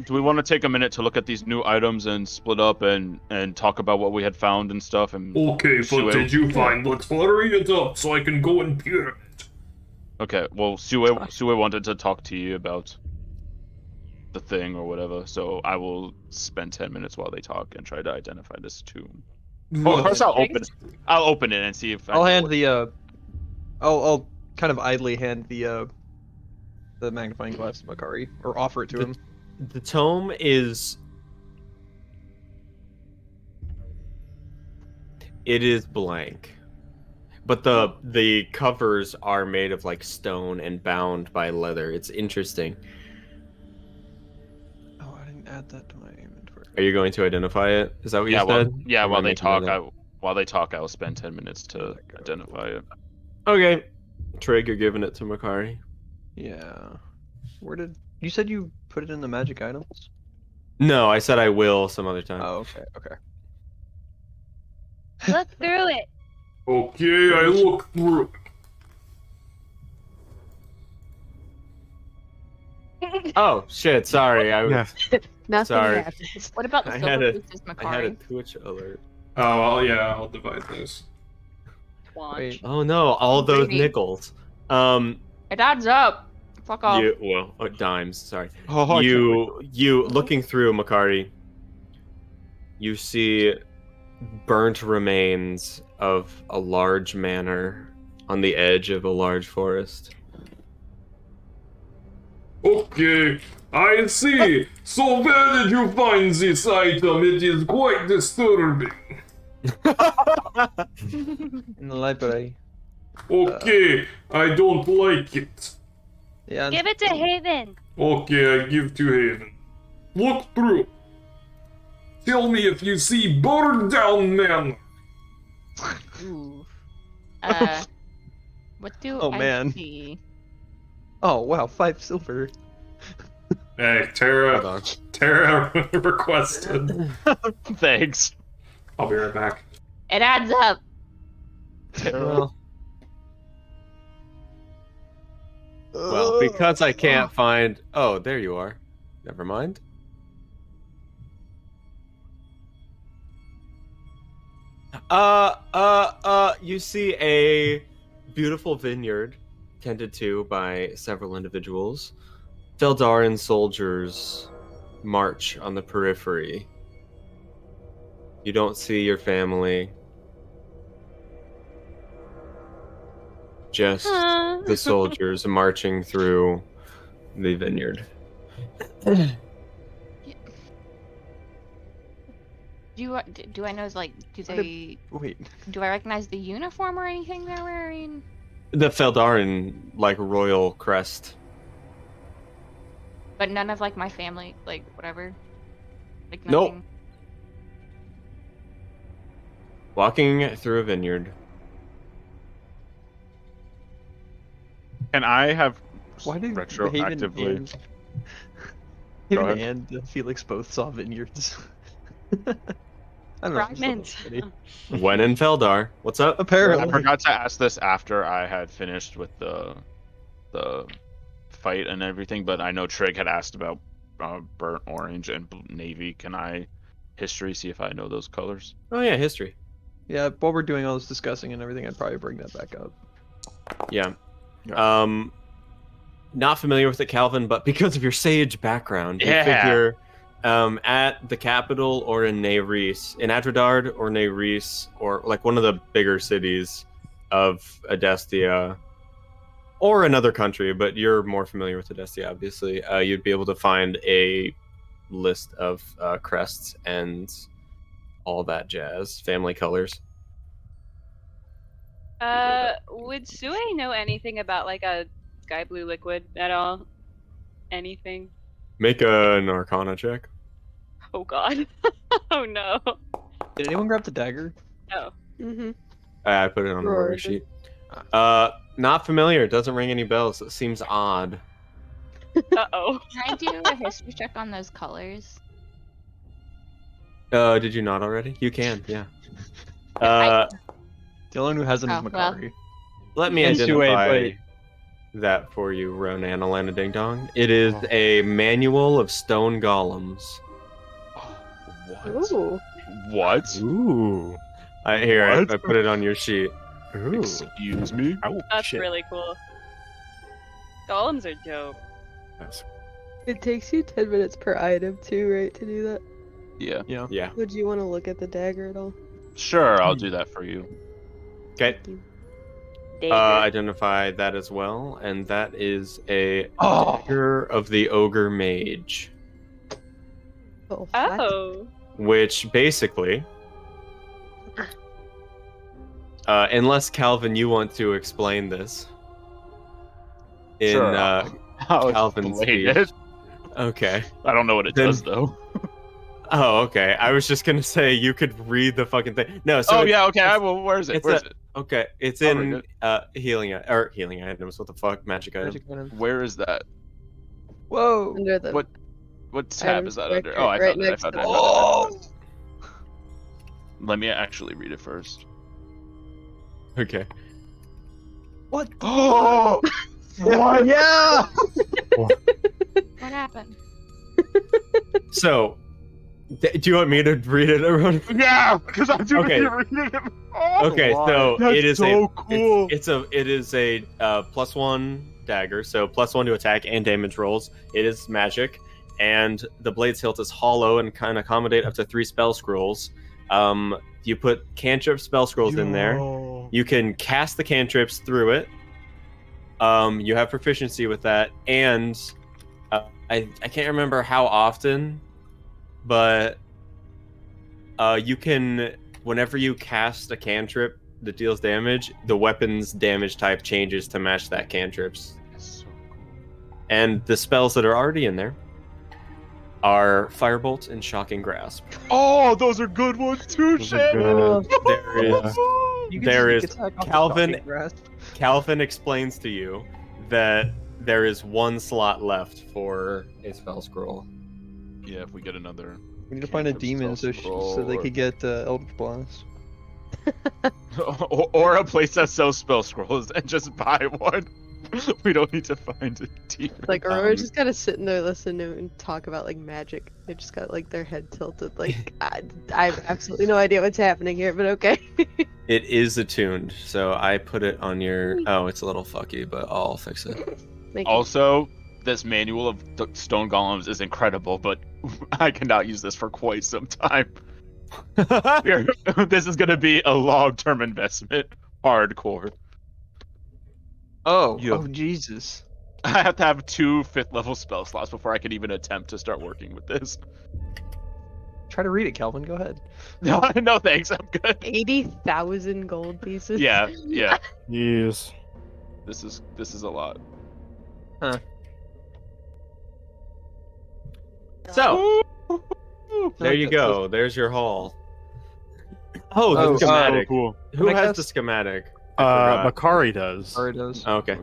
S3: Do we want to take a minute to look at these new items and split up and talk about what we had found and stuff? And
S1: Okay, what did you find? Let's hurry it up so I can go and peer it.
S3: Okay, well, Sue wanted to talk to you about the thing or whatever, so I will spend 10 minutes while they talk and try to identify this tomb. Oh, first I'll open it and see if
S5: I'll hand the I'll kind of idly hand the magnifying glass to Makari, or offer it to him.
S11: The tome is... It is blank. But the covers are made of like stone and bound by leather. It's interesting.
S5: Oh, I didn't add that to my inventory.
S11: Are you going to identify it? Is that what you
S3: well,
S11: said?
S3: yeah,
S11: Or
S3: while
S11: am I
S3: they
S11: making that
S3: talk,
S11: up?
S3: I'll spend 10 minutes to identify it.
S11: Okay. Trig, you're giving it to Makari.
S5: Yeah. Where did you said you put it in the magic items?
S11: No, I said I will some other time.
S5: Oh, okay, okay.
S7: Look through it.
S1: Okay, I look through.
S11: Oh shit! Sorry, I was.
S9: Nothing
S11: Sorry.
S9: happens.
S4: What about the
S11: I
S4: silver
S11: had a-
S4: boosters,
S11: I had a
S4: Makari?
S11: Twitch alert.
S1: Oh, well, yeah, I'll divide this.
S5: Wait.
S11: Oh no! All those
S4: Greedy.
S11: nickels.
S4: It adds up. Fuck off.
S11: Dimes. Sorry.
S5: Oh,
S11: You looking through Makari. You see burnt remains of a large manor on the edge of a large forest.
S1: Okay, I see. So where did you find this item? It is quite disturbing.
S5: In the library.
S1: Okay, I don't like it.
S5: Yeah.
S7: Give it to Haven.
S1: Okay, I give to Haven. Look through. Tell me if you see burned down manor.
S4: Ooh. What do
S5: Oh,
S4: I
S5: man.
S4: see?
S5: Oh wow, 5 silver.
S1: Hey, Tara requested.
S3: Thanks.
S1: I'll be right back.
S4: It adds up.
S11: Well, because I can't find. Oh, there you are. Never mind. You see a beautiful vineyard tended to by several individuals. Feldarin soldiers march on the periphery. You don't see your family. Just the soldiers marching through the vineyard.
S4: Do I know, like,
S5: Wait.
S4: do I recognize the uniform or anything they're wearing?
S11: The Feldarin, like, royal crest.
S4: But none of, like, my family, like, whatever? Like,
S11: Nope.
S4: nothing?
S11: Walking through a vineyard.
S3: And I have
S5: Why did
S3: retroactively.
S5: Haven and Felix both saw vineyards? I don't know.
S8: Fragments.
S11: When in Feldar. What's up?
S5: Apparently.
S3: I forgot to ask this after I had finished with the fight and everything, but I know Trig had asked about burnt orange and navy. Can I history see if I know those colors?
S11: Oh yeah, history.
S5: Yeah, while we're doing all this discussing and everything, I'd probably bring that back up.
S11: Yeah. Not familiar with it, Calvin, but because of your sage background, you figure at the capital or in Neyris, in Adradard or Neyris, or like one of the bigger cities of Adestia, or another country, but you're more familiar with Adestia, obviously, you'd be able to find a list of crests and all that jazz, family colors.
S8: Would Sue know anything about like a sky blue liquid at all? Anything?
S11: Make an Arcana check.
S8: Oh god. Oh no.
S5: Did anyone grab the dagger?
S8: No.
S9: Mm-hmm.
S11: I put it on the order sheet. Not familiar. Doesn't ring any bells. It seems odd.
S8: Uh-oh.
S4: Can I do a history check on those colors?
S11: Did you not already? You can, yeah.
S5: The only one who hasn't is
S4: Oh, well.
S5: Makari.
S11: let me
S5: Into a
S11: identify
S5: blade.
S11: that for you, Ronan Alana Ding Dong. It is a manual of stone golems.
S3: What?
S9: Ooh.
S3: What?
S11: Ooh. I put it on your sheet. Ooh.
S3: Excuse me?
S10: Oh,
S8: That's
S10: shit.
S8: really cool. Golems are dope.
S10: Yes.
S9: It takes you 10 minutes per item too, right, to do that?
S3: Yeah.
S11: Yeah.
S9: Would you want to look at the dagger at all?
S3: Sure, I'll do that for you.
S11: Okay.
S9: Thank you.
S11: Identify that as well, and that is a dagger of the ogre mage,
S9: Oh. What?
S8: Oh.
S11: which basically, unless Calvin, you want to explain this in
S3: Sure, I'll
S11: Calvin's
S3: explain
S11: speech.
S3: it.
S11: Okay.
S3: I don't know what it
S11: Then-
S3: does though.
S11: Oh, okay. I was just gonna say you could read the fucking thing. No. So
S3: Oh
S11: it's-
S3: yeah, okay.
S11: it's-
S3: Where is it?
S11: it's
S3: Where
S11: a-
S3: is it?
S11: Okay, it's
S3: Oh, very
S11: in healing items. What the fuck, magic item?
S5: Magic items.
S3: Where is that?
S5: Whoa.
S9: Under the
S3: What tab
S9: items
S3: is that
S9: directory,
S3: under? Oh, I
S9: right
S3: found it. I
S9: next
S3: found
S9: to
S3: it.
S9: the-
S3: I found it. Let me actually read it first.
S11: Okay.
S5: What?
S3: Oh! What?
S5: Yeah.
S4: What happened?
S11: So, do you want me to read it, everyone?
S3: Yeah, because I'm too
S11: Okay.
S3: busy reading it. Oh,
S11: Okay, so
S3: that's
S11: it is
S3: so cool.
S11: It is a +1 dagger, so +1 to attack and damage rolls. It is magic, and the blade's hilt is hollow and can accommodate up to 3 spell scrolls. You put cantrip spell scrolls in there. You can cast the cantrips through it. You have proficiency with that, and I can't remember how often, but you can, whenever you cast a cantrip that deals damage, the weapon's damage type changes to match that cantrip's.
S3: That's so cool.
S11: And the spells that are already in there are Firebolt and Shocking Grasp.
S3: Oh, those are good ones too,
S10: Those are
S3: Shannon.
S10: good.
S11: There is
S5: You can
S11: There
S5: sneak
S11: is
S5: attack off the
S11: Calvin-
S5: shocking grasp.
S11: Calvin explains to you that there is 1 slot left for a spell scroll.
S3: Yeah, if we get another.
S5: We need to find a
S3: Cantrip
S5: demon
S3: spell
S5: so they
S3: scroll
S5: could get Eldritch Blast.
S3: or a place that sells spell scrolls and just buy one. We don't need to find a demon.
S9: Like Aurora's just kind of sitting there listening to him talk about like magic. They just got like their head tilted. Like I have absolutely no idea what's happening here, but okay.
S11: It is attuned, so I put it on your. Oh, it's a little fucky, but I'll fix it.
S9: Thank you.
S3: Also, this manual of stone golems is incredible, but I cannot use this for quite some time. This is going to be a long-term investment. Hardcore.
S5: Oh,
S3: You have-
S5: oh Jesus.
S3: I have to have 2 5th level spell slots before I can even attempt to start working with this.
S5: Try to read it, Calvin. Go ahead.
S3: No thanks, I'm good.
S9: 80,000 gold pieces.
S3: Yeah.
S10: Yes.
S3: This is a lot.
S11: So, there
S5: Like
S11: you
S5: that-
S11: go. There's your haul. Oh, the
S5: Oh,
S11: schematic.
S10: Cool.
S11: Who
S5: Can I
S11: has
S5: cast-
S11: the schematic? I forgot.
S10: Makari does.
S5: Or it does.
S11: Oh, okay.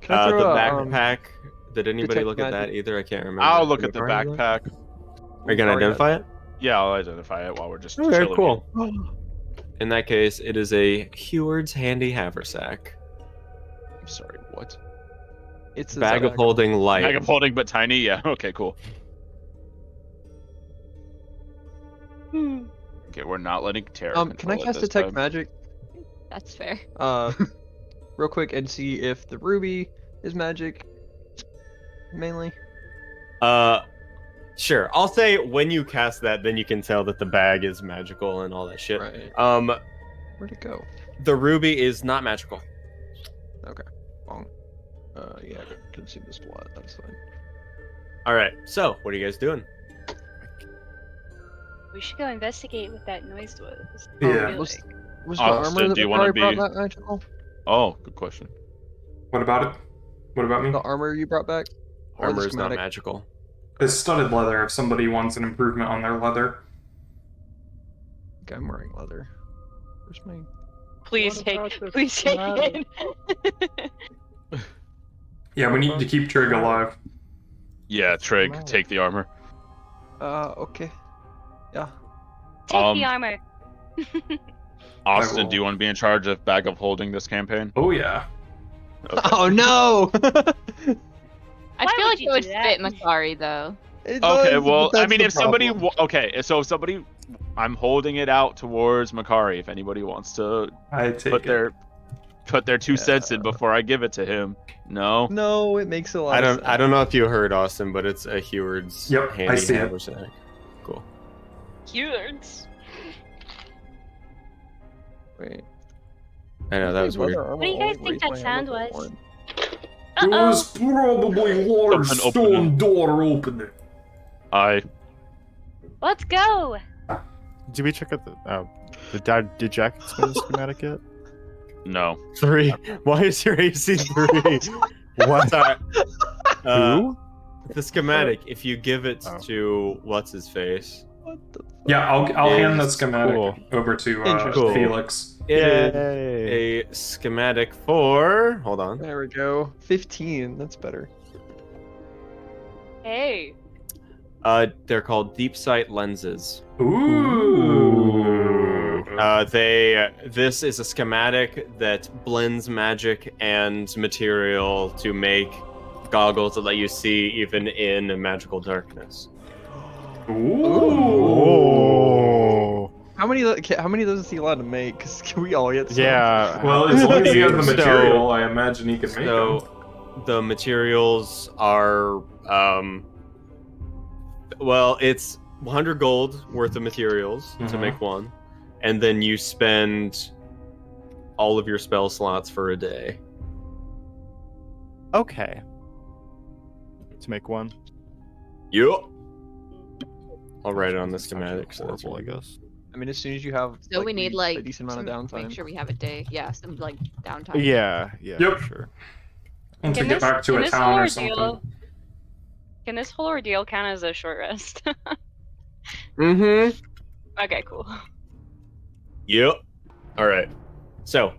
S5: Can I
S11: The
S5: throw a,
S11: backpack. Did anybody
S5: detect
S11: look at that
S5: magic?
S11: either? I can't remember.
S3: I'll look at the
S11: Makari look?
S3: backpack.
S11: Are you gonna
S5: Makari
S11: identify it?
S3: Yeah, I'll identify it while we're just
S11: Okay,
S3: chilling.
S11: cool. In that case, it is a Heward's handy haversack.
S3: I'm sorry, what?
S5: It's a
S11: Bag of holding light.
S3: Bag of holding but tiny? Yeah, okay, cool. Okay, we're not letting Terra
S5: Can I
S3: control it
S5: cast
S3: this
S5: detect
S3: time.
S5: magic?
S4: That's fair.
S5: Real quick and see if the ruby is magic. Mainly.
S11: Sure. I'll say when you cast that, then you can tell that the bag is magical and all that shit.
S5: Right. Where'd it go?
S11: The ruby is not magical.
S5: Wrong. Yeah, I couldn't see the spot. That's fine.
S11: All right. So, what are you guys doing?
S7: We should go investigate what that noise was.
S1: Yeah.
S5: Was the
S3: Austin,
S5: armor that
S3: do you wanna
S5: Makari brought
S3: be-
S5: back magical?
S3: Oh, good question.
S1: What about it? What about me?
S5: The armor you brought back? Or the
S11: Armor is not
S5: schematic?
S11: magical.
S1: It's studded leather if somebody wants an improvement on their leather.
S5: Okay, I'm wearing leather. Where's my...
S8: Please
S6: What
S8: take
S6: about the
S8: please take
S6: schematic?
S8: it.
S1: Yeah, we need to keep Trig alive.
S3: Yeah, Trig,
S6: Wow.
S3: take the armor.
S5: Okay. Yeah.
S7: Take
S3: Um,
S7: the armor.
S3: Austin, do you want to be in charge of bag of holding this campaign?
S1: Oh yeah.
S3: Okay.
S5: Oh no!
S4: I
S7: Why
S4: feel
S7: would
S4: like
S7: you
S4: it would
S7: do that?
S4: fit Makari though.
S5: It
S3: Okay,
S5: does,
S3: well,
S5: but
S3: I
S5: that's
S3: mean,
S5: the
S3: if somebody,
S5: problem.
S3: so if somebody, I'm holding it out towards Makari. If anybody wants to
S1: I take it.
S3: put their 2 cents in before I give it to him. No.
S5: No, it makes a lot
S11: I
S5: of
S11: don't.
S5: sense.
S11: I don't know if you heard Austin, but it's a Heward's
S1: Yep, I
S11: handy
S1: see it.
S11: haversack. Cool.
S8: Cute.
S5: Wait.
S11: I know that was weird.
S7: What do you guys think that sound was?
S1: It was probably large
S3: Open,
S1: stone door opening.
S7: Let's go.
S10: Did we check out did Jack explain the schematic yet?
S3: No.
S11: 3. Why is your AC 3?
S10: What?
S11: Sorry.
S10: Who?
S11: The schematic. If you give it
S10: Oh.
S11: to what's his face,
S5: What the fuck?
S1: Yeah, I'll hand the
S11: Is
S1: schematic
S10: cool.
S1: over to
S5: Interesting.
S1: Felix.
S10: Yay.
S11: a schematic for. Hold on.
S5: There we go. 15. That's better.
S8: Hey.
S11: They're called deep sight lenses.
S1: Ooh.
S11: This is a schematic that blends magic and material to make goggles that let you see even in magical darkness.
S10: Oh.
S5: How many of those is he allowed to make? Because can we all get some?
S10: Yeah.
S1: Well, as long as he has the
S11: So-
S1: material, I imagine he can make them.
S11: So the materials are well, it's 100 gold worth of materials to
S1: Mhm.
S11: make one, and then you spend all of your spell slots for a day.
S10: Okay. To make one.
S11: Yep. I'll write it on the schematic. So that's
S10: Horrible,
S11: what
S10: I guess.
S5: I mean, as soon as you have.
S4: So we need like
S5: a decent amount of
S4: some-
S5: downtime.
S4: Make sure we have a day. Yeah, some like downtime.
S10: Yeah.
S1: Yep.
S10: For sure.
S1: Once we
S8: Can
S1: get
S8: this,
S1: back to
S8: can
S1: a
S8: this
S1: town
S8: whole
S1: or
S8: ordeal,
S1: something.
S8: can this whole ordeal count as a short rest?
S11: Mm-hmm.
S8: Okay, cool.
S11: Yep. All right. So,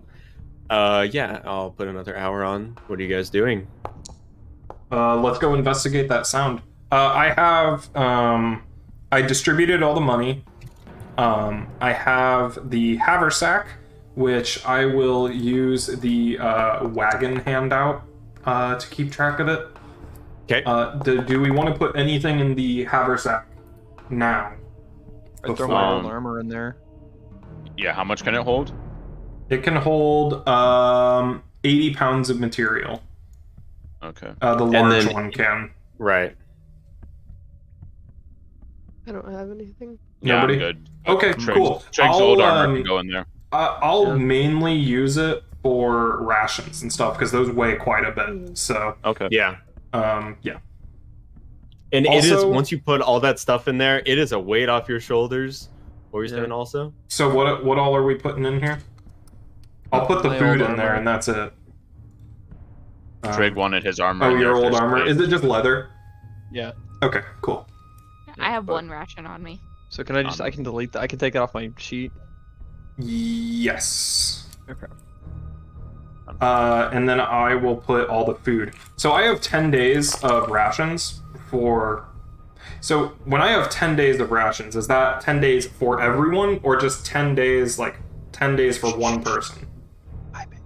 S11: yeah, I'll put another hour on. What are you guys doing?
S1: Let's go investigate that sound. I have I distributed all the money. I have the haversack, which I will use the wagon handout to keep track of it.
S11: Okay.
S1: Do we want to put anything in the haversack now?
S5: I throw my old
S3: Um,
S5: armor in there.
S3: Yeah, how much can it hold?
S1: It can hold 80 pounds of material.
S3: Okay.
S1: The large
S11: then-
S1: one can.
S11: Right.
S9: I don't have anything.
S3: Yeah,
S1: Nobody?
S3: I'm good.
S1: Okay,
S3: Trig's,
S1: cool.
S3: Trig's old armor can go in there.
S1: I'll mainly use it for rations and stuff because those weigh quite a bit. So,
S3: Okay.
S11: Yeah.
S1: yeah.
S11: And it is,
S1: Also-
S11: once you put all that stuff in there, it is a weight off your shoulders. What were you
S5: Yeah.
S11: saying also?
S1: So what all are we putting in here? I'll put the
S5: My
S1: food
S5: old
S1: in there
S5: armor.
S1: and that's it.
S3: Trig wanted his armor.
S1: Oh,
S3: in there
S1: your
S3: if
S1: old
S3: there's
S1: armor.
S3: space.
S1: Is it just leather?
S5: Yeah.
S1: Okay, cool.
S4: I have
S5: but-
S4: one ration on me.
S5: So can I just? I can delete that. I can take it off my sheet.
S1: Yes.
S5: Okay.
S1: And then I will put all the food. So I have 10 days of rations for... So when I have 10 days of rations, is that 10 days for everyone or just 10 days, like 10 days for one person?
S5: Hi, baby.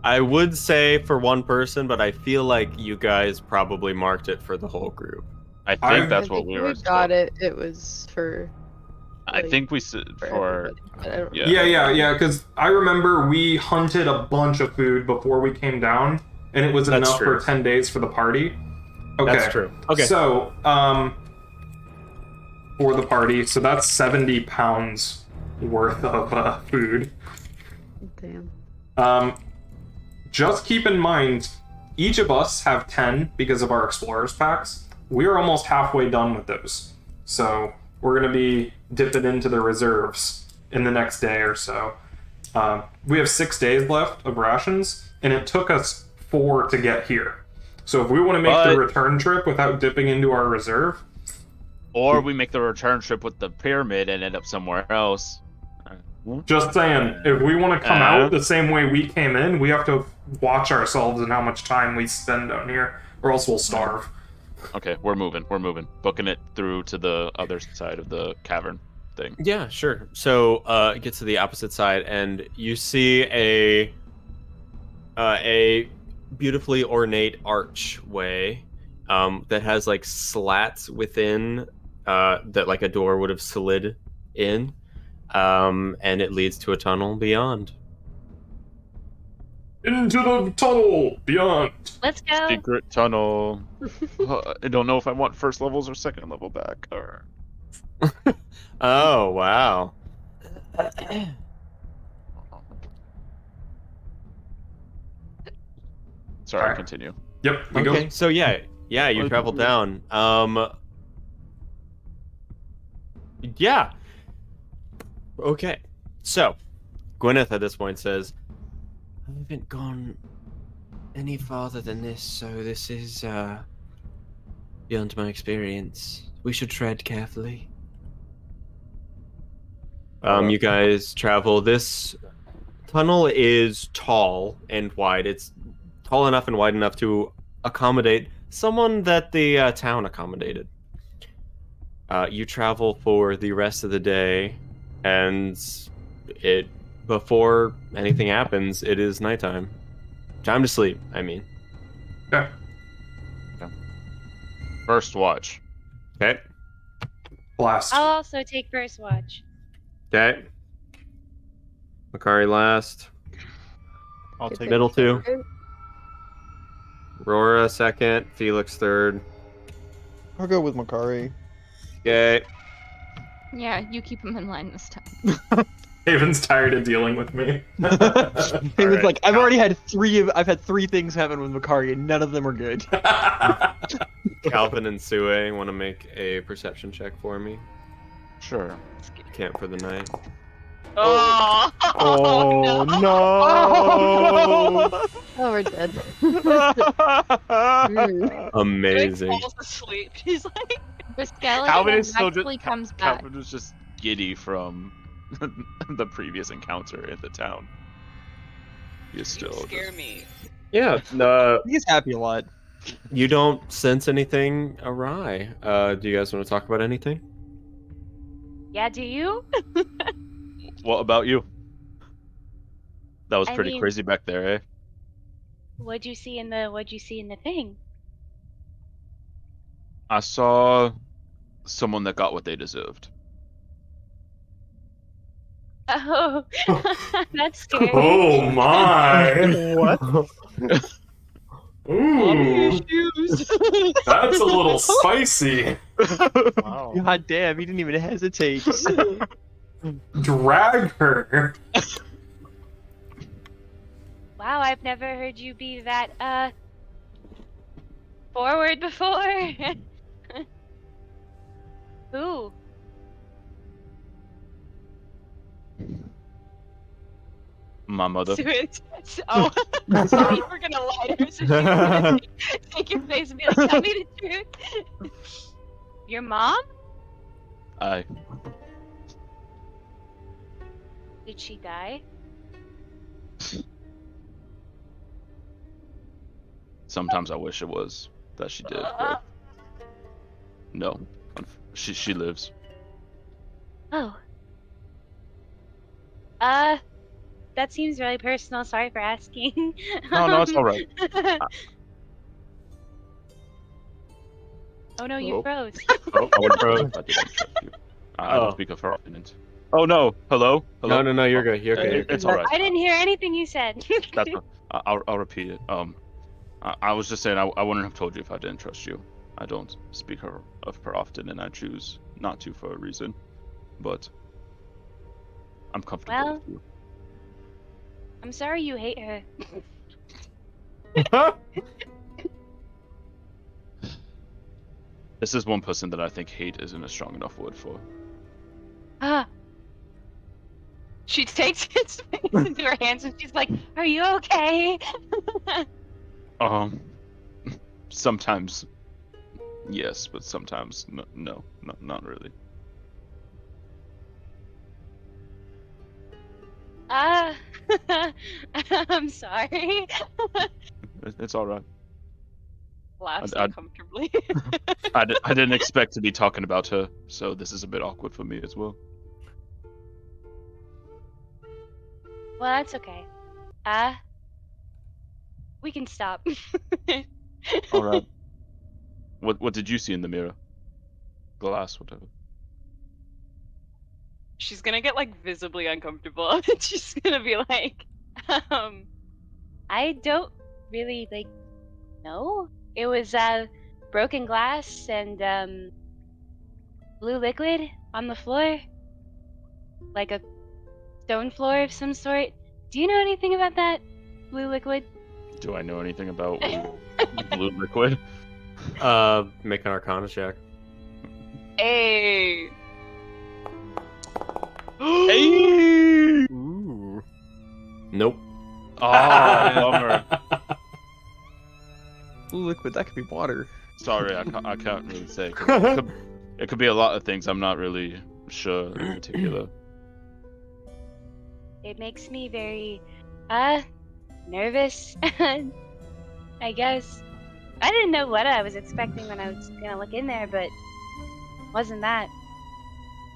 S11: I would say for one person, but I feel like you guys probably marked it for the whole group.
S3: I think
S1: I've-
S3: that's
S9: I
S3: what
S9: think
S3: we
S9: when
S3: were.
S9: got it. It was for.
S3: I
S9: like,
S3: think we said for.
S9: everybody, but I don't
S3: Yeah.
S1: Yeah, because I remember we hunted a bunch of food before we came down, and it was
S11: That's
S1: enough
S11: true.
S1: for 10 days for the party. Okay.
S11: That's true. Okay.
S1: So, for the party, so that's 70 pounds worth of food.
S9: Damn.
S1: Just keep in mind, each of us have 10 because of our explorers packs. We're almost halfway done with those. So we're going to be dipping into the reserves in the next day or so. We have 6 days left of rations, and it took us 4 to get here. So if we want to make the
S3: But-
S1: return trip without dipping into our reserve,
S3: Or we make the return trip with the pyramid and end up somewhere else.
S1: just saying, if we want to come
S3: Uh-huh.
S1: out the same way we came in, we have to watch ourselves and how much time we spend down here, or else we'll starve.
S3: Okay, we're moving. We're moving. Booking it through to the other side of the cavern. thing.
S11: Yeah, sure. So it gets to the opposite side, and you see a beautifully ornate archway that has like slats within that like a door would have slid in, and it leads to a tunnel beyond.
S1: Into the tunnel beyond.
S7: Let's go.
S3: Secret tunnel. I don't know if I want first levels or second level back. Or...
S11: Oh, wow.
S3: Sorry,
S1: Alright.
S3: continue.
S1: Yep, we
S11: Okay,
S1: go.
S11: so yeah, you travel down. Yeah. Okay, so Gwyneth at this point says, "I haven't gone any farther than this, so this is beyond my experience. We should tread carefully." You guys travel. This tunnel is tall and wide. It's tall enough and wide enough to accommodate someone that the town accommodated. You travel for the rest of the day, and before anything happens, it is nighttime. Time to sleep, I mean.
S1: Okay.
S3: First watch.
S11: Okay.
S1: Blast.
S7: I'll also take first watch.
S11: Okay. Makari last.
S10: I'll take
S11: Middle two.
S9: Okay.
S11: Aurora second. Felix third.
S5: I'll go with Makari.
S11: Okay.
S4: Yeah, you keep him in line this time.
S1: Haven's tired of dealing with me.
S5: It was like I've had three things happen with Makari and none of them are good.
S11: Calvin and Sue want to make a perception check for me.
S3: Sure.
S11: Camp for the night.
S8: Oh,
S10: Oh no!
S9: Oh, we're dead.
S11: Amazing.
S8: Jake falls asleep. He's like,
S4: The skeleton
S3: Calvin is still
S4: actually
S3: just
S4: comes back.
S3: Calvin was just giddy from the previous encounter in the town. He is
S8: you
S3: still
S8: scare me.
S11: Yeah.
S5: He's happy a lot.
S11: You don't sense anything awry. Do you guys want to talk about anything?
S7: Yeah, do you?
S3: What about you? That was
S7: I
S3: pretty
S7: mean-
S3: crazy back there, eh?
S7: What'd you see in the thing?
S3: I saw someone that got what they deserved.
S7: Oh, that's scary.
S1: Oh my!
S10: What?
S1: Ooh,
S5: Issues.
S1: that's a little spicy.
S10: Wow.
S5: God damn, he didn't even hesitate.
S1: Drag her.
S7: Wow, I've never heard you be that forward before. Who?
S3: My mother.
S8: Oh, so you were gonna lie to her, so she was gonna take your face and be like, "Tell me the truth."
S7: Your mom?
S3: I.
S7: Did she die?
S3: Sometimes I wish it was that she did, but no. She lives.
S7: Oh. That seems really personal. Sorry for asking.
S3: No, it's all right.
S7: Oh no, you
S3: Oh.
S7: froze.
S3: Oh, I would froze. I didn't trust you. I don't speak of her often. Oh no! Hello? Hello?
S11: No, you're good. You're okay. You're good.
S3: It's all right.
S7: I didn't hear anything you said.
S3: That's not, I'll repeat it. I was just saying I wouldn't have told you if I didn't trust you. I don't speak of her often, and I choose not to for a reason. But I'm comfortable
S7: Well-
S3: with you.
S7: I'm sorry you hate her.
S3: This is one person that I think hate isn't a strong enough word for.
S7: Ah.
S8: She takes his face into her hands and she's like,
S7: Are you okay?
S3: Sometimes yes, but sometimes no, not really.
S7: I'm sorry.
S3: It's all right.
S8: laughs
S3: I-
S8: uncomfortably.
S3: I didn't expect to be talking about her, so this is a bit awkward for me as well.
S7: Well, that's okay. We can stop.
S3: All right. What did you see in the mirror? Glass, whatever.
S8: She's gonna get like visibly uncomfortable. She's gonna be like,
S7: I don't really like know. It was broken glass and blue liquid on the floor, like a stone floor of some sort. Do you know anything about that blue liquid?
S3: Do I know anything about blue liquid?
S11: Make an Arcana check.
S8: Hey.
S3: Hey!
S11: Ooh. Nope.
S3: Oh, bummer.
S5: Blue liquid, that could be water.
S3: Sorry, I can't really say. It could be a lot of things. I'm not really sure in particular.
S7: It makes me very nervous. I guess I didn't know what I was expecting when I was gonna look in there, but wasn't that.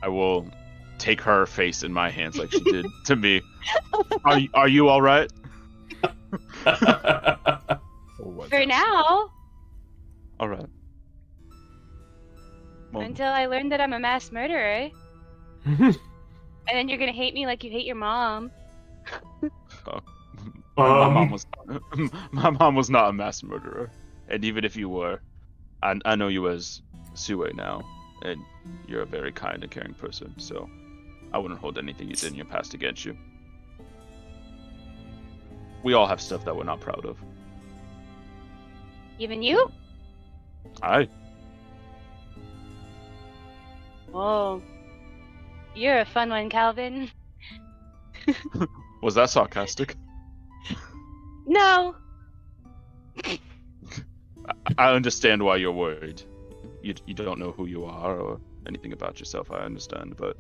S3: I will take her face in my hands like she did to me. Are you all right?
S7: For now,
S3: All right. Well,
S7: until I learn that I'm a mass murderer. And then you're gonna hate me like you hate your mom.
S3: my mom was not a mass murderer, and even if you were, I know you as Sue now, and you're a very kind and caring person. So I wouldn't hold anything you did in your past against you. We all have stuff that we're not proud of.
S7: Even you?
S3: Aye.
S7: Oh, you're a fun one, Calvin.
S3: Was that sarcastic?
S7: No.
S3: I understand why you're worried. You don't know who you are or anything about yourself. I understand, but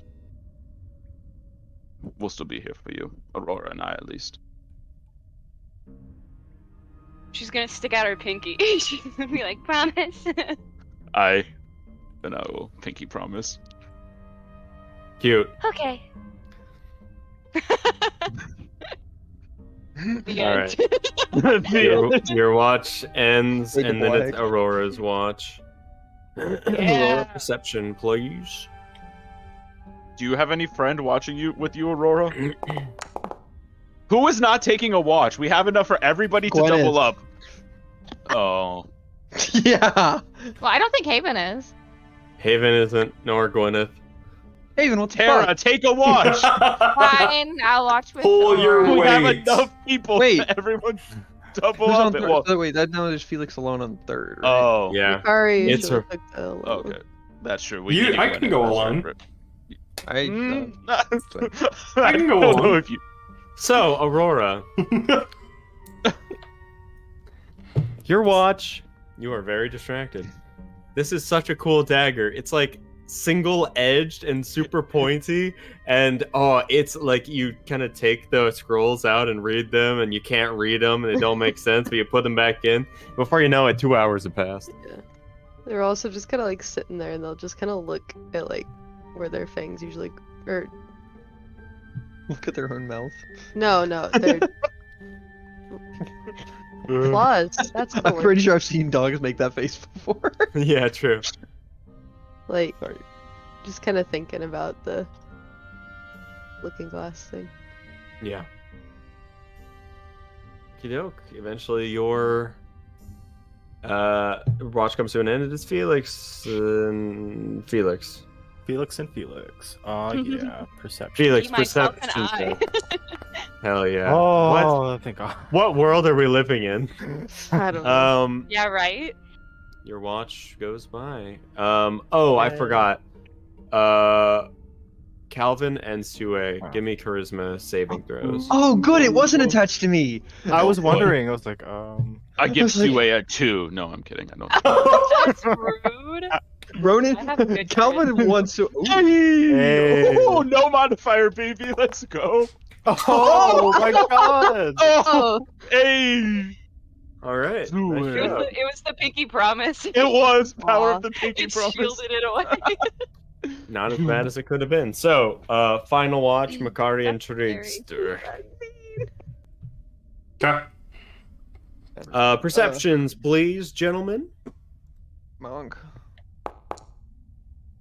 S3: we'll still be here for you, Aurora and I, at least.
S8: She's gonna stick out her pinky. She's gonna be like, promise.
S3: Then I will pinky promise.
S11: Cute.
S7: Okay.
S11: All right. Your watch ends, and then it's Aurora's watch. Aurora, perception, please.
S3: Do you have any friend watching you with you, Aurora? Who is not taking a watch? We have enough for everybody to double up. Oh.
S5: Yeah.
S4: Well, I don't think Haven is.
S11: Haven isn't, nor Gwyneth.
S5: Haven, what's
S3: Tara, take a watch.
S4: Fine, I'll watch with
S1: Pull your
S4: Aurora.
S3: We have
S1: weight.
S3: enough people.
S5: Wait.
S3: Everyone double
S5: Who's
S3: up.
S5: on third?
S3: Well,
S5: Wait, that now there's Felix alone on third. Right?
S3: oh,
S11: Yeah.
S9: Sorry,
S11: It's her.
S3: okay. That's true. We
S1: You-
S3: need to
S1: I
S3: go
S1: can
S3: in
S1: go
S3: as
S1: alone.
S3: separate.
S5: I
S1: I can go
S3: don't know
S1: on.
S3: if you.
S11: So, Aurora. Your watch, you are very distracted. This is such a cool dagger. It's like single-edged and super pointy, and it's like you kind of take the scrolls out and read them, and you can't read them, and they don't make sense, but you put them back in. Before you know it, 2 hours have passed.
S9: Yeah. They're also just kind of like sitting there, and they'll just kind of look at like where their fangs usually, or
S5: Look at their own mouth.
S9: no, they're claws. That's the
S5: I'm
S9: word.
S5: pretty sure I've seen dogs make that face before.
S11: Yeah, true.
S9: Like,
S5: Sorry.
S9: just kind of thinking about the looking glass thing.
S11: Yeah. Okey-doke. Eventually your watch comes to an end. It is Felix and Felix.
S10: Felix and Felix. Oh yeah, perception.
S11: Felix,
S8: See myself
S11: perception.
S8: and I.
S11: Hell yeah.
S10: Oh, thank God.
S11: What world are we living in?
S9: I don't know.
S8: Yeah, right?
S11: Your watch goes by. I forgot. Calvin and Sue, give me charisma saving throws.
S5: Oh, good. It wasn't attached to me.
S10: I was wondering. I was like,
S3: I give
S5: was like-
S3: Sue a 2. No, I'm kidding. I don't.
S8: That's rude.
S5: Ronan,
S8: I have good
S5: Calvin
S8: charisma.
S5: wants to. Ooh.
S10: Hey.
S3: Oh, no modifier, baby. Let's go.
S10: oh my God.
S3: Oh, hey.
S11: All right.
S3: Sue.
S11: nice
S8: It
S11: job.
S8: was the pinky promise.
S3: It was power
S9: Aw.
S3: of the pinky
S8: It
S3: promise.
S8: shielded it away.
S11: Not as bad as it could have been. So, final watch, Makari and
S8: That's very
S11: Trigster.
S1: Okay.
S11: Perceptions, please, gentlemen.
S5: Monk.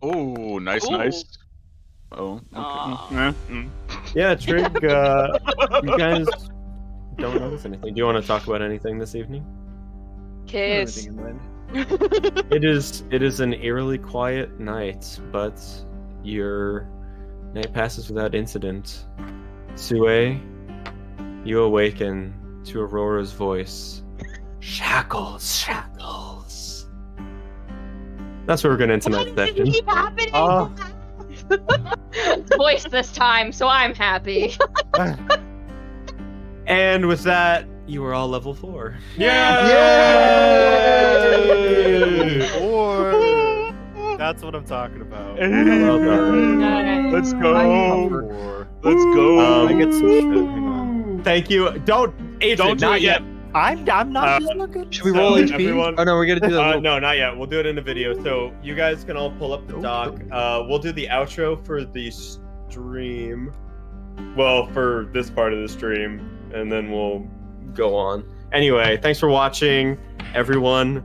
S3: Oh, nice,
S8: Ooh.
S3: nice. Oh, okay.
S8: Aw.
S11: Yeah, Trig, you guys don't notice anything. Do you want to talk about anything this evening?
S8: Kiss.
S11: It is an eerily quiet night, but your night passes without incident. Sue, you awaken to Aurora's voice. Shackles, shackles. That's where we're gonna end tonight's session.
S4: Keep happening. Voice this time, so I'm happy.
S11: And with that, you are all level 4.
S10: Yay! Or that's what I'm talking about.
S11: Well done.
S3: Let's go. Let's go.
S10: I get some shit. Hang on.
S11: Thank you. Don't
S3: do
S11: not
S3: it
S11: yet.
S10: I'm not just looking.
S5: Should we roll HP?
S11: everyone-
S5: Oh no, we gotta do that.
S11: No, not yet. We'll do it in a video. So you guys can all pull up the doc. We'll do the outro for the stream. Well, for this part of the stream, and then we'll go on. Anyway, thanks for watching, everyone.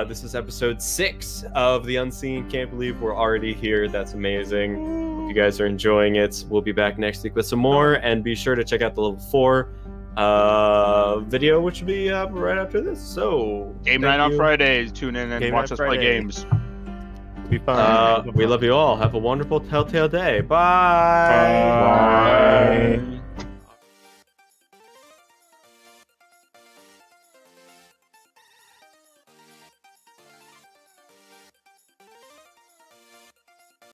S11: This is episode 6 of The Unseen. Can't believe we're already here. That's amazing. Hope you guys are enjoying it. We'll be back next week with some more, and be sure to check out the level 4 video, which will be up right after this. So
S3: Game night on Fridays. Tune in and
S10: Game
S3: watch
S10: night
S3: us play
S10: Friday.
S3: games.
S10: Be fun.
S11: We love you all. Have a wonderful Telltale day. Bye.
S10: Bye.